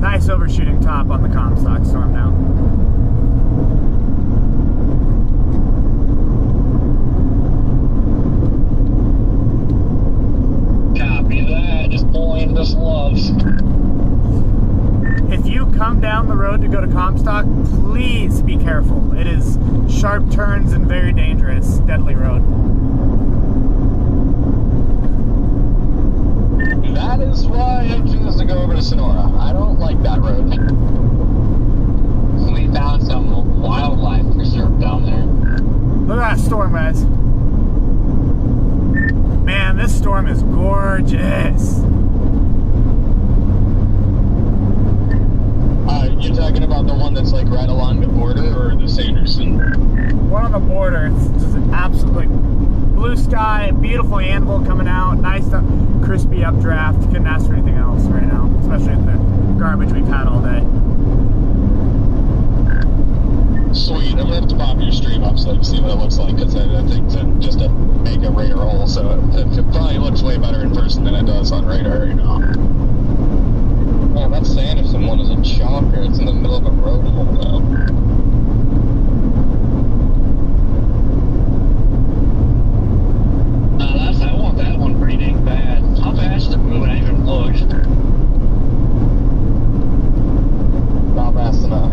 Nice overshooting top on the Comstock Storm now. Copy that. Just pulling this Loves. If you come down the road to go to Comstock, please be careful. It is sharp turns and very dangerous, deadly road. That is why I choose to go over to Sonora. I don't like that road. We found some wildlife preserve down there. Look at that storm, guys. Man, this storm is gorgeous. You're talking about the one that's like right along the border, or the Sanderson? One on the border. It's just absolutely blue sky, beautiful anvil coming out, nice crispy updraft. Couldn't ask for anything else right now, especially with the garbage we've had all day. Sweet. I'm gonna have to pop your stream up so I can see what it looks like, because that thing's just a mega radar hole, so it probably looks way better in person than it does on radar, you know. Man, that Sanderson one is a shocker. It's in the middle of a road hole though. I want that one pretty dang bad. How fast is it moving? I haven't even looked. Not fast enough.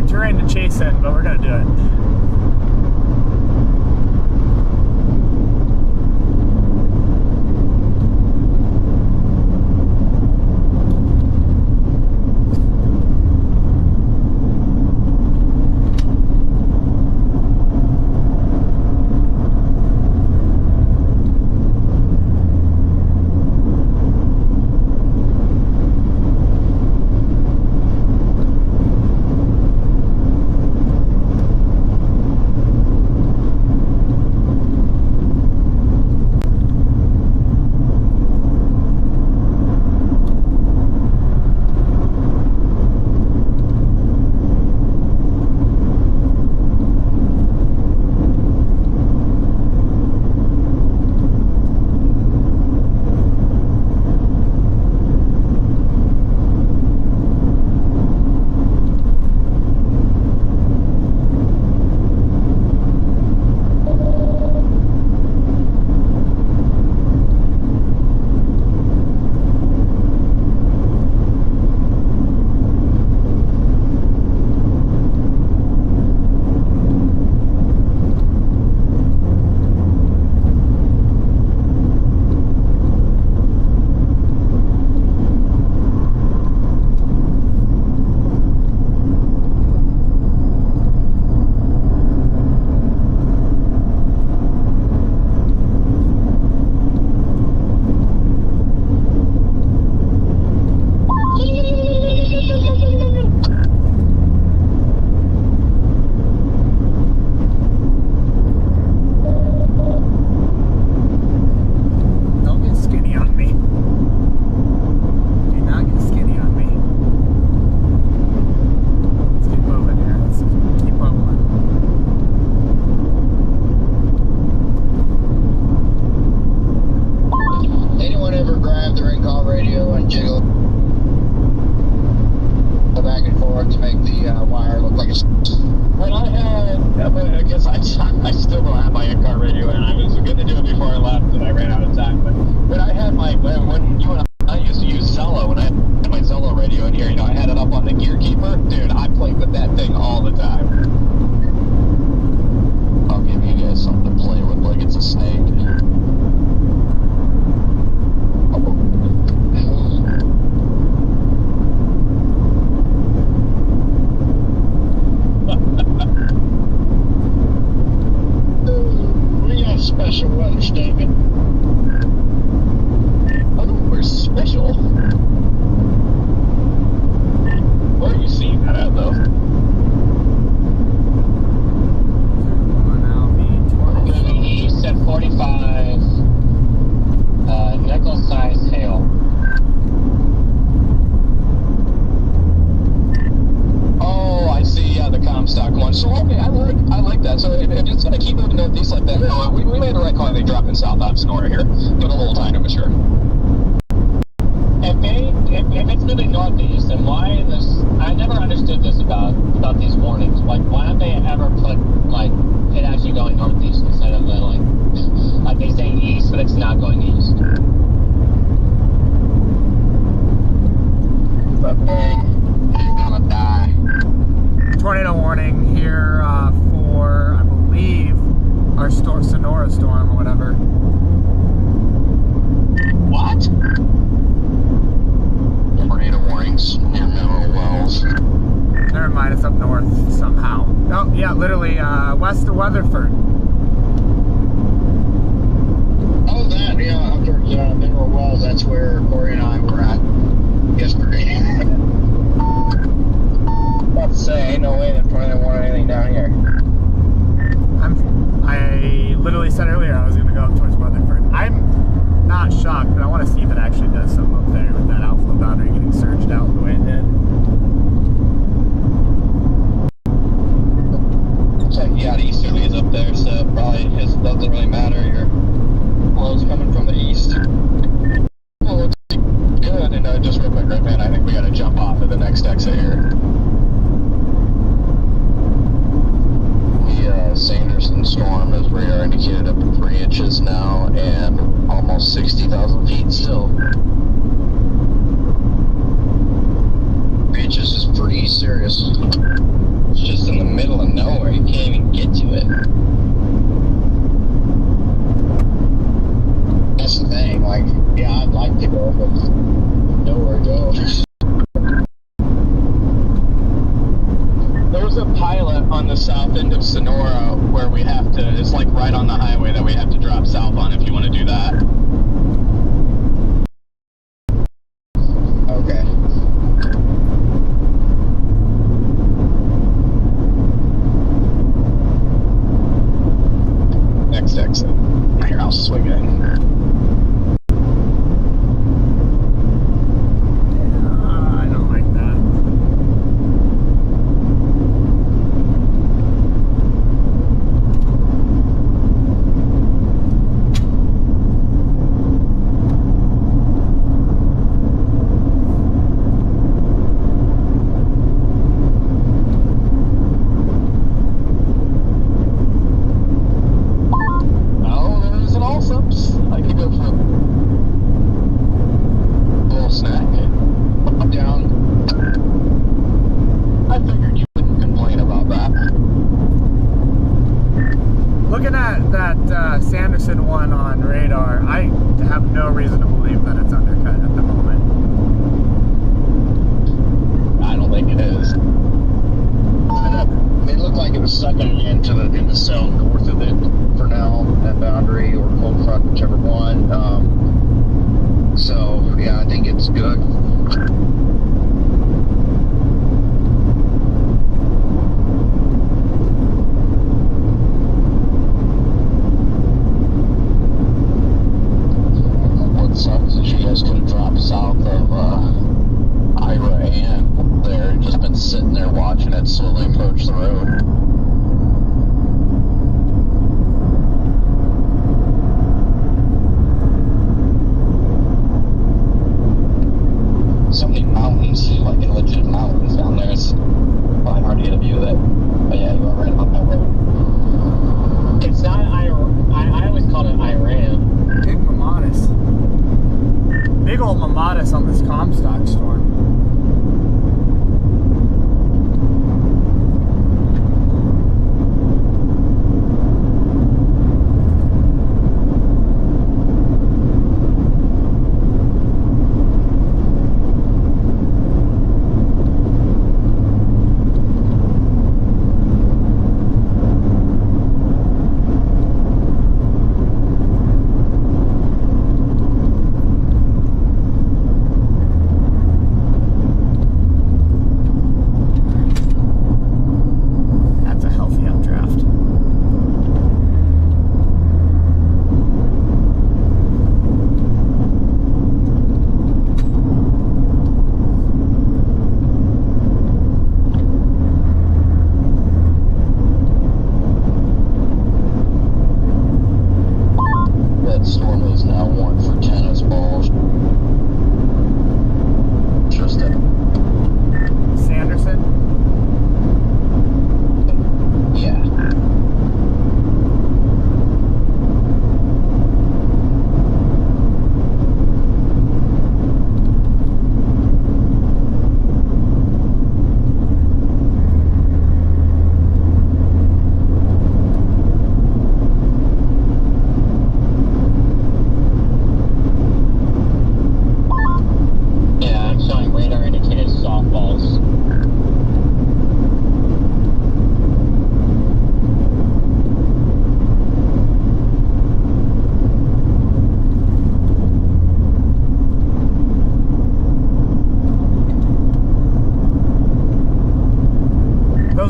Terrain to chase in, but we're gonna do it. But it's not going east. got tornado warnings near Mineral Wells. Never mind, it's up north somehow. Oh, yeah, literally west of Weatherford. Oh, that, yeah, up towards Mineral Wells, that's where Corey and I were at yesterday. About to say, ain't no way they're trying to warn anything down here. I literally said earlier I was going to go up towards Weatherford. I'm not shocked, but I want to see if it actually does something up there with that outflow boundary getting surged out the way it did. You got easterlies up there, so probably it doesn't really matter. Your flow's coming from the east. Well, looks good. And just real quick, right, man, I think we got to jump off at the next exit here. The Sanderson storm is radar indicated up to 3 inches now and almost 60,000 feet still. 3 inches is pretty serious. It's just in the middle of nowhere. You can't even get to it. That's the thing, like, yeah, I'd like to go, but nowhere to go. There's a pilot on the south end of Sonora where we have to, it's like right on the highway that we have to drop south on if you want to do that. Okay. Next exit. Here, I'll swing in. I don't like that. Oh, there's an Allsup's. I could go for a little snack. I'm down. I figured you wouldn't complain about that. Looking at that Sanderson one on radar, I have no reason to believe that it's undercut at the moment. I don't think it is. It looked like it was sucking into the cell north of it for now, that boundary or cold front, whichever one. So yeah, I think it's good. What sucks is you guys could have dropped south of Ira and there and just been sitting there watching it slowly approach the road. So many mountains, like legit mountains down there. It's probably hard to get a view of it. But yeah, you are right about that road. It's not Iran. I always called it Iran. Big Mamadas. Big old Mamadas on this Comstock storm.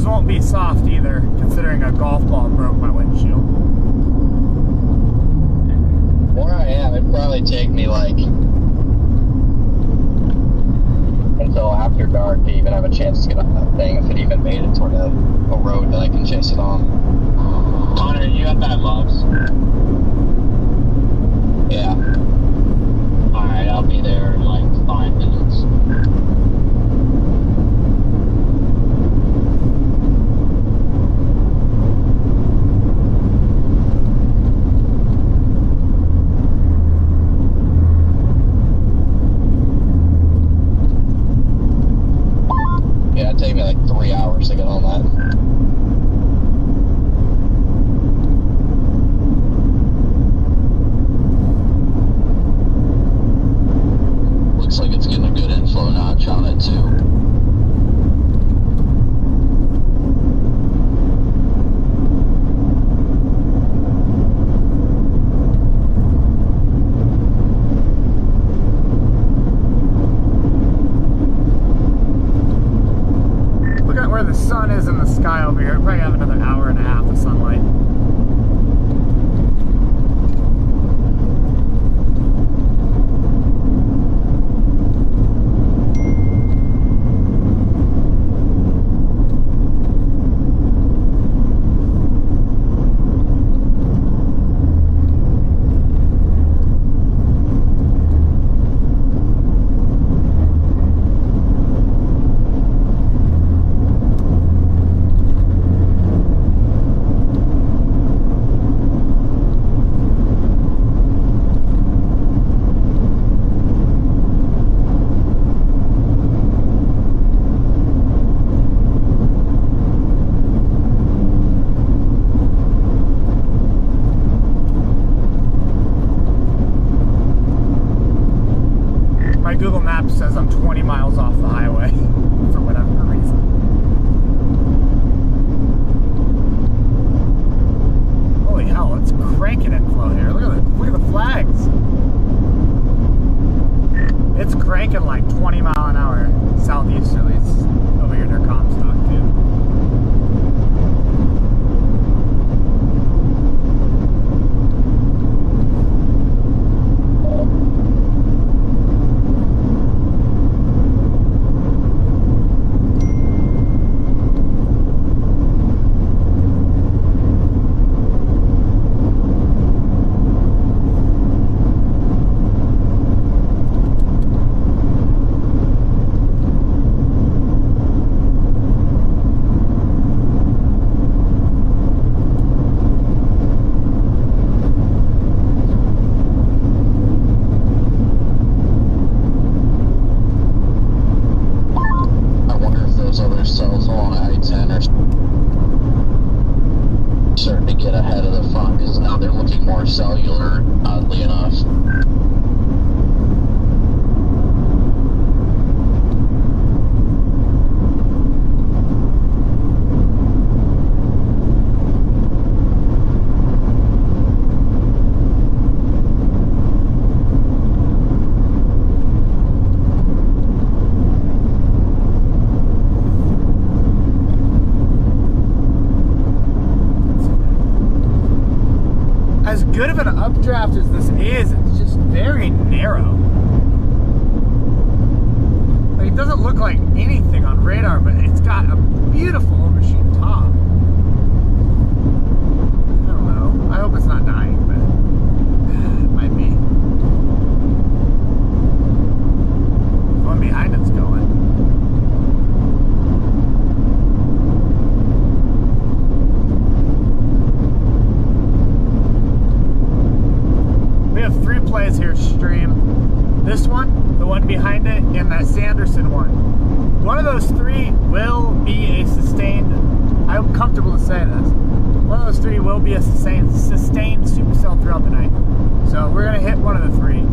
won't be soft either, considering a golf ball broke my windshield. Where I am, it'd probably take me like until after dark to even have a chance to get on that thing, if it even made it toward a road that I can chase it on. Connor, you got that Loves? Yeah. Alright, I'll be there in like 5 minutes. Yeah, it'd take me like 3 hours to get on that. Looks like it's getting a good inflow notch on it too. Look at where the sun is in the sky over here. We probably have another hour and a half of sunlight. My Google Maps says I'm 20 miles off the highway for whatever reason. Holy hell, it's cranking inflow here. Look at the flags. It's cranking like 20 mile an hour southeasterly. It's over here near Comstock too. Other cells along I-10 are starting to get ahead of the front because now they're looking more cellular, oddly enough. As good of an updraft as this is, it's just very narrow. Like, it doesn't look like anything on radar, but it's got a beautiful overshoot top. I don't know. I hope it's not dying, but it might be. The one behind it's going. We have 3 plays here, stream. This one, the one behind it, and that Sanderson one. One of those 3 will be a sustained, I'm comfortable to say this, one of those 3 will be a sustained supercell throughout the night. So we're going to hit one of the 3.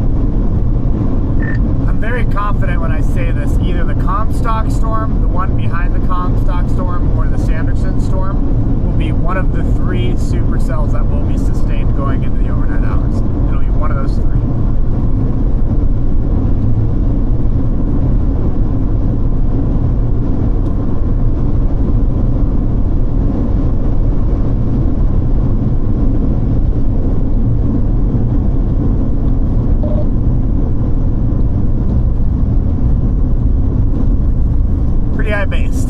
I'm very confident when I say this, either the Comstock storm, the one behind the Comstock storm, or the Sanderson storm will be one of the 3 supercells that will be sustained going into the overnight hours. It'll be one of those 3. sky-based.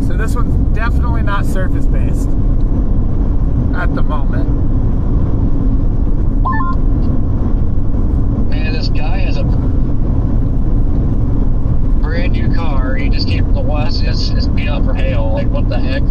So this one's definitely not surface-based at the moment. Man, this guy has a brand new car. He just came from the west. It's beat up for hail. Like, what the heck?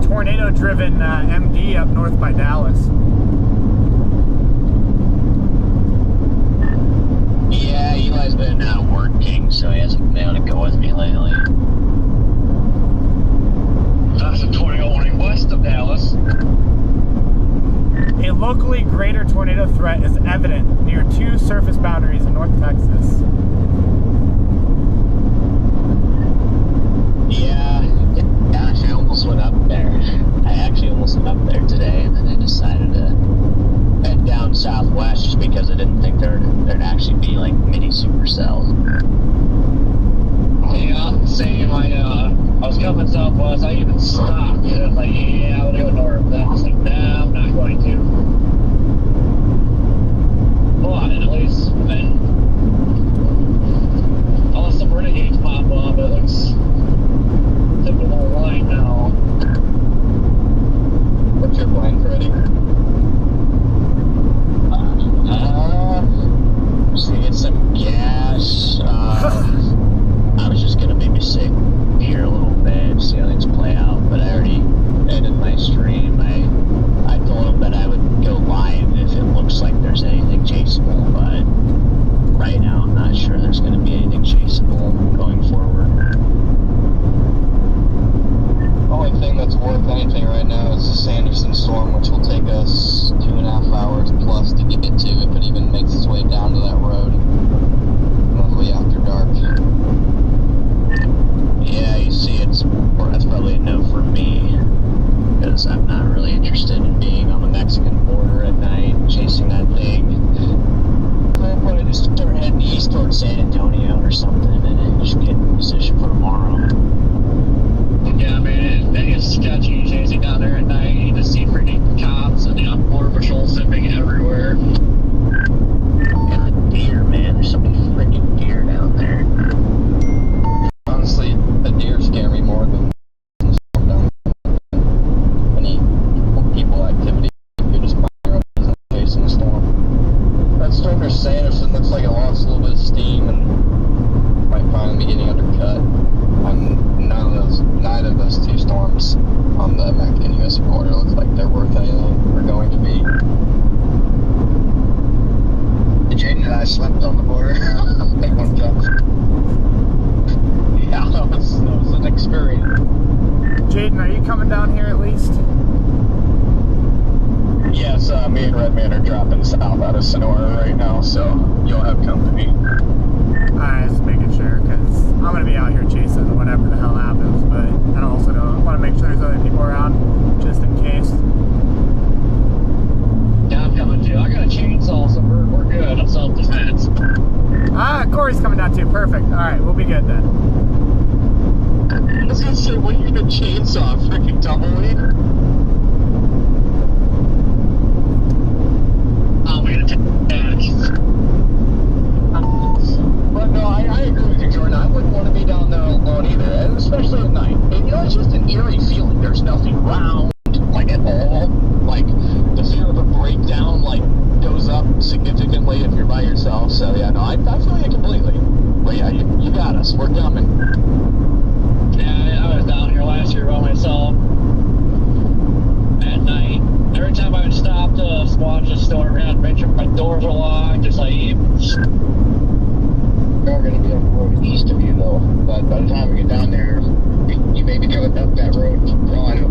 Tornado-driven MD up north by Dallas. Yeah, Eli's been working, so he hasn't been able to go with me lately. That's a tornado warning west of Dallas. A locally greater tornado threat is evident near 2 surface boundaries in North Texas. Yeah, gosh, I almost went up there. I actually almost went up there today, and then I decided to head down southwest just because I didn't think there'd actually be like mini supercells. Yeah, same. I was coming southwest. I even stopped. I was like, yeah, I would go north. Then I was like, nah, I'm not going to. But at least then, unless some renegades pop up, it looks typical line now. What's your plan, Freddie? Just to get some gas. I was just gonna maybe sit here a little bit, see how things play out. But I already ended my stream. I told him that I would go live if it looks like there's anything chaseable. But right now, I'm not sure there's gonna be anything chaseable going forward. The only thing that's worth anything right now is the Sanderson storm, which will take us 2.5 hours plus to get to if it even makes its way down to that road. Probably after dark. Yeah, you see, that's probably a no for me, because I'm not really interested in being on the Mexican border at night, chasing that thing. I'll probably just start heading east towards San Antonio or something, and then just get in position for tomorrow. Yeah, man, that is sketchy chasing down there at night. You just see freaking cops and the border patrol zipping everywhere. And the deer, man, there's so many freaking deer down there. Honestly, the deer scare me more than the storm down there. Any people activity, you just find your own business chasing the storm. That storm near Sanderson looks like it lost a little bit of steam and might finally be getting undercut. Neither of those 2 storms on the Mexican-US border look like they're worth anything. We're going to be. Jaden and I slept on the border. Make one jump. Yeah, that was an experience. Jaden, are you coming down here at least? Yes, me and Redman are dropping south out of Sonora right now, so you'll have company. Alright, just making sure, because I'm going to be out here chasing whatever the hell happens, but I also want to make sure there's other people around, just in case. Yeah, I'm coming too. I got a chainsaw, so we're good on self-defense. Ah, Alright, we'll be good then. I was gonna say, what are you gonna chainsaw? Freaking tumbleweed? Oh, we're gonna take that. But no, I agree with you, Jordan. I wouldn't want to be down there alone either, and especially at night. And, you know, it's just an eerie feeling. There's nothing around, like, at all. Like, the fear of a breakdown, like, goes up significantly if you're by yourself. So, yeah, no, I feel you completely. But, yeah, you got us. We're coming. Yeah, I was down here last year by myself at night. Every time I would stop to watch a storm, I had to make sure my doors were locked, just like... We're going to be on the road east of you, though. But by the time we get down there, you may be coming up that road. For all I know.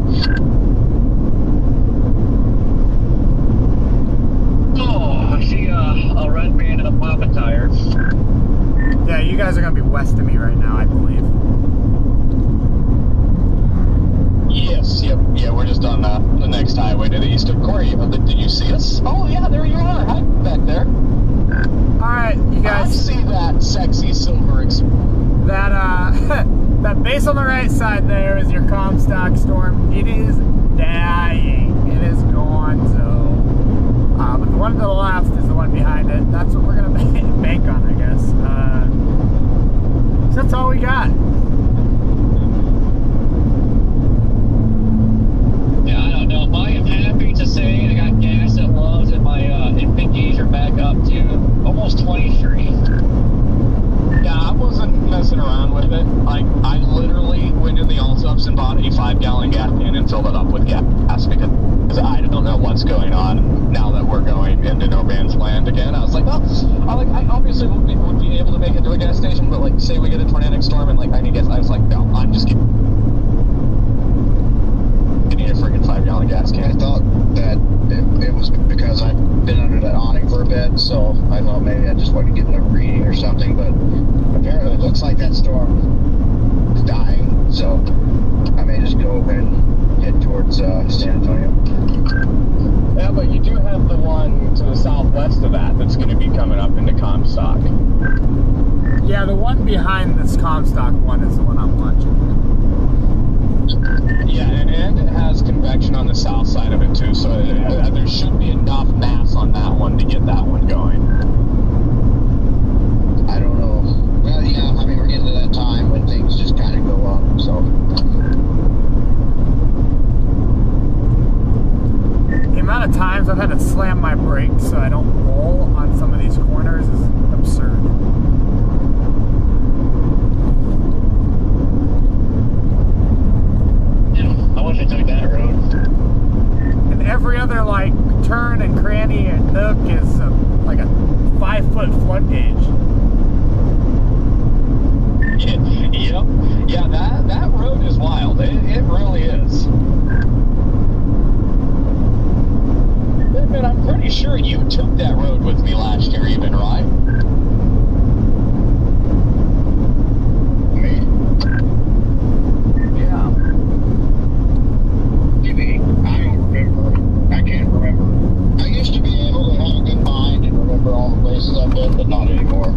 Oh, I see a red band and a pop tire. Yeah, you guys are going to be west of me right now, I believe. Yes, yep, yeah, we're just on the next highway to the east of Corey. Did you see us? Oh, yeah, there you are. Hi, back there. Alright, you guys. I see that sexy silver That, that base on the right side there is your Comstock Storm. It is dying. It is gone, so... but the one to the left is the one behind it. That's what we're going to bank on, I guess. So that's all we got. Yeah, I don't know. I am happy to say I got gas at Love's and my Infinitys are back up to almost 23. Yeah, I wasn't messing around with it. Like, I literally went in the Allsups and bought a 5-gallon gas can and filled it up with gas because I don't know what's going on now that we're going into no man's land again. I was like, well, I obviously would be able to make it to a gas station, but like, say we get a tornadic storm and like I need gas. I was like, no, I'm just kidding. I need a freaking 5-gallon gas can. I thought that it was because I'd been under that awning for a bit, so I thought maybe I just wanted to get a reading or something, but apparently it looks like that storm is dying, so I may just go and head towards San Antonio. Yeah, but you do have the one to the southwest of that that's going to be coming up into Comstock. Yeah, the one behind this Comstock one is the one I'm watching. Yeah, and it has convection on the south side of it too, so there should be enough mass on that one to get that one going. I don't know. Well, yeah, I mean, we're getting to that time when things just kind of go up, so. The amount of times I've had to slam my brakes so I don't roll on some of these corners is absurd. I wish I took that road. And every other like turn and cranny and nook is like a 5-foot flood gauge. Yep. Yeah, that road is wild. It really is. Man, I'm pretty sure you took that road with me last year even, right? Me? Yeah. Maybe. I don't remember. I can't remember. I used to be able to have a good mind and remember all the places I've been, but not anymore.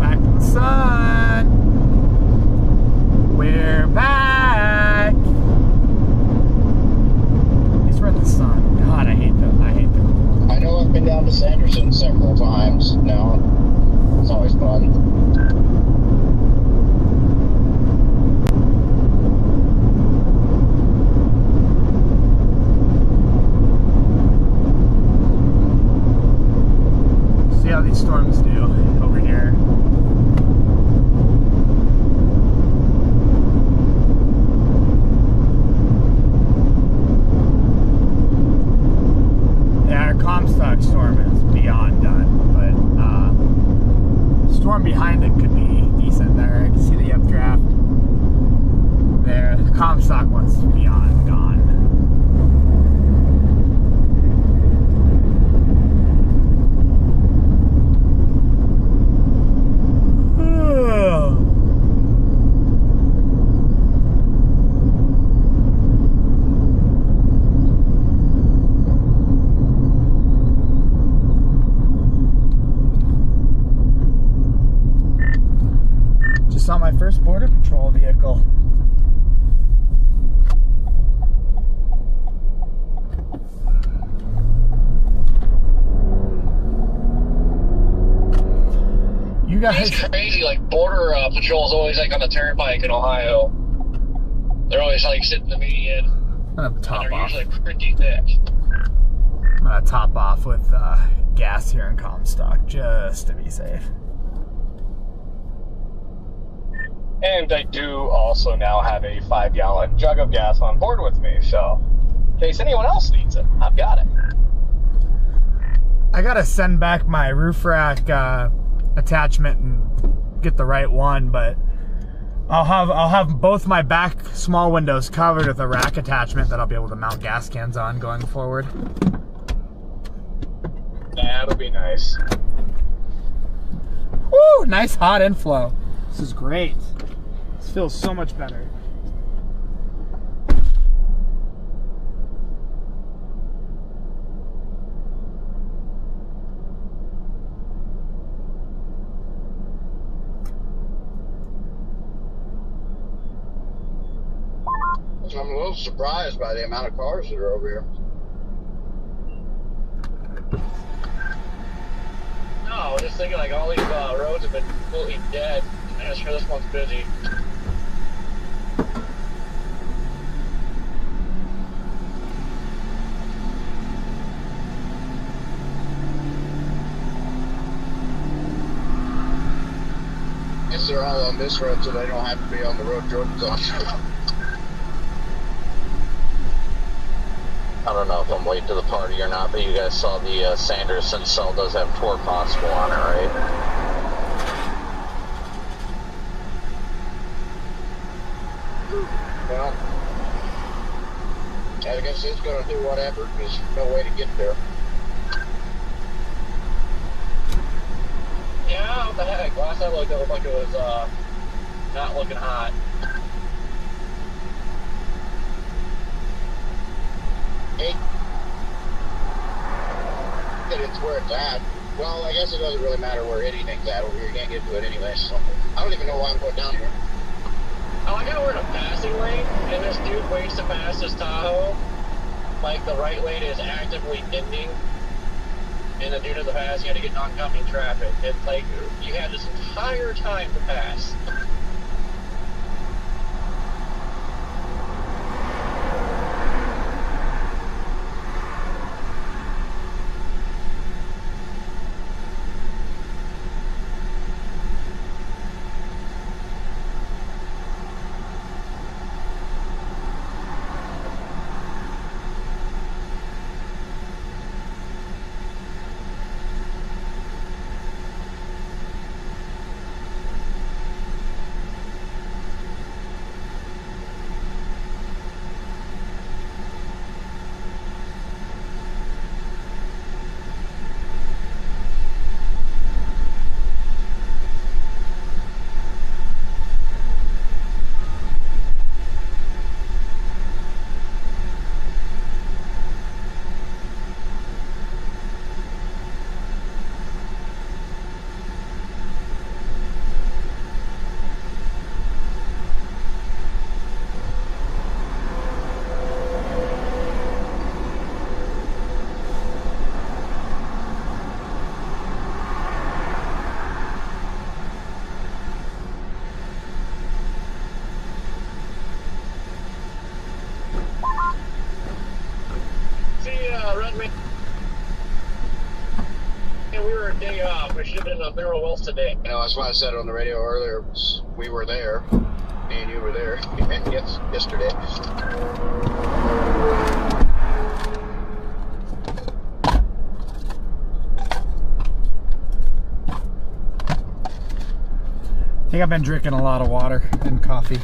Back in the sun. We're back. At least we're in the sun. God, I hate the cold. I know I've been down to Sanderson several times now. It's always fun. See how these storms do over here. Yeah, our Comstock storm is beyond done, but storm behind it could be decent there. I can see the updraft there. The Comstock one's beyond gone. my first Border Patrol vehicle. You guys, It's crazy. Like Border Patrol is always like on the turnpike in Ohio. They're always like sitting in the median. I'm gonna top They're off. usually pretty thick. I'm gonna top off with gas here in Comstock just to be safe. And I do also now have a 5-gallon jug of gas on board with me, so in case anyone else needs it, I've got it. I gotta send back my roof rack attachment and get the right one, but I'll have both my back small windows covered with a rack attachment that I'll be able to mount gas cans on going forward. That'll be nice. Woo! Nice hot inflow. This is great. This feels so much better. I'm a little surprised by the amount of cars that are over here. No, I was just thinking like all these roads have been completely dead. I'm sure this one's busy. I guess they're all on this road so they don't have to be on the road Jordan's on. I don't know if I'm late to the party or not, but you guys saw the Sanderson cell does have torque possible on it, right? Well, I guess it's going to do whatever. There's no way to get there. Yeah, what the heck? Last time I looked, it looked like it was not looking hot. That it's where it's at. Well, I guess it doesn't really matter where anything's at over here. You can't get to it anyway, so I don't even know why I'm going down here. I like how we're in a passing lane, and this dude waits to pass his Tahoe. Like, the right lane is actively ending, and the dude in the pass, you had to get oncoming traffic. It's like, you had this entire time to pass. Day off. We should have been there with today. You know, that's why I said on the radio earlier, we were there. Me and you were there. Yes, yesterday. I think I've been drinking a lot of water and coffee.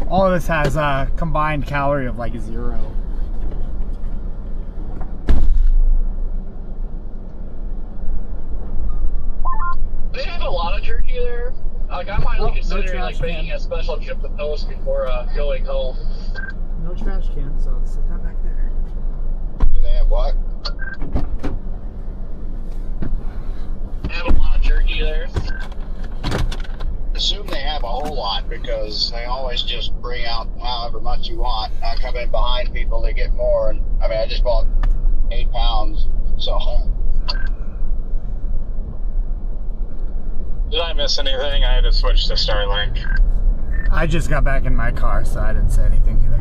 All of this has a combined calorie of like 0. They have a lot of jerky there. Like, I might consider like making a special trip to Post before going home. No trash can, so I'll set that back there. Do they have what? They have a lot of jerky there. because they always just bring out however much you want. I come in behind people, they get more. And I mean, I just bought 8 pounds, so. Did I miss anything? I had to switch to Starlink. I just got back in my car, so I didn't say anything either.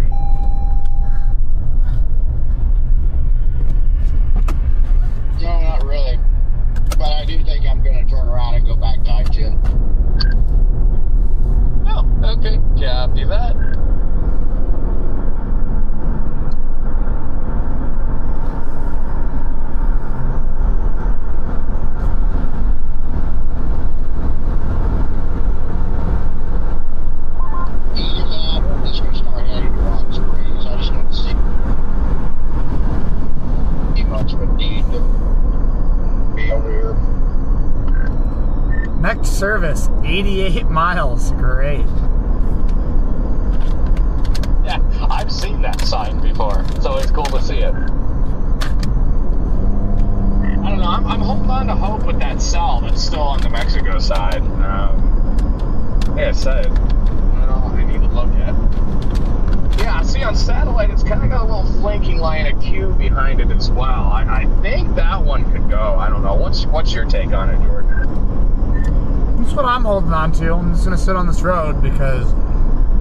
No, not really. But I do think I'm going to turn around and go back to I-10. Oh, okay. Copy that. Either that or I'm just going to start heading to Rock Springs. I just don't see much of a need to be over here. Next service, 88 miles. Great. Yeah, I've seen that sign before. It's always cool to see it. I don't know. I'm holding on to hope with that cell that's still on the Mexico side. Like I said, I need to look at. Yeah, see on satellite, it's kind of got a little flanking line of Q behind it as well. I think that one could go. I don't know. What's your take on it, Jordan? That's what I'm holding on to. I'm just gonna sit on this road because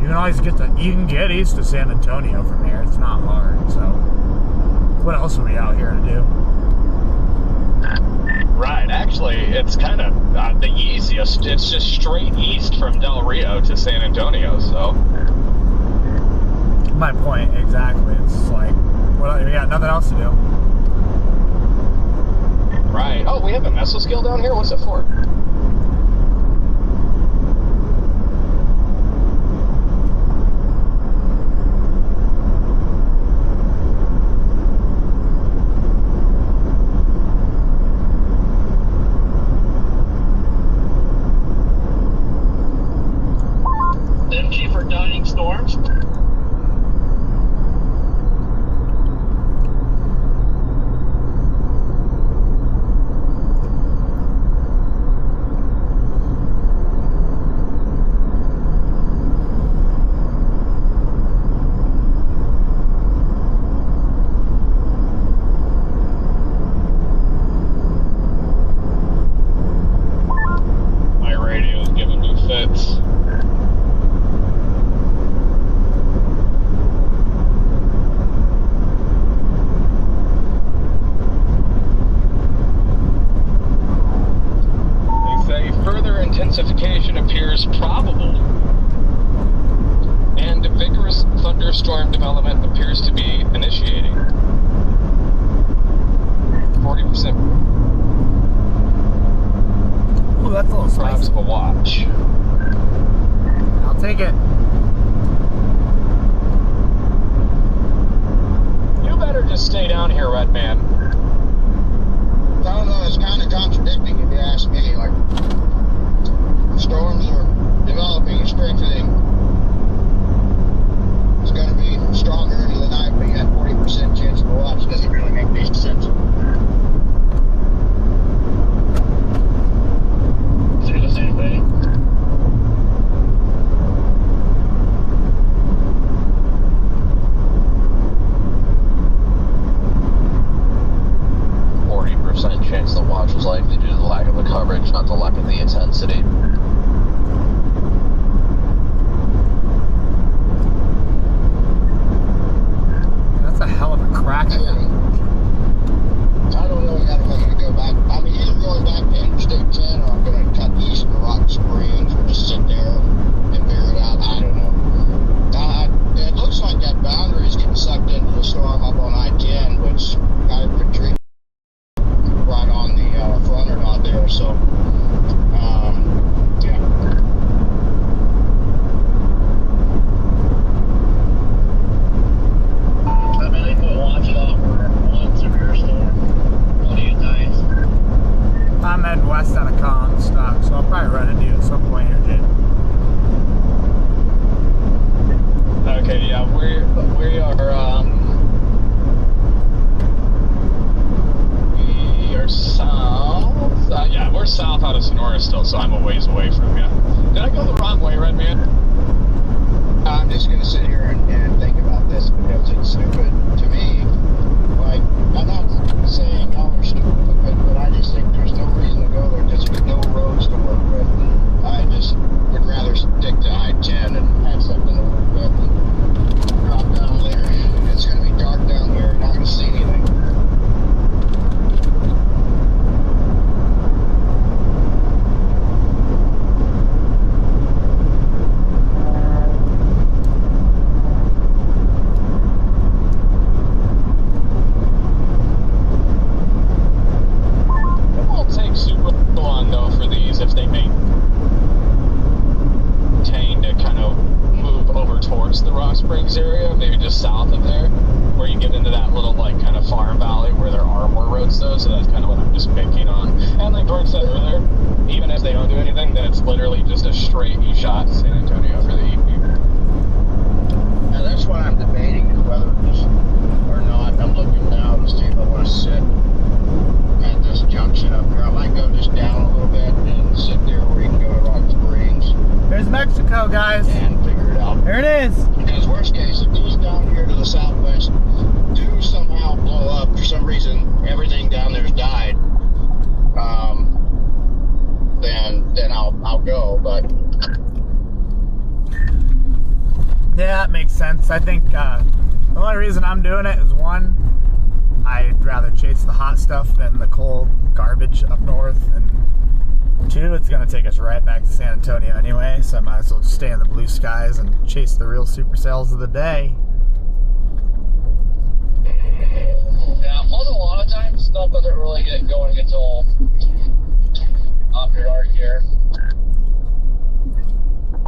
you can always you can get east to San Antonio from here. It's not hard. So what else are we out here to do? Right. Actually, it's kind of the easiest. It's just straight east from Del Rio to San Antonio. So. My point exactly. It's like, we got nothing else to do. Right. Oh, we have a mesoscale down here. What's it for? MG for dining storms. My radio's giving me fits. Intensification appears probable, and vigorous thunderstorm development appears to be initiating. 40%. Ooh, that's a little Perhaps spicy. a watch. I'll take it. You better just stay down here, Red Man. I don't know, it's kind of contradicting if you ask me. Like, storms are developing and strengthening. It's going to be stronger into the night, but you got 40% chance of a watch. Doesn't really make any sense. Say the same thing. Chance the watch was likely due to the lack of the coverage, not the lack of the intensity. That's a hell of a crack. I don't know yet if I'm going to go back. I'm either going back to Interstate 10 or I'm going to cut east to Rock Springs or just sit there and figure it out. I don't know. It looks like that boundary is getting sucked into the storm up on I-10, which I could treat right on the front or not there, so yeah. I mean, they put watch it off for one severe storm. What do you think? I'm heading west out of Comstock, so I'll probably run into you at some point here, Jim. Okay, yeah, we are south. Yeah, we're south out of Sonora still, so I'm a ways away from you. Did I go the wrong way, Red Man? just going to sit here and think about this because it's stupid to me. Like, I'm not saying y'all are stupid, but I just think there's no reason to go there just with no roads to work with. And I just would rather stick to I-10 and have something to work with and drop down there. It's going to be dark down here. Not going to see anything. Area, maybe just south of there, where you get into that little like kind of farm valley where there are more roads though, so that's kind of what I'm just picking on. And like George said earlier, even if they don't do anything, then it's literally just a straight shot to San Antonio for the evening. And that's what I'm debating is whether just or not. I'm looking now to see if I want to sit at this junction up here. I might go just down a little bit and sit there where you can go to Rock Springs. There's Mexico, guys. And figure it out. There it is. Because worst case, if these down here to the southwest do somehow blow up for some reason, everything down there's died, then I'll go. But yeah, that makes sense. I think the only reason I'm doing it is one, I'd rather chase the hot stuff than the cold garbage up north, and two, it's going to take us right back to San Antonio anyway, so I might as well just stay in the blue skies and chase the real super sales of the day. Yeah, plus a lot of times stuff doesn't really get going until after dark here.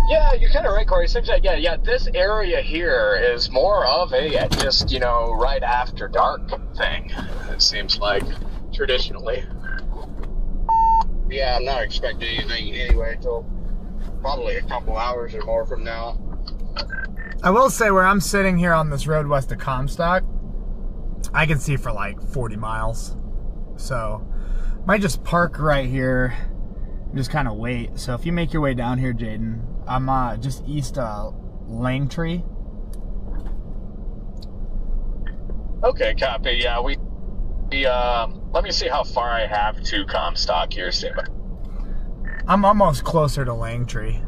Yeah, you're kind of right, Corey. Seems like, yeah, this area here is more of a just, you know, right after dark thing, it seems like, traditionally. yeah, I'm not expecting anything anyway until probably a couple hours or more from now. I will say where I'm sitting here on this road west of Comstock, I can see for like 40 miles. So, might just park right here and just kind of wait. So if you make your way down here, Jaden, I'm just east of Langtree. Okay, copy. Yeah, let me see how far I have to Comstock here, Steve. I'm almost closer to Langtree.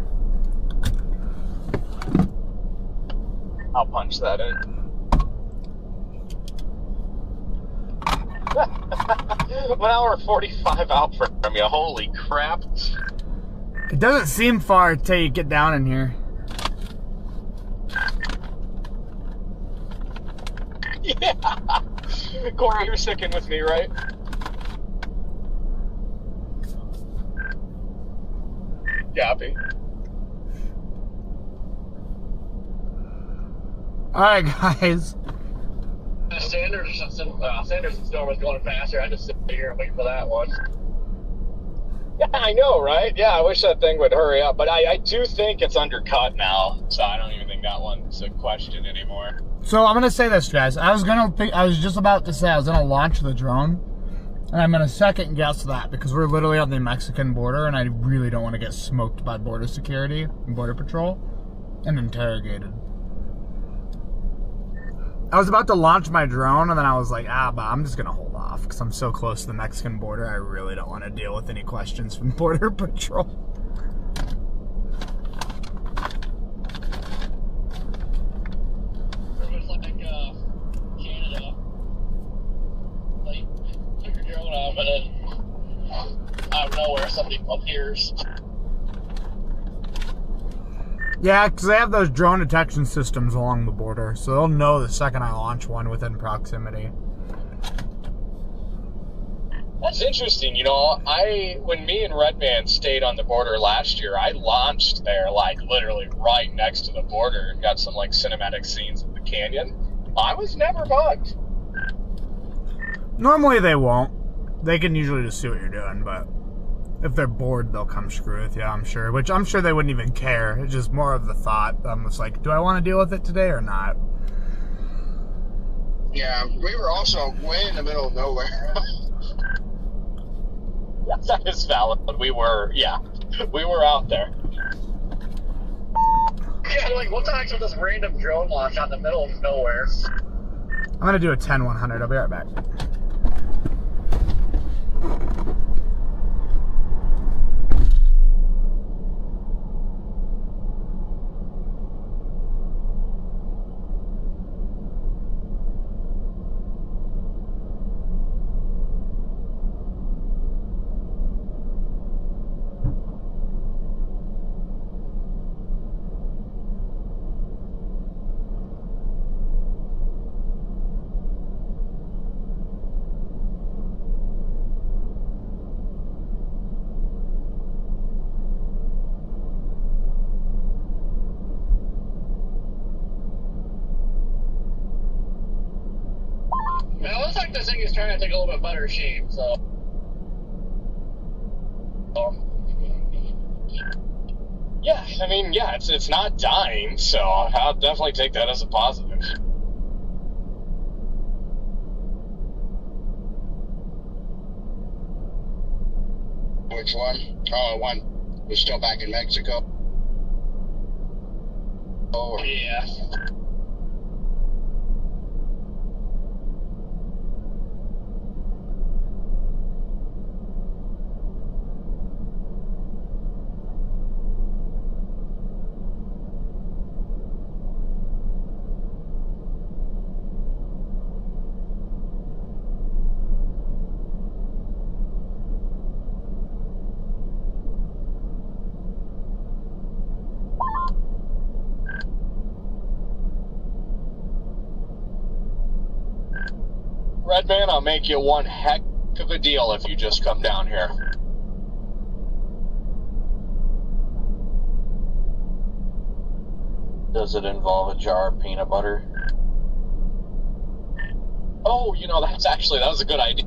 I'll punch that in. 1 hour 45 out from you. Holy crap. It doesn't seem far until you get down in here. Yeah. Corey, you're sticking with me, right? Copy. Alright, guys. Sanders and Storm was going faster. I just sit here and wait for that one. Yeah, I know, right? Yeah, I wish that thing would hurry up, but I do think it's undercut now, so I don't even think that one's a question anymore. So I'm gonna say this, guys. I was just about to say I was gonna launch the drone, and I'm gonna second guess that because we're literally on the Mexican border, and I really don't want to get smoked by border security and border patrol and interrogated. I was about to launch my drone, and then I was like, but I'm just gonna hold off because I'm so close to the Mexican border. I really don't want to deal with any questions from border patrol. Canada, like, took your drone off and then out of nowhere somebody appears. Yeah, because they have those drone detection systems along the border, so they'll know the second I launch one within proximity. That's interesting. You know, when me and Redman stayed on the border last year, I launched there, like, literally right next to the border and got some, like, cinematic scenes of the canyon. I was never bugged. Normally they won't. They can usually just see what you're doing, but if they're bored, they'll come screw with you, I'm sure. Which I'm sure they wouldn't even care. It's just more of the thought. I'm just like, do I want to deal with it today or not? Yeah, we were also way in the middle of nowhere. That is valid. We were out there. Yeah, like, what's actually this random drone launch out in the middle of nowhere? I'm gonna do a 10-100. I'll be right back. It looks like this thing is trying to take a little bit better shape, so. Yeah, I mean, yeah, it's not dying, so I'll definitely take that as a positive. Which one? Oh, one was still back in Mexico. Oh, Yeah. Red Man, I'll make you one heck of a deal if you just come down here. Does it involve a jar of peanut butter? Oh, you know, that was a good idea.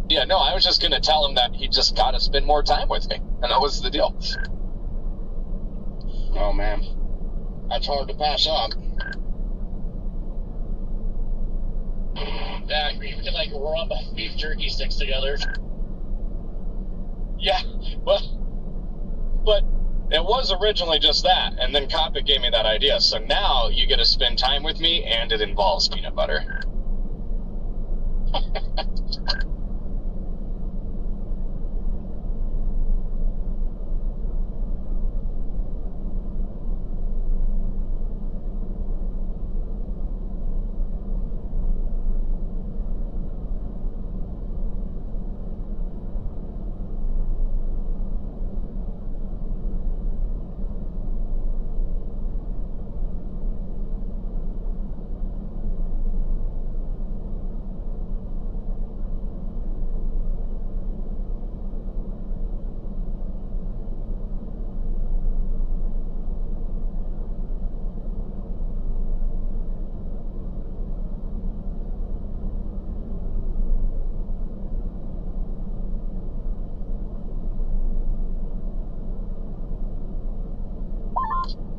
Yeah, no, I was just going to tell him that he just got to spend more time with me, and that was the deal. oh man, that's hard to pass up. Yeah, we could, like, rub beef jerky sticks together. Yeah, well, but it was originally just that, and then Coppet gave me that idea, so now you get to spend time with me, and it involves peanut butter.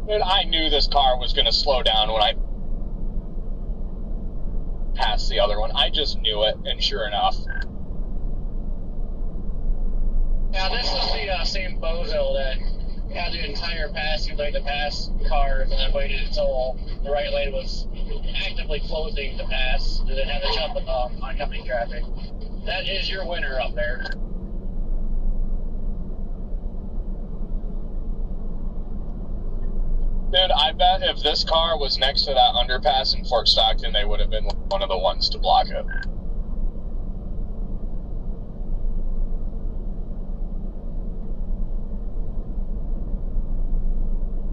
And I knew this car was going to slow down when I passed the other one. I just knew it, and sure enough. Yeah, this is the same bozo that had the entire passing lane to pass cars and then waited until the right lane was actively closing to pass, and then had to jump oncoming traffic. That is your winner up there. Dude, I bet if this car was next to that underpass in Fort Stockton, they would have been one of the ones to block it.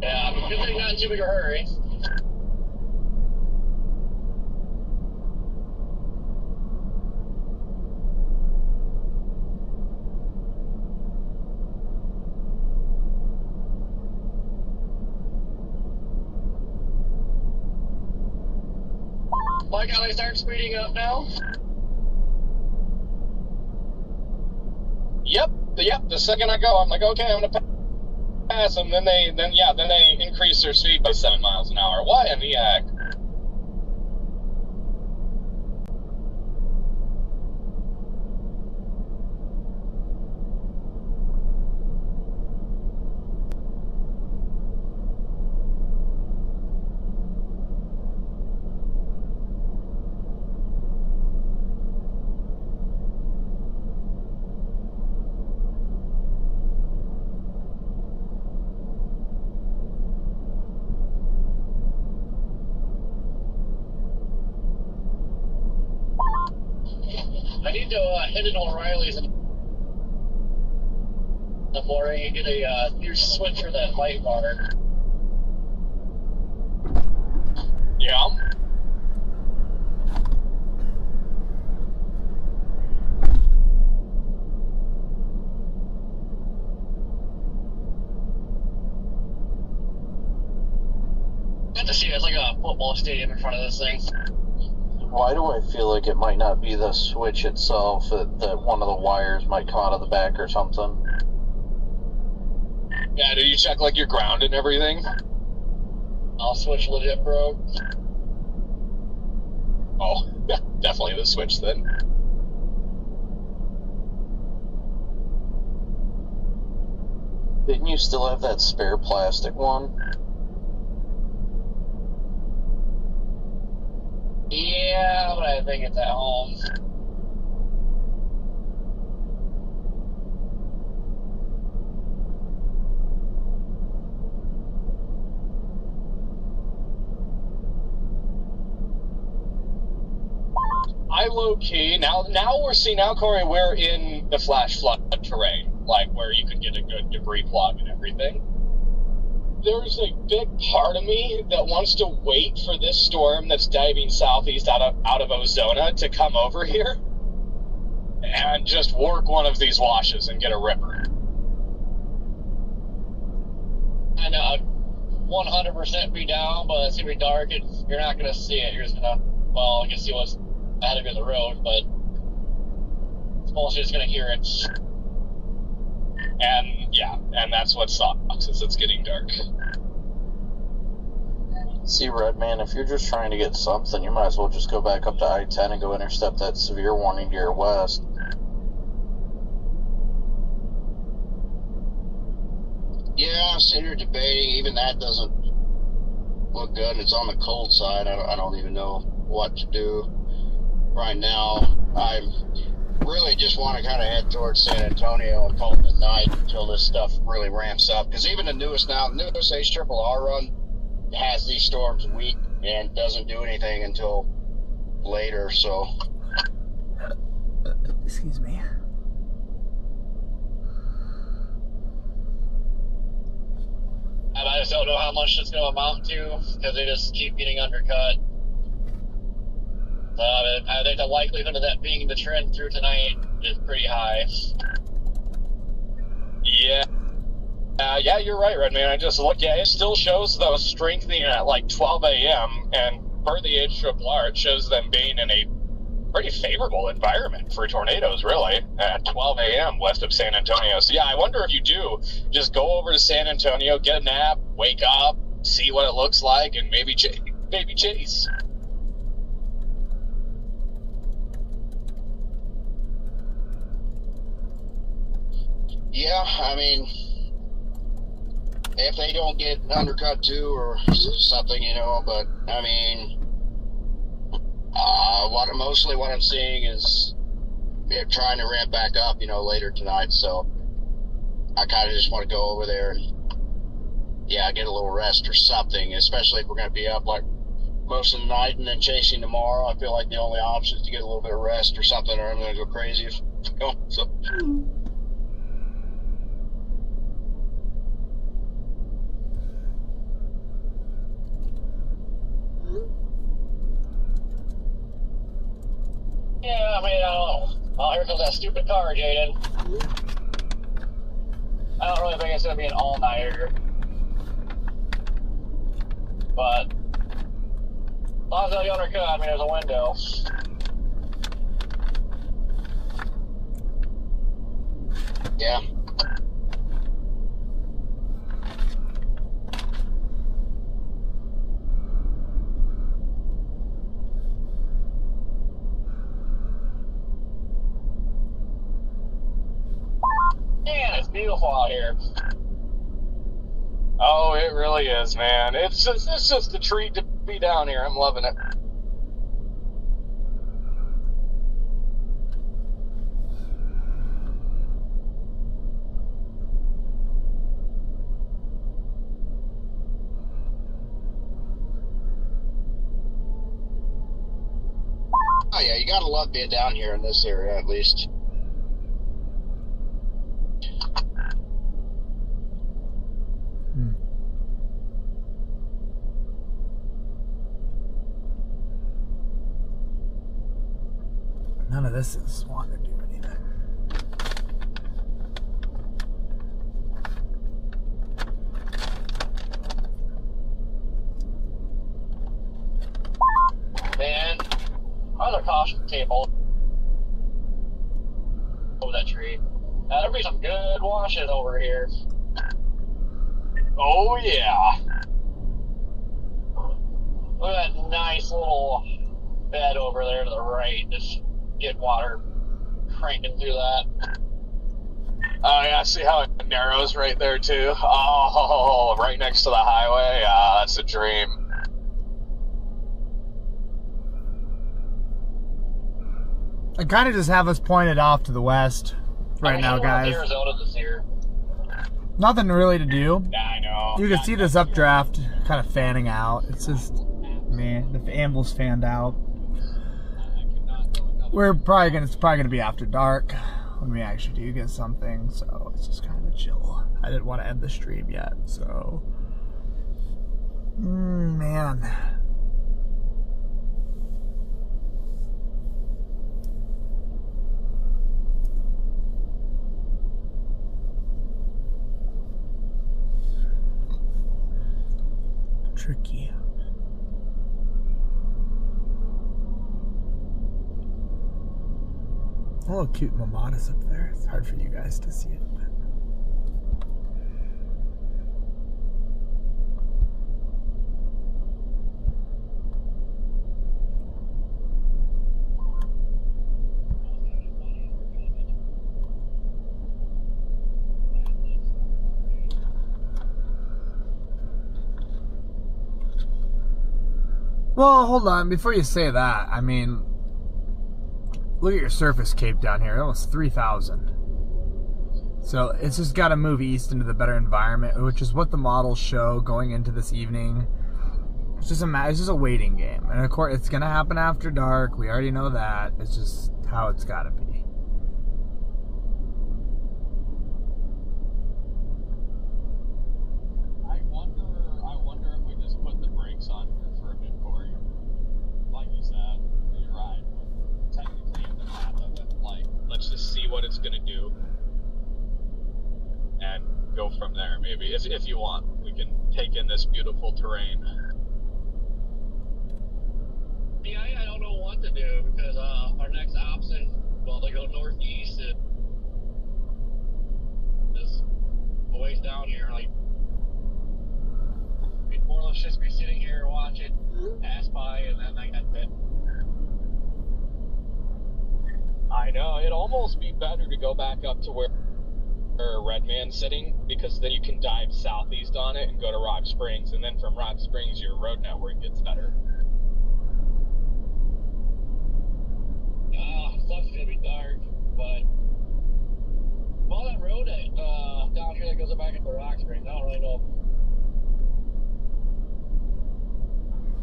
Yeah, good thing not in too big a hurry. Like how they start speeding up now? Yep. The second I go, I'm like, okay, I'm gonna pass them. Then they increase their speed by 7 miles an hour. Why in the heck? I need to hit an O'Reilly's in the morning and get a new switch for that light bar. Yeah. Good to see. It's like a football stadium in front of this thing. Why do I feel like it might not be the switch itself, that one of the wires might come out of the back or something? Yeah, do you check like your ground and everything? I'll switch legit broke. Oh, yeah, definitely the switch then. Didn't you still have that spare plastic one? Yeah, but I think it's at home. I low key now Corey, we're in the flash flood terrain, like where you could get a good debris plug and everything. There's a big part of me that wants to wait for this storm that's diving southeast out of Ozona to come over here and just work one of these washes and get a ripper. I know, 100% be down, but it's gonna be dark and you're not gonna see it. You're just gonna, well, you can see what's ahead of you on the road, but it's mostly just gonna hear it. And yeah, and that's what sucks, is it's getting dark. See, Redman, if you're just trying to get something, you might as well just go back up to I-10 and go intercept that severe warning to your west. Yeah, I'm sitting here debating. Even that doesn't look good. It's on the cold side. I don't even know what to do right now. I really just want to kind of head towards San Antonio and call it a night until this stuff really ramps up. Because even the newest HRRR run has these storms weak and doesn't do anything until later. So, Excuse me. And I just don't know how much it's going to amount to because they just keep getting undercut. I think the likelihood of that being the trend through tonight is pretty high. Yeah. Yeah, you're right, Redman. I just looked. Yeah, it still shows those strengthening at like 12 a.m. and per the HRRR, it shows them being in a pretty favorable environment for tornadoes, really, at 12 a.m. west of San Antonio. So yeah, I wonder if you do just go over to San Antonio, get a nap, wake up, see what it looks like, and maybe chase. yeah, I mean, if they don't get undercut too or something, but I mean, what I'm seeing is they're trying to ramp back up, later tonight. So I kind of just want to go over there and, yeah, get a little rest or something, especially if we're going to be up like most of the night and then chasing tomorrow. I feel like the only option is to get a little bit of rest or something, or I'm going to go crazy. So. Yeah, I mean, I don't know. Oh, here comes that stupid car, Jaden. I don't really think it's going to be an all-nighter. But as long as they don't undercut, I mean, there's a window. Yeah. Man, it's beautiful out here. Oh, it really is, man. It's just a treat to be down here. I'm loving it. Oh yeah, you gotta love being down here in this area, at least. None of this is wanting to do anything. Man, other caution table over that tree. There'll be some good washing over here. Oh yeah. Look at that nice little bed over there to the right. Just get water cranking through that. Oh yeah, see how it narrows right there too? Oh, right next to the highway? That's a dream. I kind of just have us pointed off to the west right now, guys. Arizona this year. Nothing really to do. Yeah, I know. You can see this updraft kind of fanning out. It's just, man, the amble's fanned out. It's probably gonna be after dark when we actually do get something, so it's just kind of chill. I didn't want to end the stream yet, so man. Tricky. A little cute mamadas up there. It's hard for you guys to see it, but well, hold on. Before you say that, I mean, look at your surface cape down here. Almost 3,000. So it's just got to move east into the better environment, which is what the models show going into this evening. It's just a waiting game, and of course it's gonna happen after dark. We already know that. It's just how it's got to be. I wonder if we just put the brakes on for a bit, Corey. Like you said, you're right. Technically, in the path of it, like, let's just see what it's gonna do, and go from there. Maybe if you want, we can take in this beautiful terrain. Yeah, I don't know what to do because our next option, well, they go northeast and just a ways down here. Like, we'd more or less just be sitting here and watch it pass by, and then I got bit. I know, it'd almost be better to go back up to where Redman's sitting, because then you can dive southeast on it and go to Rock Springs, and then from Rock Springs your road network gets better. Stuff's gonna be dark, but all that road down here that goes back into Rock Springs, I don't really know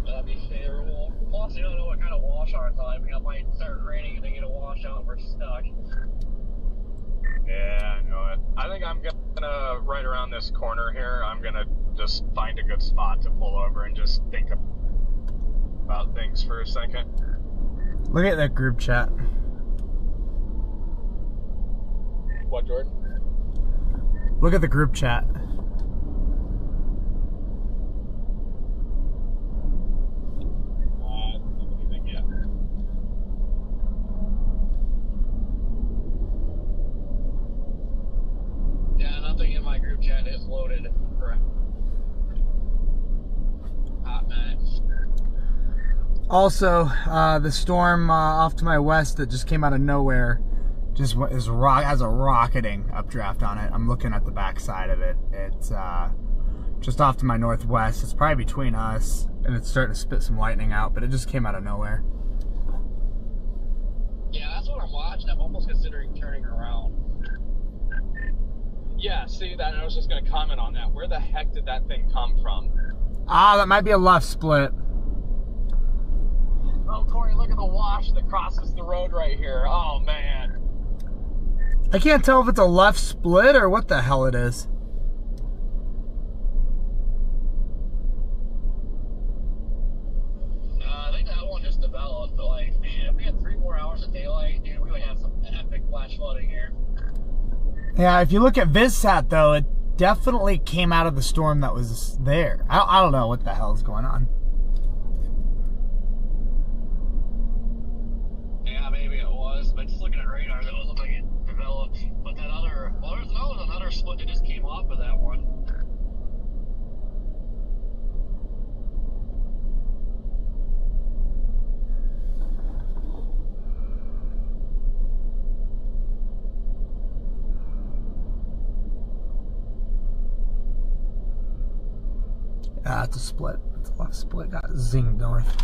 if that'd be favorable. Plus, you don't know what kind of washout it's on. It might start raining and they get a washout and we're stuck. Yeah, I know it. I think I'm gonna, right around this corner here, I'm gonna just find a good spot to pull over and just think about things for a second. Look at that group chat. What, Jordan? Look at the group chat. Anything yet? Yeah, nothing in my group chat is loaded. Correct. Hot mess. Also, the storm off to my west that just came out of nowhere just has a rocketing updraft on it. I'm looking at the back side of it. It's just off to my northwest. It's probably between us, and it's starting to spit some lightning out, but it just came out of nowhere. Yeah, that's what I'm watching. I'm almost considering turning around. Yeah, see that? I was just gonna comment on that. Where the heck did that thing come from? Ah, that might be a left split. Oh, Corey, look at the wash that crosses the road right here. Oh, man. I can't tell if it's a left split or what the hell it is. I think that one just developed. But, like, man, if we had 3 more hours of daylight, dude, we would have some epic flash flooding here. Yeah, if you look at VizSat, though, it definitely came out of the storm that was there. I don't know what the hell is going on. Yeah, maybe it was, but just looking at radar, it doesn't look like it developed. But that other, well, there's another split that just came off of that one. Ah, it's a split. It's a left split. Got zinged north.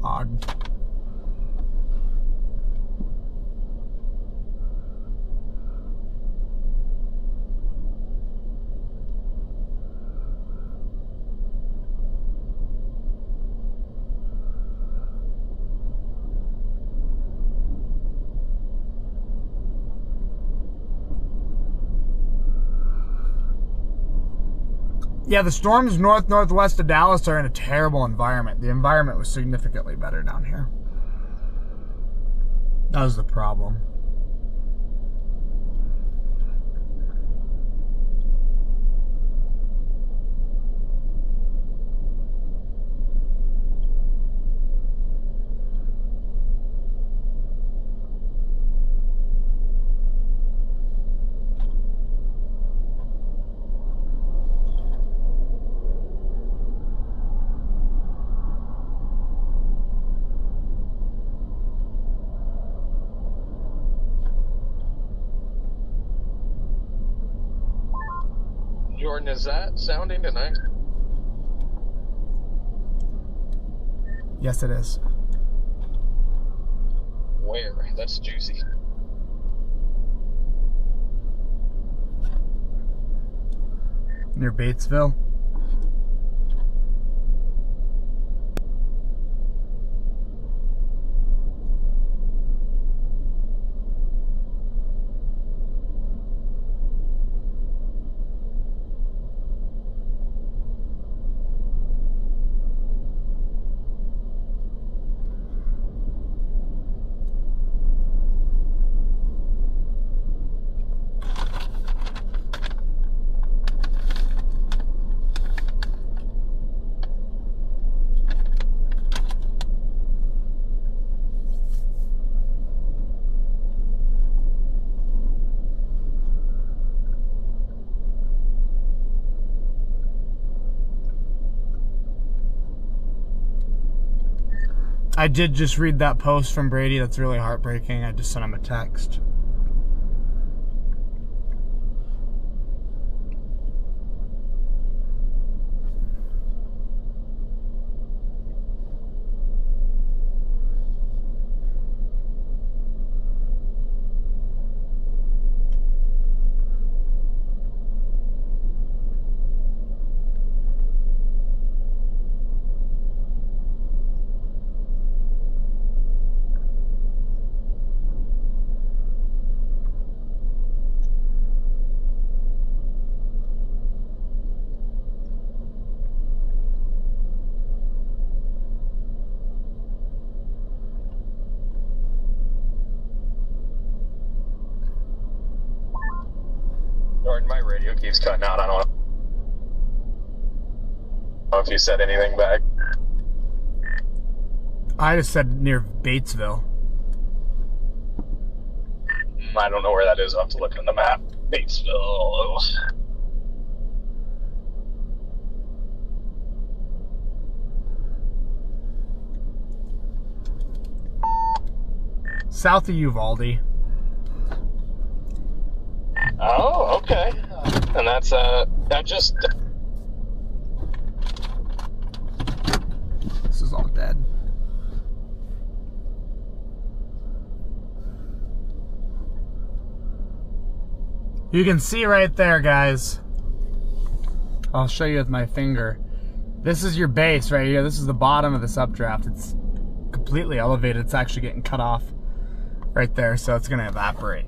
Odd. Yeah, the storms northwest of Dallas are in a terrible environment. The environment was significantly better down here. That was the problem. Jordan, is that sounding tonight? Yes, it is. Where? That's juicy. Near Batesville. I did just read that post from Brady. That's really heartbreaking. I just sent him a text. Jordan, my radio keeps cutting out. I don't know if you said anything back. I just said near Batesville. I don't know where that is. I'll have to look on the map. Batesville. South of Uvalde. Oh, okay. And that's that just. This is all dead. You can see right there, guys. I'll show you with my finger. This is your base right here. This is the bottom of this updraft. It's completely elevated. It's actually getting cut off right there, so it's gonna evaporate.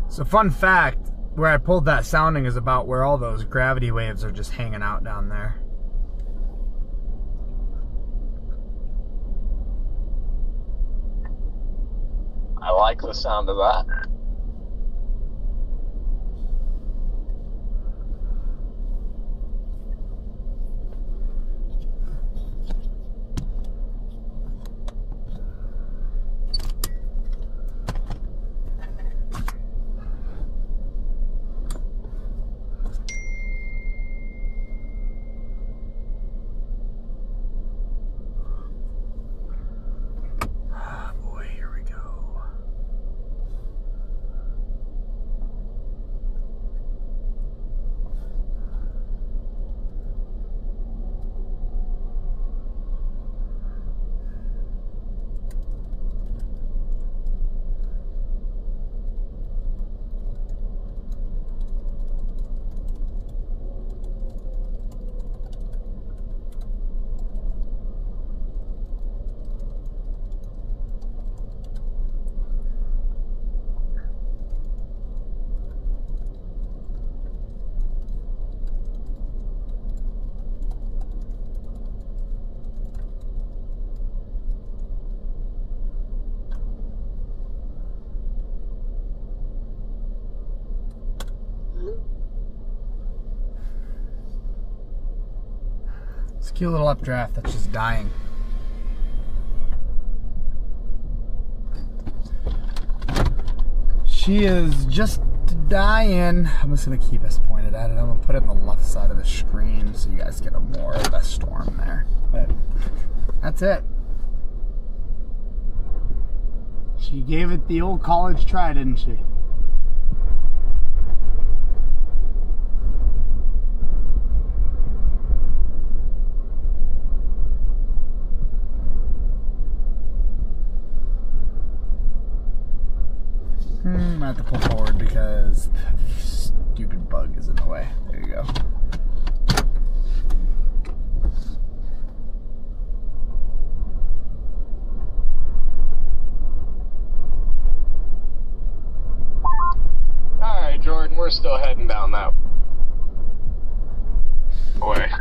So fun fact, where I pulled that sounding is about where all those gravity waves are just hanging out down there. I like the sound of that. It's a cute little updraft that's just dying. She is just dying. I'm just gonna keep us pointed at it. I'm gonna put it on the left side of the screen so you guys get a more of the storm there. But that's it. She gave it the old college try, didn't she? I have to pull forward because the stupid bug is in the way. There you go. All right, Jordan, we're still heading down that way.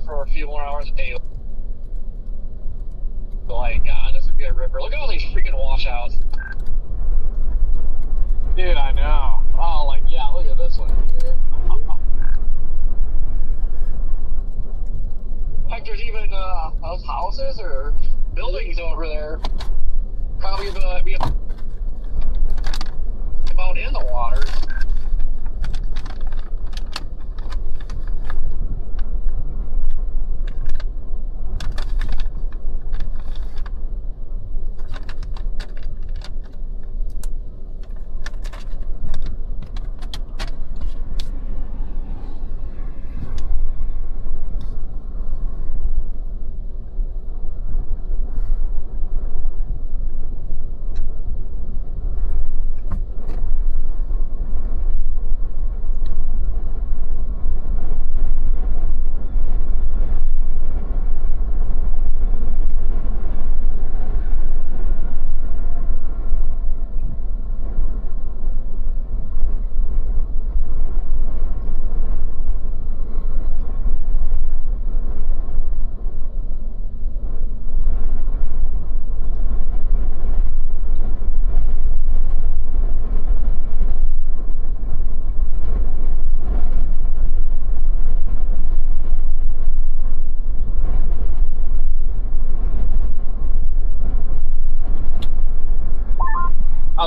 For a few more hours a day. Like, God, this would be a ripper. Look at all these freaking washouts. Dude, I know. Oh, like, yeah, look at this one here. Heck, there's even those houses or buildings over there. Probably be about in the water.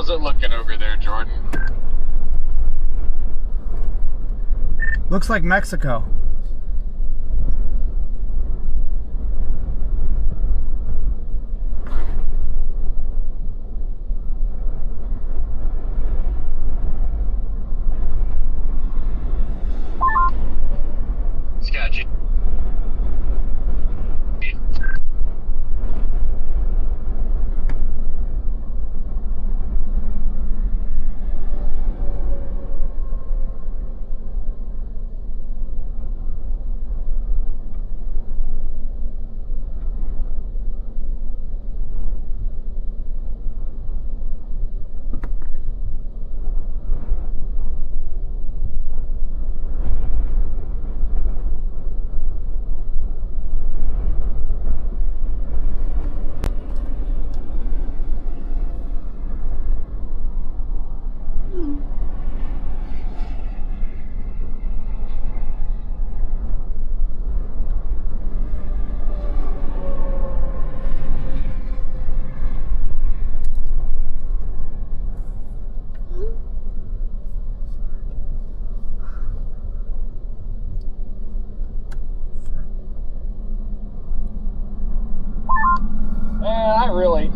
How's it looking over there, Jordan? Looks like Mexico. Sketchy.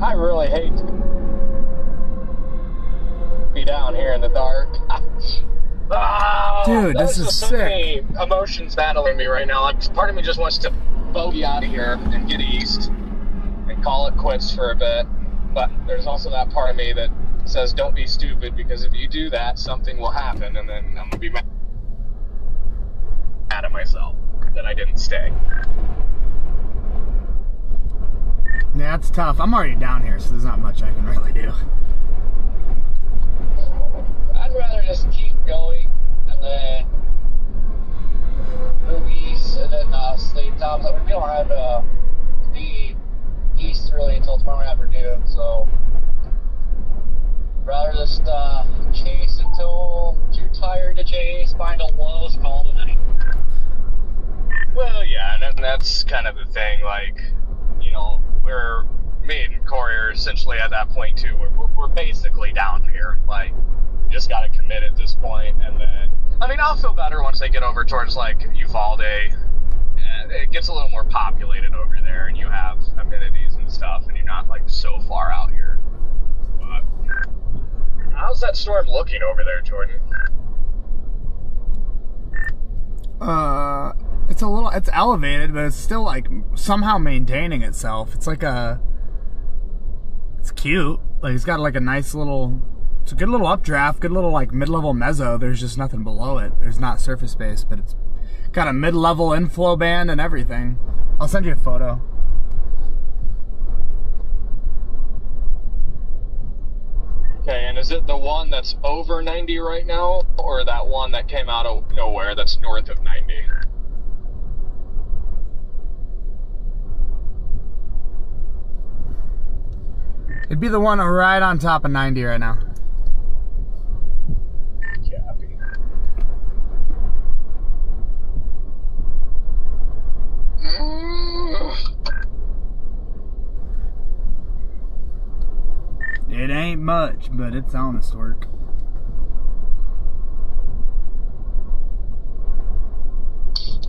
I really hate to be down here in the dark. Dude, this is so sick. many emotions battling me right now. Part of me just wants to bogey out of here and get east and call it quits for a bit. But there's also that part of me that says, don't be stupid, because if you do that, something will happen, and then I'm going to be mad at myself that I didn't stay. Yeah, it's tough. I'm already down here, so there's not much I can really do. I'd rather just keep going and then move east and then sleep tops. I mean, we don't have to be east really until tomorrow afternoon, so I'd rather just chase until I'm too tired to chase, find a lowest call tonight. Well, yeah, and that's kind of the thing, like, you know, me and Corey are essentially at that point too. We're basically down here. Like, just got to commit at this point, and then I mean, I'll feel better once they get over towards like Uvalde. It gets a little more populated over there, and you have amenities and stuff, and you're not like so far out here. But how's that storm looking over there, Jordan? It's elevated, but it's still like somehow maintaining itself. It's like it's cute. Like it's got like a nice little, it's a good little updraft, good little like mid-level mezzo. There's just nothing below it. There's not surface space, but it's got a mid-level inflow band and everything. I'll send you a photo. Okay, and is it the one that's over 90 right now, or that one that came out of nowhere that's north of 90? It'd be the one right on top of 90 right now. Copy. It ain't much, but it's honest work.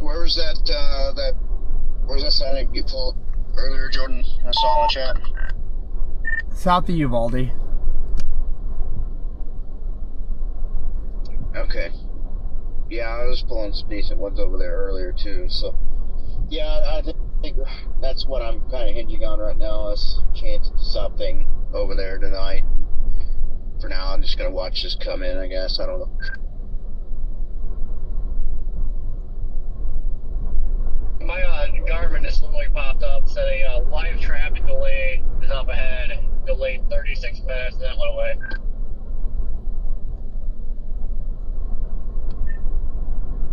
Where's that sounding you pulled earlier, Jordan? I saw in the chat. South of Uvalde. Okay. Yeah, I was pulling some decent ones over there earlier too, so yeah, I think that's what I'm kind of hinging on right now, is chance of something over there tonight. For now, I'm just gonna watch this come in, I guess. I don't know. My Garmin just literally popped up, said a live traffic delay is up ahead, delayed 36 minutes, and then went away.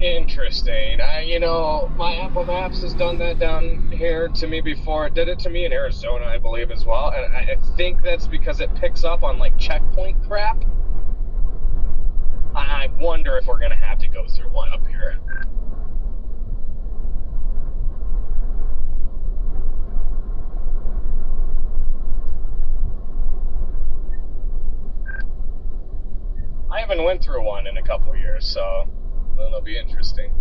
Interesting. My Apple Maps has done that down here to me before. It did it to me in Arizona, I believe, as well. And I think that's because it picks up on, like, checkpoint crap. I wonder if we're going to have to go through one up here. haven't went through one in a couple of years, so that'll be interesting.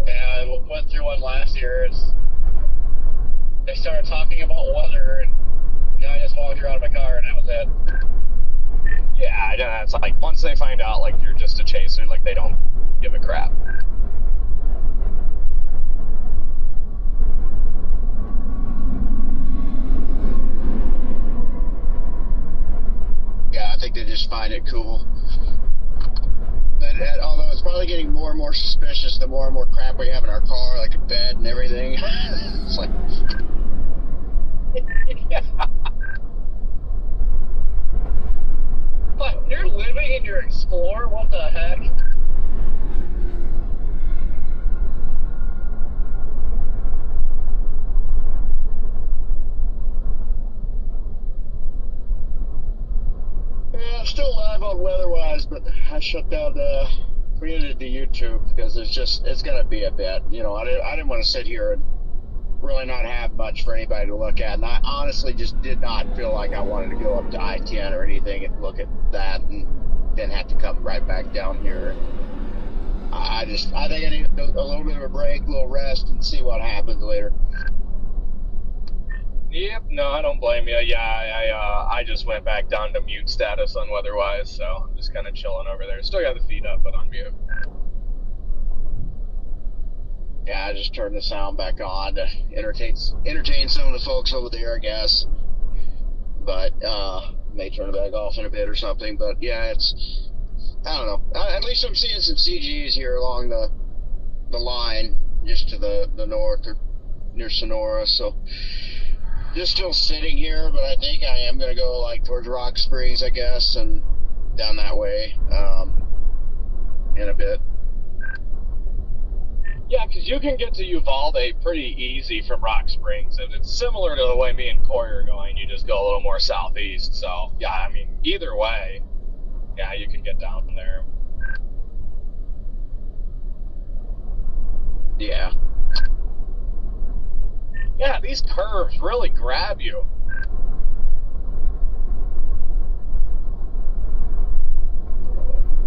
Yeah, I went through one last year. They started talking about weather, and I just walked her out of my car, and that was it. Yeah, it's like once they find out like you're just a chaser, like they don't give a crap. Yeah, I think they just find it cool. But although it's probably getting more and more suspicious the more and more crap we have in our car, like a bed and everything. It's like... Yeah. But you're living in your Explorer? What the heck? Yeah, I'm still live on weather-wise, but I shut down created the YouTube because it's gonna be a bit. You know, I didn't want to sit here and really not have much for anybody to look at, and I honestly just did not feel like I wanted to go up to I-10 or anything and look at that and then have to come right back down here. I think I need a little bit of a break, a little rest, and see what happens later. Yep, no, I don't blame you. Yeah, I just went back down to mute status on weather-wise, so I'm just kind of chilling over there. Still got the feed up, but on mute. Yeah, I just turned the sound back on to entertain some of the folks over there, I guess. But may turn it back off in a bit or something. But yeah, I don't know. At least I'm seeing some CGs here along the line, just to the north or near Sonora. So just still sitting here, but I think I am gonna go like towards Rock Springs, I guess, and down that way in a bit. Yeah, because you can get to Uvalde pretty easy from Rock Springs, and it's similar to the way me and Corey are going. You just go a little more southeast. So, yeah, I mean, either way, yeah, you can get down there. Yeah. Yeah, these curves really grab you.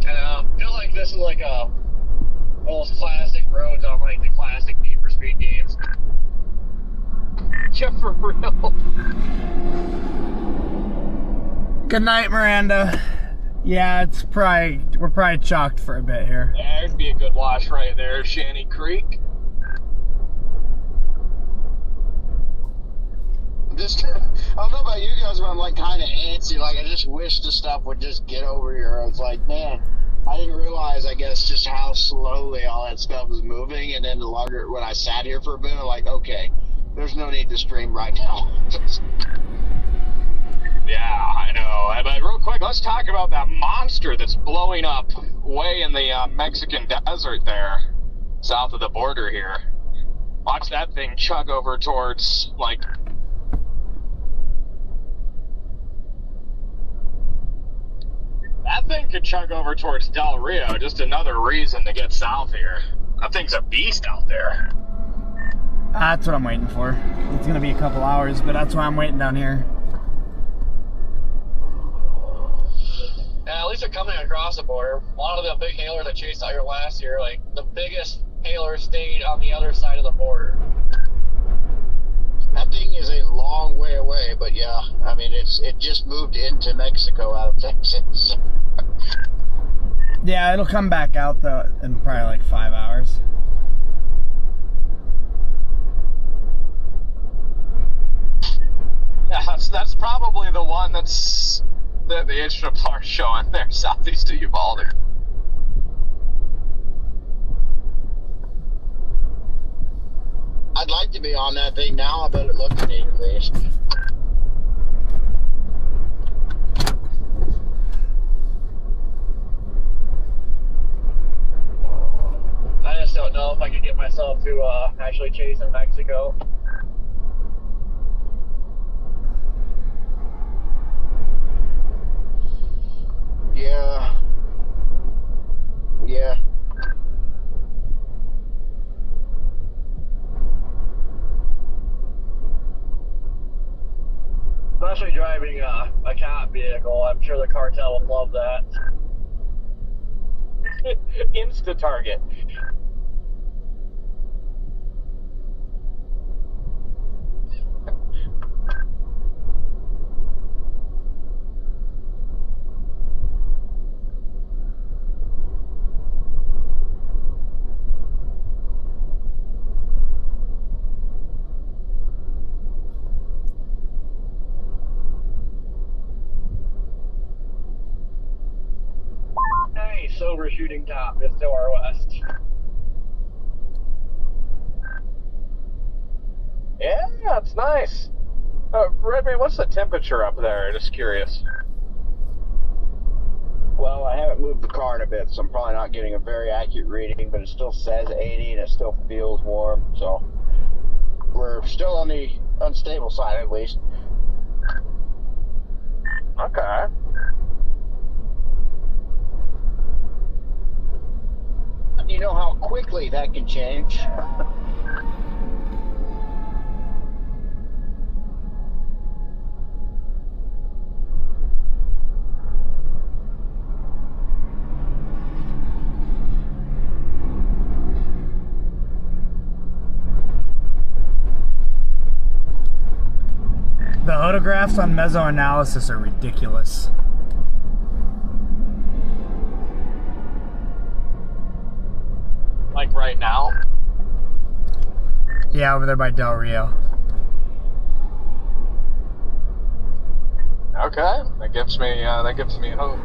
And I feel like this is like those classic roads on like the classic Need for Speed games. Yeah, for real. Good night, Miranda. Yeah, we're probably chalked for a bit here. Yeah, it'd be a good wash right there, Shanty Creek. I don't know about you guys, but I'm like kind of antsy. Like I just wish the stuff would just get over here. It's like, man, I didn't realize, I guess, just how slowly all that stuff was moving. And then the longer when I sat here for a bit, I'm like, okay, there's no need to stream right now. Yeah, I know. But real quick, let's talk about that monster that's blowing up way in the Mexican desert there, south of the border here. Watch that thing chug over towards, like... That thing could chug over towards Del Rio, just another reason to get south here. That thing's a beast out there. That's what I'm waiting for. It's gonna be a couple hours, but that's why I'm waiting down here. Yeah, at least they're coming across the border. A lot of the big hailers that chased out here last year, like the biggest hailer stayed on the other side of the border. That thing is a long way away, but yeah, I mean, it just moved into Mexico out of Texas. Yeah, it'll come back out though in probably like 5 hours. Yeah, that's probably the one that's the instrument bar showing there, southeast of Uvalde. I'd like to be on that thing now. I bet it looks neat at least. I just don't know if I can get myself to actually chase in Mexico. Yeah. Yeah. Especially driving driving a cop vehicle. I'm sure the cartel would love that. Insta target. Hey, silver shooting cop just to our west. Yeah, it's nice. Redman, what's the temperature up there? Just curious. Well, I haven't moved the car in a bit, so I'm probably not getting a very accurate reading, but it still says 80 and it still feels warm, so we're still on the unstable side at least. Okay. You know how quickly that can change. The photographs on mesoanalysis are ridiculous. Like right now? Yeah, over there by Del Rio. Okay, that gives me hope.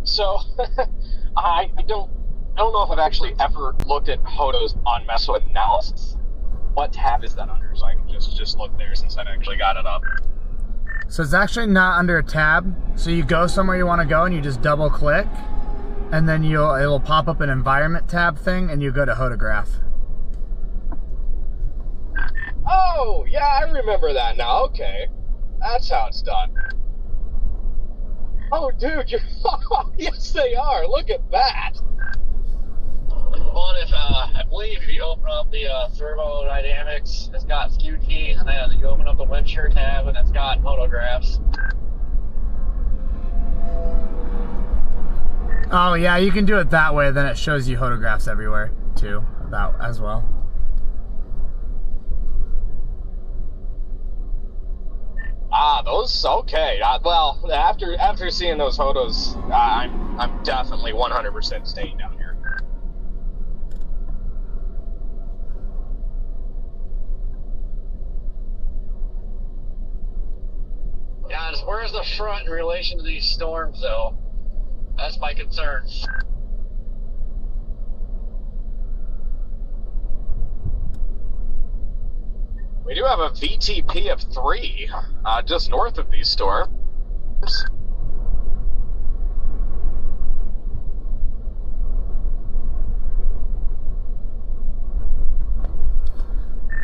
So I don't know if I've actually ever looked at photos on mesoanalysis. What tab is that under? So I can just look there since I actually got it up. So it's actually not under a tab. So you go somewhere you want to go and you just double click, and then it'll pop up an environment tab thing, and you go to photograph. Oh, yeah, I remember that now. Okay. That's how it's done. Oh, dude, you're... yes, they are. Look at that. One, I believe if you open up the thermodynamics, it's got skew keys, and then you open up the wind shear tab, and it's got photographs. Oh, yeah, you can do it that way. Then it shows you photographs everywhere, too, that as well. Ah, those, okay. Well, after seeing those photos, I'm definitely 100% staying down here. Yeah, just where's the front in relation to these storms, though? That's my concern. We do have a VTP of 3 just north of these storms.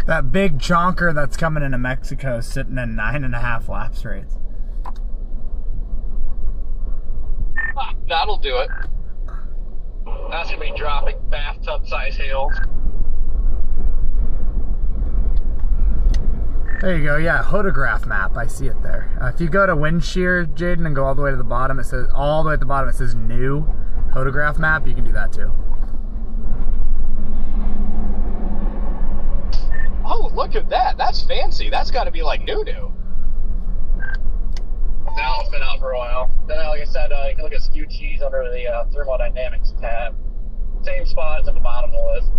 That big chonker that's coming into Mexico is sitting in 9.5 lapse rates. That'll do it. That's gonna be dropping bathtub-size hail. There you go, yeah, photograph map, I see it there. If you go to wind shear, Jaden, and go all the way to the bottom, it says, all the way at the bottom, it says new photograph map. You can do that too. Oh, look at that. That's fancy. That's got to be like new. Now it's been out for a while. Then, like I said, you can look at skew keys under the thermodynamics tab. Same spot as at the bottom of the list.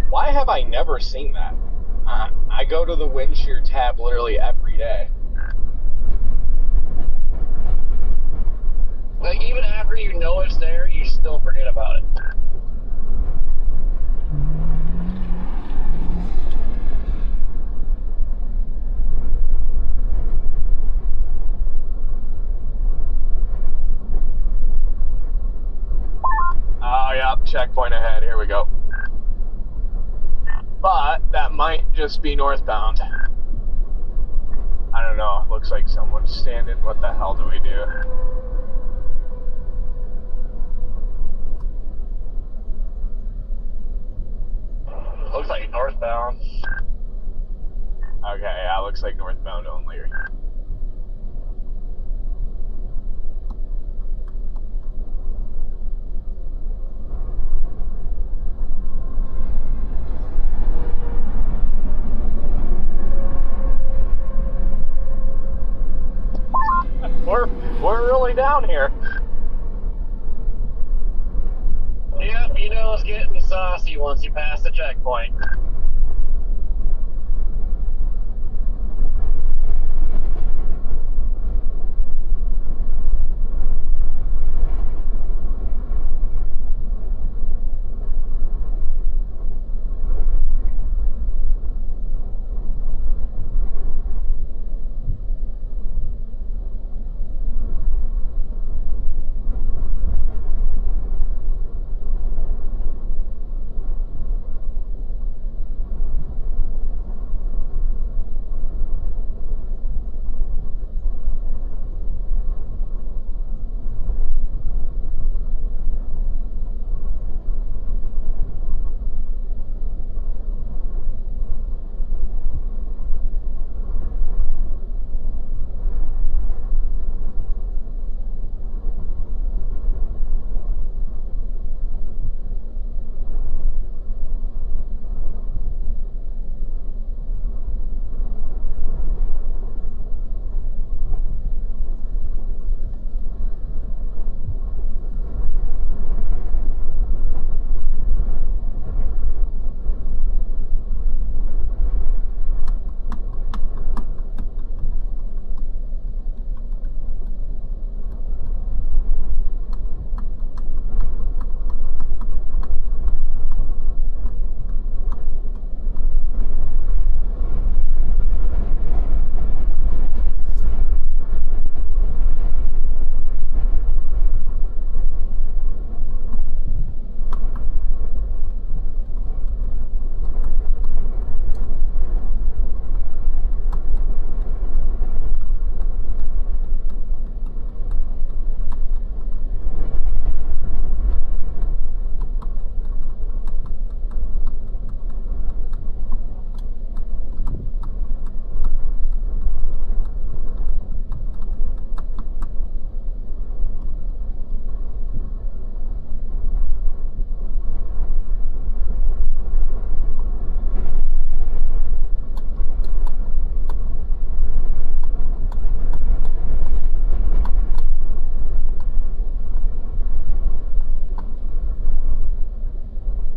Why have I never seen that? I go to the wind shear tab literally every day. Like, even after you know it's there, you still forget about it. Oh, yeah, checkpoint ahead. Here we go. But that might just be northbound. I don't know. It looks like someone's standing. What the hell do we do? looks like northbound only. We're really down here. Yep, you know it's getting saucy once you pass the checkpoint.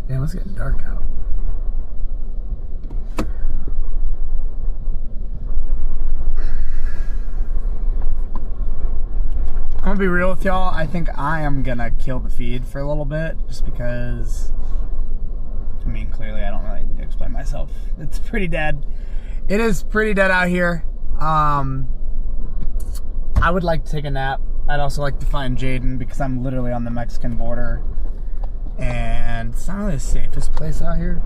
Damn, it's getting dark out. I'm gonna be real with y'all. I think I am gonna kill the feed for a little bit, just because, I mean, clearly I don't really need to explain myself. It's pretty dead. It is pretty dead out here. I would like to take a nap. I'd also like to find Jaden, because I'm literally on the Mexican border. And it's not really the safest place out here,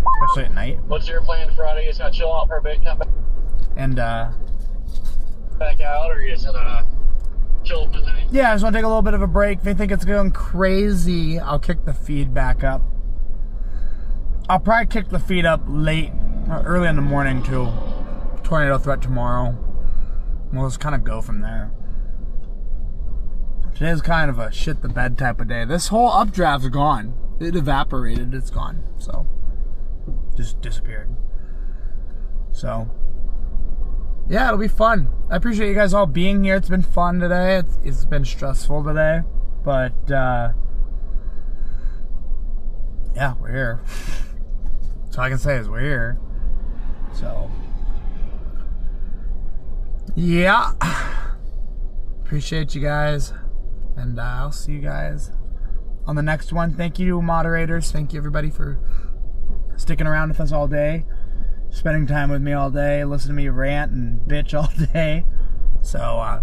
especially at night. What's your plan Friday? Just gonna chill out for a bit, come back And out, or you just gonna chill for the night? yeah, I just want to take a little bit of a break. If they think it's going crazy, I'll kick the feed back up. I'll probably kick the feed up late, or early in the morning too. Tornado threat tomorrow. We'll just kind of go from there. Today's kind of a shit the bed type of day. This whole updraft's gone. It evaporated. It's gone. So, just disappeared. So, yeah, it'll be fun. I appreciate you guys all being here. It's been fun today. It's been stressful today. But, yeah, we're here. That's all I can say is we're here. So, yeah. Appreciate you guys. And I'll see you guys on the next one. Thank you, moderators. Thank you, everybody, for sticking around with us all day, spending time with me all day, listening to me rant and bitch all day. So,